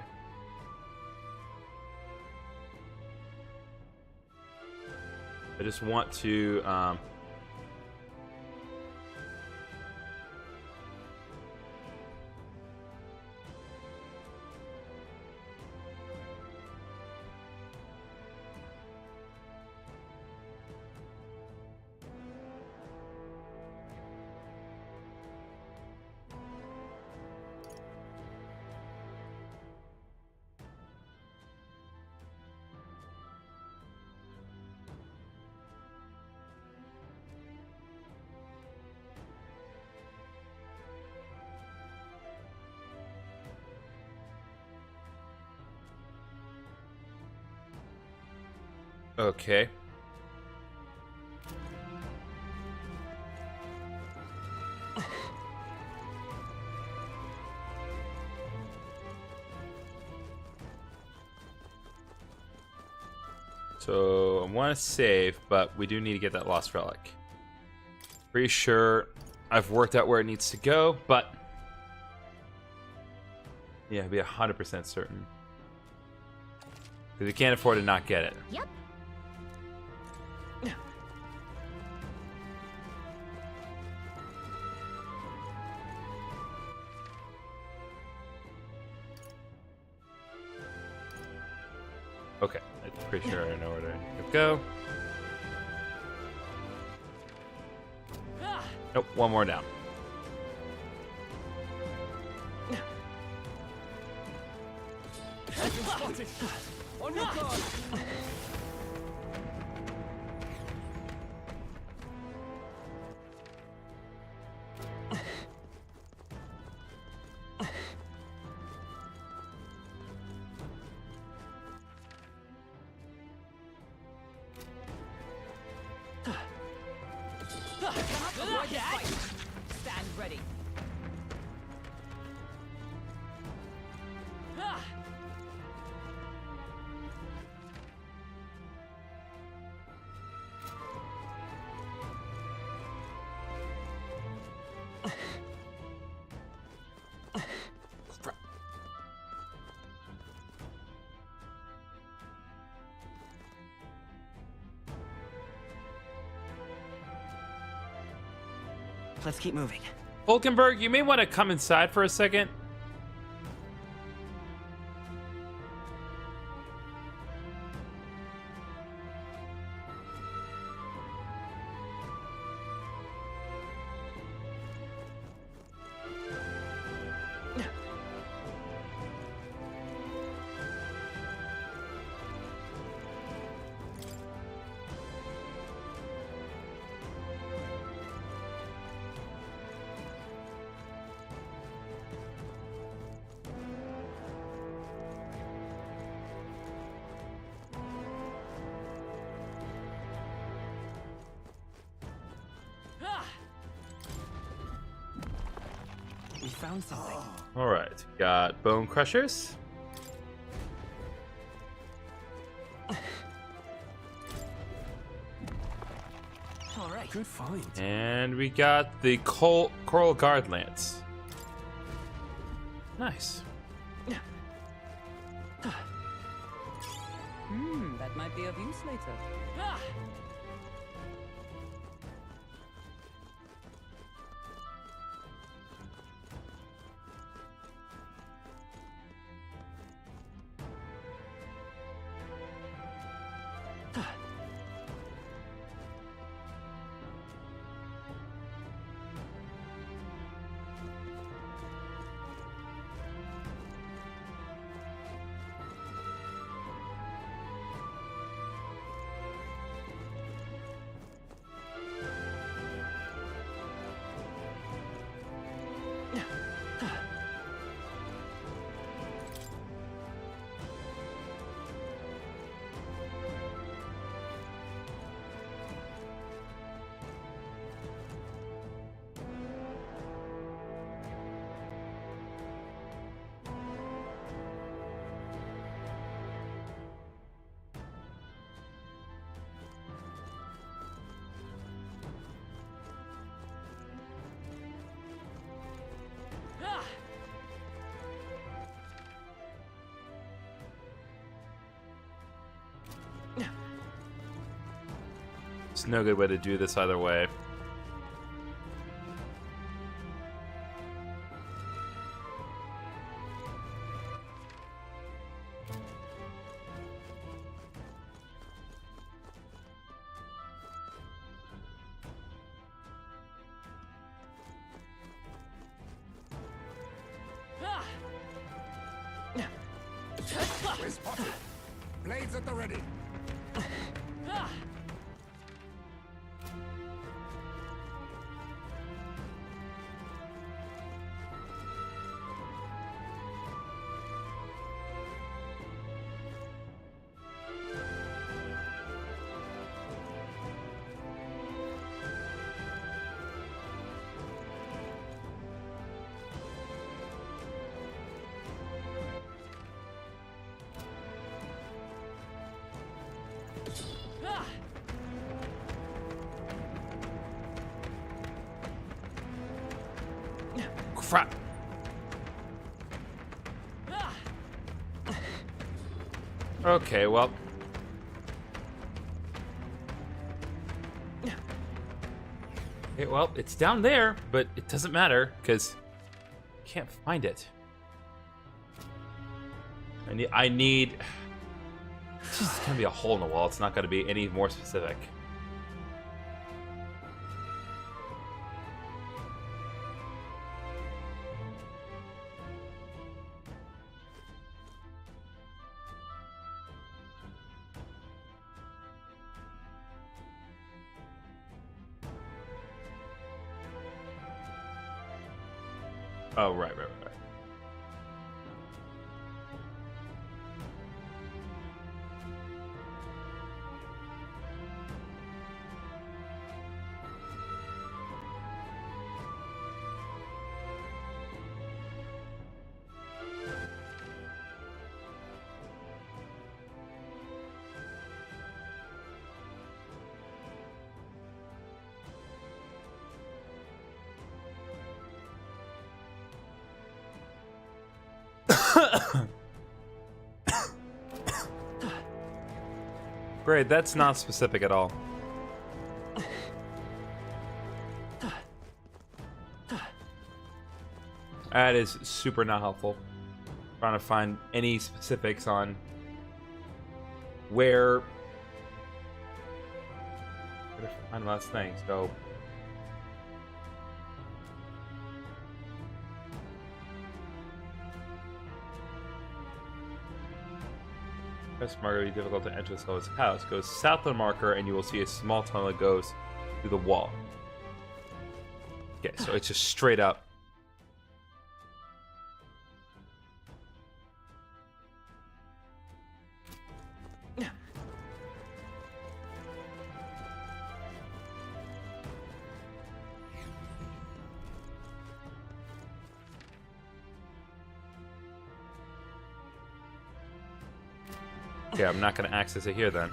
Speaker 1: I just want to okay. So I want to save, but we do need to get that lost relic. Pretty sure I've worked out where it needs to go, but yeah, be 100% certain. Because we can't afford to not get it.
Speaker 2: Yep.
Speaker 1: Okay, I'm pretty sure I know where to go. Nope, one more down.
Speaker 5: Spotted. On your guard.
Speaker 7: Avoid this fight. Stand ready.
Speaker 6: Let's keep moving.
Speaker 1: Hulkenberg, you may want to come inside for a second.
Speaker 6: We found something.
Speaker 1: All right, got bone crushers.
Speaker 6: All right.
Speaker 19: Good find.
Speaker 1: And we got the coral guard lance. Nice.
Speaker 7: That might be of use later.
Speaker 1: There's no good way to do this either way.
Speaker 3: We're spotted. Blades at the ready.
Speaker 1: Crap. Okay, well. Okay, well, it's down there, but it doesn't matter because I can't find it. I need. It's just gonna be a hole in the wall. It's not gonna be any more specific. Oh, right. Great, that's not specific at all. That is super not helpful. Trying to find any specifics on where to find last thing. So this marker will be difficult to enter Sloa's house. Go south of the marker and you will see a small tunnel that goes through the wall. Okay, so it's just straight up. Okay, I'm not going to access it here then.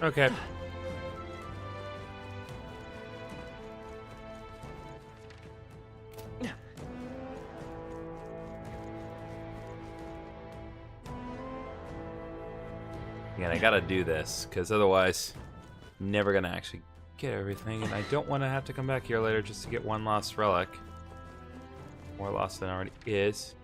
Speaker 1: Okay. Again, I gotta do this, because otherwise, I'm never gonna actually get everything, and I don't want to have to come back here later just to get one lost relic. More lost than already is.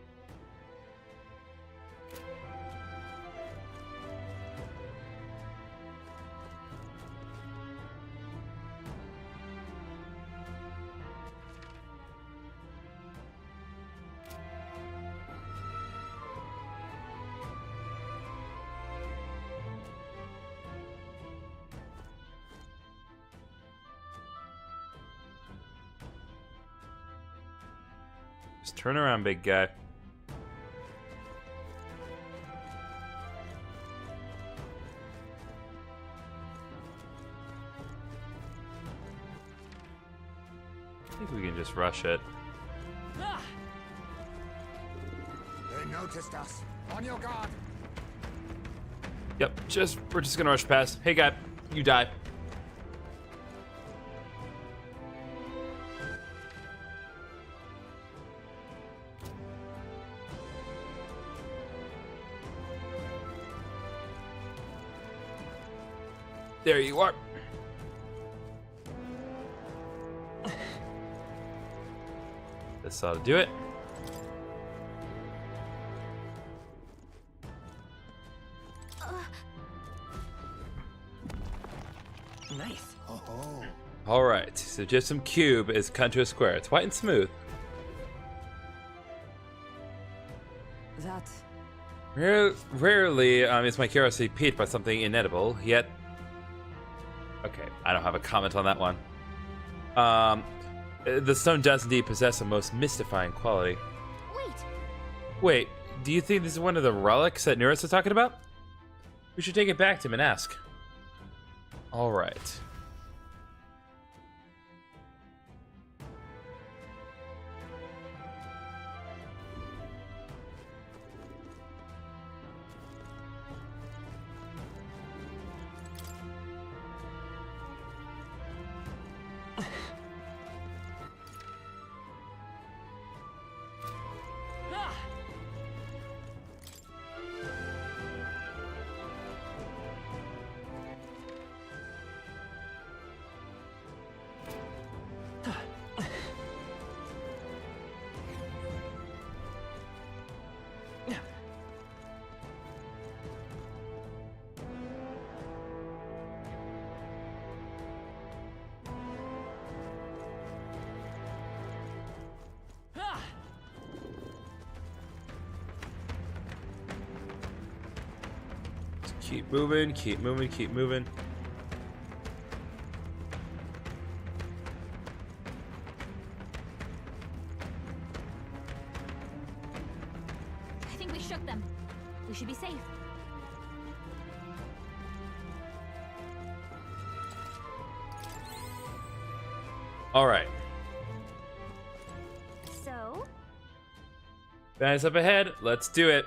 Speaker 1: Just turn around, big guy. I think we can just rush it.
Speaker 8: They noticed us. On your guard.
Speaker 1: Yep, we're just gonna rush past. Hey guy, you die. There you are. This ought to do it.
Speaker 6: Nice.
Speaker 8: Oh.
Speaker 1: All right, so Gypsum Cube is cut to a square. It's white and smooth.
Speaker 7: That...
Speaker 1: Rarely is my curiosity piqued by something inedible, yet... Okay, I don't have a comment on that one. The stone does indeed possess a most mystifying quality. Wait, do you think this is one of the relics that Neurus was talking about? We should take it back to him and ask. All right. Keep moving, keep moving, keep moving.
Speaker 9: I think we shook them. We should be safe.
Speaker 1: All right.
Speaker 9: So?
Speaker 1: Bandits up ahead. Let's do it.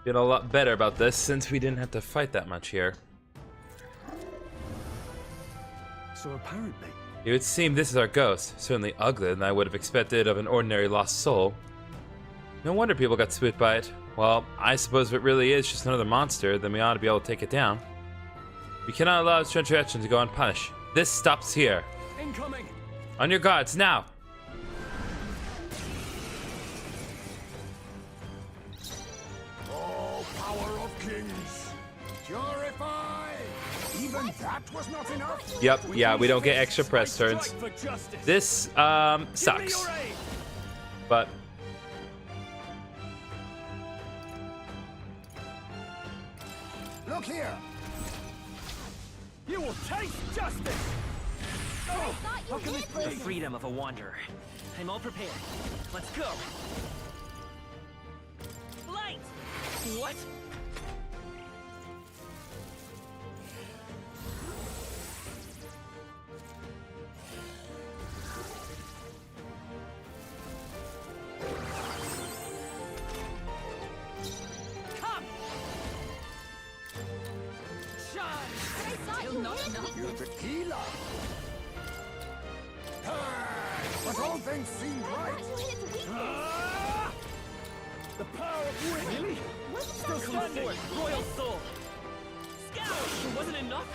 Speaker 1: Feel a lot better about this since we didn't have to fight that much here.
Speaker 5: So apparently,
Speaker 1: It would seem this is our ghost. Certainly uglier than I would have expected of an ordinary lost soul. No wonder people got spooked by it. Well, I suppose if it really is just another monster, then we ought to be able to take it down. We cannot allow its transgression to go unpunished. This stops here.
Speaker 5: Incoming!
Speaker 1: On your guards, now!
Speaker 8: Oh, power of kings! Purify! Even that was not enough?
Speaker 1: Yep, yeah, we don't get extra press turns. This, sucks. But...
Speaker 8: Look here!
Speaker 5: You will taste justice! Oh, how can this be?
Speaker 6: The freedom of a wanderer. I'm all prepared. Let's go. Light! What? Come! Shine! Still not enough.
Speaker 8: You're tequila! But all things seemed right.
Speaker 5: The power of wind! Really?
Speaker 6: Still standing! Royal soul! Scout! Wasn't enough?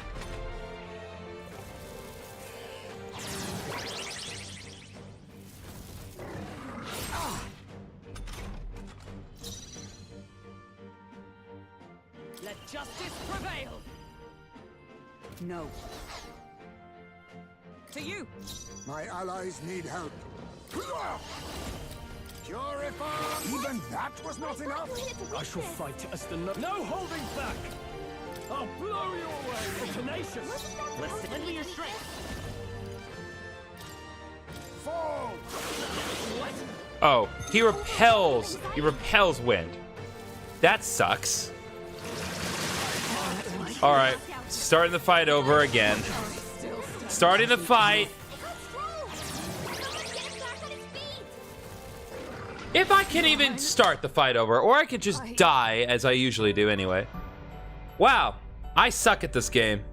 Speaker 6: Let justice prevail!
Speaker 7: No. To you!
Speaker 8: My allies need help. Purify! Even that was not enough?
Speaker 5: I shall fight as the no holding back! I'll blow you away! Tenacious!
Speaker 6: Let's lend me your strength!
Speaker 8: Fall!
Speaker 6: What?
Speaker 1: Oh, he repels. He repels wind. That sucks. Alright, starting the fight over again. Starting the fight. If I can even start the fight over, or I could just die as I usually do anyway. Wow, I suck at this game.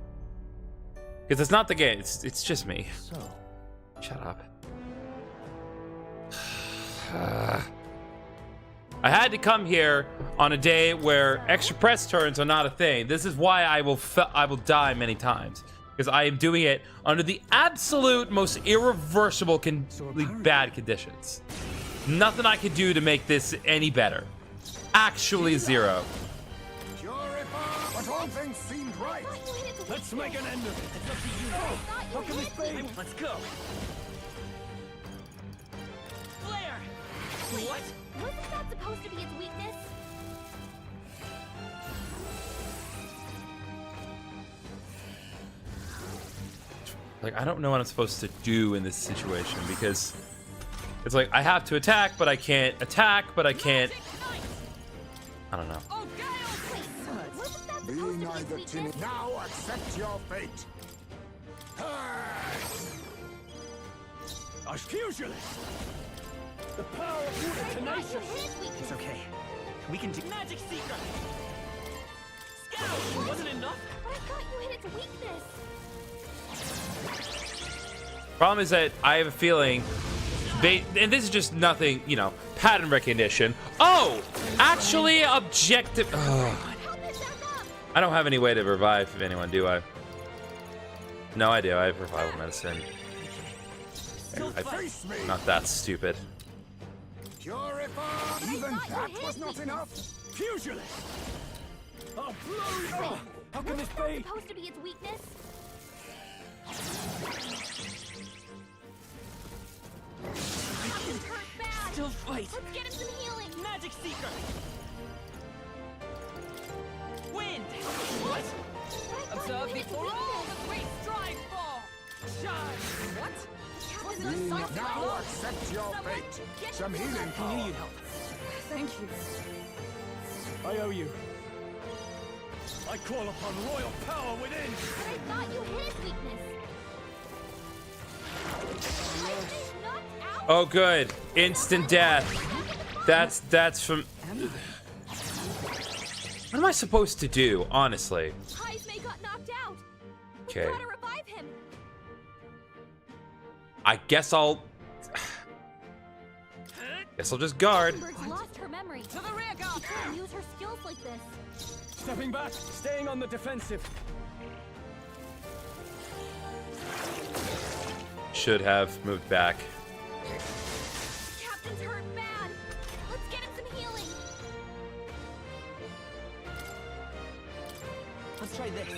Speaker 1: Because it's not the game, it's just me. Shut up. I had to come here on a day where extra press turns are not a thing. This is why I will die many times. Because I am doing it under the absolute most irreversible, bad conditions. Nothing I could do to make this any better. Actually zero.
Speaker 8: But all things seemed right.
Speaker 5: Let's make an end of it. It's up to you now. How can this be?
Speaker 6: Let's go. Flare! What?
Speaker 2: Wasn't that supposed to be its weakness?
Speaker 1: Like, I don't know what I'm supposed to do in this situation because it's like I have to attack, but I can't attack, but I can't. I don't know.
Speaker 8: Be neither timid. Now accept your fate.
Speaker 5: Archfugilist! The power of water tenacious!
Speaker 6: It's okay. We can do Magic Seeker! Scout! Wasn't enough?
Speaker 2: But I thought you hit its weakness.
Speaker 1: Problem is that I have a feeling, and this is just nothing, you know, pattern recognition. Oh, actually objective. Oh. I don't have any way to revive anyone, do I? No, I do. I have revival medicine. I'm not that stupid.
Speaker 8: Purify! Even that was not enough?
Speaker 5: Pugilist! I'll blow you up! How can this be?
Speaker 2: Supposed to be its weakness?
Speaker 6: Still fight!
Speaker 2: Let's get him some healing!
Speaker 6: Magic Seeker! Wind! What?
Speaker 7: Observe the all that we strive for! Shine! What?
Speaker 8: Now accept your fate. Some healing power.
Speaker 6: I knew you'd help.
Speaker 7: Thank you.
Speaker 5: I owe you. I call upon royal power within!
Speaker 2: But I thought you hit its weakness.
Speaker 1: Oh, good. Instant death. That's from. What am I supposed to do, honestly?
Speaker 2: Heismay got knocked out.
Speaker 1: Okay.
Speaker 2: We've got to revive him.
Speaker 1: I guess I'll just guard.
Speaker 2: Falkenberg's lost her memory. To the rear guard! She can't use her skills like this.
Speaker 5: Stepping back, staying on the defensive.
Speaker 1: Should have moved back.
Speaker 2: Captain's hurt bad. Let's get him some healing.
Speaker 6: Let's try this.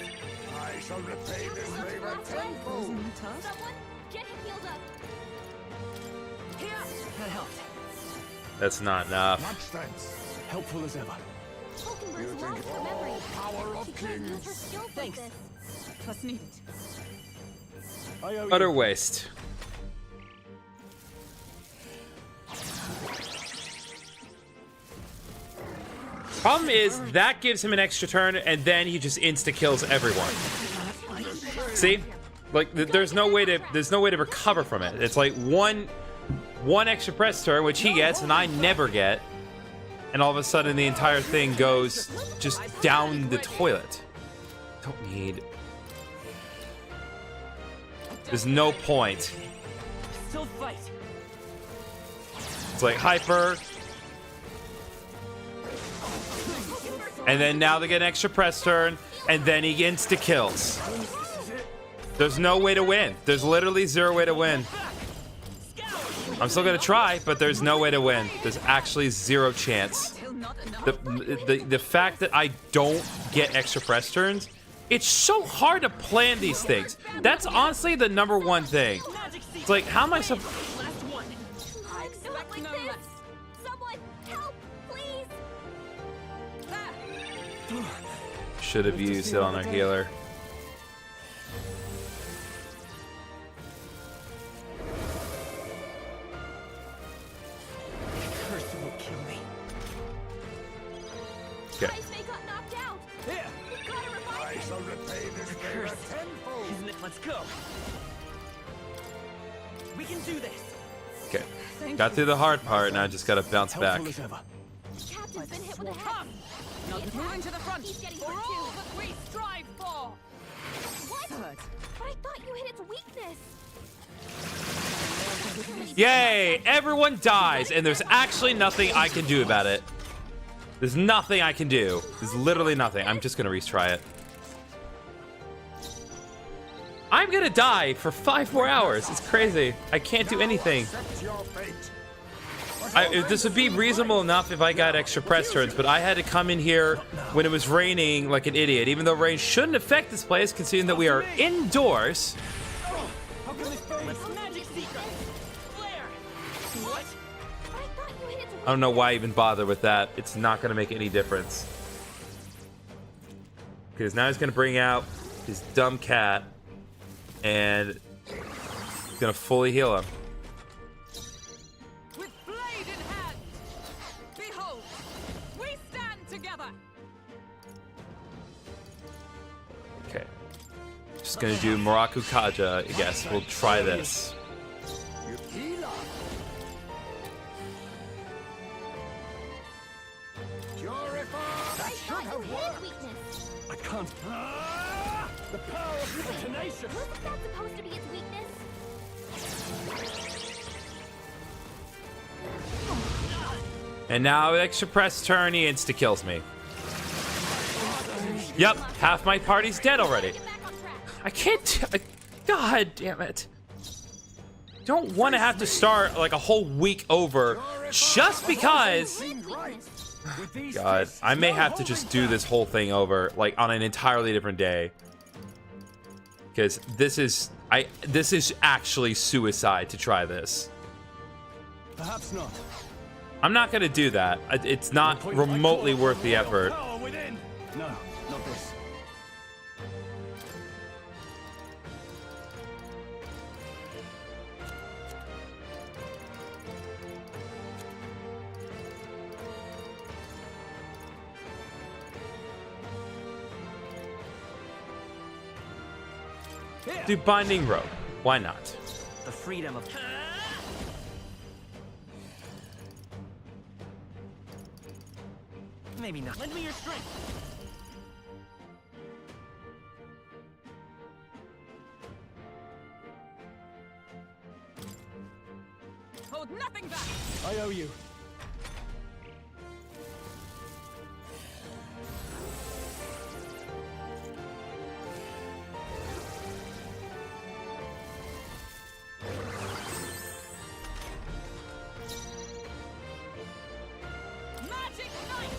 Speaker 3: I shall repay this favor tenfold.
Speaker 2: Someone, get him healed up.
Speaker 6: Here! That helped.
Speaker 1: That's not enough.
Speaker 3: Much thanks.
Speaker 5: Helpful as ever.
Speaker 2: Falkenberg's lost her memory.
Speaker 3: Power of
Speaker 2: She can't use her
Speaker 3: kings.
Speaker 2: skills like this.
Speaker 7: Was needed.
Speaker 1: Utter waste. Problem is, that gives him an extra turn, and then he just insta-kills everyone. See? Like, there's no way to recover from it. It's like one extra press turn, which he gets, and I never get. And all of a sudden, the entire thing goes just down the toilet. Don't need... There's no point.
Speaker 6: Still fight.
Speaker 1: It's like hyper. And then now they get an extra press turn, and then he insta-kills. There's no way to win. There's literally zero way to win. I'm still gonna try, but there's no way to win. There's actually zero chance. The fact that I don't get extra press turns, it's so hard to plan these things. That's honestly the #1 thing. It's like, how am I supposed...
Speaker 2: I expect like this. Someone, help, please.
Speaker 1: Should have used it on our healer.
Speaker 6: Curse will kill me.
Speaker 1: Okay.
Speaker 2: They got knocked out.
Speaker 6: Here!
Speaker 2: We gotta revive
Speaker 3: I
Speaker 2: him.
Speaker 3: shall repay this favor
Speaker 6: Curse.
Speaker 3: tenfold.
Speaker 6: Isn't it? Let's go. We can do this.
Speaker 1: Okay. Got through the hard part, now I just gotta bounce back.
Speaker 5: Helpful as ever.
Speaker 2: Captain's been hit with a head.
Speaker 7: Not moving to the front.
Speaker 2: He's getting
Speaker 7: For
Speaker 2: hurt
Speaker 7: all
Speaker 2: too.
Speaker 7: that we strive for.
Speaker 2: What?
Speaker 7: Third.
Speaker 2: But I thought you hit its weakness.
Speaker 1: Yay! Everyone dies, and there's actually nothing I can do about it. There's nothing I can do. There's literally nothing. I'm just gonna retry it. I'm gonna die for 5 more hours. It's crazy. I can't do anything.
Speaker 3: Accept your fate.
Speaker 1: This would be reasonable enough if I got extra press turns, but I had to come in here when it was raining like an idiot, even though rain shouldn't affect this place, considering that we are indoors.
Speaker 6: How can this be? Let's magic secret. Flare. What?
Speaker 1: I don't know why I even bother with that. It's not going to make any difference. Because now he's going to bring out his dumb cat, and he's going to fully heal him.
Speaker 7: With blade in hand. Behold, we stand together.
Speaker 1: Okay. Just going to do Muraku Kaja, I guess. We'll try this.
Speaker 3: That should have worked.
Speaker 5: I can't. The power of detonation.
Speaker 2: Wasn't that supposed to be its weakness?
Speaker 1: And now extra press turn, he insta-kills me. Yep, half my party's dead already. I can't... God damn it. Don't want to have to start like a whole week over just because... God, I may have to just do this whole thing over, like, on an entirely different day. Because this is... This is actually suicide to try this.
Speaker 5: Perhaps not.
Speaker 1: I'm not going to do that. It's not remotely worth the effort.
Speaker 5: No, not this.
Speaker 1: Do Binding Rope. Why not?
Speaker 6: The freedom of... Maybe not. Lend me your strength.
Speaker 7: hold nothing back.
Speaker 5: I owe you.
Speaker 7: Magic Knight!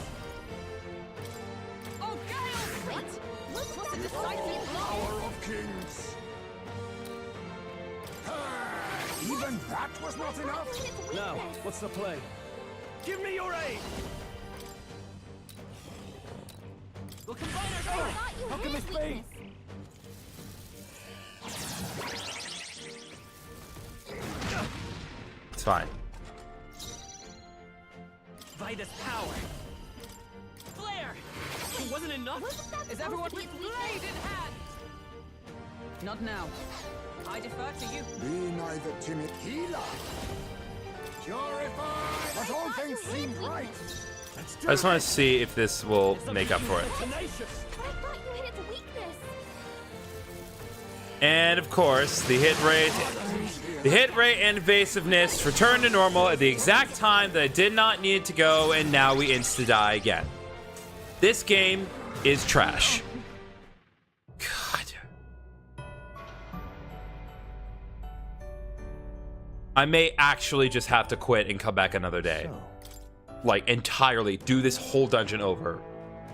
Speaker 7: Oh, Gale's Fate! This was a decisive blow!
Speaker 8: Power of kings! Even that was not enough?
Speaker 5: Now, what's the play? Give me your aid!
Speaker 6: We'll combine our
Speaker 5: How can this be?
Speaker 1: It's fine.
Speaker 6: Vida's power. Flare! It wasn't enough?
Speaker 7: Is everyone with blade in hand? Not now. I defer to you.
Speaker 8: Be neither timid healer. Purify! But all things seem right.
Speaker 1: I just want to see if this will make up for it. And of course, the hit rate and evasiveness return to normal at the exact time that I did not need to go, and now we insta-die again. This game is trash. God. I may actually just have to quit and come back another day. Like, entirely do this whole dungeon over.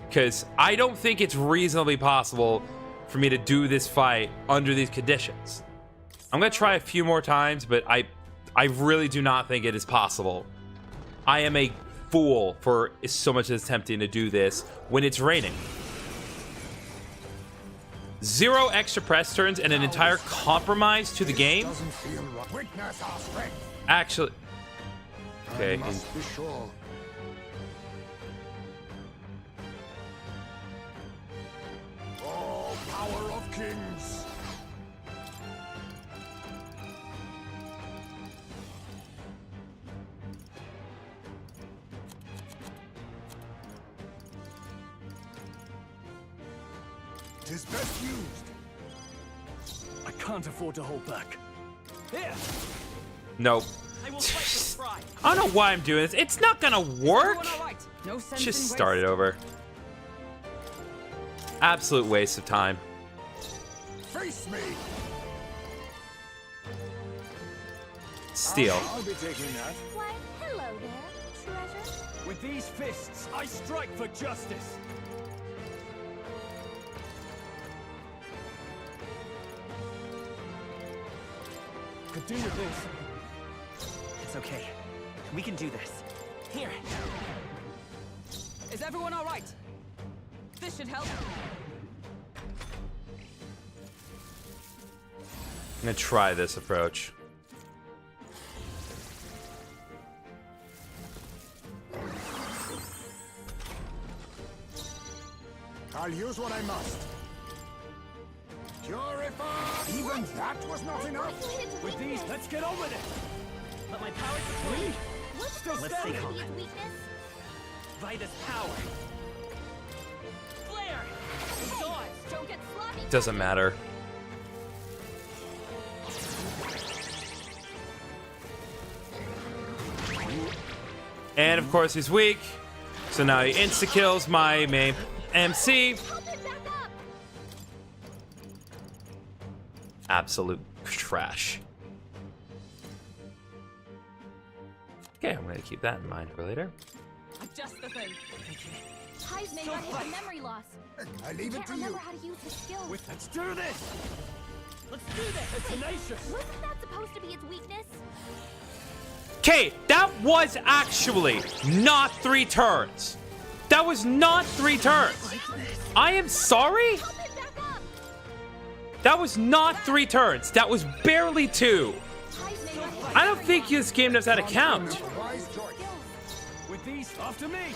Speaker 1: Because I don't think it's reasonably possible for me to do this fight under these conditions. I'm gonna try a few more times, but I really do not think it is possible. I am a fool for so much as attempting to do this when it's raining. 0 extra press turns and an entire compromise to the game? Actually... Okay.
Speaker 8: Oh, power of kings!
Speaker 5: Tis best used. I can't afford to hold back. Here.
Speaker 1: Nope. I don't know why I'm doing this. It's not gonna work. Just start it over. Absolute waste of time.
Speaker 8: Face me.
Speaker 1: Steal.
Speaker 5: I'll be taking that.
Speaker 2: Why, hello there, treasure.
Speaker 5: With these fists, I strike for justice. Could do with this.
Speaker 6: It's okay. We can do this. Here.
Speaker 7: Is everyone all right? This should help.
Speaker 1: I'm gonna try this approach.
Speaker 8: I'll use what I must. Purify! Even that was not enough?
Speaker 5: With these, let's get on with it.
Speaker 6: Let my power support me.
Speaker 5: Still
Speaker 6: Let's stay
Speaker 5: standing.
Speaker 6: calm. Vida's power. Flare!
Speaker 2: Swords, don't get sloppy.
Speaker 1: Doesn't matter. And of course he's weak. So now he insta-kills my main MC. Absolute trash. Okay, I'm gonna keep that in mind for later.
Speaker 7: Just the thing.
Speaker 2: Hive may not hit memory loss.
Speaker 8: I leave it
Speaker 2: Can't
Speaker 8: to
Speaker 2: remember
Speaker 8: you.
Speaker 2: how to use his skills.
Speaker 5: Let's do this. Let's do this. It's tenacious.
Speaker 2: Wasn't that supposed to be its weakness?
Speaker 1: Okay, that was actually not 3 turns. That was not 3 turns. I am sorry? That was not 3 turns. That was barely 2. I don't think this game knows how to count.
Speaker 5: With these, after me.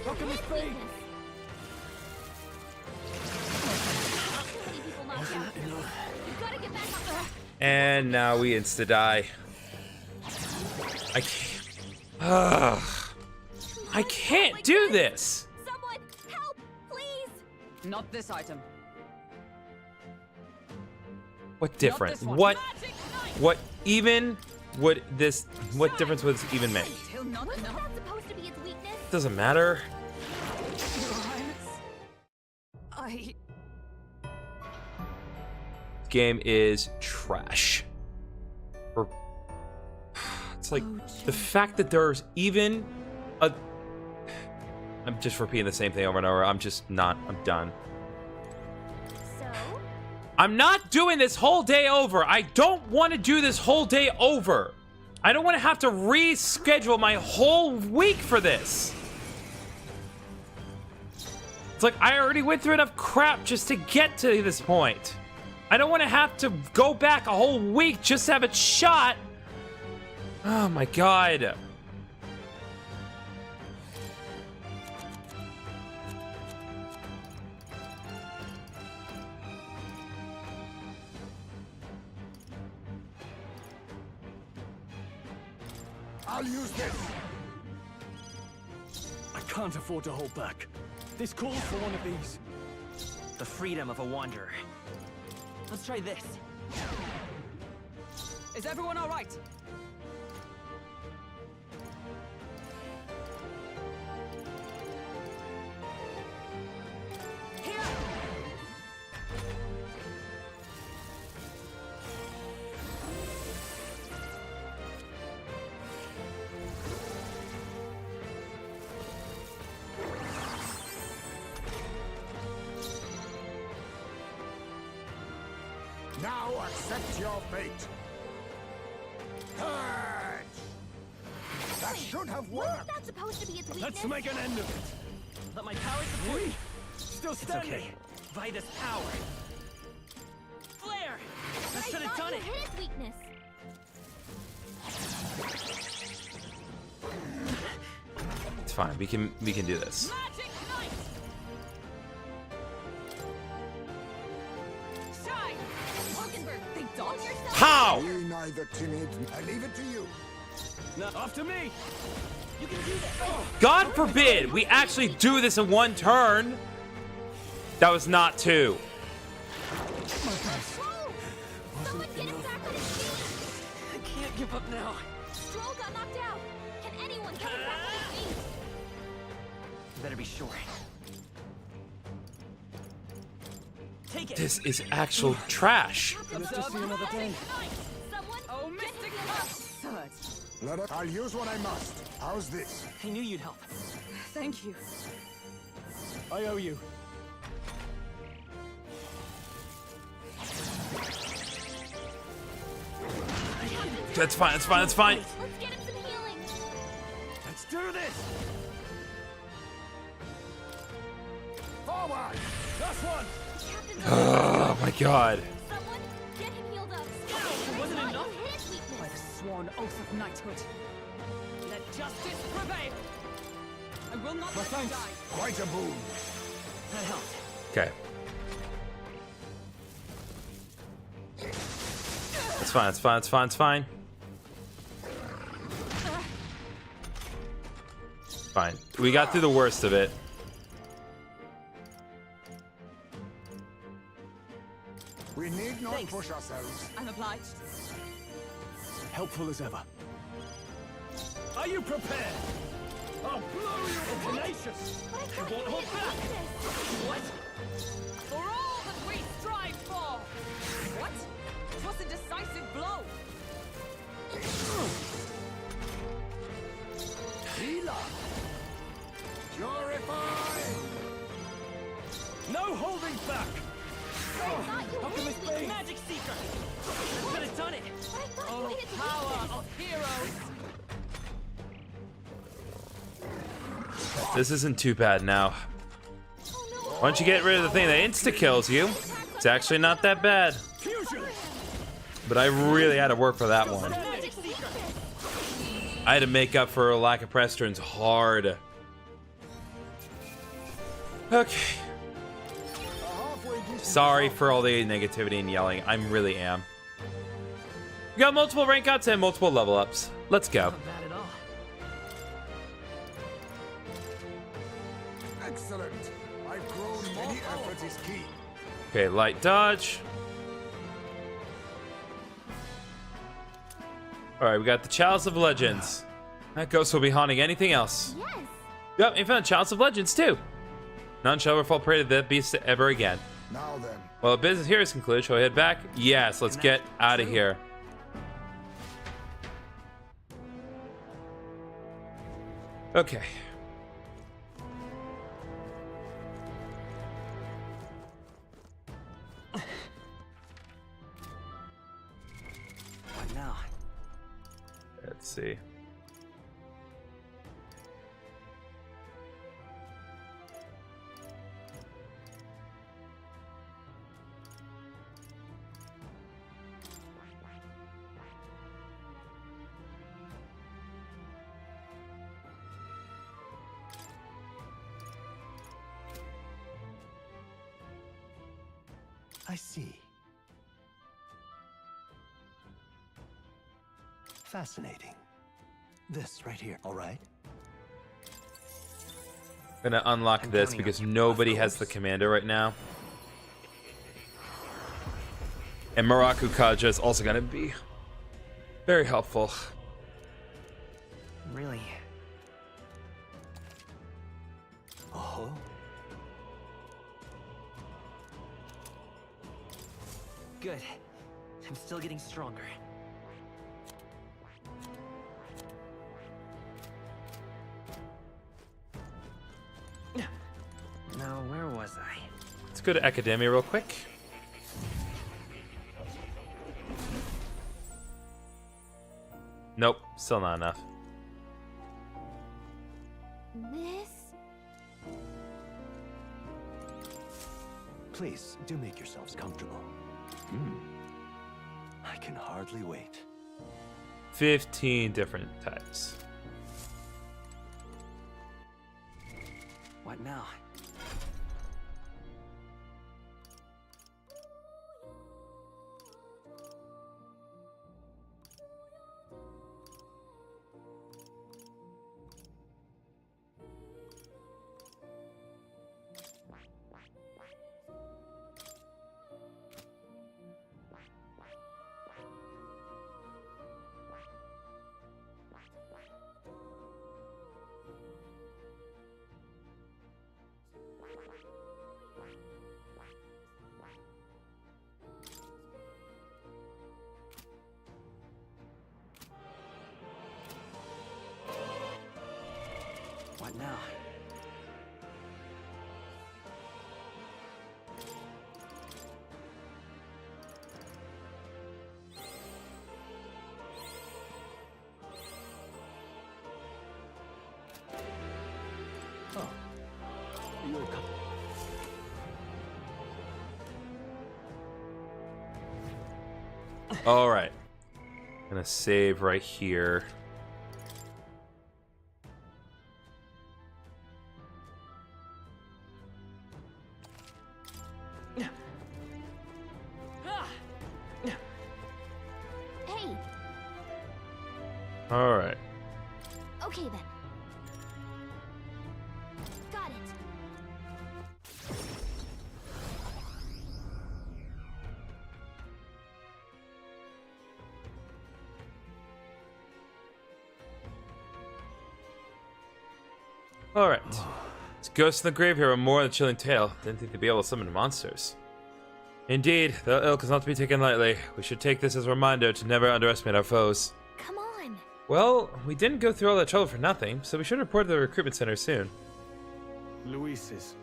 Speaker 5: How can this be?
Speaker 1: And now we insta-die. I can't. Ugh. I can't do this.
Speaker 2: Someone help, please.
Speaker 7: Not this item.
Speaker 1: What different? What even what difference would this even make?
Speaker 2: Wasn't that supposed to be its weakness?
Speaker 1: Doesn't matter. Game is trash. It's like the fact that there's even a. I'm just repeating the same thing over and over. I'm done.
Speaker 2: So?
Speaker 1: I'm not doing this whole day over. I don't want to do this whole day over. I don't want to have to reschedule my whole week for this. It's like I already went through enough crap just to get to this point. I don't want to have to go back a whole week just to have it shot. Oh my god.
Speaker 10: I'll use this.
Speaker 5: I can't afford to hold back. This calls for one of these.
Speaker 6: The freedom of a wanderer. Let's try this.
Speaker 7: Is everyone all right?
Speaker 8: Now accept your fate. Purge! That should have worked.
Speaker 2: Wasn't that supposed to be its weakness?
Speaker 5: Let's make an end of it.
Speaker 6: Let my power support you.
Speaker 5: Still
Speaker 6: It's
Speaker 5: standing.
Speaker 6: okay. By this power. Flare!
Speaker 2: But
Speaker 6: That
Speaker 2: I
Speaker 6: should have
Speaker 2: thought
Speaker 6: done
Speaker 2: you
Speaker 6: it.
Speaker 2: hit its weakness.
Speaker 1: It's fine. We can do this.
Speaker 7: Magic Knight! Shine! Hulkenberg, they dodge yourself?
Speaker 1: How?
Speaker 8: Be neither timid. I leave it to you.
Speaker 5: Now, after me.
Speaker 6: You can do this.
Speaker 1: God forbid we actually do this in one turn. That was not two.
Speaker 2: Someone get him back on his feet!
Speaker 6: I can't give up now.
Speaker 2: Stroll got knocked out. Can anyone get him back on his feet?
Speaker 6: You better be sure. Take it.
Speaker 1: This is actual trash.
Speaker 5: Let's just see another day.
Speaker 2: Someone
Speaker 7: Oh,
Speaker 2: get
Speaker 7: Mystic
Speaker 2: him
Speaker 7: Absurd.
Speaker 8: I'll use what I must. How's this?
Speaker 6: I knew you'd help.
Speaker 7: Thank you.
Speaker 5: I owe you.
Speaker 1: That's fine. That's fine. That's fine.
Speaker 2: Let's get him some healing.
Speaker 5: Let's do this.
Speaker 10: Forward!
Speaker 5: Last one.
Speaker 1: Oh my god.
Speaker 2: Someone get him healed up.
Speaker 6: It wasn't enough.
Speaker 2: You hit his weakness.
Speaker 7: By the sworn oath of knighthood. Let justice prevail. I will not let you die.
Speaker 8: Quite a boon.
Speaker 6: That helped.
Speaker 1: Okay. It's fine. It's fine. It's fine. It's fine. Fine. We got through the worst of it.
Speaker 8: We need not push ourselves.
Speaker 7: I'm obliged.
Speaker 5: Helpful as ever. Are you prepared? I'll blow you tenacious.
Speaker 6: I won't hold back. What?
Speaker 7: For all that we strive for! What? It was a decisive blow!
Speaker 8: Healer! Purify!
Speaker 5: No holding back!
Speaker 6: How can this be? Magic Seeker! I could have done it!
Speaker 7: Oh, power of heroes!
Speaker 1: This isn't too bad now. Once you get rid of the thing that insta-kills you, it's actually not that bad. But I really had to work for that one. I had to make up for a lack of press turns hard. Okay. Sorry for all the negativity and yelling. I really am. We got multiple rank ups and multiple level ups. Let's go.
Speaker 6: Not bad at all.
Speaker 8: Excellent. I've grown. Any effort is key.
Speaker 1: Okay, light dodge. Alright, we got the Chalice of Legends. That ghost will be haunting anything else.
Speaker 9: Yes.
Speaker 1: Yep, and found Chalice of Legends too. None shall ever fall prey to that beast ever again.
Speaker 8: Now then.
Speaker 1: Well, business here is concluded. Shall we head back? Yes, let's get out of here. Okay.
Speaker 21: What now?
Speaker 1: Let's see.
Speaker 13: I see. Fascinating. This right here, all right?
Speaker 1: I'm gonna unlock this because nobody has the commander right now. And Maraku Kaja is also gonna be very helpful.
Speaker 21: Really?
Speaker 13: Oh.
Speaker 21: Good. I'm still getting stronger. Now, where was I?
Speaker 1: Let's go to Academia real quick. Nope, still not enough.
Speaker 9: This?
Speaker 13: Please, do make yourselves comfortable. I can hardly wait.
Speaker 1: 15 different types.
Speaker 21: What now? What now?
Speaker 13: Oh. You'll come.
Speaker 1: All right. Gonna save right here.
Speaker 9: Hey.
Speaker 1: All right.
Speaker 9: Okay then. Got it.
Speaker 1: All right. It's Ghosts in the Grave here with more of the chilling tale. Didn't think they'd be able to summon monsters. Indeed, the ilk is not to be taken lightly. We should take this as a reminder to never underestimate our foes.
Speaker 9: Come on.
Speaker 1: Well, we didn't go through all that trouble for nothing, so we should report to the recruitment center soon.
Speaker 5: Luis's.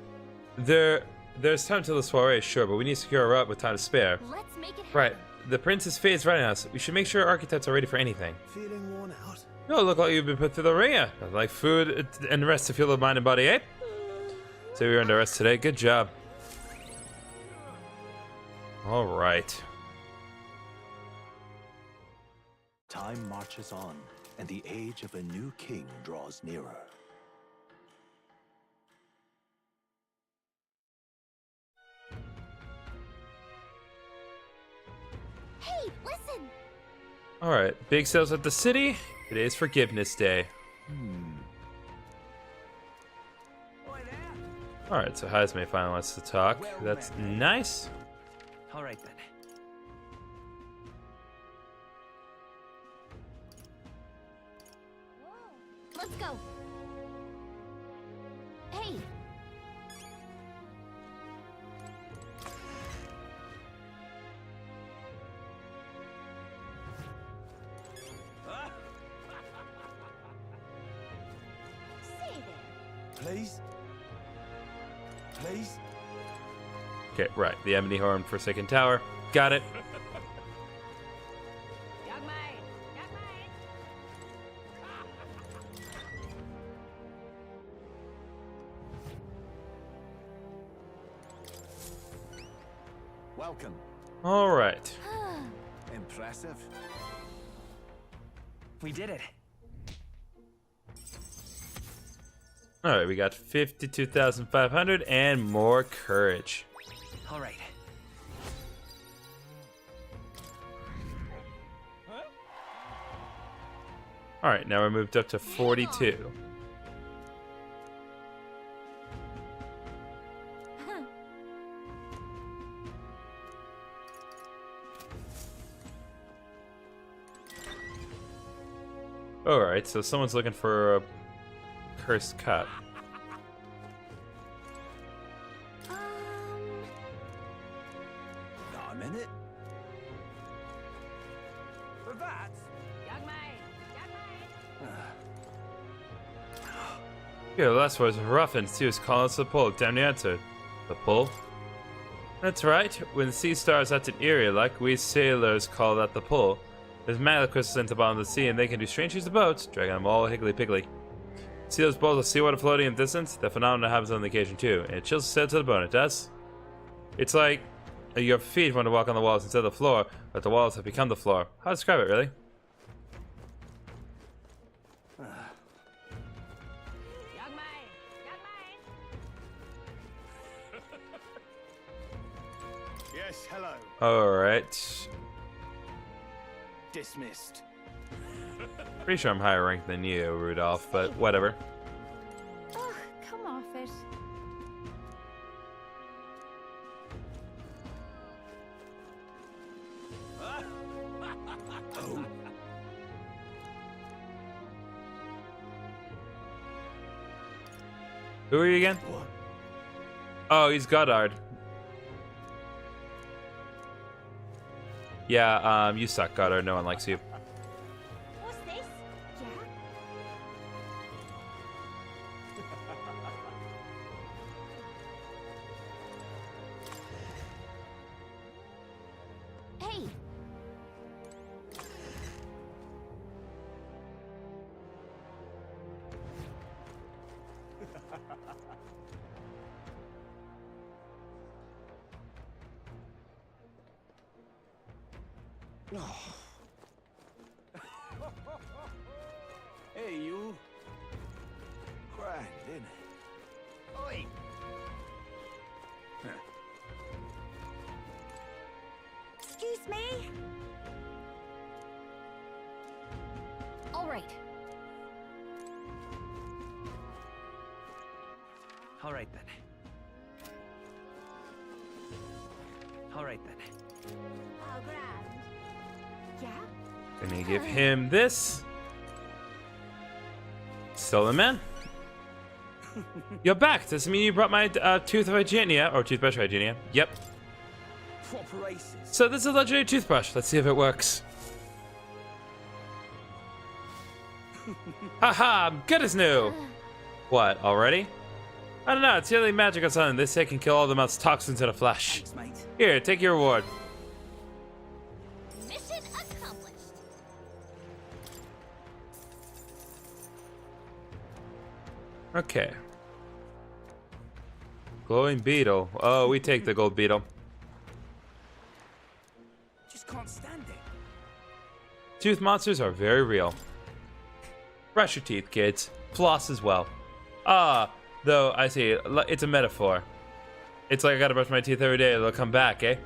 Speaker 1: There's time till the soiree, sure, but we need to secure a route with time to spare.
Speaker 9: Let's make it happen.
Speaker 1: Right. The prince's fate is running us. We should make sure our architects are ready for anything.
Speaker 10: Feeling worn out?
Speaker 1: You look like you've been put through the ringer. Like food and rest to fuel the mind and body, eh? So we earned a rest today. Good job. All right.
Speaker 13: Time marches on, and the age of a new king draws nearer.
Speaker 9: Hey, listen.
Speaker 1: All right. Big sales at the city. Today's Forgiveness Day. All right. So Hazme finally wants to talk. That's nice.
Speaker 21: All right then.
Speaker 9: Let's go. Hey.
Speaker 18: Please? Please?
Speaker 1: Okay, right. The Ebony Horn Forsaken Tower. Got it.
Speaker 3: Welcome.
Speaker 1: All right.
Speaker 3: Impressive.
Speaker 21: We did it.
Speaker 1: All right, we got 52,500 and more courage.
Speaker 21: All right.
Speaker 1: All right, now we're moved up to 42. All right, so someone's looking for a cursed cup.
Speaker 3: Not a minute. For that?
Speaker 1: Yeah, the last was rough and Zeus calling us the pull. Damn the answer. The pull? That's right. When the sea stars act an area like we sailors call that the pull. There's magnet crystals into the bottom of the sea and they can do strange things to boats, dragging them all higgly-piggly. See those balls of seawater floating in the distance? That phenomenon happens on the occasion too, and it chills the sail to the bone, it does. It's like your feet want to walk on the walls instead of the floor, but the walls have become the floor. How to describe it, really?
Speaker 3: Yes, hello.
Speaker 1: Alright.
Speaker 3: Dismissed.
Speaker 1: Pretty sure I'm higher ranked than you, Rudolph, but whatever.
Speaker 4: Oh, come off it.
Speaker 1: Who are you again? Oh, he's Goddard. Yeah, you suck, Goddard. No one likes you.
Speaker 2: What's this?
Speaker 9: Hey.
Speaker 3: Hey, you. Grand, innit? Oi!
Speaker 4: Excuse me?
Speaker 9: All right.
Speaker 21: All right then. All right then.
Speaker 2: Oh, grand. Yeah?
Speaker 1: Gonna give him this. Stolen man. You're back. Does it mean you brought my tooth of hygienia or toothbrush of hygienia? Yep.
Speaker 3: Proper aces.
Speaker 1: So this is a legendary toothbrush. Let's see if it works. Haha, I'm good as new. What, already? I don't know, it's really magical something. This thing can kill all the mouth's toxins in a flash.
Speaker 3: Thanks, mate.
Speaker 1: Here, take your reward.
Speaker 2: Mission accomplished.
Speaker 1: Okay. Glowing beetle. Oh, we take the gold beetle.
Speaker 3: Just can't stand it.
Speaker 1: Tooth monsters are very real. Brush your teeth, kids. Floss as well. Ah, though, I see. It's a metaphor. It's like I gotta brush my teeth every day. They'll come back, eh?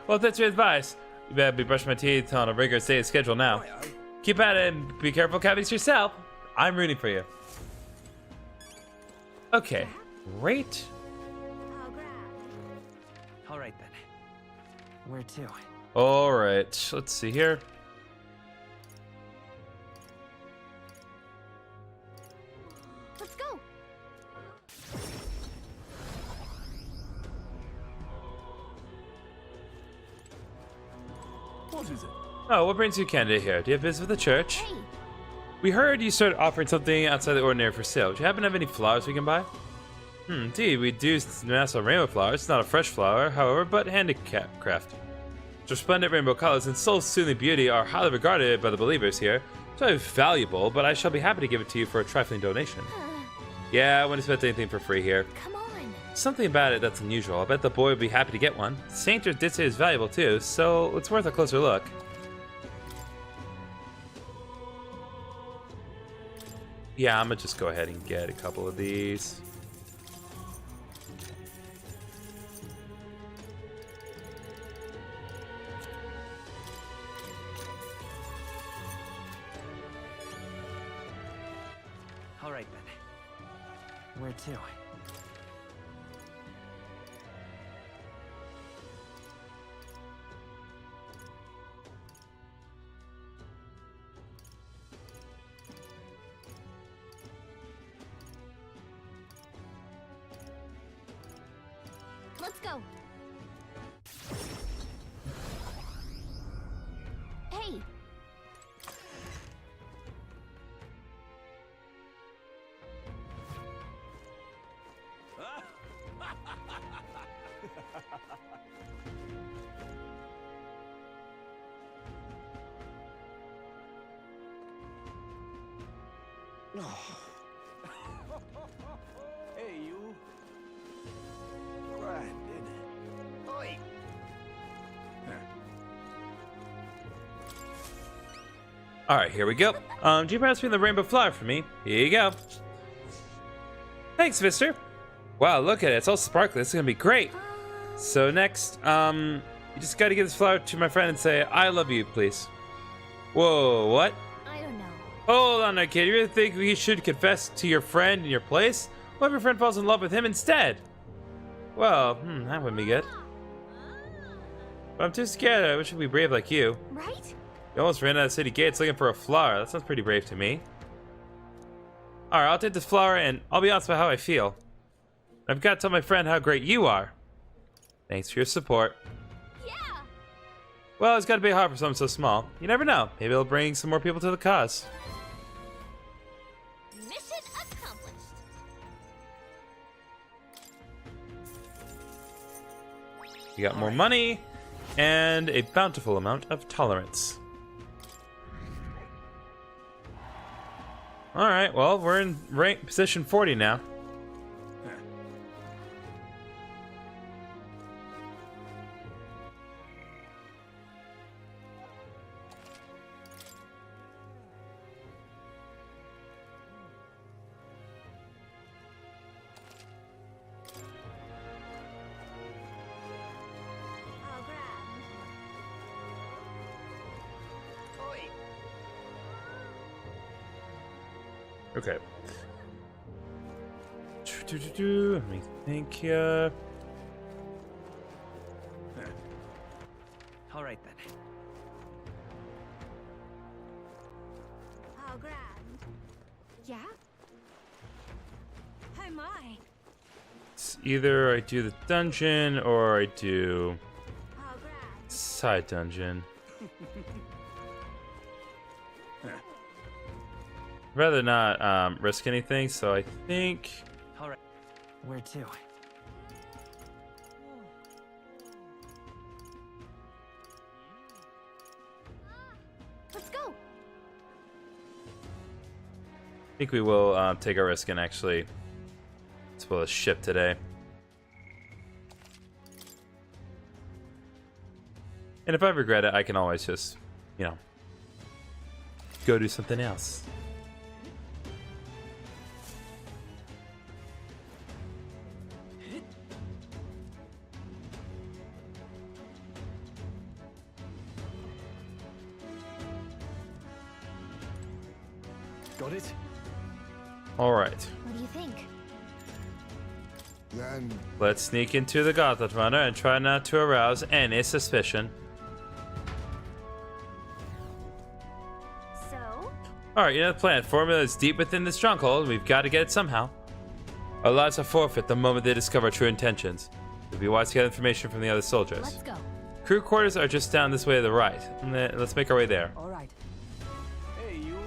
Speaker 1: Well, if that's your advice, you better be brushing my teeth on a rigorous daily schedule now. Keep at it and be careful cavities yourself. I'm rooting for you. Okay, great.
Speaker 21: All right then. Where to?
Speaker 1: All right, let's see here.
Speaker 18: What is it?
Speaker 1: Oh, what brings you candidate here? Do you have business with the church? We heard you started offering something outside the ordinary for sale. Do you happen to have any flowers we can buy? Indeed, we do mass on rainbow flowers. It's not a fresh flower, however, but handicraft. Resplendent rainbow colors and soul-soothing beauty are highly regarded by the believers here. It's very valuable, but I shall be happy to give it to you for a trifling donation. Yeah, I wouldn't expect anything for free here.
Speaker 9: Come on.
Speaker 1: Something about it that's unusual. I bet the boy would be happy to get one. Saint did say it's valuable too, so it's worth a closer look. Yeah, I'm gonna just go ahead and get a couple of these.
Speaker 21: All right then. Where to?
Speaker 9: Let's go. Hey.
Speaker 12: Hey, you. Brandon. Oi.
Speaker 1: Alright, here we go. Do you pass me the rainbow flower for me? Here you go. Thanks, mister. Wow, look at it. It's all sparkly. This is gonna be great. So next, you just gotta give this flower to my friend and say, I love you, please. Whoa, what?
Speaker 9: I don't know.
Speaker 1: Hold on now, kid. You really think we should confess to your friend in your place? What if your friend falls in love with him instead? Well, that wouldn't be good. But I'm too scared. I wish I could be brave like you.
Speaker 9: Right?
Speaker 1: You almost ran out of city gates looking for a flower. That sounds pretty brave to me. Alright, I'll take this flower and I'll be honest about how I feel. I've got to tell my friend how great you are. Thanks for your support.
Speaker 9: Yeah.
Speaker 1: Well, it's got to be hard for something so small. You never know. Maybe it'll bring some more people to the cause.
Speaker 2: Mission accomplished.
Speaker 1: You got more money and a bountiful amount of tolerance. Alright, well, we're in rank position 40 now. Okay. Let me think here.
Speaker 21: All right then.
Speaker 2: Oh, grand. Yeah? Oh my.
Speaker 1: It's either I do the dungeon or I do side dungeon. Rather not risk anything, so I think.
Speaker 21: All right. Where to?
Speaker 9: Let's go.
Speaker 1: I think we will take a risk and actually spoil a ship today. And if I regret it, I can always just, you know, go do something else.
Speaker 5: Got it?
Speaker 1: All right.
Speaker 9: What do you think?
Speaker 8: Then
Speaker 1: Let's sneak into the Gauntlet Runner and try not to arouse any suspicion.
Speaker 9: So?
Speaker 1: Alright, you know the plan. Formula is deep within the stronghold. We've got to get it somehow. Our lives are forfeit the moment they discover our true intentions. It would be wise to get information from the other soldiers.
Speaker 9: Let's go.
Speaker 1: Crew quarters are just down this way to the right. Let's make our way there.
Speaker 7: All right.
Speaker 5: Hey, you.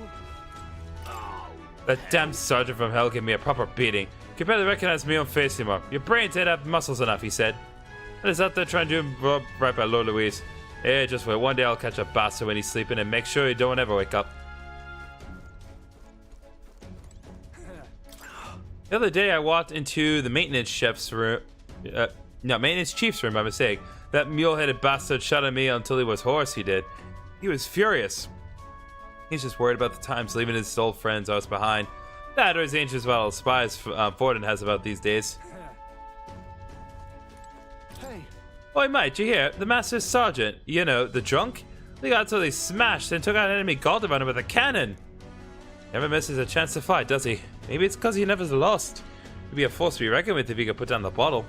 Speaker 1: That damn sergeant from hell gave me a proper beating. You can barely recognize my own face anymore. Your brains ain't have muscles enough, he said. And he's out there trying to do right by Lord Louise. Hey, just wait. One day I'll catch a bastard when he's sleeping and make sure he don't ever wake up. The other day I walked into the maintenance chef's room. Maintenance chief's room by mistake. That mule-headed bastard shot at me until he was hoarse, he did. He was furious. He's just worried about the times leaving his old friends us behind. That or his ancient battle spies Forden has about these days.
Speaker 5: Hey.
Speaker 1: Oi, mate, you hear? The master sergeant, you know, the drunk? They got totally smashed and took out an enemy guard runner with a cannon. Never misses a chance to fight, does he? Maybe it's because he never's lost. He'd be a force to be reckoned with if he could put down the bottle.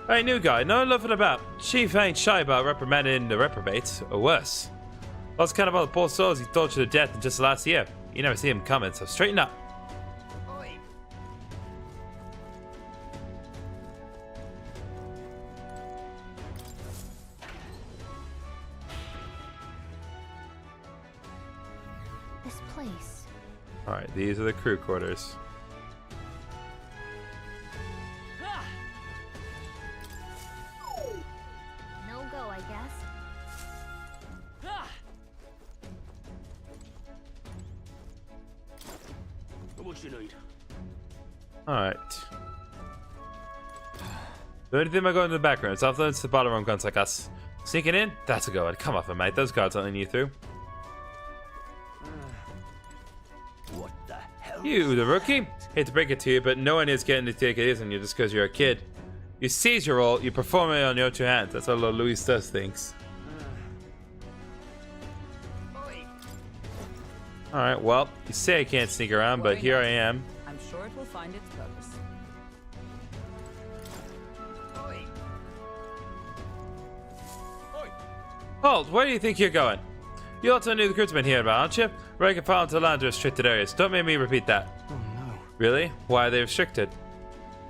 Speaker 1: Hey, new guy, no nothing about. Chief ain't shy about reprimanding the reprobates, or worse. Lost count of all the poor souls he tortured to death in just last year. You never see him coming, so straighten up.
Speaker 9: This place.
Speaker 1: Alright, these are the crew quarters.
Speaker 9: No go, I guess.
Speaker 6: What you need?
Speaker 1: Alright. The only thing about going to the back room, it's off limits to bottom room guns like us. Sneaking in? That's a go. Come off it, mate. Those guards aren't letting you through.
Speaker 13: What the hell?
Speaker 1: You, the rookie? Hate to break it to you, but no one is getting to take it easy on you just because you're a kid. You seize your role, you perform it on your two hands. That's how Lord Louis does things. Alright, well, you say I can't sneak around, but here I am.
Speaker 7: I'm sure it will find its purpose.
Speaker 1: Halt, where do you think you're going? You also knew the crew's been here about, aren't you? Rank and file into land to restricted areas. Don't make me repeat that.
Speaker 5: Oh no.
Speaker 1: Really? Why are they restricted?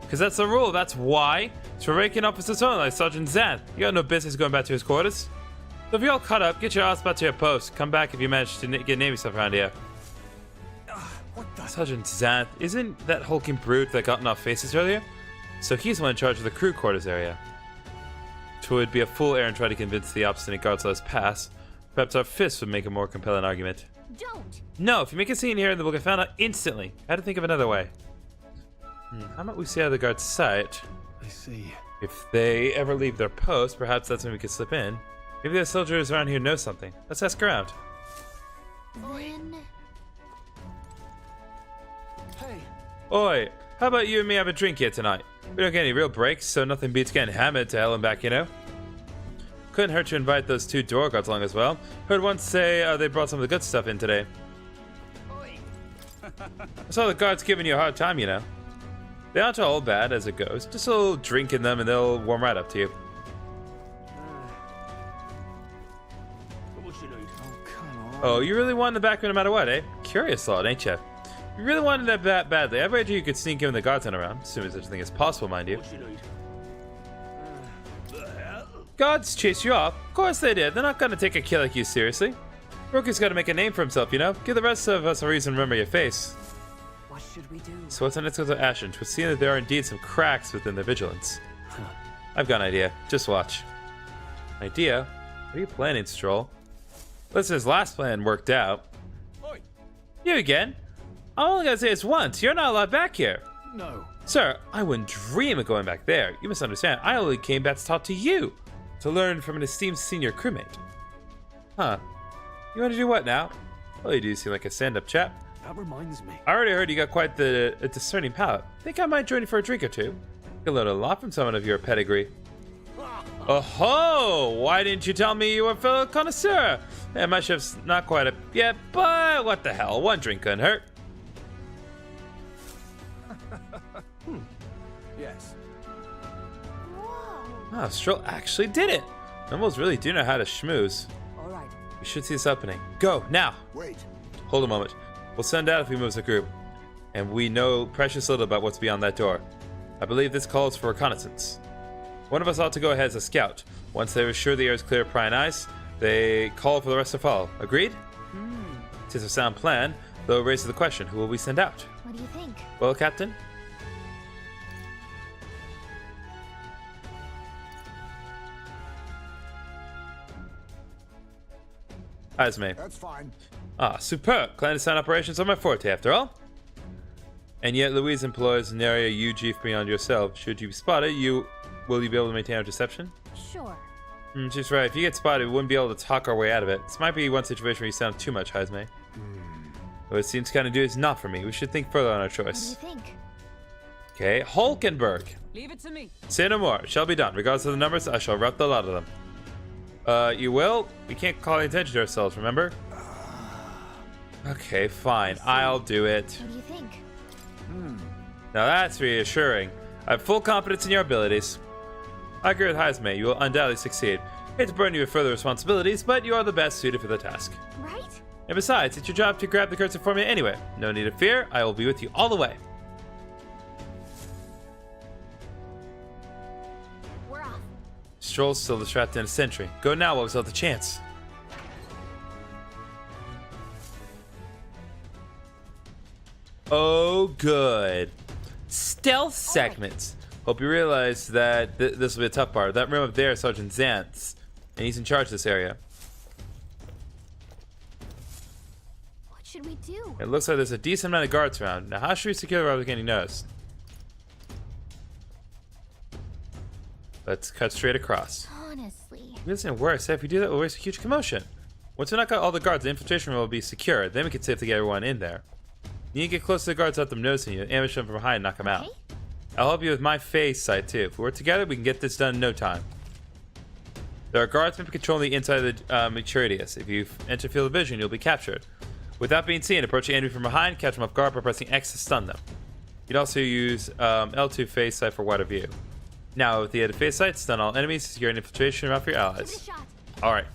Speaker 1: Because that's the rule, that's why. It's for ranking officers only, like Sergeant Zan. You got no business going back to his quarters. So if you're all caught up, get your ass back to your post. Come back if you manage to get name yourself around here.
Speaker 5: What the?
Speaker 1: Sergeant Zan, isn't that hulking brute that got in our faces earlier? So he's the one in charge of the crew quarters area. It would be a fool errand to try to convince the obstinate guards to let us pass. Perhaps our fists would make a more compelling argument.
Speaker 9: Don't!
Speaker 1: No, if you make a scene here, then we'll get found out instantly. I had to think of another way. How about we stay out of the guard's sight?
Speaker 5: I see.
Speaker 1: If they ever leave their post, perhaps that's when we could slip in. Maybe the soldiers around here know something. Let's ask around.
Speaker 9: Then...
Speaker 5: Hey.
Speaker 1: Oi, how about you and me have a drink here tonight? We don't get any real breaks, so nothing beats getting hammered to hell and back, you know? Couldn't hurt to invite those two door guards along as well. Heard one say they brought some of the good stuff in today. I saw the guards giving you a hard time, you know. They aren't all bad as it goes. Just a little drink in them and they'll warm right up to you.
Speaker 6: What you need?
Speaker 5: Oh, come on.
Speaker 1: Oh, you really want in the back room no matter what, eh? Curious thought, ain't you? You really wanted that badly. I bet you could sneak in the guards on around, assuming such a thing is possible, mind you.
Speaker 6: What you need?
Speaker 1: Guards chase you off? Of course they did. They're not gonna take a kid like you seriously. Rookie's gotta make a name for himself, you know? Give the rest of us a reason to remember your face.
Speaker 7: What should we do?
Speaker 1: So what's our next goal to Ashen? To see that there are indeed some cracks within their vigilance. I've got an idea. Just watch. Idea? What are you planning, Stroll? Listen, his last plan worked out.
Speaker 5: Oi.
Speaker 1: You again? I'm only gonna say this once. You're not allowed back here.
Speaker 5: No.
Speaker 1: Sir, I wouldn't dream of going back there. You misunderstand. I only came back to talk to you. To learn from an esteemed senior crewmate. Huh. You want to do what now? Well, you do seem like a stand-up chap.
Speaker 5: That reminds me.
Speaker 1: I already heard you got quite a discerning palate. Think I might join you for a drink or two? You learn a lot from someone of your pedigree. Oh-ho! Why didn't you tell me you were a fellow connoisseur? Yeah, my chef's not quite a... Yeah, but what the hell? One drink couldn't hurt.
Speaker 5: Yes.
Speaker 1: Oh, Stroll actually did it. Animals really do know how to schmooze.
Speaker 7: All right.
Speaker 1: We should see this opening. Go, now!
Speaker 8: Wait.
Speaker 1: Hold a moment. We'll send out if we move as a group. And we know precious little about what's beyond that door. I believe this calls for reconnaissance. One of us ought to go ahead as a scout. Once they are sure the air is clear of prying ice, they call for the rest to follow. Agreed? It is a sound plan, though it raises the question, who will we send out?
Speaker 9: What do you think?
Speaker 1: Well, Captain? Esme.
Speaker 8: That's fine.
Speaker 1: Ah, superb. Clandestine operations are my forte, after all. And yet Louise employs an area you chief beyond yourself. Should you be spotted, will you be able to maintain our deception?
Speaker 9: Sure.
Speaker 1: She's right. If you get spotted, we wouldn't be able to talk our way out of it. This might be one situation where you sound too much, Esme. What it seems to kind of do is not for me. We should think further on our choice.
Speaker 9: What do you think?
Speaker 1: Okay, Hulkenberg.
Speaker 7: Leave it to me.
Speaker 1: Say no more. It shall be done. Regardless of the numbers, I shall rout the lot of them. You will? We can't call any attention to ourselves, remember? Okay, fine. I'll do it.
Speaker 9: What do you think?
Speaker 1: Now that's reassuring. I have full confidence in your abilities. I agree with Esme. You will undoubtedly succeed. I hate to burden you with further responsibilities, but you are the best suited for the task.
Speaker 9: Right? And
Speaker 1: besides, it's your job to grab the currency formula anyway. No need to fear. I will be with you all the way.
Speaker 9: We're off.
Speaker 1: Stroll's still trapped in a sentry. Go now while we still have the chance. Oh, good. Stealth segments. Hope you realize that this will be a tough part. That room up there is Sergeant Zant's, and he's in charge of this area.
Speaker 9: What should we do?
Speaker 1: It looks like there's a decent amount of guards around. Now, how should we secure the road without getting noticed? Let's cut straight across.
Speaker 9: Honestly.
Speaker 1: It doesn't work. So if we do that, we'll raise a huge commotion. Once we knock out all the guards, the infiltration room will be secure. Then we can safely get everyone in there. You need to get close to the guards without them noticing you. Ambush them from behind and knock them out. I'll help you with my face sight too. If we work together, we can get this done in no time. There are guards maybe controlling the inside of the Maturidius. If you enter field of vision, you'll be captured. Without being seen, approach the enemy from behind, catch them off guard by pressing X to stun them. You'd also use L2 face sight for wider view. Now, with the added face sight, stun all enemies, secure an infiltration around for your allies. Alright.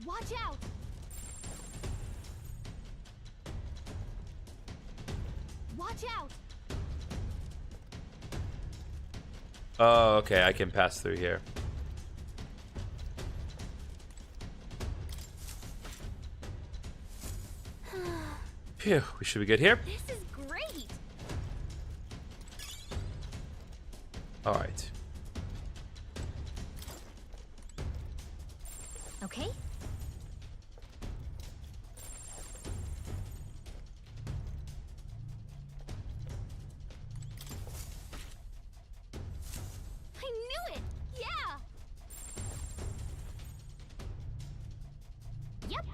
Speaker 9: Watch out! Watch out!
Speaker 1: Oh, okay, I can pass through here. Phew, we should be good here.
Speaker 9: This is great!
Speaker 1: Alright.
Speaker 9: Okay. I knew it! Yeah! Yep.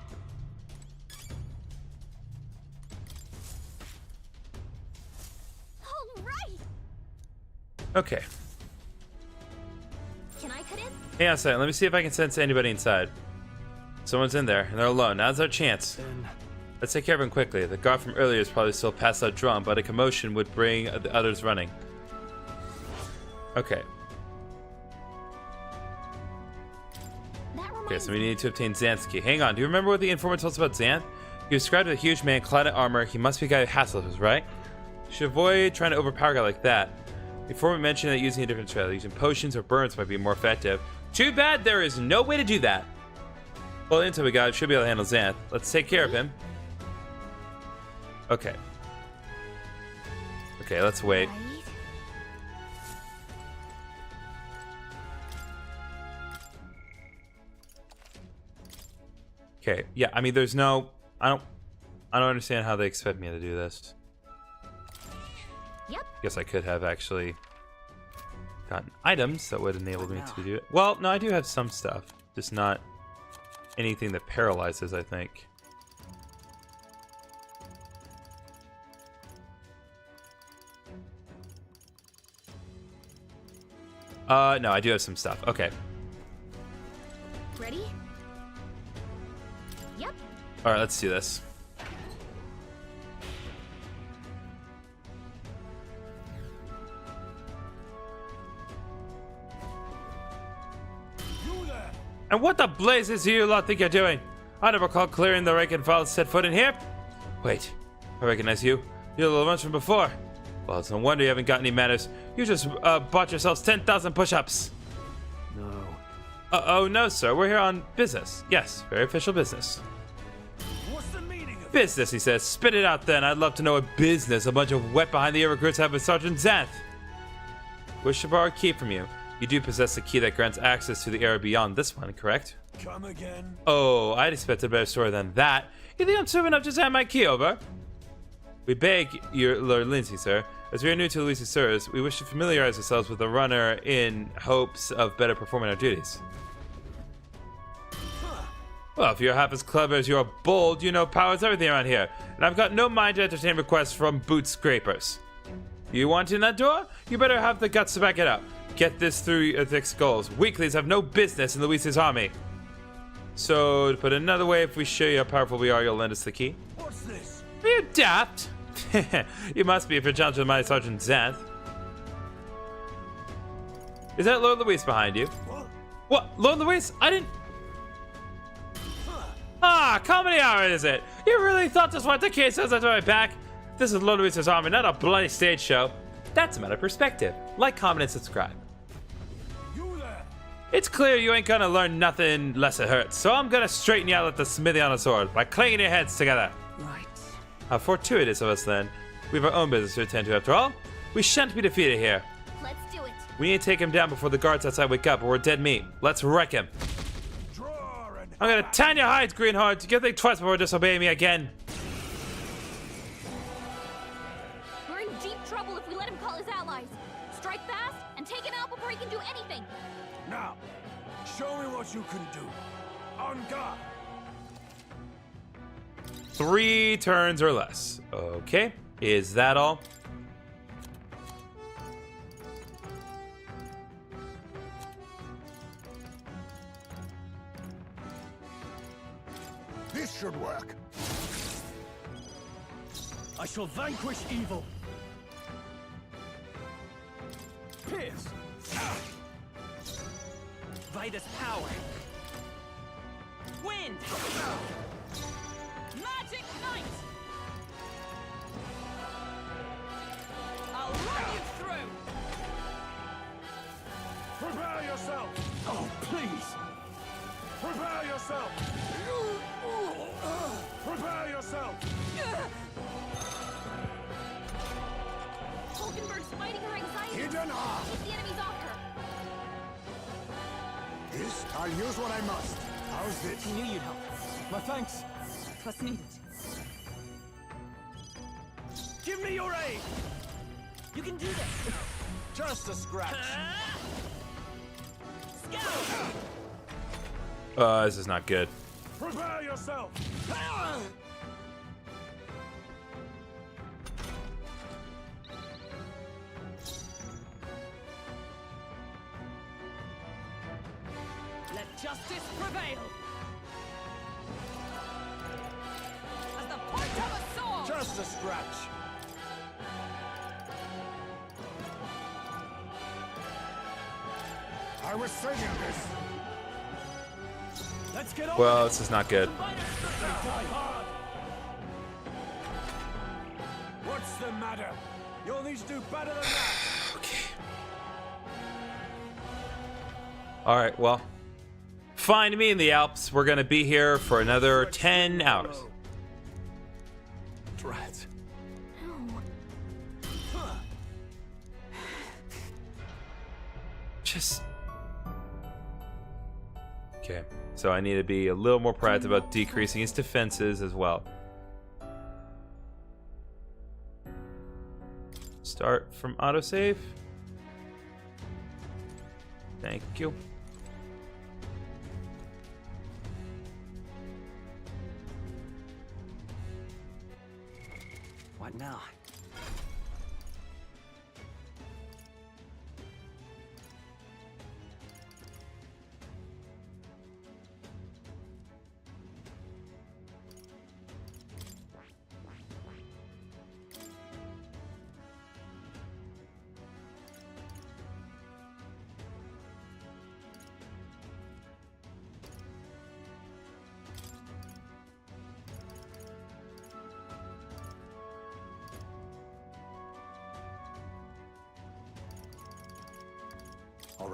Speaker 9: All right!
Speaker 1: Okay.
Speaker 9: Can I cut in?
Speaker 1: Hang on a second, let me see if I can sense anybody inside. Someone's in there, and they're alone. Now's our chance. Let's take care of him quickly. The guard from earlier is probably still passed out drunk, but a commotion would bring the others running. Okay. Okay, so we need to obtain Xanth's key. Hang on, do you remember what the informant told us about Xanth? He was described as a huge man clad in armor. He must be a guy who hassles us, right? You should avoid trying to overpower a guy like that. Before we mention that using a different strategy, using potions or burns might be more effective. Too bad there is no way to do that. Well, the intel we got should be able to handle Xanth. Let's take care of him. Okay. Okay, let's wait. Okay, yeah, I mean, there's no... I don't understand how they expect me to do this.
Speaker 9: Yep.
Speaker 1: Guess I could have actually gotten items that would enable me to do it. Well, no, I do have some stuff. Just not anything that paralyzes, I think. No, I do have some stuff. Okay.
Speaker 9: Ready? Yep.
Speaker 1: Alright, let's do this. And what the blazes do you lot think you're doing? I never recall clearing the rank and file set foot in here. Wait, I recognize you. You're the ones from before. Well, it's no wonder you haven't got any manners. You just bought yourselves 10,000 push-ups.
Speaker 23: No.
Speaker 1: Oh, no, sir. We're here on business. Yes, very official business.
Speaker 18: What's the meaning of
Speaker 1: Business, he says. Spit it out then. I'd love to know what business a bunch of wet behind-the-ear recruits have with Sergeant Xanth. Wish to borrow a key from you. You do possess a key that grants access to the area beyond this one, correct?
Speaker 18: Come again?
Speaker 1: Oh, I'd expected a better story than that. You think I'm stupid enough to just hand my key over? We beg your Lord Lindsay, sir. As we are new to Lucy's service, we wish to familiarize ourselves with the runner in hopes of better performing our duties. Well, if you're half as clever as you're bold, you know power's everything around here. And I've got no mind to entertain requests from boot scrapers. You want in that door? You better have the guts to back it up. Get this through your thick skulls. Weaklings have no business in Luis's army. So, to put it another way, if we show you how powerful we are, you'll lend us the key?
Speaker 18: What's this?
Speaker 1: Are you daft? You must be if you're challenging my Sergeant Xanth. Is that Lord Luis behind you? What? Lord Luis? I didn't... Ah, comedy hour is it? You really thought this was the case as I my back? This is Lord Luis's army, not a bloody stage show. That's a matter of perspective. Like, comment, and subscribe.
Speaker 18: You there?
Speaker 1: It's clear you ain't gonna learn nothing less it hurts, so I'm gonna straighten you out like the smithy on a sword by clanging your heads together.
Speaker 7: Right.
Speaker 1: How fortuitous of us then. We have our own business to attend to after all. We shan't be defeated here.
Speaker 9: Let's do it.
Speaker 1: We need to take him down before the guards outside wake up, or we're dead meat. Let's wreck him. I'm gonna tan your hides, greenhearts. You think twice before disobeying me again.
Speaker 2: We're in deep trouble if we let him call his allies. Strike fast and take him out before he can do anything.
Speaker 18: Now, show me what you can do. On guard.
Speaker 1: 3 turns or less. Okay, is that all?
Speaker 8: This should work.
Speaker 5: I shall vanquish evil. Pierce.
Speaker 6: Vitus power. Wind.
Speaker 2: Magic Knight! I'll run you through!
Speaker 18: Prepare yourself!
Speaker 5: Oh, please!
Speaker 18: Prepare yourself! Prepare yourself!
Speaker 2: Hulkenberg's fighting her anxiety.
Speaker 8: Hidden arm.
Speaker 2: Keep the enemies off her.
Speaker 8: This, I'll use what I must. How's this?
Speaker 5: He knew you'd help. My thanks.
Speaker 7: Twas needed.
Speaker 5: Give me your aid!
Speaker 6: You can do this.
Speaker 3: Just a scratch.
Speaker 6: Scout.
Speaker 1: This is not good.
Speaker 18: Prepare yourself!
Speaker 2: Let justice prevail. At the point of a sword.
Speaker 3: Just a scratch.
Speaker 8: I was saying this.
Speaker 5: Let's get on.
Speaker 1: Well, this is not good.
Speaker 18: What's the matter? You'll need to do better than that.
Speaker 1: Okay. All right, well, find me in the Alps. We're going to be here for another 10 hours.
Speaker 5: Drat.
Speaker 1: Just... Okay, so I need to be a little more proactive about decreasing his defenses as well. Start from autosave. Thank you.
Speaker 19: What now?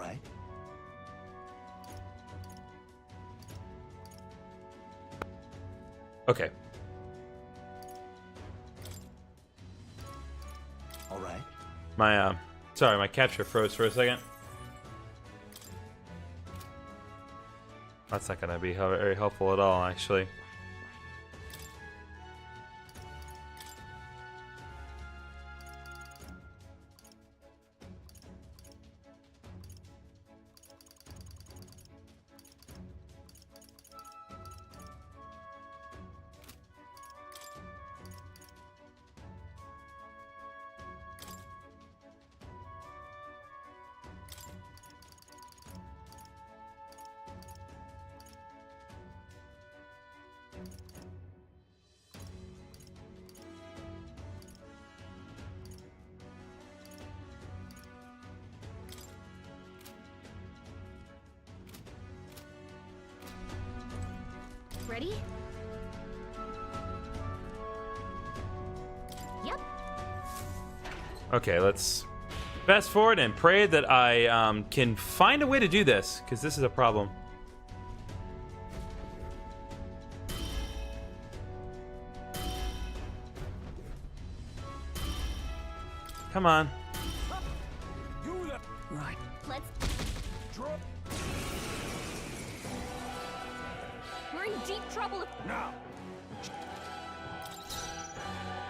Speaker 22: right.
Speaker 1: Okay.
Speaker 22: All right.
Speaker 1: My sorry, my capture froze for a second. That's not gonna be very helpful at all, actually.
Speaker 9: Ready? Yep.
Speaker 1: Okay, let's fast forward and pray that I can find a way to do this, because this is a problem. Come on.
Speaker 2: Right. Let's. We're in deep trouble.
Speaker 3: Now.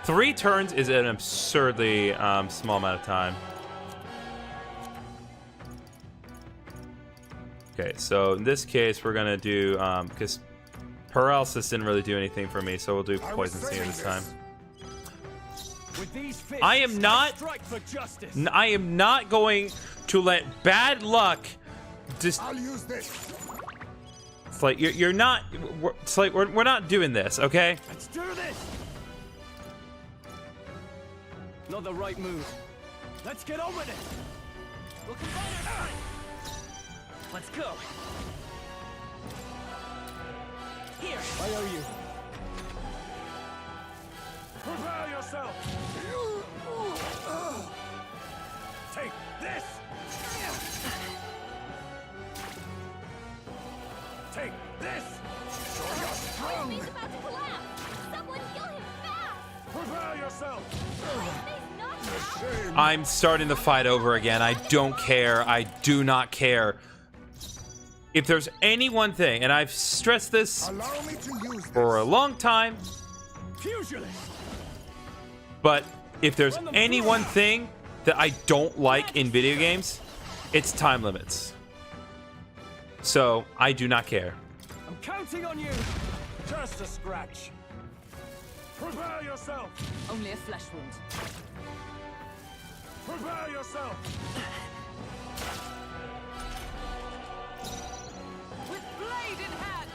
Speaker 1: 3 turns is an absurdly small amount of time. Okay, so in this case, we're gonna do because paralysis didn't really do anything for me, so we'll do poison sting this time. I am not. I am not going to let bad luck just.
Speaker 8: I'll use this.
Speaker 1: It's like you're not. It's like we're not doing this, okay?
Speaker 5: Let's do this. Not the right move. Let's get on with it.
Speaker 6: We'll combine our strength. Let's go. Here.
Speaker 5: I owe you.
Speaker 3: Prepare yourself. Take this. Take this. Show you're strong.
Speaker 2: He's about to collapse. Someone kill him fast.
Speaker 3: Prepare yourself.
Speaker 1: I'm starting the fight over again. I don't care. I do not care. If there's any one thing, and I've stressed this for a long time, but if there's any one thing that I don't like in video games, it's time limits. So I do not care.
Speaker 5: I'm counting on you.
Speaker 3: Just a scratch. Prepare yourself.
Speaker 7: Only a flesh wound.
Speaker 3: Prepare yourself.
Speaker 7: With blade in hand.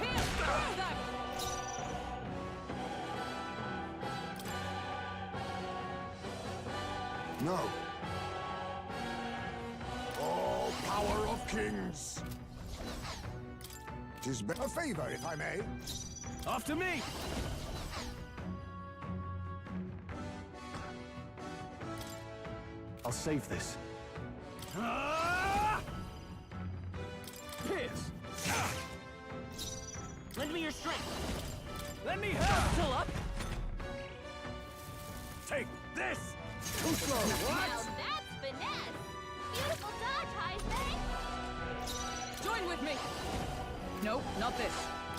Speaker 7: Pierce through them.
Speaker 8: No. All power of kings. 'Tis a favor, if I may.
Speaker 5: After me. I'll save this.
Speaker 6: Pierce. Lend me your strength. Let me help. Still up.
Speaker 3: Take this.
Speaker 2: Too slow. Now that's finesse. Beautiful dodge, Heisman.
Speaker 7: Join with me. No, not this.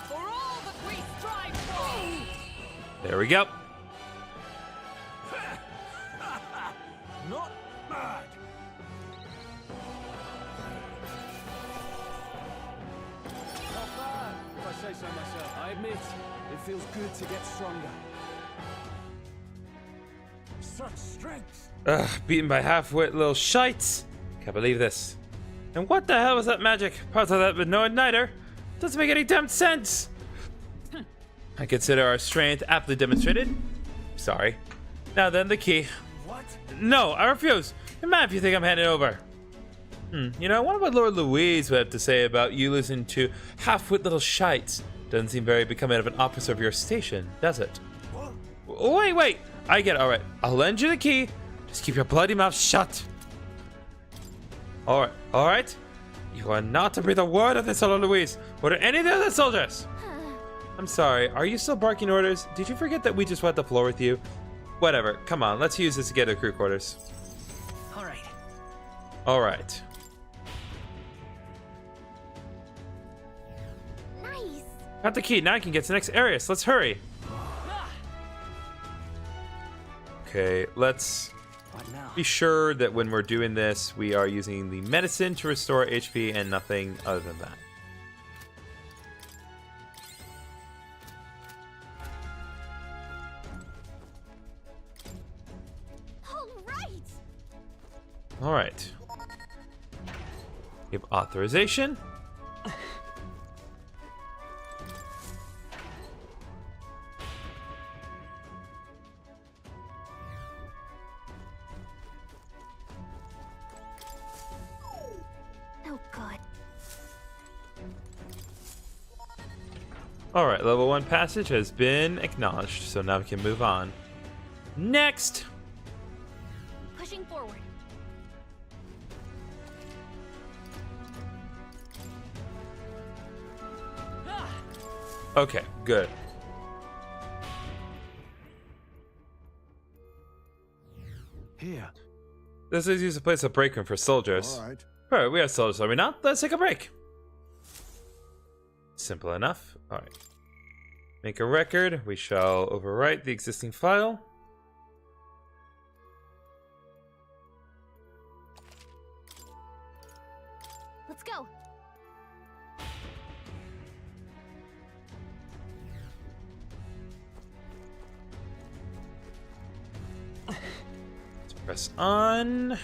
Speaker 7: For all that we strive for.
Speaker 1: There we go.
Speaker 3: Not bad.
Speaker 5: Not bad, if I say so myself. I admit, it feels good to get stronger.
Speaker 3: Such strength.
Speaker 1: Ugh, beaten by half-wit little shites. Can't believe this. And what the hell was that magic? Parts of that with no igniter. Doesn't make any damn sense. I consider our strength aptly demonstrated. Sorry. Now then, the key.
Speaker 3: What?
Speaker 1: No, I refuse. You're mad if you think I'm handing over. You know, I wonder what Lord Louise would have to say about you listening to half-wit little shites. Doesn't seem very becoming of an officer of your station, does it? Wait! I get it, alright. I'll lend you the key. Just keep your bloody mouth shut. Alright? You are not to breathe a word of this, hello Louise, or to any of the other soldiers. I'm sorry, are you still barking orders? Did you forget that we just went the floor with you? Whatever, come on, let's use this to get to crew quarters. Alright.
Speaker 9: Nice.
Speaker 1: Got the key, now I can get to the next area, so let's hurry. Okay, let's be sure that when we're doing this, we are using the medicine to restore HP and nothing other than that. All right. Give authorization.
Speaker 9: Oh God.
Speaker 1: All right, level 1 passage has been acknowledged, so now we can move on. Next.
Speaker 9: Pushing forward.
Speaker 1: Okay, good.
Speaker 23: Here.
Speaker 1: This is used to place a break room for soldiers.
Speaker 8: All right.
Speaker 1: Alright, we are soldiers, are we not? Let's take a break. Simple enough. Alright. Make a record. We shall overwrite the existing file.
Speaker 9: Let's go.
Speaker 1: Let's press on.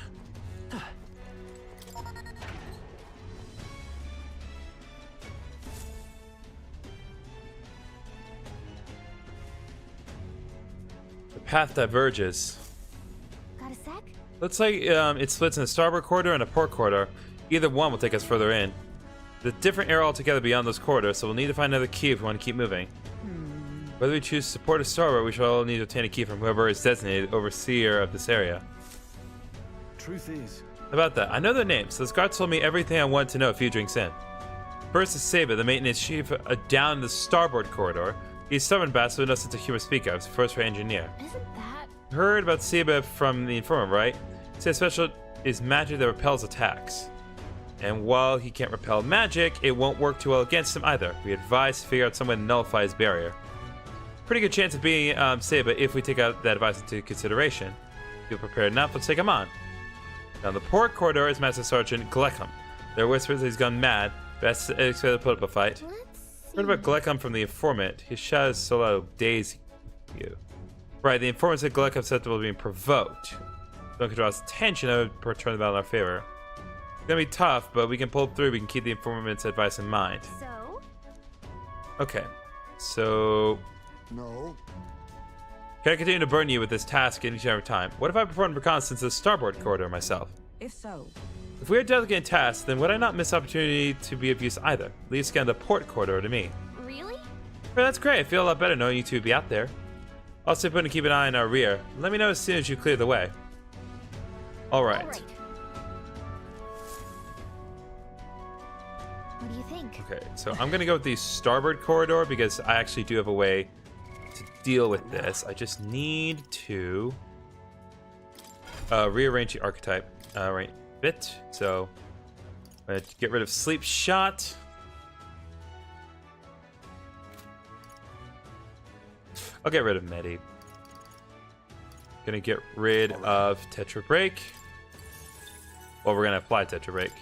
Speaker 1: The path diverges.
Speaker 9: Got a sec?
Speaker 1: Looks like it splits in a starboard corridor and a port corridor. Either one will take us further in. The different area altogether beyond those corridors, so we'll need to find another key if we want to keep moving. Whether we choose to support a starboard, we shall need to obtain a key from whoever is designated overseer of this area.
Speaker 5: Truth is,
Speaker 1: About that, I know their names. This guard told me everything I wanted to know a few drinks in. First is Saba, the maintenance chief, down the starboard corridor. He's stubborn bastard, no sense of humor to speak of. He's a first-rate engineer.
Speaker 9: Isn't that?
Speaker 1: Heard about Saba from the informant, right? Says special is magic that repels attacks. And while he can't repel magic, it won't work too well against him either. We advise to figure out some way to nullify his barrier. Pretty good chance of being Saba if we take out that advice into consideration. Feel prepared enough, let's take him on. Now the port corridor is Master Sergeant Gleckham. There are whispers that he's gone mad. Best expected to put up a fight. Heard about Gleckham from the informant. His shadows so loud daze you. Right, the informant said Gleckham susceptible to being provoked. Don't control his attention, that would turn the battle in our favor. It's gonna be tough, but we can pull through. We can keep the informant's advice in mind.
Speaker 9: So?
Speaker 1: Okay, so...
Speaker 8: No.
Speaker 1: Can I continue to burn you with this task each and every time? What if I perform reconnaissance to the starboard corridor myself?
Speaker 7: If so,
Speaker 1: If we are delegating tasks, then would I not miss opportunity to be of use either? Leave scan the port corridor to me.
Speaker 9: Really?
Speaker 1: Well, that's great. I feel a lot better knowing you two would be out there. Also, put to keep an eye on our rear. Let me know as soon as you clear the way. All right.
Speaker 9: What do you think?
Speaker 1: Okay, so I'm gonna go with the starboard corridor because I actually do have a way to deal with this. I just need to rearrange the archetype right bit. So I'm gonna get rid of sleep shot. I'll get rid of Medi. Gonna get rid of Tetra Break. Well, we're gonna apply Tetra Break.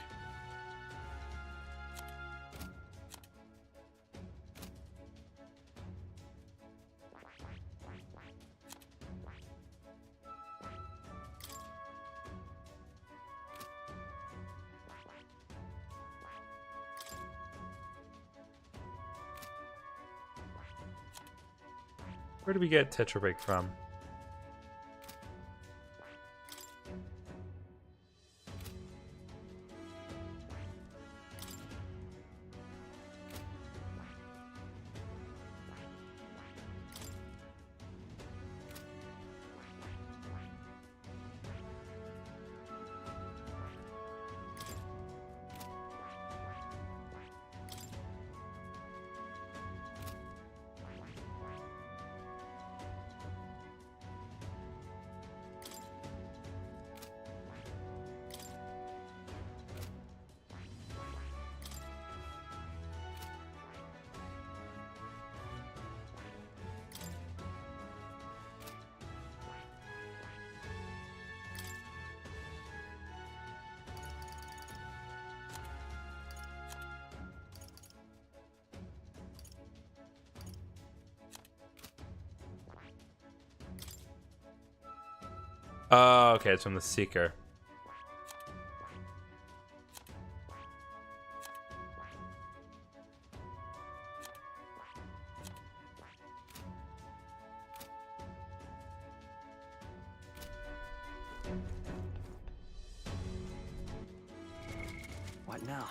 Speaker 1: Where do we get Tetra Break from? Oh, okay, it's from the Seeker.
Speaker 19: What now?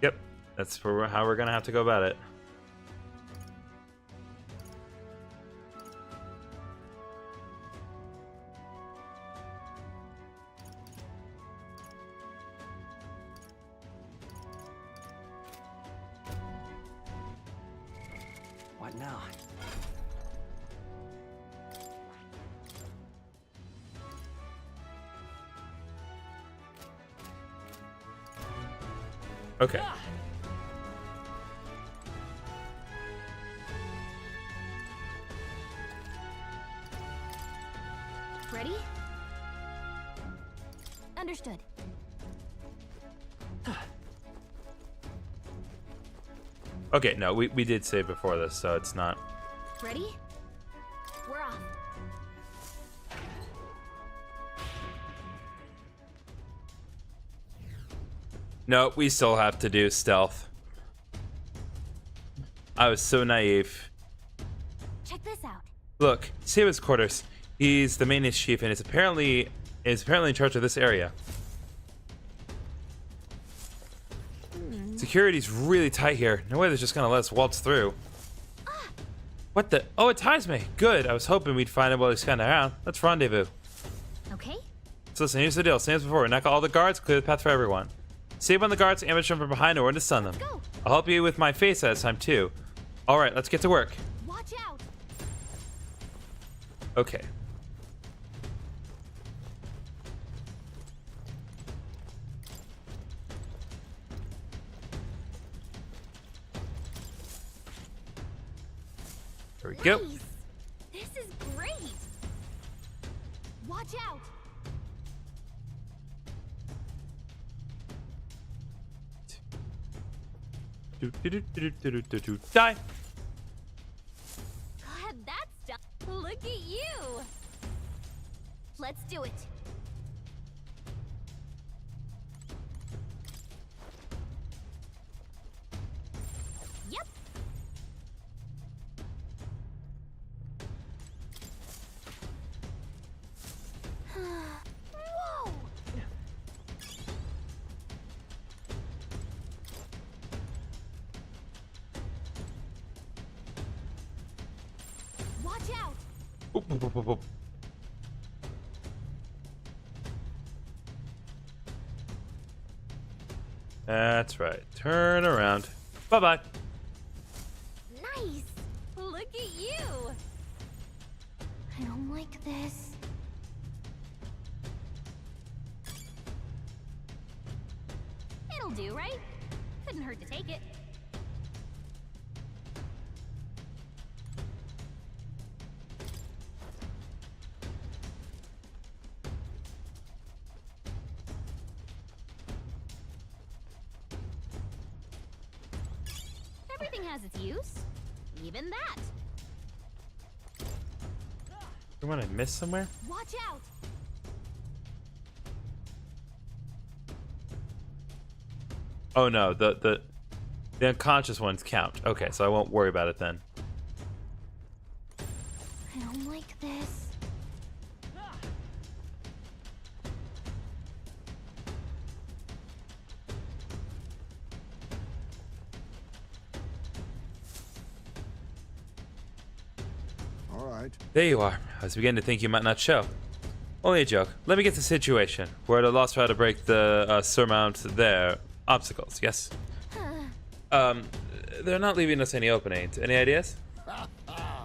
Speaker 1: Yep, that's for how we're gonna have to go about it.
Speaker 19: What now?
Speaker 1: Okay.
Speaker 9: Ready? Understood.
Speaker 1: Okay, no, we did save before this, so it's not.
Speaker 9: Ready? We're off.
Speaker 1: No, we still have to do stealth. I was so naive.
Speaker 9: Check this out.
Speaker 1: Look, see his quarters. He's the maintenance chief and is apparently in charge of this area. Security's really tight here. No way they're just gonna let us waltz through. What the? Oh, it ties me. Good. I was hoping we'd find him while he's scanning around. Let's rendezvous.
Speaker 9: Okay.
Speaker 1: So listen, here's the deal. Same as before. Knock out all the guards, clear the path for everyone. Save on the guards, ambush them from behind, or to stun them. I'll help you with my face at this time too. All right, let's get to work.
Speaker 9: Watch out.
Speaker 1: Okay. There we go.
Speaker 9: Nice. This is great. Watch out.
Speaker 1: Die.
Speaker 9: God, that's done. Look at you. Let's do it. Yep. Whoa. Watch out.
Speaker 1: Boop, boop, boop, boop, boop. That's right. Turn around. Bye-bye.
Speaker 9: Nice. Look at you. I don't like this. It'll do, right? Couldn't hurt to take it. Everything has its use. Even that.
Speaker 1: You want to miss somewhere?
Speaker 9: Watch out.
Speaker 1: Oh no, the unconscious ones count. Okay, so I won't worry about it then.
Speaker 9: I don't like this.
Speaker 8: All right.
Speaker 1: There you are. I was beginning to think you might not show. Only a joke. Let me get the situation. We're at a loss for how to break the surmount their obstacles. Yes. They're not leaving us any openings. Any ideas?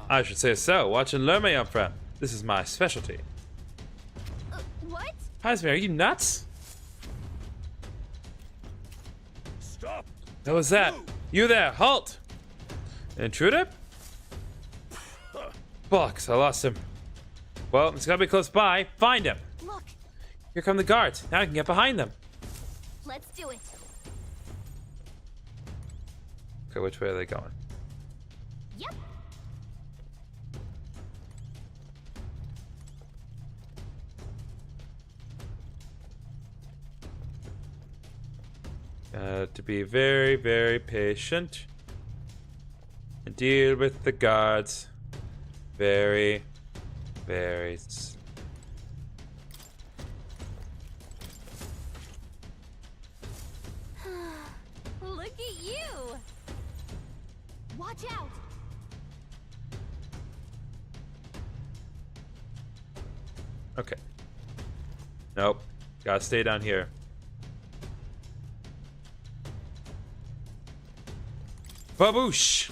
Speaker 1: I should say so. Watch and learn, my young friend. This is my specialty.
Speaker 9: What?
Speaker 1: Heisman, are you nuts?
Speaker 12: Stop!
Speaker 1: What was that? You there, halt! Intruder? Bollocks, I lost him. Well, he's gotta be close by. Find him.
Speaker 9: Look.
Speaker 1: Here come the guards. Now I can get behind them.
Speaker 9: Let's do it.
Speaker 1: Okay, which way are they going?
Speaker 9: Yep.
Speaker 1: To be very, very patient. And deal with the guards. Very, very...
Speaker 2: Look at you! Watch out!
Speaker 1: Okay. Nope. Gotta stay down here. Baboosh!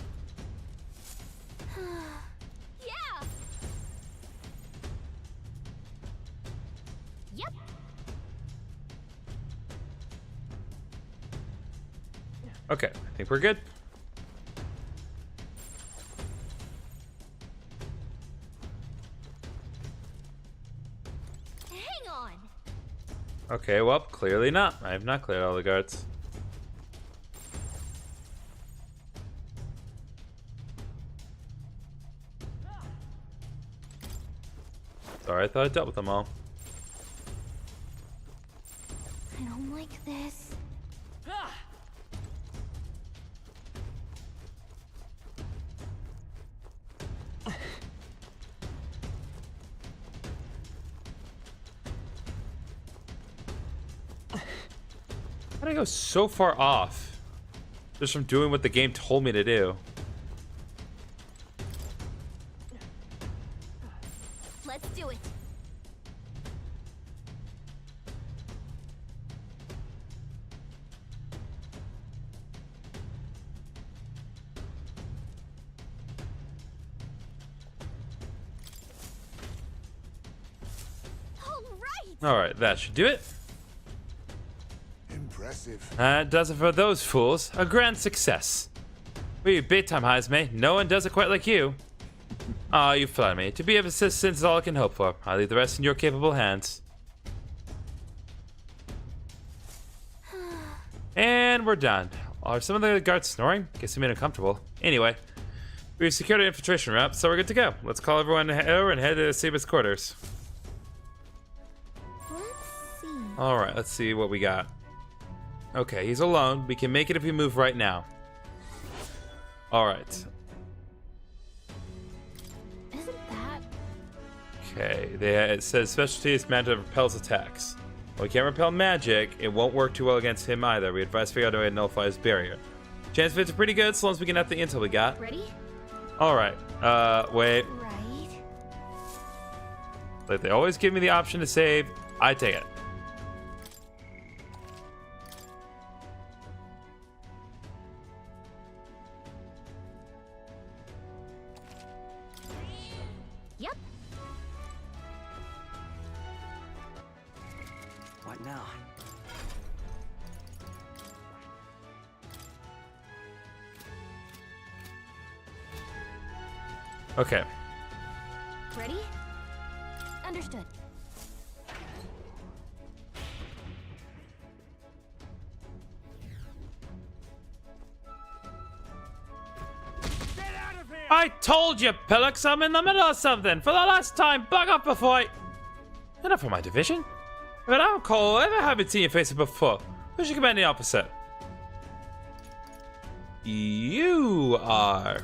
Speaker 2: Yeah! Yep!
Speaker 1: Okay, I think we're good.
Speaker 2: Hang on!
Speaker 1: Okay, well, clearly not. I have not cleared all the guards. Sorry, I thought I dealt with them all.
Speaker 9: I don't like this.
Speaker 1: How did I go so far off? Just from doing what the game told me to do.
Speaker 2: Let's do it!
Speaker 1: Alright, that should do it.
Speaker 8: Impressive.
Speaker 1: That does it for those fools. A grand success. We big time highs, mate. No one does it quite like you. Ah, you flatter me. To be of assistance is all I can hope for. I leave the rest in your capable hands. And we're done. Are some of the guards snoring? Guess they made them comfortable. Anyway, we've secured an infiltration route, so we're good to go. Let's call everyone over and head to Saba's quarters. Alright, let's see what we got. Okay, he's alone. We can make it if we move right now. Alright.
Speaker 9: Isn't that...
Speaker 1: Okay, it says specialty is magic that repels attacks. Well, we can't repel magic. It won't work too well against him either. We advise figure out a way to nullify his barrier. Chance of it's pretty good, so long as we can have the intel we got.
Speaker 9: Ready?
Speaker 1: Alright, wait.
Speaker 9: Right.
Speaker 1: Like, they always give me the option to save. I take it.
Speaker 2: Yep.
Speaker 19: Right now.
Speaker 1: Okay.
Speaker 9: Ready? Understood.
Speaker 1: I told you, Pillux, I'm in the middle of something. For the last time, bug off before I... Enough for my division. If I don't call, I haven't seen your face before. Who should command the opposite? You are.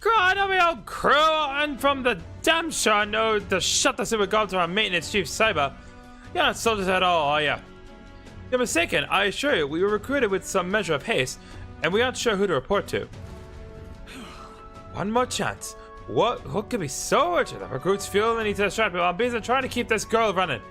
Speaker 1: God, I'm your crew, and from the damn sure I know to shut this in regard to our maintenance chief, Cyber. You're not soldiers at all, are ya? You're mistaken. I assure you, we were recruited with some measure of haste, and we aren't sure who to report to. One more chance. What could be so urgent? The recruits feel the need to distract people. I'm busy trying to keep this girl running.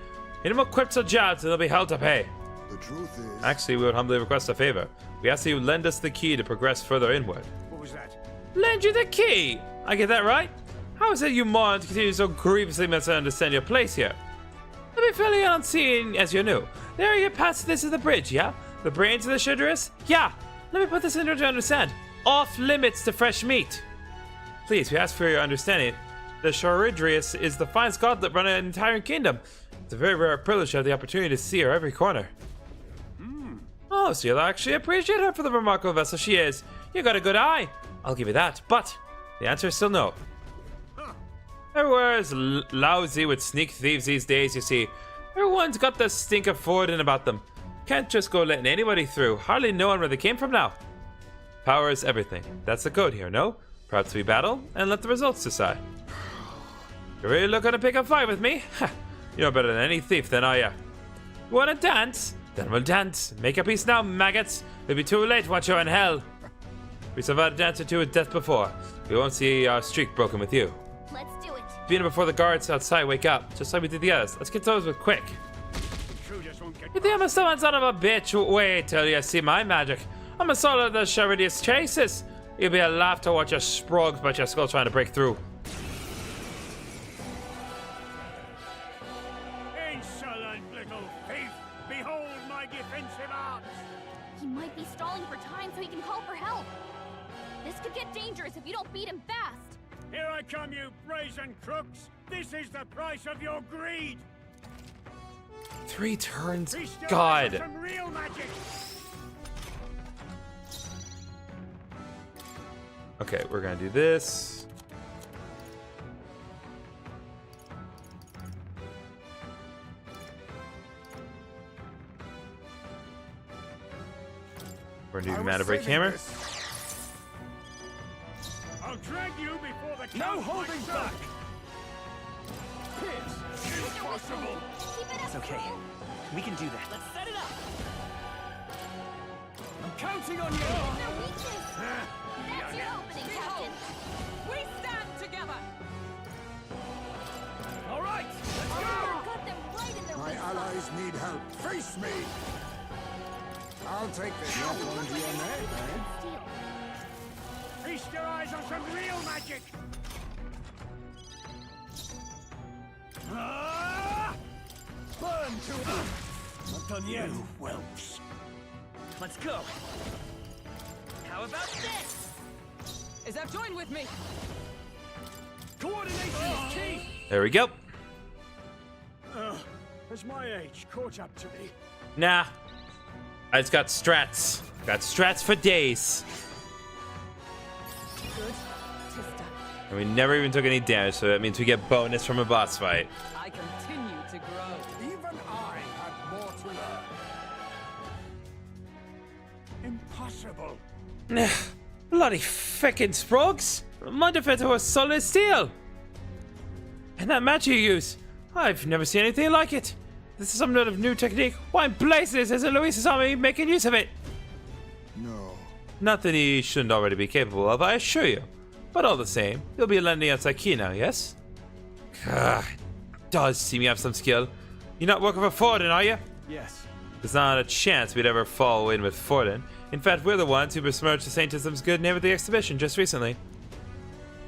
Speaker 1: Get them equipped or jobs, and they'll be held to pay.
Speaker 8: The truth is...
Speaker 1: Actually, we would humbly request a favor. We ask that you lend us the key to progress further inward.
Speaker 8: What was that?
Speaker 1: Lend you the key? I get that right? How is it you morons continue so grievously misunderstand your place here? Let me fill you in on seeing as you're new. There you pass this is the bridge, yeah? The brains of the Shudderess? Yeah. Let me put this in order to understand. Off limits to fresh meat. Please, we ask for your understanding. The Shoridrius is the finest godlet running an entire kingdom. It's a very rare privilege to have the opportunity to see her every corner. Oh, so you'll actually appreciate her for the remarkable vessel she is. You got a good eye. I'll give you that, but the answer is still no. Everywhere is lousy with sneak thieves these days, you see. Everyone's got the stink of forwarding about them. Can't just go letting anybody through. Hardly knowing where they came from now. Power is everything. That's the code here, no? Perhaps we battle and let the results decide. You're really looking to pick a fight with me? Ha! You know better than any thief, then, are ya? You wanna dance? Then we'll dance. Make a peace now, maggots. It'll be too late once you're in hell. We survived a dance or two with death before. We won't see our streak broken with you.
Speaker 2: Let's do it.
Speaker 1: Being before the guards outside wake up, just like we did the others. Let's get those with quick. You think I'm a stubborn son of a bitch? Wait till you see my magic. I'm a soul of the Charadius chases. It'll be a laugh to watch your sprugs bite your skull trying to break through.
Speaker 15: Insolent little thief! Behold my defensive arts!
Speaker 2: He might be stalling for time so he can call for help. This could get dangerous if you don't beat him fast.
Speaker 15: Here I come, you brazen crooks! This is the price of your greed!
Speaker 1: 3 turns?
Speaker 15: Feast your eyes
Speaker 1: God.
Speaker 15: on some real magic!
Speaker 1: Okay, we're gonna do this. We're gonna do Mana Break Hammer.
Speaker 15: I'll drag you before the
Speaker 12: No holding back!
Speaker 15: Impossible!
Speaker 21: It's okay. We can do that.
Speaker 6: Let's set it up.
Speaker 12: I'm counting on you!
Speaker 2: No weakness. That's your opening, Captain.
Speaker 7: We stand together!
Speaker 12: All right, let's go!
Speaker 2: Got them right in their
Speaker 8: My
Speaker 2: weak
Speaker 8: allies need help. Face me! I'll take this. You're going to your neck, eh?
Speaker 15: Feast your eyes on some real magic!
Speaker 12: Burn to earth! Not done yet. You whelps.
Speaker 6: Let's go. How about this?
Speaker 7: Izef, join with me!
Speaker 15: Coordination is key!
Speaker 1: There we go.
Speaker 15: Has my age caught up to me?
Speaker 1: Nah. I just got strats. Got strats for days.
Speaker 7: Good. Tista,
Speaker 1: And we never even took any damage, so that means we get bonus from a boss fight.
Speaker 7: I continue to grow.
Speaker 3: Even I had more to learn.
Speaker 15: Impossible!
Speaker 1: Bloody frickin' sprugs! My defense was solid steel! And that magic you use, I've never seen anything like it. This is some sort of new technique. Why in blazes isn't Luis's army making use of it?
Speaker 8: No.
Speaker 1: Nothing he shouldn't already be capable of, I assure you. But all the same, you'll be lending us that key now, yes? God, does seem you have some skill. You're not working for Forden, are you?
Speaker 5: Yes.
Speaker 1: There's not a chance we'd ever fall in with Forden. In fact, we're the ones who besmirched the Saintism's good name at the exhibition just recently.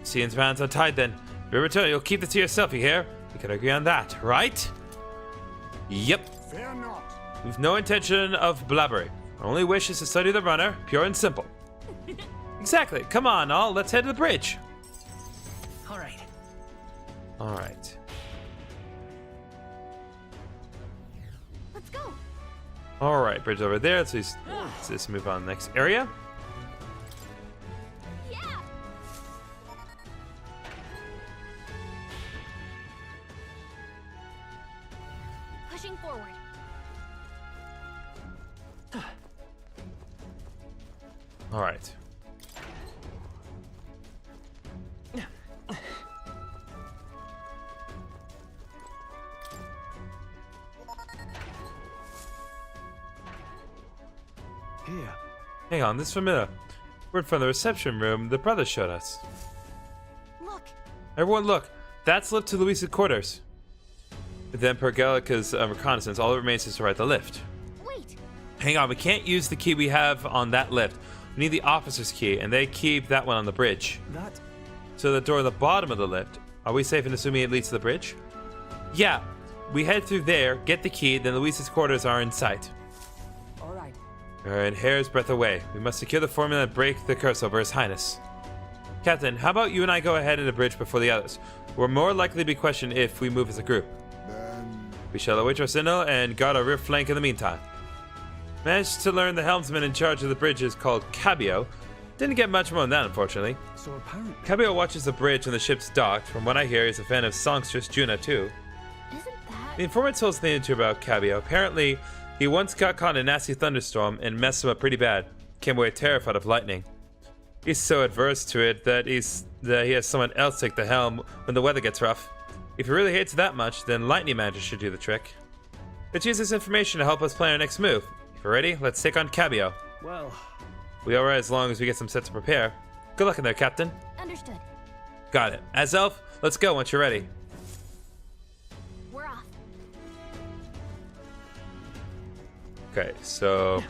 Speaker 1: Seeing's hands are tied then. If you return, you'll keep this to yourself, you hear? We can agree on that, right? Yep.
Speaker 8: Fear not.
Speaker 1: We've no intention of blabbering. Our only wish is to study the runner, pure and simple. Exactly. Come on, all. Let's head to the bridge.
Speaker 6: All right.
Speaker 1: All right.
Speaker 2: Let's go.
Speaker 1: All right, bridge over there. Let's just move on to the next area.
Speaker 2: Yeah. Pushing forward.
Speaker 1: All right.
Speaker 5: Here.
Speaker 1: Hang on, this is familiar. Word from the reception room the brother showed us.
Speaker 2: Look.
Speaker 1: Everyone look. That's lift to Luis's quarters. With the Emperor Gallica's reconnaissance, all that remains is to ride the lift.
Speaker 2: Wait.
Speaker 1: Hang on, we can't use the key we have on that lift. We need the officer's key, and they keep that one on the bridge.
Speaker 5: That...
Speaker 1: So the door at the bottom of the lift. Are we safe in assuming it leads to the bridge? Yeah. We head through there, get the key, then Luis's quarters are in sight.
Speaker 7: All right.
Speaker 1: We're an hair's breadth away. We must secure the formula and break the curse over His Highness. Captain, how about you and I go ahead in the bridge before the others? We're more likely to be questioned if we move as a group.
Speaker 8: Then...
Speaker 1: We shall await our signal and guard our rear flank in the meantime. Managed to learn the helmsman in charge of the bridge is called Cabio. Didn't get much more than that, unfortunately.
Speaker 5: So apparently...
Speaker 1: Cabio watches the bridge when the ship's docked. From what I hear, he's a fan of songstress Juna, too.
Speaker 9: Isn't that...
Speaker 1: The informant told us the interview about Cabio. Apparently, He once got caught in a nasty thunderstorm and messed him up pretty bad. Came away terrified of lightning. He's so adverse to it that he has someone else take the helm when the weather gets rough. If he really hates it that much, then lightning magic should do the trick. Let's use this information to help us plan our next move. If you're ready, let's take on Cabio.
Speaker 5: Well,
Speaker 1: We alright as long as we get some set to prepare. Good luck in there, Captain.
Speaker 9: Understood.
Speaker 1: Got it. As Elf, let's go once you're ready.
Speaker 9: We're off.
Speaker 1: Okay, so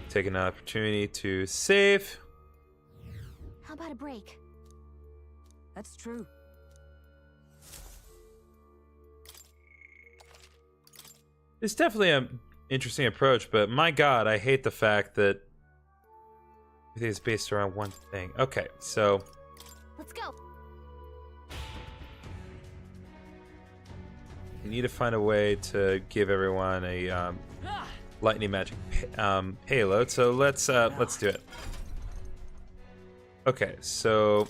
Speaker 1: take an opportunity to save.
Speaker 9: How about a break?
Speaker 7: That's true.
Speaker 1: It's definitely an interesting approach, but my god, I hate the fact that everything is based around one thing. Okay, so
Speaker 9: Let's go.
Speaker 1: we need to find a way to give everyone a lightning magic payload. So let's do it. Okay, so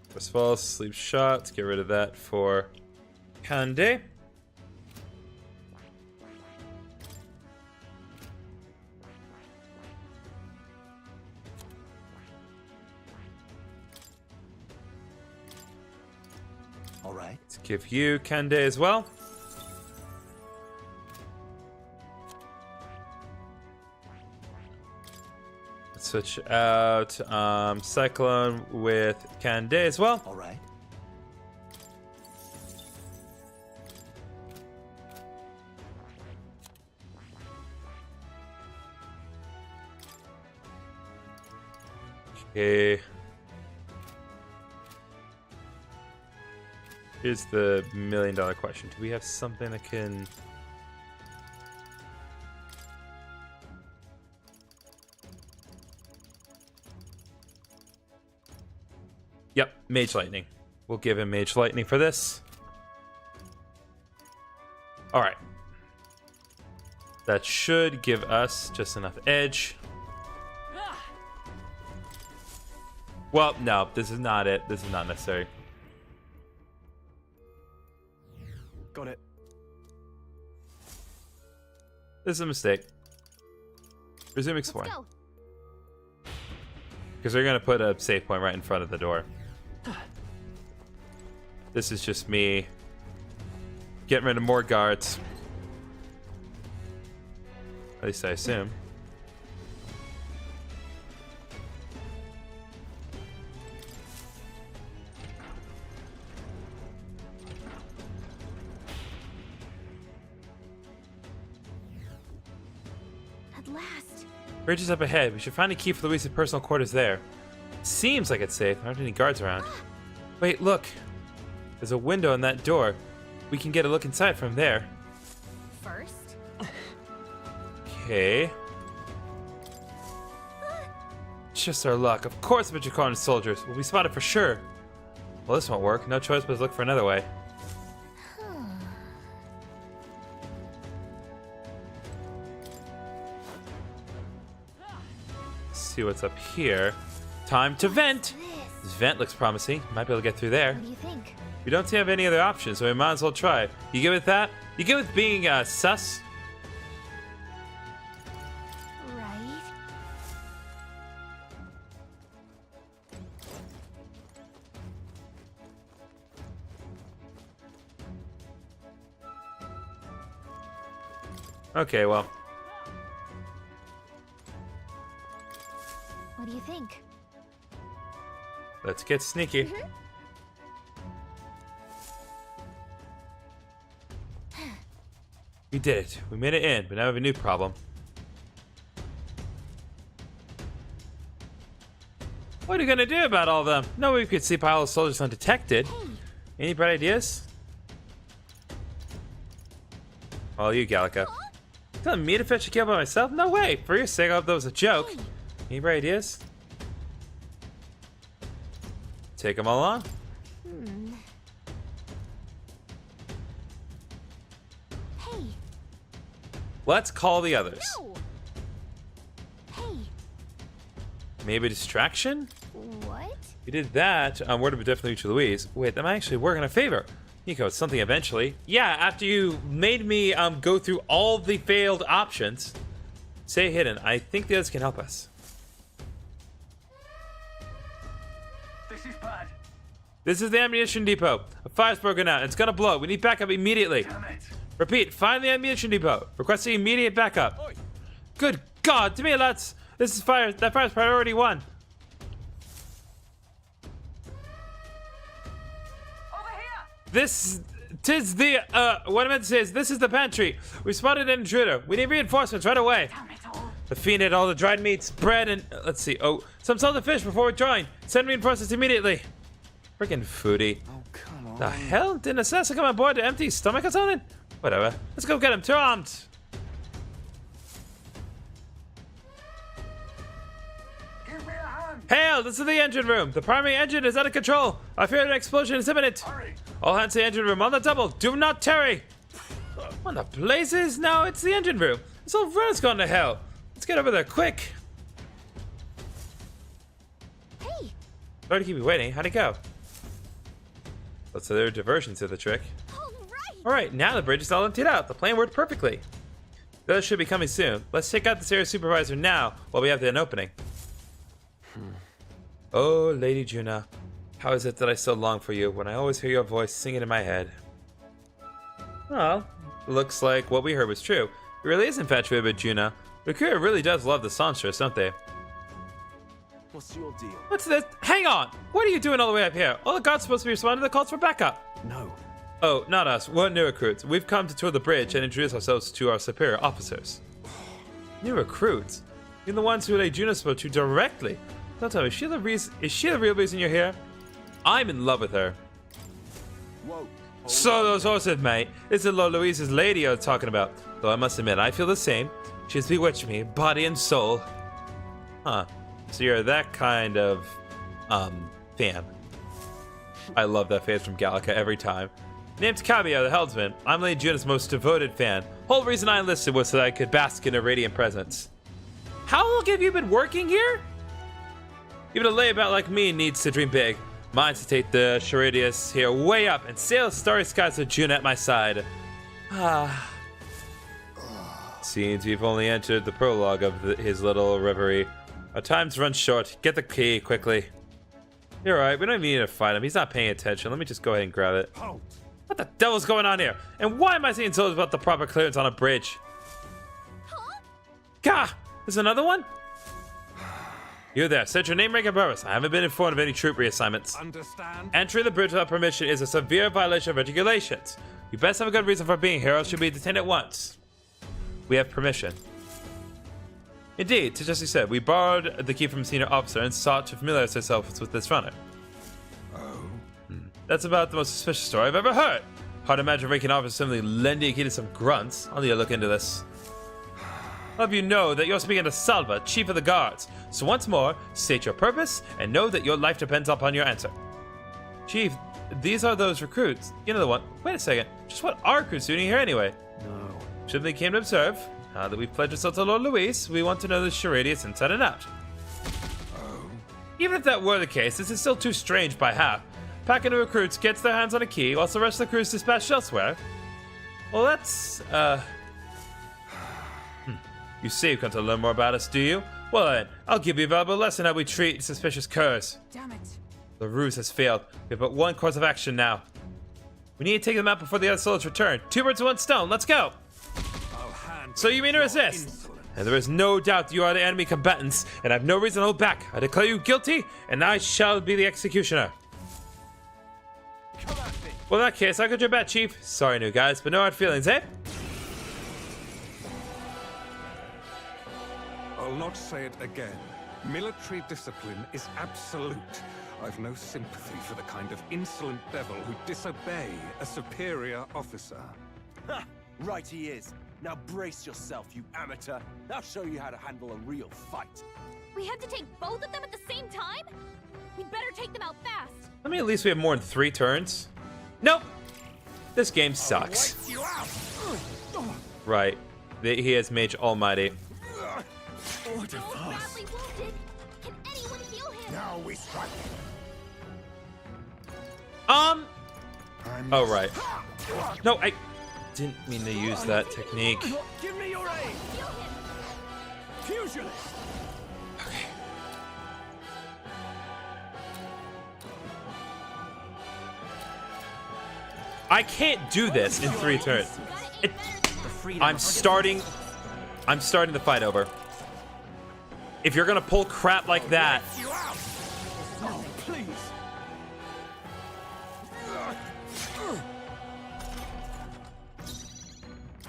Speaker 1: first of all, sleep shot. Let's get rid of that for Kande.
Speaker 13: All right.
Speaker 1: Let's give you Kande as well. Let's switch out Cyclone with Kande as well.
Speaker 13: All right.
Speaker 1: Okay. Here's the million-dollar question. Do we have something that can... Yep, Mage Lightning. We'll give him Mage Lightning for this. Alright. That should give us just enough edge. Well, no, this is not it. This is not necessary.
Speaker 5: Got it.
Speaker 1: This is a mistake. Resume exploring. Because they're going to put a save point right in front of the door. This is just me getting rid of more guards. At least I assume.
Speaker 9: At last.
Speaker 1: Bridge is up ahead. We should find a key for Luis's personal quarters there. Seems like it's safe. There aren't any guards around. Wait, look. There's a window in that door. We can get a look inside from there.
Speaker 9: First?
Speaker 1: Okay. It's just our luck. Of course, the Bitchicon soldiers will be spotted for sure. Well, this won't work. No choice but to look for another way. See what's up here. Time to vent. This vent looks promising. Might be able to get through there.
Speaker 9: What do you think?
Speaker 1: We don't have any other options, so we might as well try. You good with that? You good with being sus?
Speaker 9: Right.
Speaker 1: Okay, well.
Speaker 9: What do you think?
Speaker 1: Let's get sneaky. We did it. We made it in, but now we have a new problem. What are you gonna do about all of them? No way we could sleep all the soldiers undetected. Any bright ideas? All you, Gallica. Telling me to fetch a kill by myself? No way! For your sake, I hope that was a joke. Any bright ideas? Take them all on.
Speaker 9: Hey.
Speaker 1: Let's call the others.
Speaker 9: No. Hey.
Speaker 1: Maybe distraction?
Speaker 9: What?
Speaker 1: You did that. Word of definitely to Louise. Wait, that might actually work in a favor. Nico, it's something eventually. Yeah, after you made me go through all the failed options. Stay hidden. I think the others can help us.
Speaker 15: This is bad.
Speaker 1: This is the ammunition depot. A fire's broken out. It's gonna blow. We need backup immediately.
Speaker 15: Damn it.
Speaker 1: Repeat, find the ammunition depot. Requesting immediate backup. Oi. Good God, to me, lads. This is fire. That fire's priority 1. Tis the, what I meant to say is, this is the pantry. We spotted an intruder. We need reinforcements right away. The fiend ate all the dried meats, bread, and, let's see, some salted fish before we join. Send reinforcements immediately. Freaking foodie.
Speaker 3: Oh, come on.
Speaker 1: The hell? Didn't assassin come on board to empty his stomach or something? Whatever. Let's go get him. 2 armed.
Speaker 15: Give me a hand.
Speaker 1: Hail! This is the engine room. The primary engine is out of control. I fear an explosion is imminent.
Speaker 15: Hurry.
Speaker 1: All hands to the engine room on the double. Do not tarry. What the blazes? Now it's the engine room. This whole run's gone to hell. Let's get over there quick.
Speaker 9: Hey.
Speaker 1: Sorry to keep you waiting. How'd it go? So there are diversions to the trick. Alright, now the bridge is all emptied out. The plan worked perfectly. The others should be coming soon. Let's take out this area supervisor now while we have an opening. Oh, Lady Juna. How is it that I so long for you when I always hear your voice singing in my head? Well, looks like what we heard was true. He really is infatuated with Juna. The crew really does love the songstress, don't they?
Speaker 22: What's your deal?
Speaker 1: What's this? Hang on! What are you doing all the way up here? All the guards supposed to be responding to the calls for backup.
Speaker 22: No.
Speaker 1: Oh, not us. We're new recruits. We've come to tour the bridge and introduce ourselves to our superior officers. New recruits? You're the ones who Lady Juna spoke to directly. Don't tell me, is she the real reason you're here? I'm in love with her.
Speaker 22: Whoa.
Speaker 1: So those horses, mate. This is Lord Louise's lady you're talking about. Though I must admit, I feel the same. She has bewitched me, body and soul. Huh. So you're that kind of, fan. I love that face from Gallica every time. Named Cabio, the helmsman. I'm Lady Juna's most devoted fan. Whole reason I enlisted was so that I could bask in her radiant presence. How long have you been working here? Even a layabout like me needs to dream big. Mine's to take the Charadius here way up and sail the starry skies with Juna at my side. Ah. Seems we've only entered the prologue of his little reverie. Our time's run short. Get the key quickly. You're alright, we don't even need to fight him. He's not paying attention. Let me just go ahead and grab it. What the devil's going on here? And why am I seeing told about the proper clearance on a bridge? Huh? Gah! There's another one? You there, said your name, rank, and purpose. I haven't been informed of any troop reassignments.
Speaker 15: Understand?
Speaker 1: Entering the bridge without permission is a severe violation of regulations. You best have a good reason for being here, or else you'll be detained at once. We have permission. Indeed, to just as you said, we borrowed the key from a senior officer and sought to familiarize ourselves with this runner. That's about the most suspicious story I've ever heard. Hard to imagine ranking officer simply lending a key to some grunts. I'll need to look into this. I'll have you know that you're speaking to Salva, Chief of the Guards. So once more, state your purpose and know that your life depends upon your answer. Chief, these are those recruits. You know the one. Wait a second. Just what are recruits doing here anyway?
Speaker 22: No.
Speaker 1: Simply came to observe. Now that we've pledged ourselves to Lord Luis, we want to know the Charadius inside and out. Even if that were the case, this is still too strange by half. Packing of recruits gets their hands on a key, whilst the rest of the crew is dispatched elsewhere. Well, that's, You say you've come to learn more about us, do you? Well then, I'll give you a valuable lesson how we treat suspicious curs.
Speaker 7: Damn it.
Speaker 1: The ruse has failed. We have but one course of action now. We need to take them out before the other soldiers return. 2 birds with 1 stone, let's go! So you mean to resist? And there is no doubt you are the enemy combatants, and I have no reason to hold back. I declare you guilty, and I shall be the executioner. Well, in that case, I got your bet, Chief. Sorry, new guys, but no hard feelings, eh?
Speaker 16: I'll not say it again. Military discipline is absolute. I've no sympathy for the kind of insolent devil who disobey a superior officer.
Speaker 22: Ha! Right he is. Now brace yourself, you amateur. I'll show you how to handle a real fight.
Speaker 9: We have to take both of them at the same time? We'd better take them out fast.
Speaker 1: I mean, at least we have more than 3 turns. Nope. This game sucks. Right. He is Mage Almighty.
Speaker 9: Badly wounded. Can
Speaker 3: strike.
Speaker 1: Oh, right. No, I didn't mean to use that technique.
Speaker 5: Give me your aim! Fusionist!
Speaker 1: I can't do this in 3 turns. I'm starting the fight over. If you're gonna pull crap like that,
Speaker 5: Oh, please!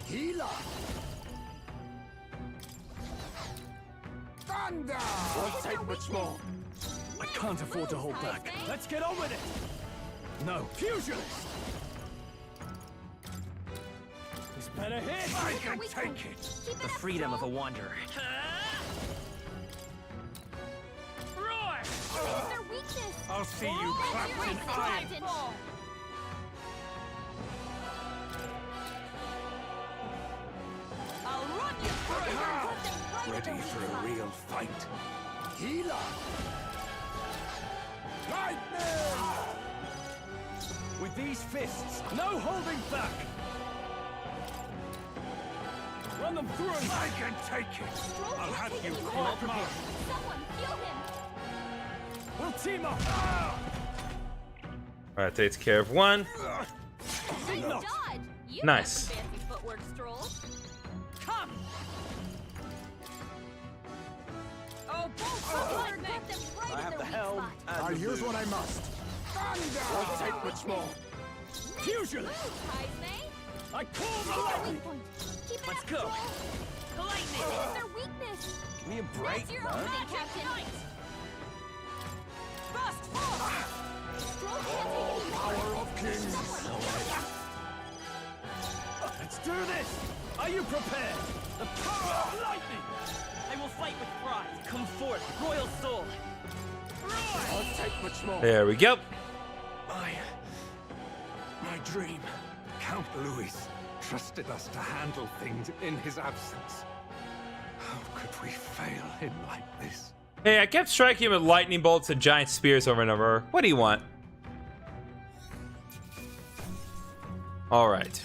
Speaker 3: Healer. Thunder.
Speaker 5: Won't take much more. I can't afford to hold back. Let's get on with it! No, fusionist! This better hit!
Speaker 6: I can take it! The freedom of a wanderer. Roar!
Speaker 15: I'll see you clapped in iron.
Speaker 2: I'll run you through.
Speaker 18: Ready for a real fight.
Speaker 3: Healer. Lightning.
Speaker 5: With these fists, no holding back! Run them through!
Speaker 15: I can take it. I'll have you court-martialed.
Speaker 2: Someone heal him.
Speaker 5: We'll team up!
Speaker 1: alright, takes care of one.
Speaker 2: Dodge. You
Speaker 1: Nice.
Speaker 2: got the fancy footwork, Stroll.
Speaker 6: Come!
Speaker 2: Oh, both
Speaker 5: I have the helm and
Speaker 3: I'll
Speaker 5: the
Speaker 3: use
Speaker 5: boot.
Speaker 3: what I must. Thunder.
Speaker 5: Won't take much more. Fusionist! I call the lightning!
Speaker 6: Let's go! The lightning!
Speaker 2: It's their weakness.
Speaker 5: Give me a break,
Speaker 2: That's your
Speaker 5: man.
Speaker 2: opening, Captain. Thrust forth. Stroll can't take any more.
Speaker 3: Power of kings.
Speaker 5: Let's do this! Are you prepared? The power of lightning!
Speaker 6: I will fight with pride. Come forth, royal soul!
Speaker 5: Won't take much more.
Speaker 1: There we go.
Speaker 16: My dream. Count Louis trusted us to handle things in his absence. How could we fail him like this?
Speaker 1: Hey, I kept striking him with lightning bolts and giant spears over and over. What do you want? Alright.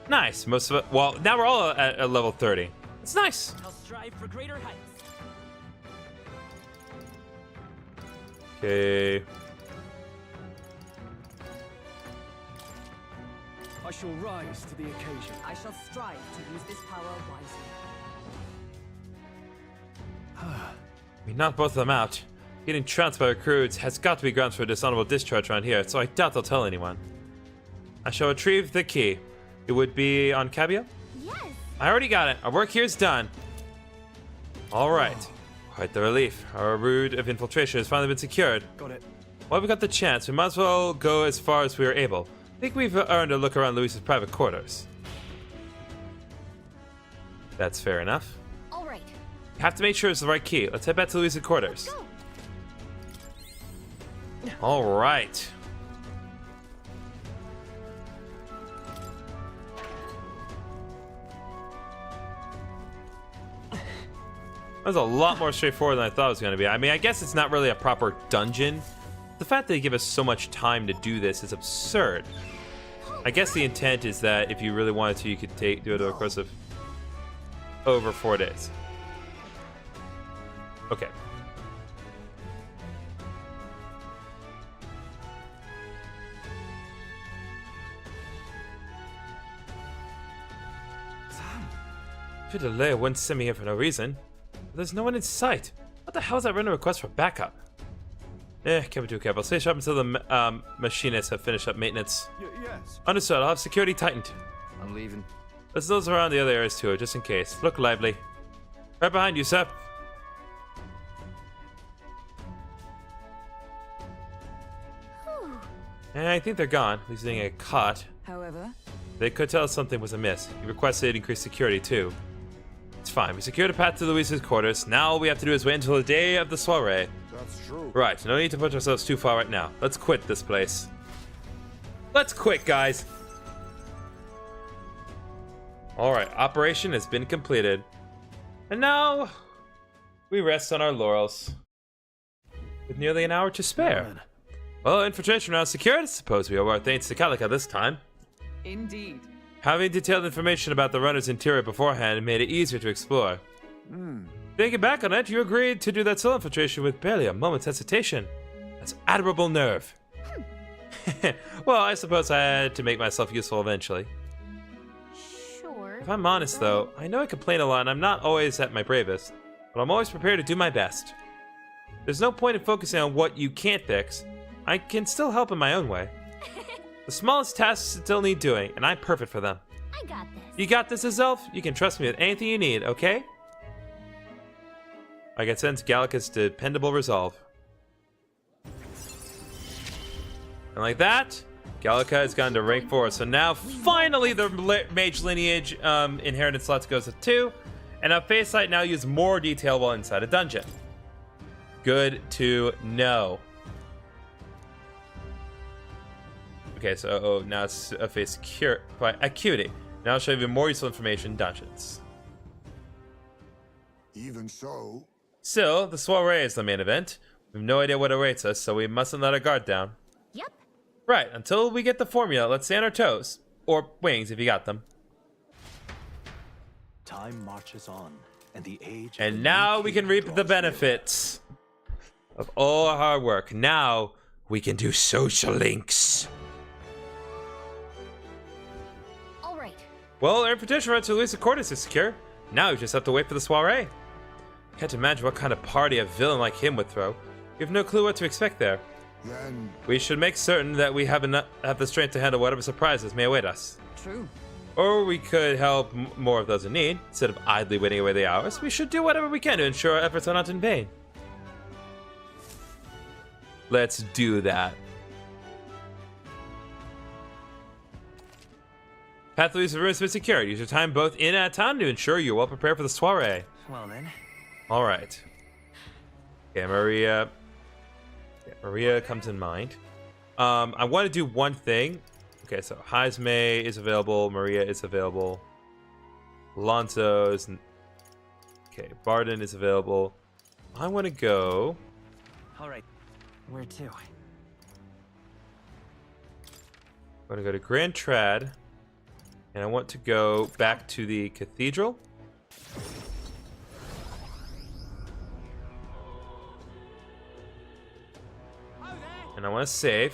Speaker 1: Nice. Most of it. Well, now we're all at level 30. It's nice.
Speaker 6: I'll strive for greater heights.
Speaker 1: Okay.
Speaker 5: I shall rise to the occasion.
Speaker 7: I shall strive to use this power wisely.
Speaker 1: We knocked both of them out. Getting trounced by recruits has got to be grounds for a dishonorable discharge around here, so I doubt they'll tell anyone. I shall retrieve the key. It would be on Cabio?
Speaker 2: Yes.
Speaker 1: I already got it. Our work here is done. Alright. Quite the relief. Our route of infiltration has finally been secured.
Speaker 5: Got it.
Speaker 1: While we got the chance, we might as well go as far as we are able. I think we've earned a look around Louis's private quarters. That's fair enough.
Speaker 2: All right.
Speaker 1: Have to make sure it's the right key. Let's head back to Louis's quarters. All right. That was a lot more straightforward than I thought it was going to be. I mean, I guess it's not really a proper dungeon. The fact that they give us so much time to do this is absurd. I guess the intent is that if you really wanted to, you could do it over the course of over 4 days. Okay. If you delay, it wouldn't send me here for no reason. But there's no one in sight. What the hell is that random request for backup? Can't be too careful. Stay sharp until the machinists have finished up maintenance.
Speaker 18: Yes.
Speaker 1: Understood. I'll have security tightened.
Speaker 22: I'm leaving.
Speaker 1: There's those around the other areas too, just in case. Look lively. Right behind you, sir. I think they're gone. At least they didn't get caught.
Speaker 7: However,
Speaker 1: They could tell us something was amiss. You requested increased security too. It's fine. We secured a path to Louise's quarters. Now all we have to do is wait until the day of the soiree.
Speaker 8: That's true.
Speaker 1: Right. No need to push ourselves too far right now. Let's quit this place. Let's quit, guys. Alright. Operation has been completed. And now we rest on our laurels. with nearly an hour to spare. Well, infiltration round secured. I suppose we owe our thanks to Calica this time.
Speaker 7: Indeed.
Speaker 1: Having detailed information about the runner's interior beforehand made it easier to explore. Thinking back on it, you agreed to do that soul infiltration with barely a moment's hesitation. That's admirable nerve. Well, I suppose I had to make myself useful eventually.
Speaker 9: Sure.
Speaker 1: If I'm honest, though, I know I complain a lot and I'm not always at my bravest, but I'm always prepared to do my best. There's no point in focusing on what you can't fix. I can still help in my own way. The smallest tasks still need doing, and I'm perfect for them.
Speaker 9: I got this.
Speaker 1: You got this, Azelf? You can trust me with anything you need, okay? I can sense Gallica's dependable resolve. And like that, Gallica has gotten to rank 4. So now, finally, the mage lineage inheritance slots goes to 2. And now Face Light now use more detail while inside a dungeon. Good to know. Okay, so now it's a face acuity. Now I'll show you more useful information in dungeons.
Speaker 8: Even so...
Speaker 1: Still, the soiree is the main event. We have no idea what awaits us, so we mustn't let our guard down.
Speaker 9: Yep.
Speaker 1: Right, until we get the formula, let's stay on our toes. Or wings, if you got them.
Speaker 13: Time marches on, and the age...
Speaker 1: And now we can reap the benefits of all our hard work. Now we can do social links. Well, our invitation right to Luisa Cortes is secure. Now we just have to wait for the soiree. Can't imagine what kind of party a villain like him would throw. We have no clue what to expect there.
Speaker 8: Then...
Speaker 1: we should make certain that we have the strength to handle whatever surprises may await us.
Speaker 7: True.
Speaker 1: Or we could help more of those in need. Instead of idly waiting away the hours, we should do whatever we can to ensure our efforts are not in vain. Let's do that. Path to Luisa Ruins has been secured. Use your time both in and out of town to ensure you're well prepared for the soiree.
Speaker 21: Well then.
Speaker 1: Alright. Okay, Maria. Yeah, Maria comes in mind. I want to do one thing. Okay, so Heisme is available. Maria is available. Alonso is... okay, Barden is available. I want to go...
Speaker 21: Alright. Where to?
Speaker 1: I'm going to go to Grand Trad. And I want to go back to the cathedral. And I want to save.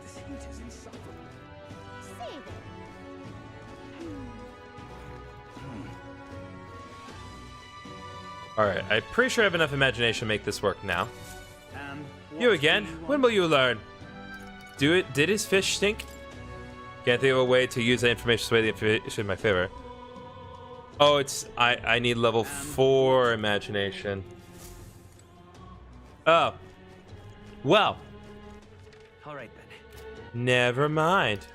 Speaker 7: This heat is insufferable.
Speaker 2: Save it.
Speaker 1: Alright, I'm pretty sure I have enough imagination to make this work now. You again? When will you learn? Did his fish stink? Can't think of a way to use that information to sway the information in my favor. Oh, I need level 4 imagination. Oh. Well.
Speaker 21: Alright then.
Speaker 1: Never mind.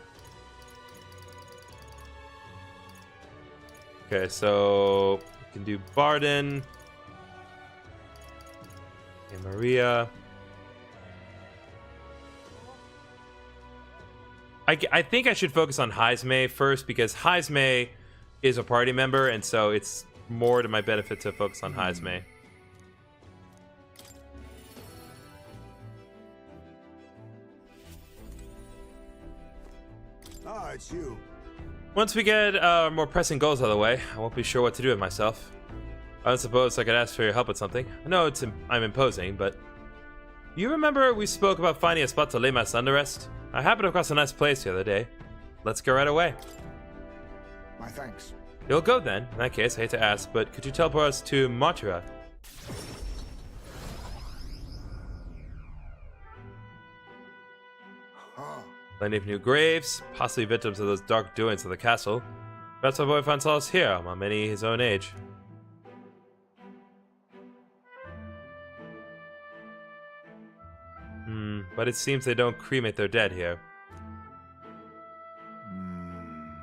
Speaker 1: Okay, so we can do Barden. And Maria. I think I should focus on Heisme first because Heisme is a party member, and so it's more to my benefit to focus on Heisme.
Speaker 8: Ah, it's you.
Speaker 1: Once we get more pressing goals out of the way, I won't be sure what to do with myself. I suppose I could ask for your help with something. I know I'm imposing, but... you remember we spoke about finding a spot to lay my son to rest? I happened across a nice place the other day. Let's go right away.
Speaker 8: My thanks.
Speaker 1: You'll go then. In that case, I hate to ask, but could you teleport us to Montira? Plenty of new graves, possibly victims of those dark doings of the castle. Perhaps my boy finds solace here, while many his own age. But it seems they don't cremate their dead here.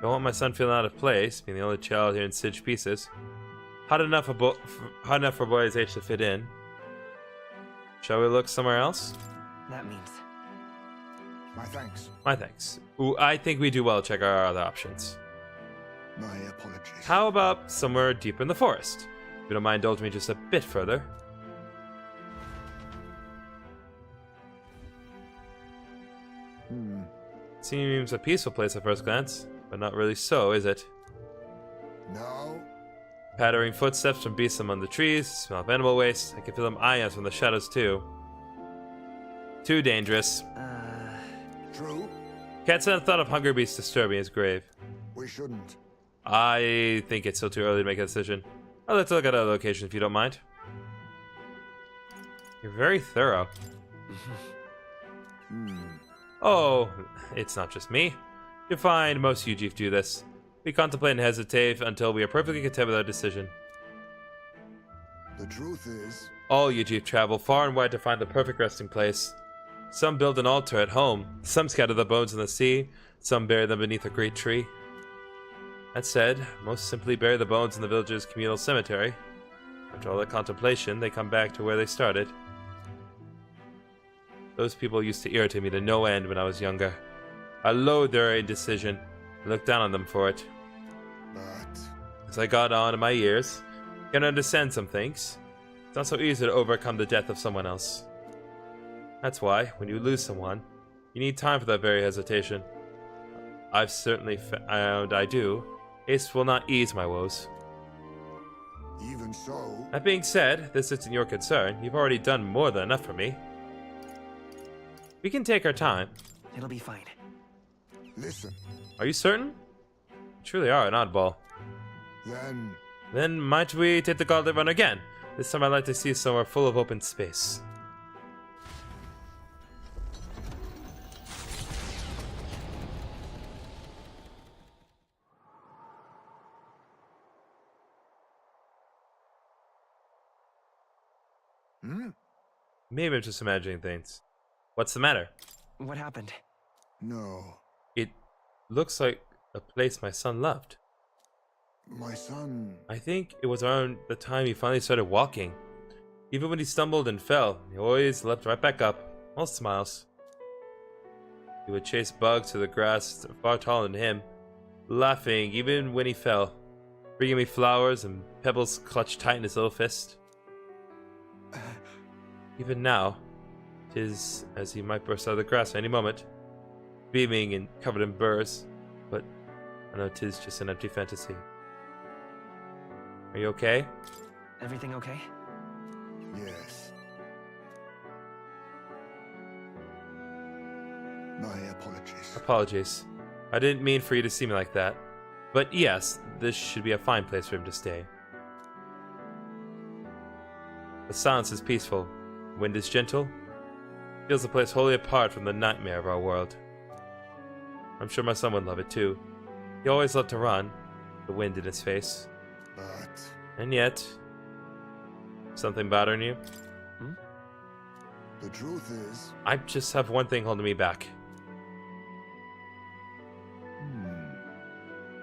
Speaker 1: Don't want my son feeling out of place, being the only child here in stitched pieces. Hot enough for a boy his age to fit in. Shall we look somewhere else?
Speaker 21: That means...
Speaker 8: My thanks.
Speaker 1: My thanks. Ooh, I think we do well to check our other options.
Speaker 8: My apologies.
Speaker 1: How about somewhere deep in the forest? If you don't mind indulging me just a bit further. Seems a peaceful place at first glance, but not really so, is it?
Speaker 8: No.
Speaker 1: Pattering footsteps from beasts among the trees, smell of animal waste. I can feel them eyeing us from the shadows too. Too dangerous.
Speaker 8: True.
Speaker 1: Can't stand the thought of hungry beasts disturbing his grave.
Speaker 8: We shouldn't.
Speaker 1: I think it's still too early to make a decision. I'd like to look at other locations if you don't mind. You're very thorough. Oh, it's not just me. You'll find most Ujif do this. We contemplate and hesitate until we are perfectly content with our decision.
Speaker 8: The truth is...
Speaker 1: All Ujif travel far and wide to find the perfect resting place. Some build an altar at home, some scatter the bones in the sea, some bury them beneath a great tree. That said, most simply bury the bones in the village's communal cemetery. After all that contemplation, they come back to where they started. Those people used to irritate me to no end when I was younger. I loathed their indecision and looked down on them for it.
Speaker 8: But...
Speaker 1: as I got on in my years, I can understand some things. It's not so easy to overcome the death of someone else. That's why, when you lose someone, you need time for that very hesitation. I've certainly found I do. Haste will not ease my woes.
Speaker 8: Even so...
Speaker 1: That being said, this isn't your concern. You've already done more than enough for me. We can take our time.
Speaker 22: It'll be fine.
Speaker 8: Listen.
Speaker 1: Are you certain? You truly are an oddball. Then might we take the gauntlet run again? This time I'd like to see somewhere full of open space. Maybe I'm just imagining things. What's the matter?
Speaker 22: What happened?
Speaker 8: No.
Speaker 1: It looks like a place my son loved.
Speaker 8: My son...
Speaker 1: I think it was around the time he finally started walking. Even when he stumbled and fell, he always leapt right back up, all smiles. He would chase bugs through the grass far taller than him, laughing even when he fell, bringing me flowers and pebbles clutched tight in his little fist. Even now, 'tis as he might burst out of the grass at any moment, beaming and covered in burrs, but I know 'tis just an empty fantasy. Are you okay?
Speaker 22: Everything okay?
Speaker 8: Yes. My apologies.
Speaker 1: Apologies. I didn't mean for you to see me like that. But yes, this should be a fine place for him to stay. The silence is peaceful. The wind is gentle. Feels the place wholly apart from the nightmare of our world. I'm sure my son would love it too. He always loved to run, the wind in his face.
Speaker 8: But...
Speaker 1: and yet... something bothering you?
Speaker 8: The truth is...
Speaker 1: I just have one thing holding me back.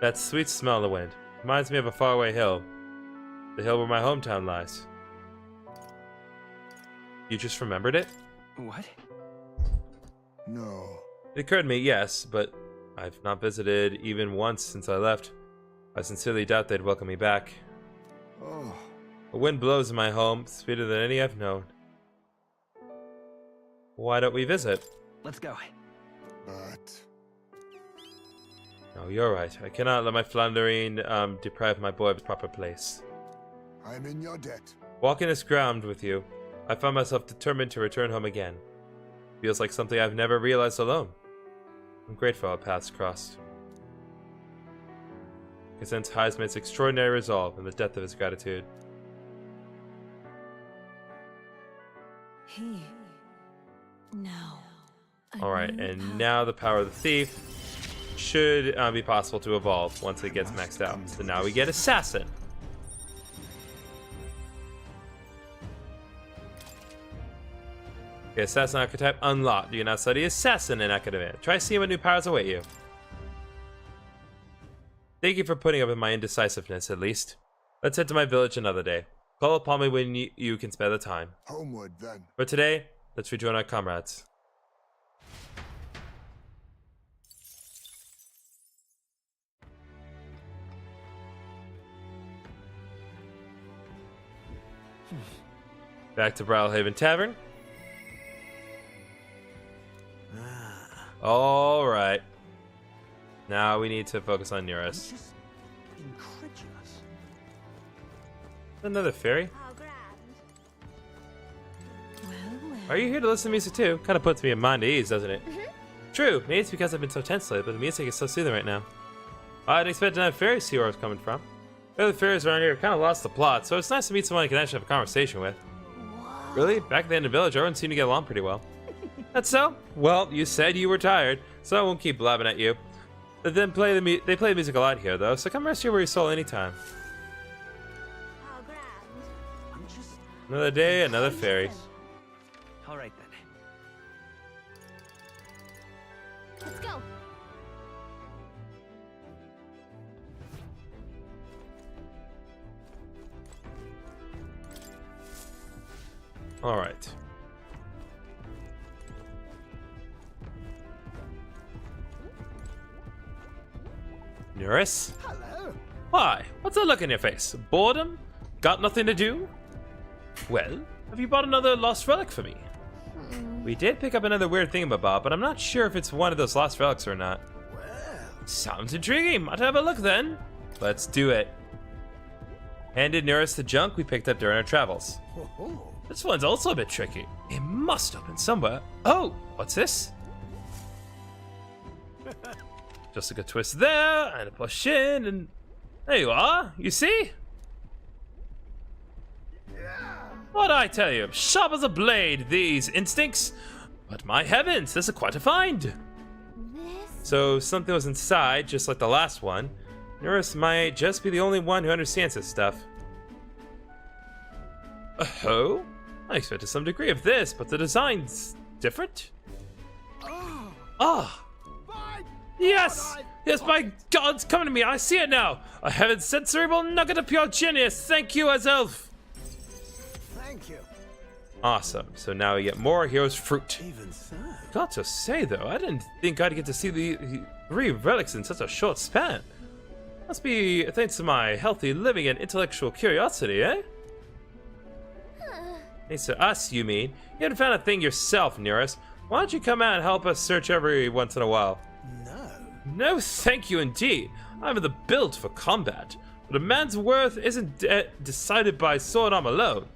Speaker 1: That sweet smell in the wind. Reminds me of a faraway hill. The hill where my hometown lies. You just remembered it?
Speaker 22: What?
Speaker 8: No.
Speaker 1: It occurred to me, yes, but I've not visited even once since I left. I sincerely doubt they'd welcome me back.
Speaker 8: Oh.
Speaker 1: The wind blows in my home, sweeter than any I've known. Why don't we visit?
Speaker 22: Let's go.
Speaker 8: But...
Speaker 1: no, you're right. I cannot let my floundering deprive my boy of his proper place.
Speaker 8: I'm in your debt.
Speaker 1: Walking this ground with you, I found myself determined to return home again. Feels like something I've never realized alone. I'm grateful our paths crossed. I can sense Heisman's extraordinary resolve in the depth of his gratitude.
Speaker 4: He... no.
Speaker 1: Alright, and now the power of the thief should be possible to evolve once it gets maxed out. So now we get Assassin. Okay, Assassin archetype unlocked. You can now study Assassin in Academia. Try seeing what new powers await you. Thank you for putting up with my indecisiveness, at least. Let's head to my village another day. Call upon me when you can spare the time.
Speaker 8: Homeward, then.
Speaker 1: For today, let's rejoin our comrades. Back to Brawlhaven Tavern. All right. Now we need to focus on Nearest.
Speaker 10: Incredulous.
Speaker 1: Another fairy. Are you here to listen to music too? Kind of puts me in mind at ease, doesn't it? True. Maybe it's because I've been so tense lately, but the music is so soothing right now. I didn't expect to have fairies see where I was coming from. The other fairies around here kind of lost the plot, so it's nice to meet someone I can actually have a conversation with. Really? Back at the end of the village, everyone seemed to get along pretty well. That's so? Well, you said you were tired, so I won't keep blabbing at you. But then they play the music a lot here, though, so come rest here where you soul anytime. Another day, another fairy.
Speaker 21: All right then.
Speaker 9: Let's go.
Speaker 1: All right. Nuris?
Speaker 10: Hello.
Speaker 1: Why? What's that look in your face? Boredom? Got nothing to do? Well, have you bought another lost relic for me? We did pick up another weird thingamabob, but I'm not sure if it's one of those lost relics or not. Sounds intriguing. Might have a look then. Let's do it. Handed Nearest the junk we picked up during our travels. This one's also a bit tricky. It must open somewhere. Oh, what's this? Just a good twist there, and a push in, and there you are. You see? What'd I tell you? Sharp as a blade, these instincts. But my heavens, this is quite a find. So something was inside, just like the last one. Nearest might just be the only one who understands this stuff. Oh? I expected some degree of this, but the design's different. Ah! Yes! Yes, my God, it's coming to me. I see it now. A heaven-sent cerebral nugget of pure genius. Thank you, Azelf.
Speaker 10: Thank you.
Speaker 1: Awesome. So now we get more Hero's Fruit.
Speaker 10: Even so.
Speaker 1: Got to say, though, I didn't think I'd get to see the 3 relics in such a short span. Must be thanks to my healthy living and intellectual curiosity, eh? Thanks to us, you mean? You haven't found a thing yourself, Nearest. Why don't you come out and help us search every once in a while? No, thank you indeed. I have the build for combat, but a man's worth isn't decided by sword arm alone.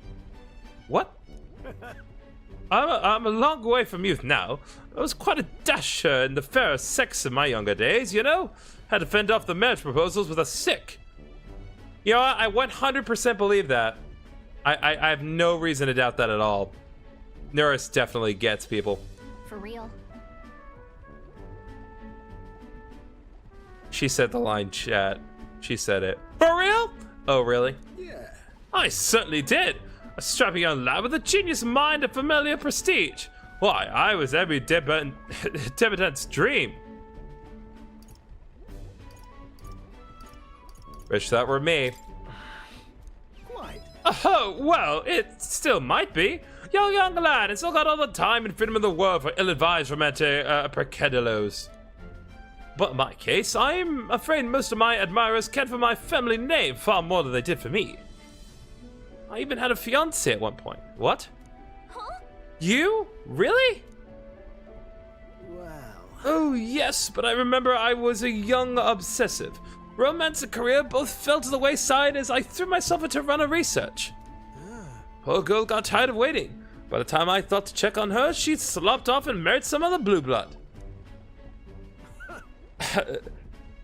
Speaker 1: What? I'm a long way from youth now. I was quite a dasher in the fairer sex in my younger days, you know? Had to fend off the marriage proposals with a stick. You know what? I 100% believe that. I have no reason to doubt that at all. Nearest definitely gets people.
Speaker 9: For real.
Speaker 1: She said the line, chat. She said it. For real? Oh, really?
Speaker 10: Yeah.
Speaker 1: I certainly did. A strapping young lad with a genius mind and familiar prestige. Why, I was every debutante's dream. Wish that were me.
Speaker 10: Quite.
Speaker 1: Oh, well, it still might be. Young lad, and still got all the time and freedom in the world for ill-advised romantic peccadillos. But in my case, I'm afraid most of my admirers cared for my family name far more than they did for me. I even had a fiancé at one point. What?
Speaker 9: Huh?
Speaker 1: You? Really?
Speaker 10: Well.
Speaker 1: Oh, yes, but I remember I was a young obsessive. Romance and career both fell to the wayside as I threw myself into runner research. Poor girl got tired of waiting. By the time I thought to check on her, she'd slopped off and married some other blue blood.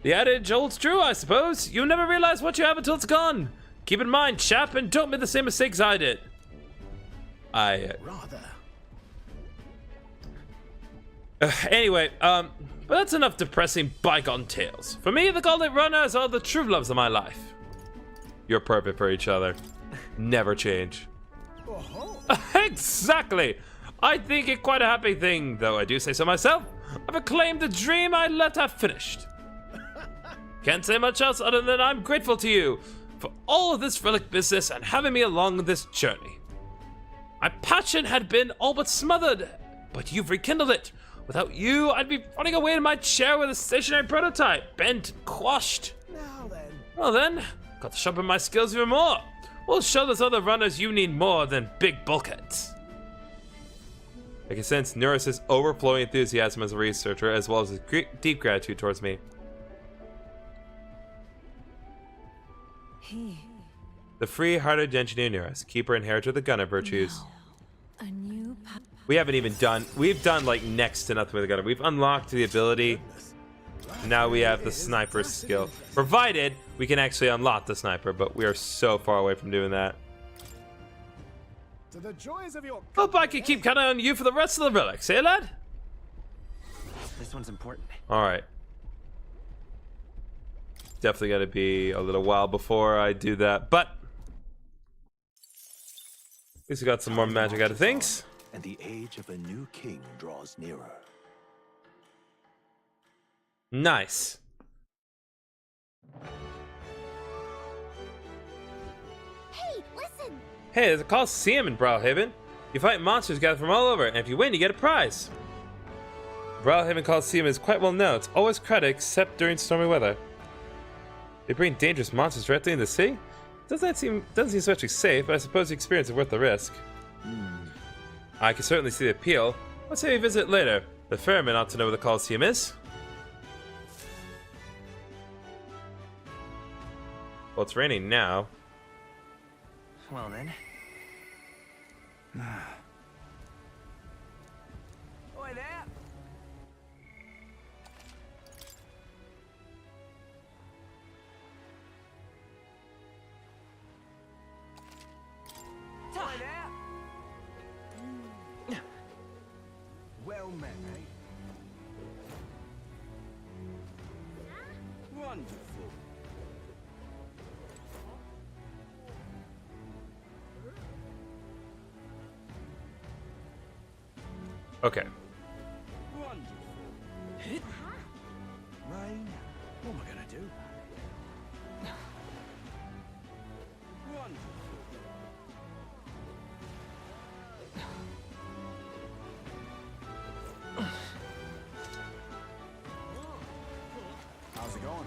Speaker 1: The adage holds true, I suppose. You never realize what you have until it's gone. Keep in mind, chap, and don't make the same mistakes I did.
Speaker 10: Rather.
Speaker 1: Anyway, but that's enough depressing bygone tales. For me, the Gauntlet Runners are the true loves of my life. You're perfect for each other. Never change. Exactly! I think it quite a happy thing, though I do say so myself. I've acclaimed the dream I let have finished. Can't say much else other than I'm grateful to you for all of this relic business and having me along this journey. My passion had been all but smothered, but you've rekindled it. Without you, I'd be running away in my chair with a stationary prototype, bent, quashed.
Speaker 10: Now then.
Speaker 1: Well then, got to sharpen my skills even more. We'll show those other runners you need more than big bulkheads. I can sense Neurus's overflowing enthusiasm as a researcher, as well as his deep gratitude towards me. The free-hearted engineer Neurus, keeper and inheritor of the gunner virtues.
Speaker 4: A new
Speaker 1: We've done like next to nothing with the gunner. We've unlocked the ability. Now we have the sniper's skill. Provided we can actually unlock the sniper, but we are so far away from doing that.
Speaker 3: To the joys of your
Speaker 1: Hope I can keep counting on you for the rest of the relics, eh, lad?
Speaker 21: This one's important.
Speaker 1: Alright. Definitely gotta be a little while before I do that, but at least we got some more magic out of things.
Speaker 13: And the age of a new king draws nearer.
Speaker 1: Nice.
Speaker 9: Hey, listen!
Speaker 1: Hey, there's a Coliseum in Brawlhaven. You fight monsters gathered from all over, and if you win, you get a prize. Brawlhaven Coliseum is quite well known. It's always crowded except during stormy weather. They bring dangerous monsters directly in the sea? Doesn't seem especially safe, but I suppose the experience is worth the risk. I can certainly see the appeal. Let's say we visit later. The ferryman ought to know where the Coliseum is. Well, it's raining now.
Speaker 21: Well then.
Speaker 3: Oi there! Oi there! Well met, eh? Wonderful.
Speaker 1: Okay.
Speaker 3: Wonderful. Rain, what am I gonna do? Wonderful. How's it going?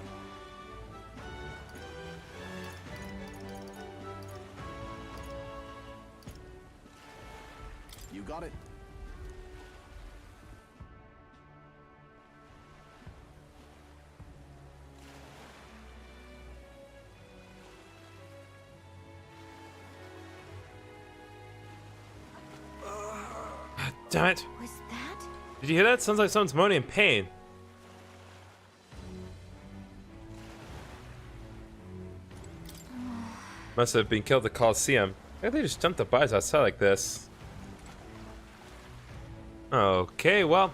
Speaker 3: You got it.
Speaker 1: Damn it.
Speaker 9: Was that?
Speaker 1: Did you hear that? Sounds like someone's moaning in pain. Must have been killed at the Coliseum. Why they just jumped the bodies outside like this? Okay, well.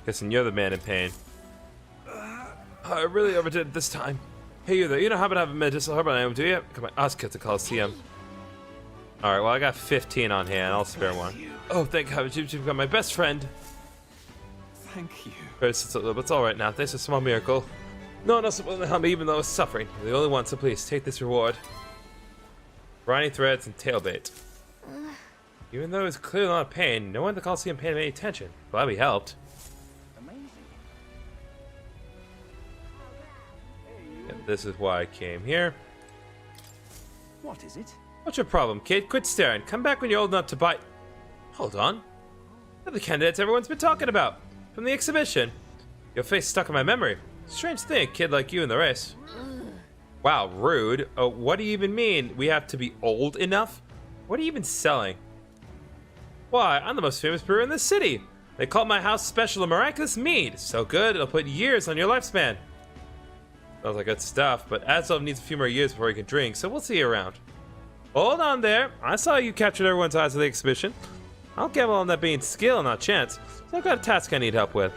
Speaker 1: Guessing you're the man in pain. I really overdid it this time. Hey, you there. You don't happen to have a medicinal herb on item, do you? Come on, let's get to Coliseum. Alright, well, I got 15 on hand. I'll spare one. Oh, thank God. You've become my best friend.
Speaker 5: Thank you.
Speaker 1: It's alright now. Thanks for a small miracle. No one else will help me, even though I was suffering. You're the only one, so please take this reward. Briny threads and tailbait. Even though it was clearly a lot of pain, no one at the Coliseum paid him any attention. Glad we helped. This is why I came here.
Speaker 3: What is it?
Speaker 1: What's your problem, kid? Quit staring. Come back when you're old enough to buy... Hold on. They're the candidates everyone's been talking about. From the exhibition. Your face stuck in my memory. Strange thing, a kid like you in the race. Wow, rude. What do you even mean? We have to be old enough? What are you even selling? Why, I'm the most famous brewer in the city. They call my house special a miraculous mead. So good, it'll put years on your lifespan. Sounds like good stuff, but Aslov needs a few more years before he can drink, so we'll see you around. Hold on there. I saw you captured everyone's eyes at the exhibition. I'll gamble on that being skill, not chance. So I've got a task I need help with.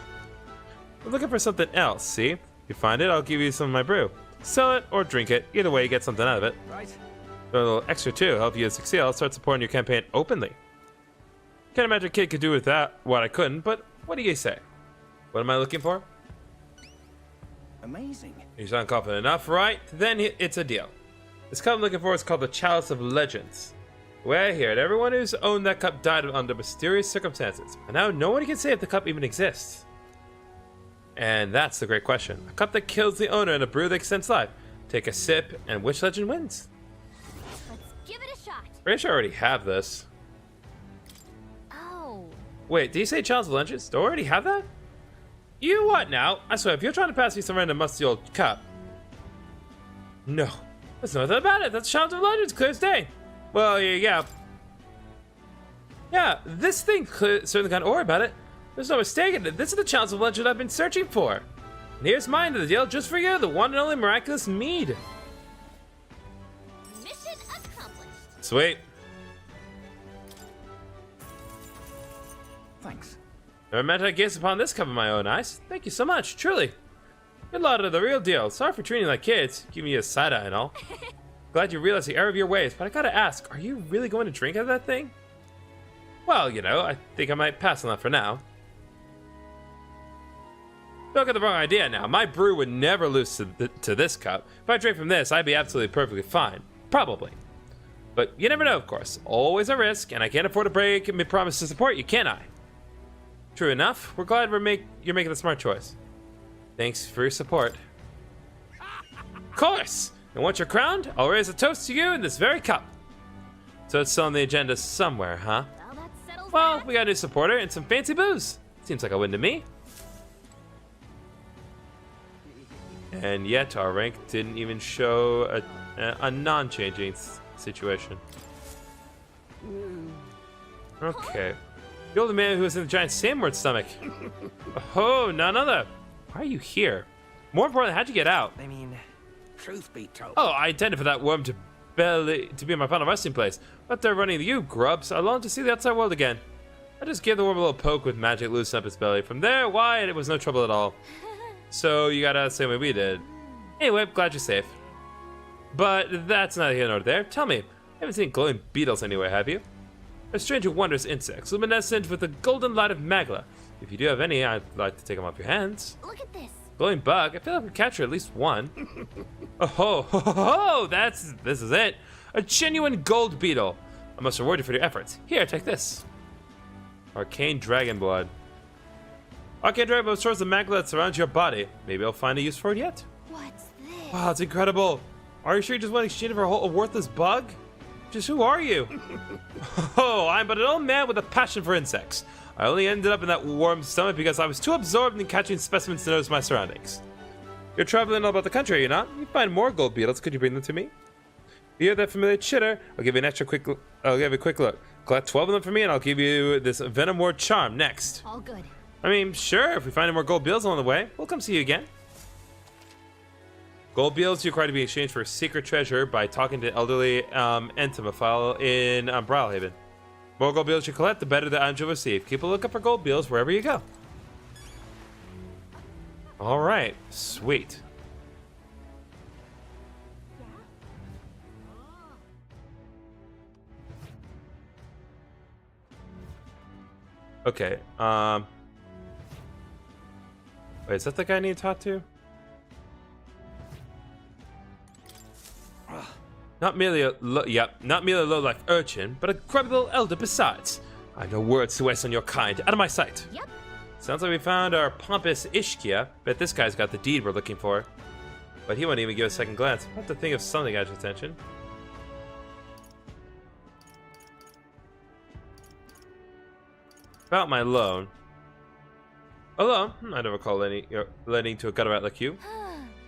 Speaker 1: I'm looking for something else, see? If you find it, I'll give you some of my brew. Sell it or drink it. Either way, you get something out of it.
Speaker 3: Right.
Speaker 1: A little extra too. Help you succeed. I'll start supporting your campaign openly. Can't imagine a kid could do with that what I couldn't, but what do you say? What am I looking for?
Speaker 3: Amazing.
Speaker 1: You sound confident enough, right? Then it's a deal. This cup I'm looking for is called the Chalice of Legends. The way I hear it, everyone who's owned that cup died under mysterious circumstances, and now no one can say if the cup even exists. And that's the great question. A cup that kills the owner and a brew that extends life. Take a sip, and which legend wins?
Speaker 2: Let's give it a shot.
Speaker 1: Pretty sure I already have this.
Speaker 2: Oh.
Speaker 1: Wait, did you say Challenge of Legends? Do I already have that? You what now? I swear, if you're trying to pass me some random musty old cup. No. There's nothing about it. That's Challenge of Legends, clear as day. Well, yeah. Yeah, this thing certainly got an aura about it. There's no mistaking it. This is the Challenge of Legend I've been searching for. And here's mine to the deal just for you, the one and only miraculous mead.
Speaker 2: Mission accomplished.
Speaker 1: Sweet.
Speaker 3: Thanks.
Speaker 1: Never meant I'd gaze upon this cup of my own eyes. Thank you so much, truly. Good lot of the real deal. Sorry for treating you like kids, giving you a side eye and all. Glad you realize the error of your ways, but I gotta ask, are you really going to drink out of that thing? Well, you know, I think I might pass on that for now. Don't get the wrong idea now. My brew would never lose to this cup. If I drank from this, I'd be absolutely perfectly fine. Probably. But you never know, of course. Always a risk, and I can't afford to break my promise to support you, can I? True enough. We're glad you're making the smart choice. Thanks for your support. Of course! And once you're crowned, I'll raise a toast to you in this very cup. So it's still on the agenda somewhere, huh? Well, we got a new supporter and some fancy booze. Seems like a win to me. And yet our rank didn't even show a non-changing situation. Okay. The older man who was in the giant sandwich stomach. Oh, none other. Why are you here? More importantly, how'd you get out?
Speaker 22: I mean, truth be told.
Speaker 1: Oh, I intended for that worm to be my final resting place. But they're running to you, grubs. I long to see the outside world again. I just gave the worm a little poke with magic, loosen up its belly. From there, why? It was no trouble at all. So you got out the same way we did. Anyway, glad you're safe. But that's neither here nor there. Tell me, you haven't seen glowing beetles anywhere, have you? They're strange and wondrous insects, luminescent with the golden light of Magla. If you do have any, I'd like to take them off your hands.
Speaker 2: Look at this.
Speaker 1: Glowing bug. I feel like we capture at least one. Oh ho ho ho! This is it. A genuine gold beetle. I must reward you for your efforts. Here, take this. Arcane dragon blood. Arcane dragon blood stores the magma that surrounds your body. Maybe I'll find a use for it yet.
Speaker 2: What's this?
Speaker 1: Wow, it's incredible. Are you sure you just want to exchange it for a worthless bug? Just who are you? Oh, I'm but an old man with a passion for insects. I only ended up in that worm's stomach because I was too absorbed in catching specimens to notice my surroundings. You're traveling all about the country, are you not? You find more gold beetles. Could you bring them to me? You hear that familiar chitter? I'll give you a quick look. Collect 12 of them for me, and I'll give you this Venom Ward charm next.
Speaker 2: All good.
Speaker 1: I mean, sure. If we find any more gold beetles along the way, we'll come see you again. Gold beetles required to be exchanged for a secret treasure by talking to elderly entomophile in Brawlhaven. The more gold beetles you collect, the better the items you'll receive. Keep a lookout for gold beetles wherever you go. All right, sweet. Okay, wait, is that the guy I need to talk to? Not merely a low-life urchin, but a grubby little elder besides. I have no words to waste on your kind. Out of my sight.
Speaker 2: Yep.
Speaker 1: Sounds like we found our pompous Ishkia. Bet this guy's got the deed we're looking for. But he won't even give a second glance. I'll have to think of something at his attention. About my loan. A loan? I don't recall lending to a gutter rat like you.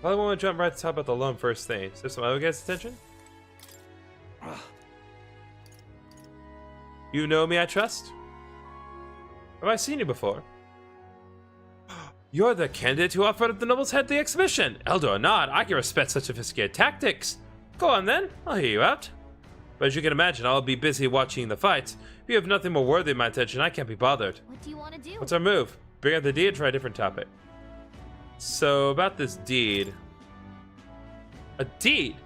Speaker 1: I want to jump right to talk about the loan first thing. Is there some other guy's attention? You know me, I trust? Have I seen you before? You're the candidate who offered up the noble's head at the exhibition. Elder or not, I can respect such sophisticated tactics. Go on then, I'll hear you out. But as you can imagine, I'll be busy watching the fights. If you have nothing more worthy of my attention, I can't be bothered.
Speaker 2: What do you want to do?
Speaker 1: What's our move? Bring out the deed or try a different topic? So, about this deed. A deed?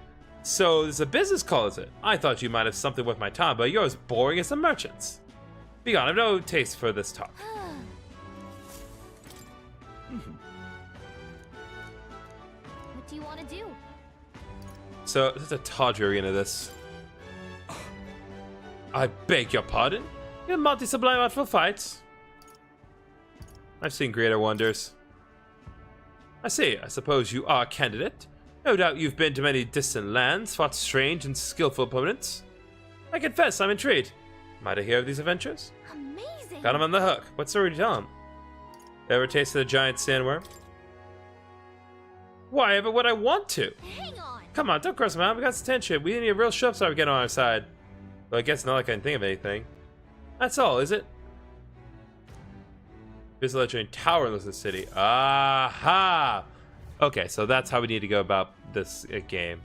Speaker 1: So, this is a business call, is it? I thought you might have something with my time, but you're as boring as the merchants. Be gone, I have no taste for this talk.
Speaker 2: What do you want to do?
Speaker 1: So, there's a tawdry arena, this. I beg your pardon? You're multi-sublime out for fights? I've seen greater wonders. I see. I suppose you are a candidate. No doubt you've been to many distant lands, fought strange and skillful opponents. I confess, I'm intrigued. Might I hear of these adventures?
Speaker 9: Amazing!
Speaker 1: Got him on the hook. What story to tell him? Ever tasted a giant sandworm? Why, but what I want to.
Speaker 9: Hang on!
Speaker 1: Come on, don't cross him out. We got some tension. We need a real ship star to get on our side. Well, I guess not like I can think of anything. That's all, is it? Visit the legendary tower in the city. Aha! Okay, so that's how we need to go about this game.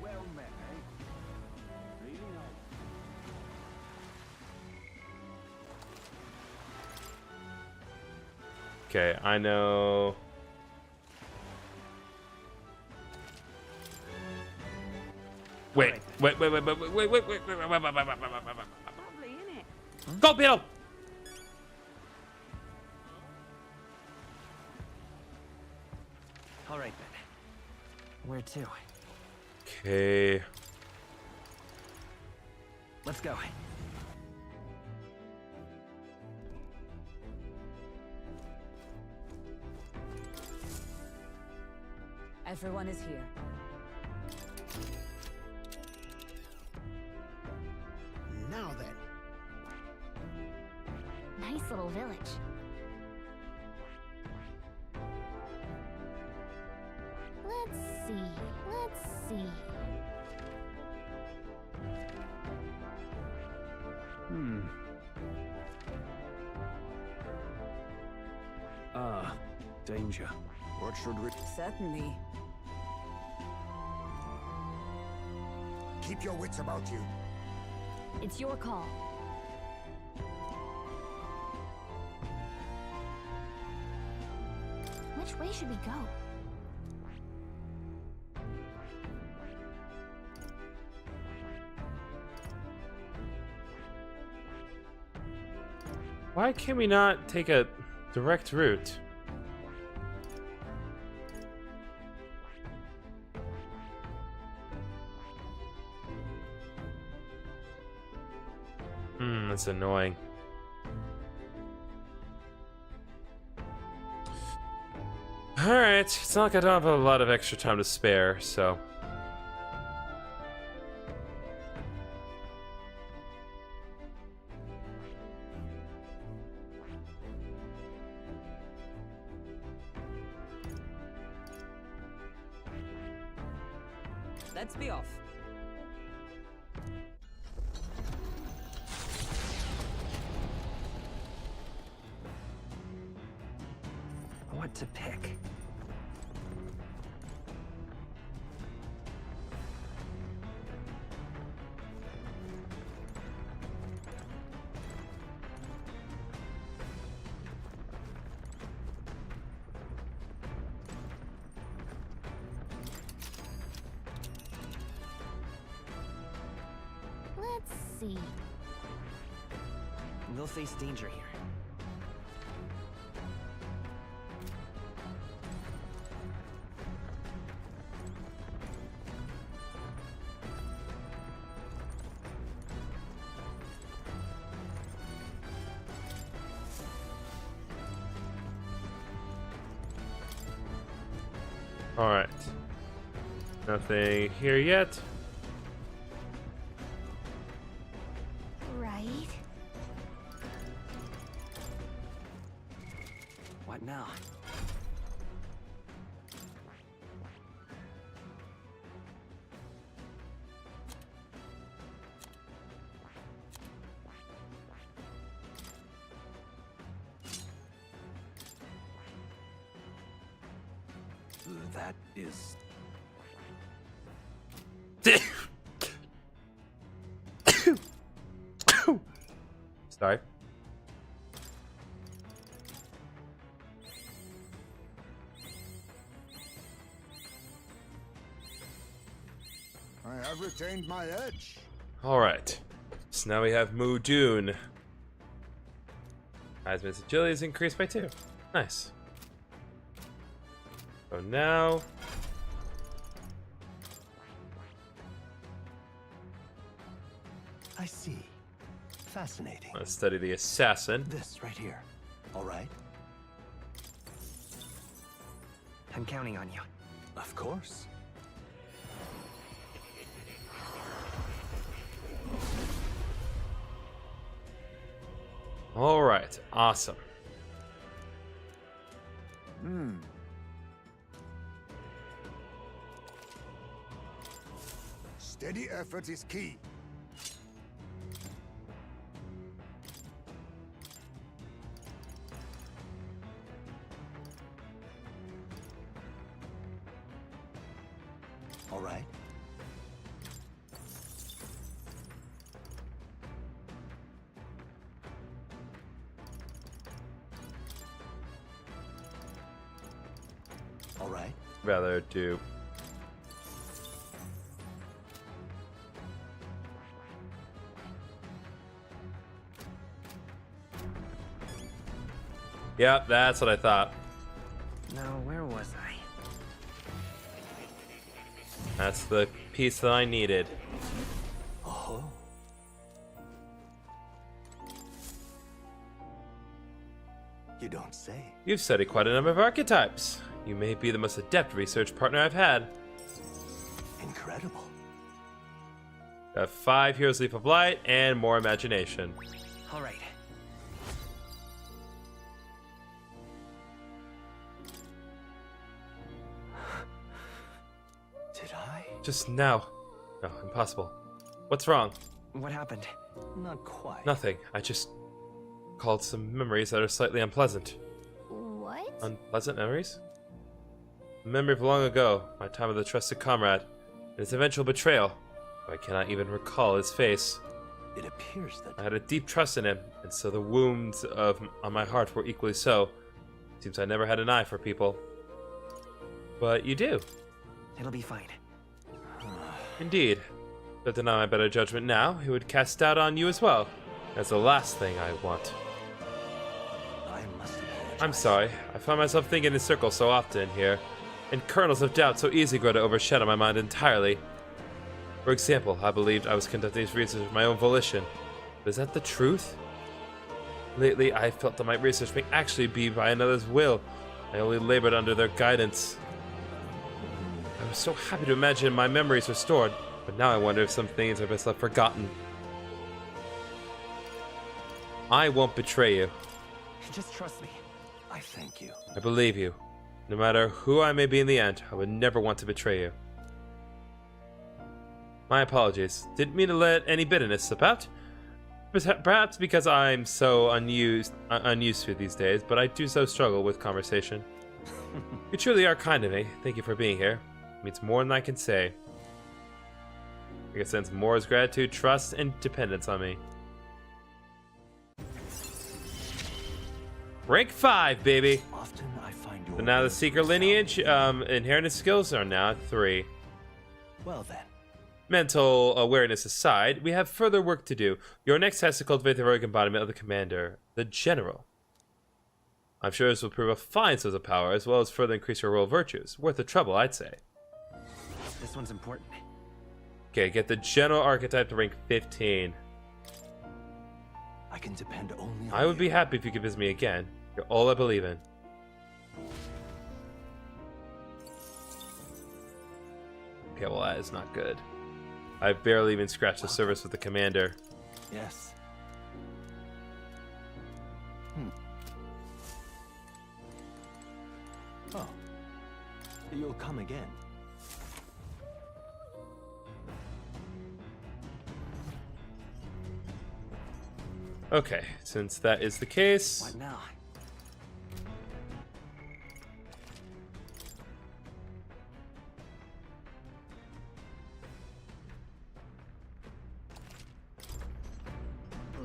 Speaker 18: Well met, eh? Really nice.
Speaker 1: Okay, I know. Wait.
Speaker 7: Lovely, innit?
Speaker 1: Go, Beetle!
Speaker 21: All right then. Where to?
Speaker 1: Okay.
Speaker 21: Let's go.
Speaker 7: Everyone is here.
Speaker 10: Now then.
Speaker 9: Nice little village. Let's see.
Speaker 5: Danger.
Speaker 8: What should we...
Speaker 7: Certainly.
Speaker 8: Keep your wits about you.
Speaker 9: It's your call. Which way should we go?
Speaker 1: Why can we not take a direct route? That's annoying. Alright, it's not like I don't have a lot of extra time to spare, so...
Speaker 7: Let's be off.
Speaker 21: What to pick?
Speaker 9: Let's see.
Speaker 21: We'll face danger here.
Speaker 1: Alright. Nothing here yet.
Speaker 9: Right.
Speaker 21: What now?
Speaker 12: That is...
Speaker 1: Sorry.
Speaker 8: I have retained my edge.
Speaker 1: Alright. So now we have Mudun. Heisman's agility is increased by 2. Nice. So now...
Speaker 22: I see.
Speaker 13: Fascinating.
Speaker 1: Let's study the assassin.
Speaker 13: This right here. All right?
Speaker 21: I'm counting on you.
Speaker 13: Of course.
Speaker 1: All right, awesome.
Speaker 8: Steady effort is key.
Speaker 13: All right. All right.
Speaker 1: Rather do. Yep, that's what I thought.
Speaker 21: Now, where was I?
Speaker 1: That's the piece that I needed.
Speaker 13: Oh. You don't say.
Speaker 1: You've studied quite a number of archetypes. You may be the most adept research partner I've had.
Speaker 13: Incredible.
Speaker 1: You have 5 Heroes Leap of Light and more imagination.
Speaker 21: All right.
Speaker 13: Did I?
Speaker 1: Just now. No, impossible. What's wrong?
Speaker 21: What happened?
Speaker 13: Not quite.
Speaker 1: Nothing. I just called some memories that are slightly unpleasant.
Speaker 9: What?
Speaker 1: Unpleasant memories? A memory of long ago, my time with a trusted comrade, and his eventual betrayal. I cannot even recall his face.
Speaker 13: It appears that
Speaker 1: I had a deep trust in him, and so the wounds on my heart were equally so. Seems I never had an eye for people. But you do.
Speaker 21: It'll be fine.
Speaker 1: Indeed. But deny my better judgment now, he would cast doubt on you as well. That's the last thing I want.
Speaker 13: I must apologize.
Speaker 1: I'm sorry. I find myself thinking in circles so often here, and kernels of doubt so easily grow to overshadow my mind entirely. For example, I believed I was conducting this research of my own volition. But is that the truth? Lately, I felt that my research may actually be by another's will. I only labored under their guidance. I was so happy to imagine my memories restored, but now I wonder if some things are best left forgotten. I won't betray you.
Speaker 21: Just trust me.
Speaker 13: I thank you.
Speaker 1: I believe you. No matter who I may be in the end, I would never want to betray you. My apologies. Didn't mean to let any bitterness slip out. Perhaps because I'm so unused to these days, but I do so struggle with conversation. You truly are kind to me. Thank you for being here. It means more than I can say. I can sense Mora's gratitude, trust, and dependence on me. Rank 5, baby!
Speaker 13: Often I find your
Speaker 1: So now the secret lineage, inheritance skills are now at 3.
Speaker 13: Well then.
Speaker 1: Mental awareness aside, we have further work to do. Your next task is to cultivate the heroic embodiment of the commander, the general. I'm sure this will prove a fine source of power, as well as further increase your royal virtues. Worth the trouble, I'd say.
Speaker 21: This one's important.
Speaker 1: Okay, get the general archetype to rank 15.
Speaker 13: I can depend only on
Speaker 1: I would be happy if you could visit me again. You're all I believe in. Okay, well that is not good. I barely even scratched the surface with the commander.
Speaker 13: Yes. Oh. You'll come again.
Speaker 1: Okay, since that is the case...
Speaker 21: What now?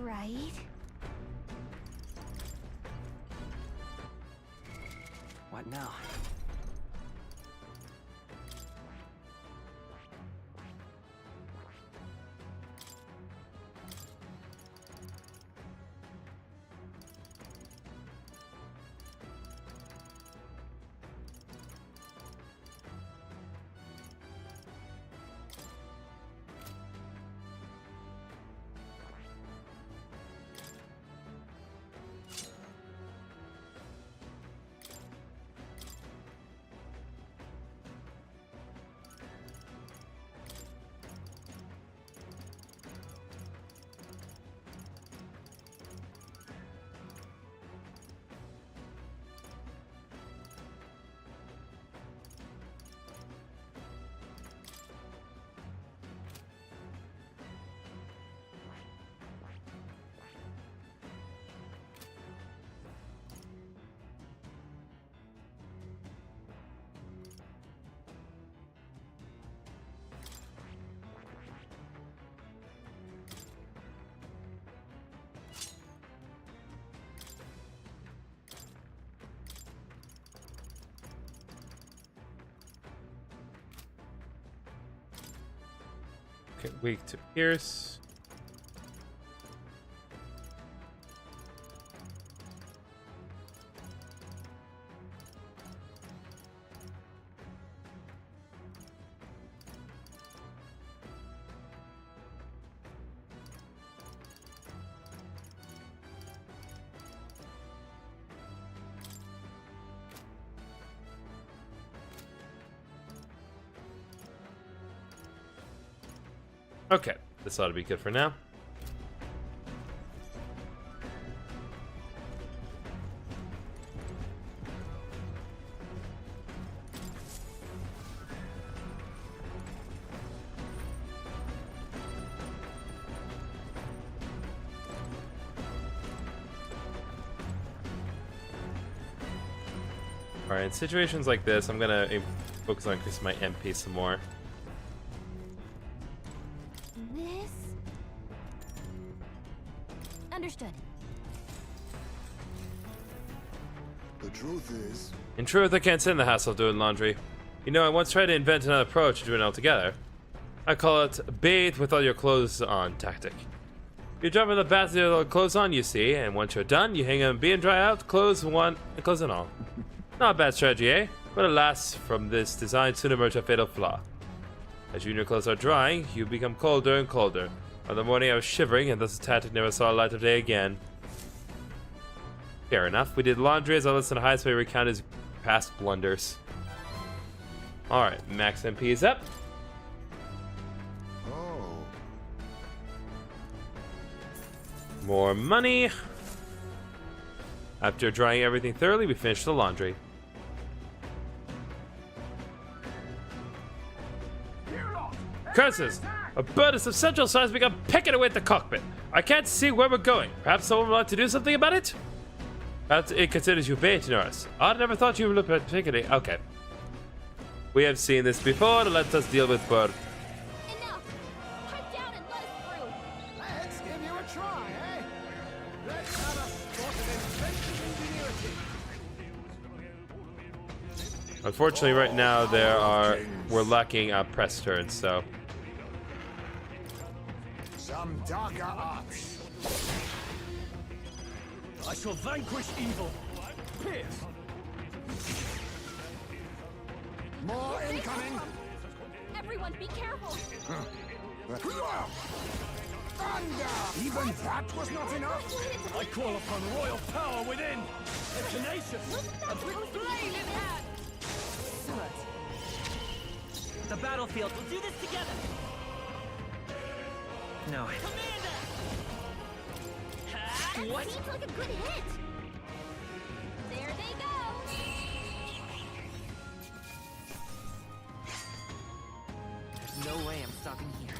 Speaker 9: Right?
Speaker 21: What now?
Speaker 1: Okay, weak to pierce. Okay, this ought to be good for now. Alright, in situations like this, I'm gonna focus on increasing my MP some more.
Speaker 9: This? Understood.
Speaker 8: The truth is,
Speaker 1: In truth, I can't stand the hassle of doing laundry. You know, I once tried to invent another approach to doing it all together. I call it bathe with all your clothes on tactic. You jump in the bath with your clothes on, you see, and once you're done, you hang them, be and dry out, clothes one, and clothes and all. Not a bad strategy, eh? But alas, from this design soon emerged a fatal flaw. As you and your clothes are drying, you become colder and colder. On the morning I was shivering, and thus the tactic never saw the light of day again. Fair enough, we did laundry as I listened to Highest way recount his past blunders. Alright, max MP is up.
Speaker 8: oh,
Speaker 1: More money. After drying everything thoroughly, we finish the laundry. Curses! A bird of substantial size began pecking away at the cockpit. I can't see where we're going. Perhaps someone would like to do something about it? Perhaps it considers you baiting us. I never thought you would look particularly. Okay. We have seen this before. Let us deal with bird.
Speaker 2: Enough! Pipe down and let us through!
Speaker 10: Let's give you a try, eh? Let's have a spot of inventive ingenuity.
Speaker 1: Unfortunately, right now we're lacking press turns, so.
Speaker 8: some darker arts.
Speaker 12: I shall vanquish evil. Pierce.
Speaker 8: More incoming.
Speaker 2: Everyone, be careful!
Speaker 8: Thunder! Even that was not enough.
Speaker 12: I call upon royal power within. A tenacious, a blade in hand.
Speaker 6: The battlefield. We'll do this together. No.
Speaker 2: That
Speaker 6: What?
Speaker 2: seems like a good hit! There they go!
Speaker 6: There's no way I'm stopping here.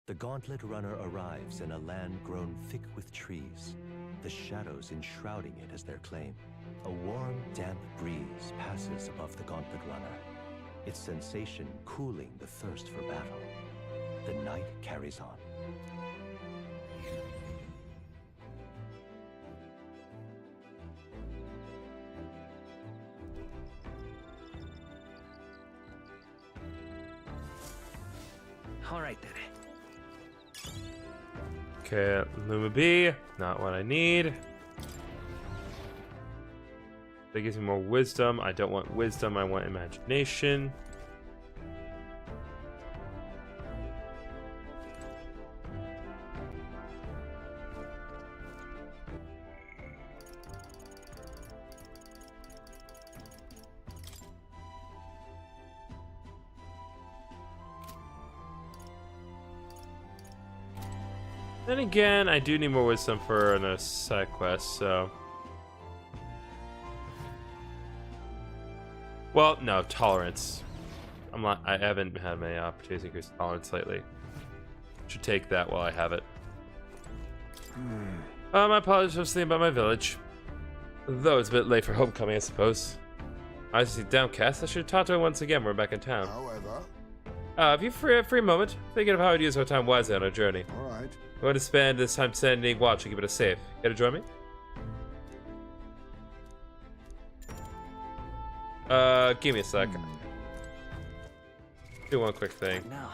Speaker 13: The Gauntlet Runner arrives in a land grown thick with trees, the shadows enshrouding it as their claim. A warm, damp breeze passes above the Gauntlet Runner, its sensation cooling the thirst for battle. The night carries on.
Speaker 6: All right then.
Speaker 1: Okay, Luma B, not what I need. That gives me more wisdom. I don't want wisdom, I want imagination. Then again, I do need more wisdom for a side quest, so. Well, no, tolerance. I haven't had many opportunities to increase tolerance lately. Should take that while I have it. My apologies, I was thinking about my village. Though it's a bit late for homecoming, I suppose. I see downcast. I should talk to her once again when we're back in town.
Speaker 8: However,
Speaker 1: if you free a moment, thinking of how I'd use our time wisely on our journey.
Speaker 8: all right.
Speaker 1: I'm going to spend this time standing watch and keep it safe. Care to join me? Give me a sec. do one quick thing.
Speaker 6: Now.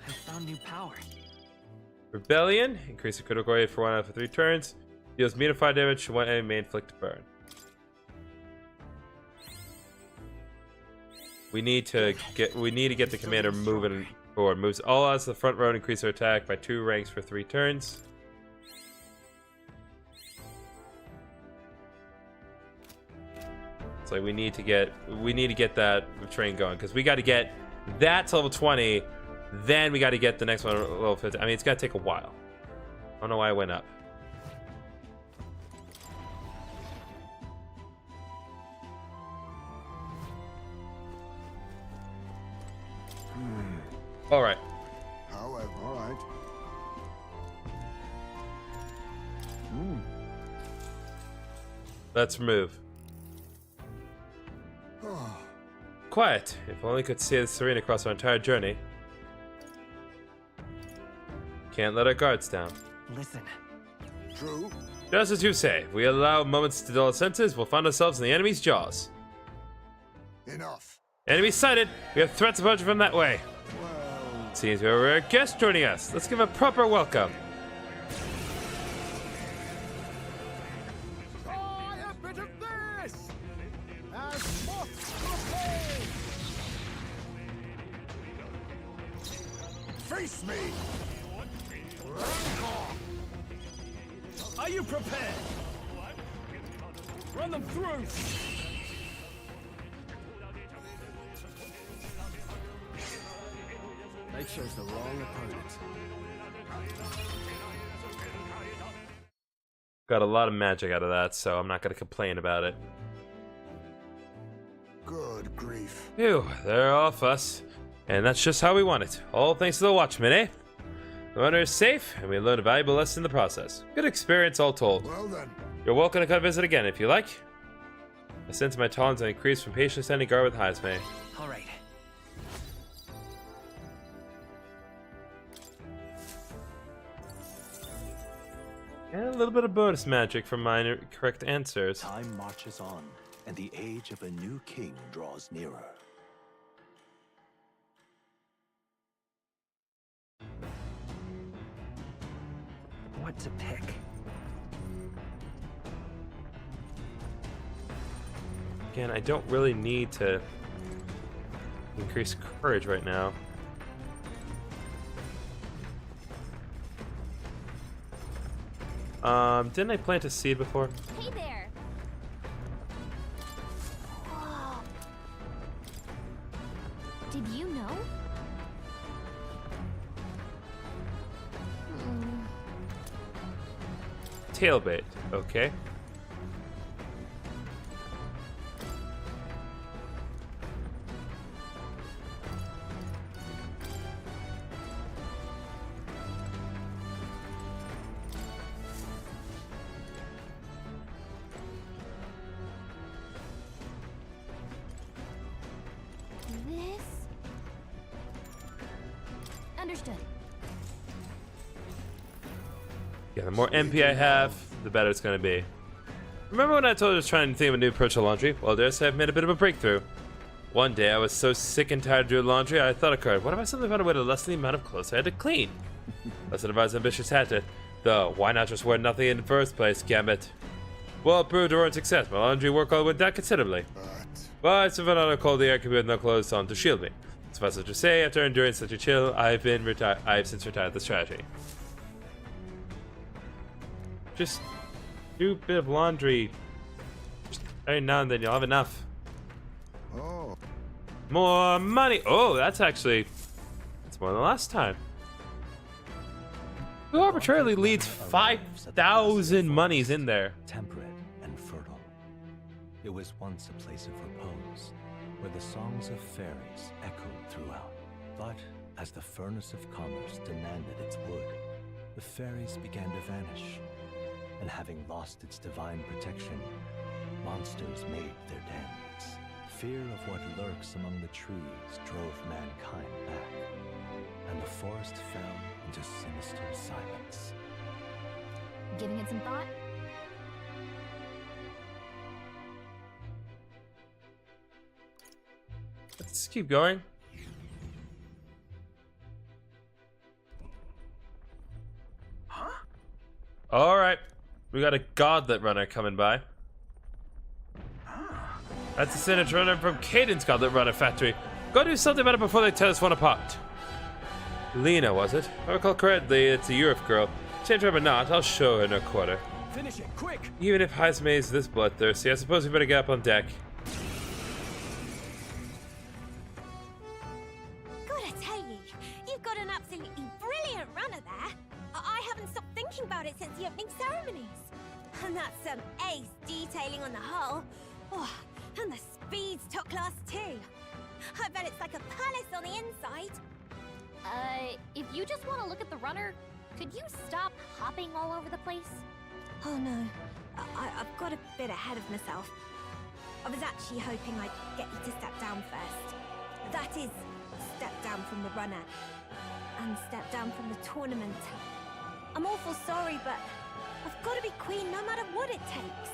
Speaker 6: I found new power.
Speaker 1: Rebellion. Increase the critical rate for 1 out of 3 turns. Deals meter 5 damage to 1 enemy may inflict burn. We need to get the commander moving forward. Moves all odds to the front row and increase their attack by 2 ranks for 3 turns. So we need to get that train going because we got to get that to level 20. Then we got to get the next one level 50. I mean, it's got to take a while. I don't know why I went up. All right.
Speaker 8: However, all right.
Speaker 1: Let's move. Quiet. If only could see the serene across our entire journey. Can't let our guards down.
Speaker 6: Listen.
Speaker 8: True.
Speaker 1: Just as you say, if we allow moments to dull our senses, we'll find ourselves in the enemy's jaws.
Speaker 8: Enough.
Speaker 1: Enemy sighted. We have threats approaching from that way. Seems we have a rare guest joining us. Let's give a proper welcome.
Speaker 10: Try a bit of this! As moths to flame! Face me!
Speaker 5: Are you prepared? Run them through! They chose the wrong opponent.
Speaker 1: Got a lot of magic out of that, so I'm not going to complain about it.
Speaker 8: Good grief.
Speaker 1: Phew, they're off us. And that's just how we want it. All thanks to the Watchmen, eh? The runner is safe, and we learned a valuable lesson in the process. Good experience all told.
Speaker 8: Well then.
Speaker 1: You're welcome to come visit again if you like. I sense my tolerance and increase from patient standing guard with Heisme.
Speaker 6: All right.
Speaker 1: And a little bit of bonus magic from my correct answers.
Speaker 13: Time marches on, and the age of a new king draws nearer.
Speaker 6: What to pick?
Speaker 1: Again, I don't really need to increase courage right now. Didn't I plant a seed before?
Speaker 2: Hey there.
Speaker 9: Whoa. Did you know?
Speaker 1: Tailbait, okay.
Speaker 9: This? Understood.
Speaker 1: Yeah, the more MP I have, the better it's going to be. Remember when I told you I was trying to think of a new approach to laundry? Well, dare I say I've made a bit of a breakthrough. One day, I was so sick and tired of doing laundry, I thought occurred, what if I suddenly found a way to lessen the amount of clothes I had to clean? That's an advice ambitious tactic, though why not just wear nothing in the first place, Gambit? Well, it proved a roaring success. My laundry workload went down considerably. But Savannah called the air could be with no clothes on to shield me. Suffice it to say, after enduring such a chill, I've since retired the strategy. Just do a bit of laundry. Just every now and then you'll have enough.
Speaker 8: Oh.
Speaker 1: More money. Oh, that's more than the last time. Who arbitrarily leads 5,000 monies in there?
Speaker 13: Temperate and fertile. It was once a place of repose, where the songs of fairies echoed throughout. But as the furnace of commerce demanded its wood, the fairies began to vanish. And having lost its divine protection, monsters made their dens. Fear of what lurks among the trees drove mankind back, and the forest fell into sinister silence.
Speaker 9: Giving it some thought?
Speaker 1: Let's keep going. Alright. We got a Gauntlet Runner coming by. That's the signature runner from Caden's Gauntlet Runner factory. Go do something about it before they tear this one apart. Lena, was it? If I recall correctly, it's a Europe girl. Change her or not, I'll show her in a quarter.
Speaker 5: Finish it, quick!
Speaker 1: Even if Heisme is this bloodthirsty, I suppose we better get up on deck.
Speaker 2: Gotta tell you, you've got an absolutely brilliant runner there. I haven't stopped thinking about it since the opening ceremonies. And that's some ace detailing on the hull. Oh, and the speed's top class too. I bet it's like a palace on the inside.
Speaker 9: If you just want to look at the runner, could you stop hopping all over the place?
Speaker 2: Oh no, I've got a bit ahead of myself. I was actually hoping I'd get you to step down first. That is, step down from the runner. And step down from the tournament. I'm awful sorry, but I've got to be queen no matter what it takes.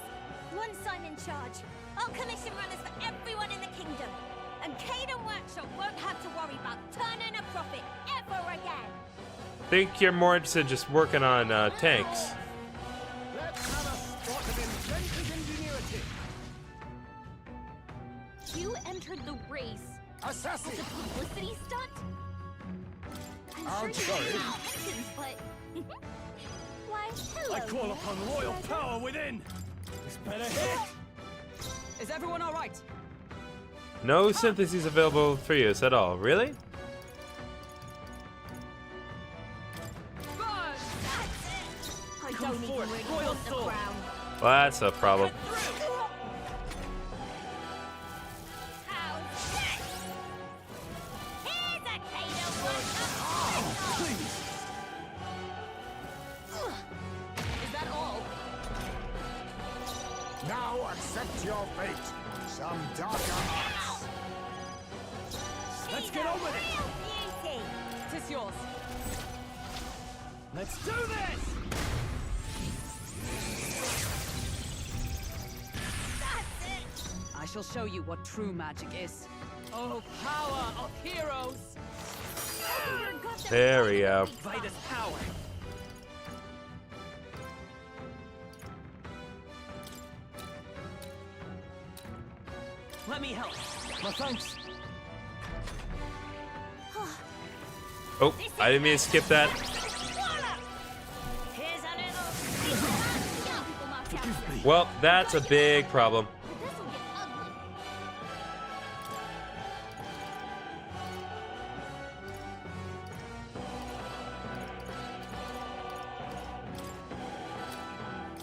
Speaker 2: Once I'm in charge, I'll commission runners for everyone in the kingdom. And Caden Workshop won't have to worry about turning a profit ever again.
Speaker 1: Think you're more interested in just working on tanks.
Speaker 10: Let's have a spot of inventive ingenuity.
Speaker 9: You entered the race
Speaker 10: Assassin!
Speaker 9: as a publicity stunt?
Speaker 10: I'm
Speaker 9: sure
Speaker 10: sorry.
Speaker 9: you didn't mention, but... Why, hello.
Speaker 5: I call upon royal power within! This better hit!
Speaker 7: Is everyone all right?
Speaker 1: No syntheses available for use at all. Really?
Speaker 2: I don't even really want the crown.
Speaker 1: Well, that's a problem.
Speaker 2: Here's a Caden Workshop.
Speaker 7: Is that all?
Speaker 8: Now accept your fate. Some darker arts.
Speaker 5: Let's get on with it!
Speaker 2: Beauty.
Speaker 7: Tis yours.
Speaker 5: Let's do this!
Speaker 7: I shall show you what true magic is. Oh, power of heroes!
Speaker 1: There we go.
Speaker 6: Vitus power. Let me help.
Speaker 5: My thanks.
Speaker 1: Oh, I didn't mean to skip that.
Speaker 2: Here's a little...
Speaker 1: Well, that's a big problem.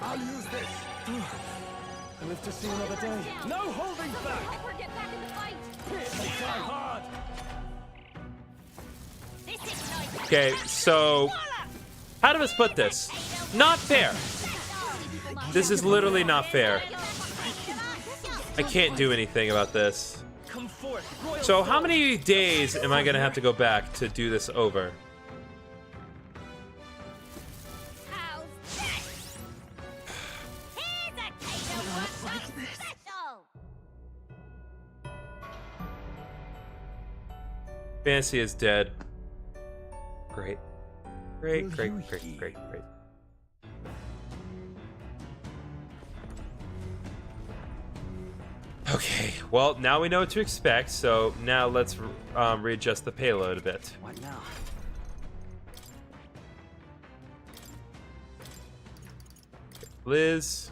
Speaker 10: I'll use this.
Speaker 5: I live to see another day. No holding back!
Speaker 9: Help her get back in the fight!
Speaker 5: They try hard!
Speaker 1: Okay, so how do I put this? Not fair. This is literally not fair. I can't do anything about this.
Speaker 6: Come forth, royal
Speaker 1: So how many days am I gonna have to go back to do this over? Fantasy is dead. Great. Great, great, great, great, great. Okay, well, now we know what to expect, so now let's readjust the payload a bit.
Speaker 5: What now?
Speaker 1: Liz.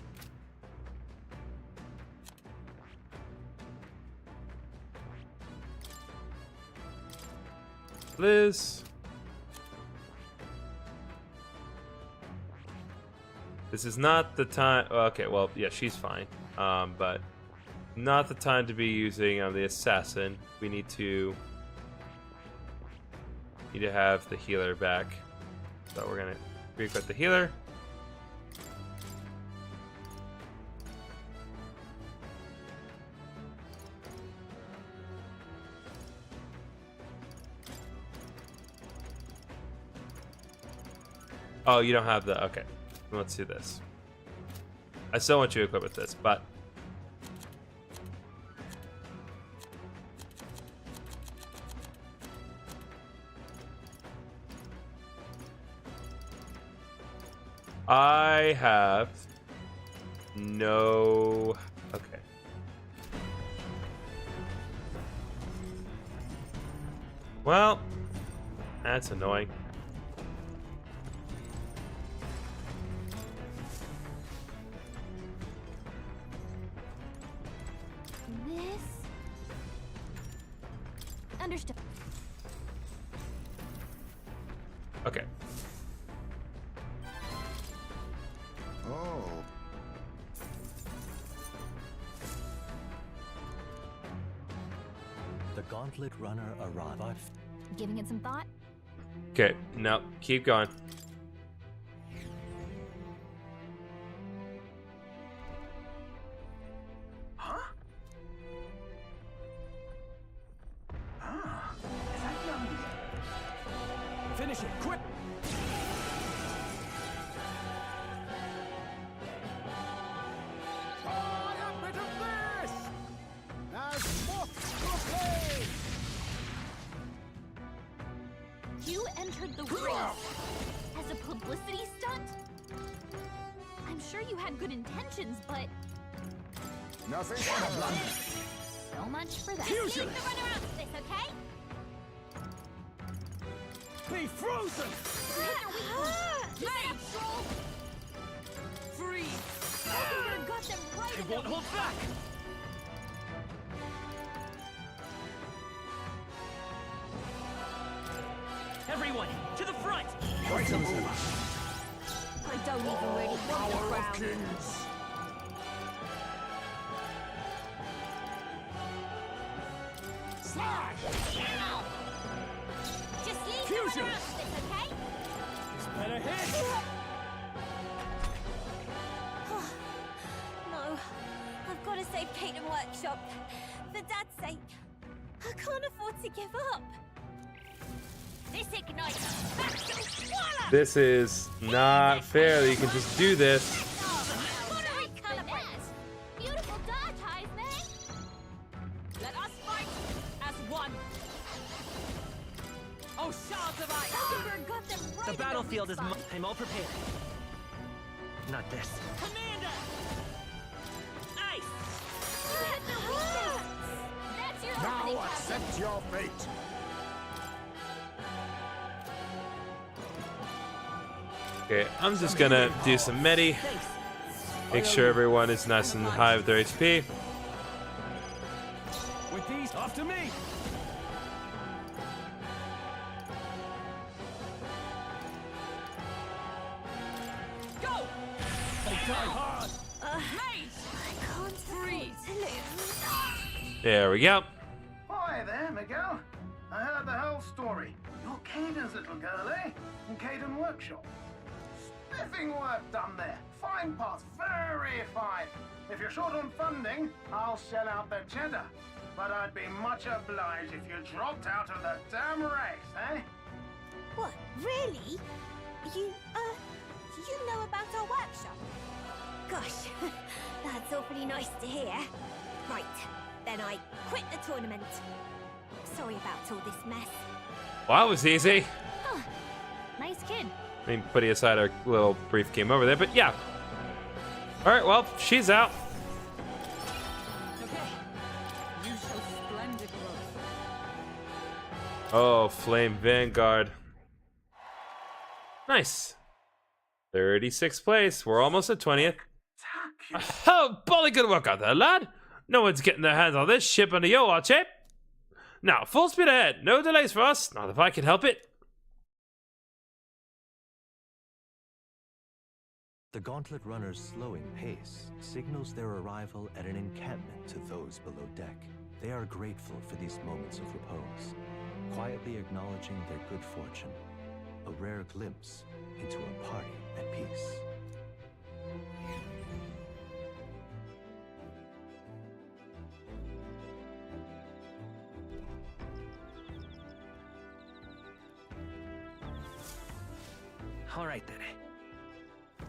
Speaker 1: Liz. This is not the time. Okay, well, yeah, she's fine. But not the time to be using the assassin. We need to have the healer back. So we're gonna re-equip the healer. Oh, you don't have the... Okay. Let's do this. I still want you to equip with this, but... I have no... Okay. Well, that's annoying.
Speaker 9: This... Understood.
Speaker 1: Okay.
Speaker 8: Oh.
Speaker 13: The Gauntlet Runner arrived.
Speaker 9: Giving it some thought?
Speaker 1: Okay, no, keep going.
Speaker 10: Huh? Ah, is that young?
Speaker 5: Finish it, quick!
Speaker 10: Try a bit of this! As moth to a flame!
Speaker 9: You entered the race as a publicity stunt? I'm sure you had good intentions, but...
Speaker 8: Nothing but a blunder.
Speaker 9: So much for that.
Speaker 2: Leave the runner out of this, okay?
Speaker 5: Be frozen!
Speaker 2: Mage!
Speaker 5: Freeze!
Speaker 2: I got them right
Speaker 5: I
Speaker 2: in the
Speaker 5: won't hold back!
Speaker 6: Everyone, to the front!
Speaker 8: Right to move.
Speaker 2: I don't even really want the
Speaker 8: Power of
Speaker 2: crown.
Speaker 8: kings.
Speaker 10: Slash!
Speaker 2: Just leave
Speaker 5: Fusion.
Speaker 2: the runner out of this, okay?
Speaker 5: This better hit!
Speaker 2: No, I've got to save Kate and Workshop. For Dad's sake. I can't afford to give up. This ignites back to swallow!
Speaker 1: This is not fair that you can just do this.
Speaker 2: Buttery colour bricks. Beautiful dark eyes, mate. Let us fight as one.
Speaker 6: Oh, shards of ice!
Speaker 2: Thunderbird got them right
Speaker 6: The
Speaker 2: in
Speaker 6: battlefield is...
Speaker 2: weak spot.
Speaker 6: I'm all prepared. Not this. Commander! Ice!
Speaker 2: You hit the weakness. That's your opening,
Speaker 8: Now
Speaker 2: Captain.
Speaker 8: accept your fate.
Speaker 1: Okay, I'm just gonna do some medi. Make sure everyone is nice and high with their HP.
Speaker 5: With these, after me!
Speaker 6: Go!
Speaker 5: They die hard!
Speaker 6: Mage!
Speaker 2: I can't afford to lose.
Speaker 1: There we go.
Speaker 10: Hi there, Miguel. I heard the whole story. You're Caden's little girl, eh? In Caden Workshop. Spiffing work done there. Fine parts, very fine. If you're short on funding, I'll shell out the cheddar. But I'd be much obliged if you dropped out of the damn race, eh?
Speaker 2: What, really? You know about our workshop? Gosh, that's awfully nice to hear. Right, then I quit the tournament. Sorry about all this mess.
Speaker 1: Well, that was easy.
Speaker 9: Huh. Nice kid.
Speaker 1: I mean, putting aside our little brief game over there, but yeah. All right, well, she's out.
Speaker 7: Okay. You show splendid growth.
Speaker 1: Oh, Flame Vanguard. Nice. 36th place. We're almost at 20th. Oh, bolly good work out there, lad. No one's getting their hands on this ship under your watch, eh? Now, full speed ahead. No delays for us. Not if I can help it.
Speaker 13: The Gauntlet Runner's slowing pace signals their arrival at an encampment to those below deck. They are grateful for these moments of repose, quietly acknowledging their good fortune, a rare glimpse into a party at peace.
Speaker 6: All right, then.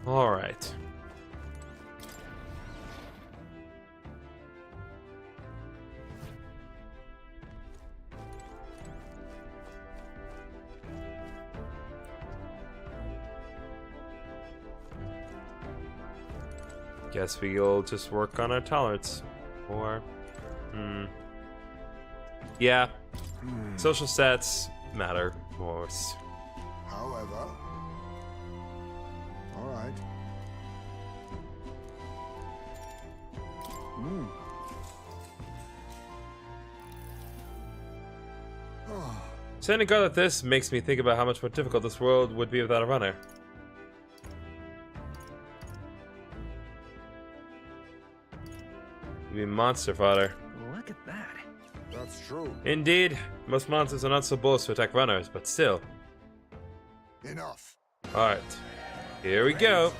Speaker 1: All right. Guess we'll just work on our tolerance. Or, yeah, social stats matter more.
Speaker 8: However, all right.
Speaker 1: Setting a guard like this makes me think about how much more difficult this world would be without a runner. You mean monster fodder.
Speaker 21: Look at that.
Speaker 8: That's true.
Speaker 1: Indeed, most monsters are not so bold to attack runners, but still.
Speaker 8: Enough.
Speaker 1: Alright, here we go.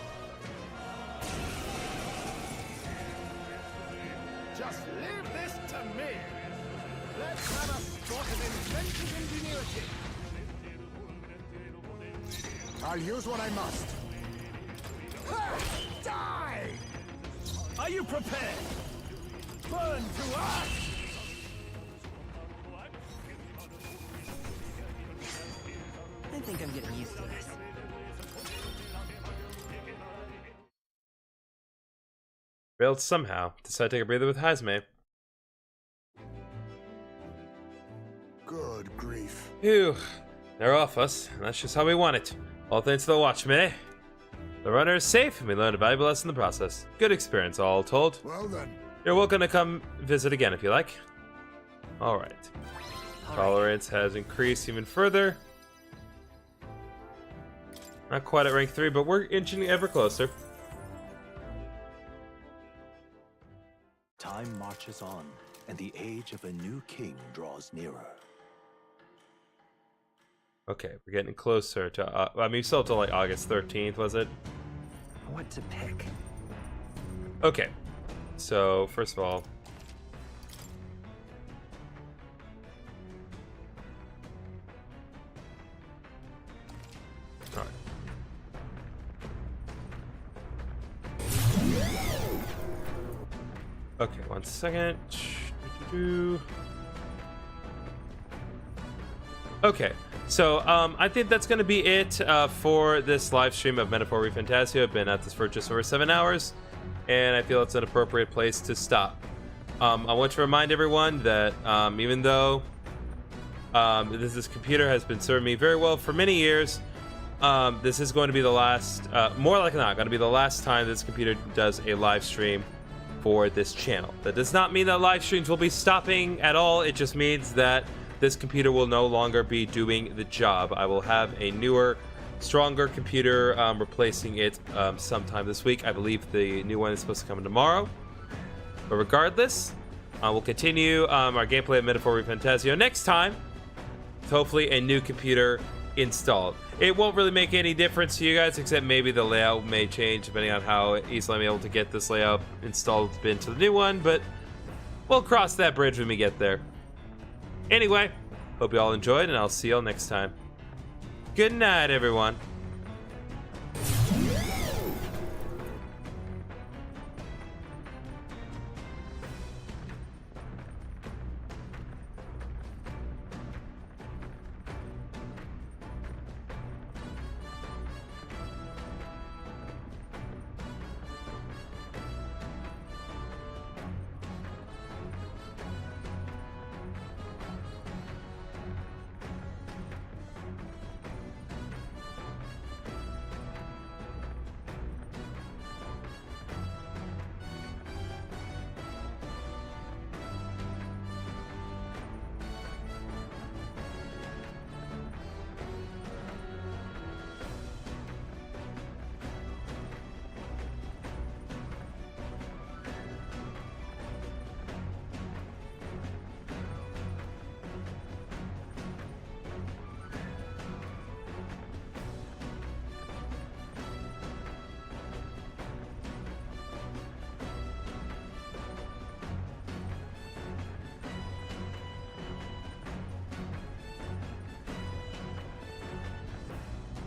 Speaker 10: Just leave this to me. Let's have a sport of inventive ingenuity.
Speaker 8: I'll use what I must.
Speaker 10: Die! Are you prepared? Burn to ash!
Speaker 6: I think I'm getting used to this.
Speaker 1: Failed somehow. Decided to take a breather with Hazme.
Speaker 8: Good grief.
Speaker 1: Phew. They're off us, and that's just how we want it. All thanks to the Watchman, eh? The runner is safe, and we learned a valuable lesson in the process. Good experience, all told.
Speaker 8: Well then.
Speaker 1: You're welcome to come visit again if you like. Alright. Tolerance has increased even further. Not quite at rank 3, but we're inching ever closer.
Speaker 13: Time marches on, and the age of a new king draws nearer.
Speaker 1: Okay, we're getting closer to, I mean, still to like August 13th, was it?
Speaker 21: What to pick?
Speaker 1: Okay, so first of all, all right. Okay, 1 second. Okay, so I think that's going to be it for this live stream of Metaphor ReFantasio. I've been at this for just over 7 hours, and I feel it's an appropriate place to stop. I want to remind everyone that even though this computer has been serving me very well for many years, this is going to be the last, more likely not, going to be the last time this computer does a live stream for this channel. That does not mean that live streams will be stopping at all. It just means that this computer will no longer be doing the job. I will have a newer, stronger computer replacing it sometime this week. I believe the new one is supposed to come tomorrow. But regardless, we'll continue our gameplay of Metaphor ReFantasio next time with hopefully a new computer installed. It won't really make any difference to you guys, except maybe the layout may change depending on how easily I'm able to get this layout installed into the new one, but we'll cross that bridge when we get there. Anyway, hope you all enjoyed, and I'll see y'all next time. Good night, everyone.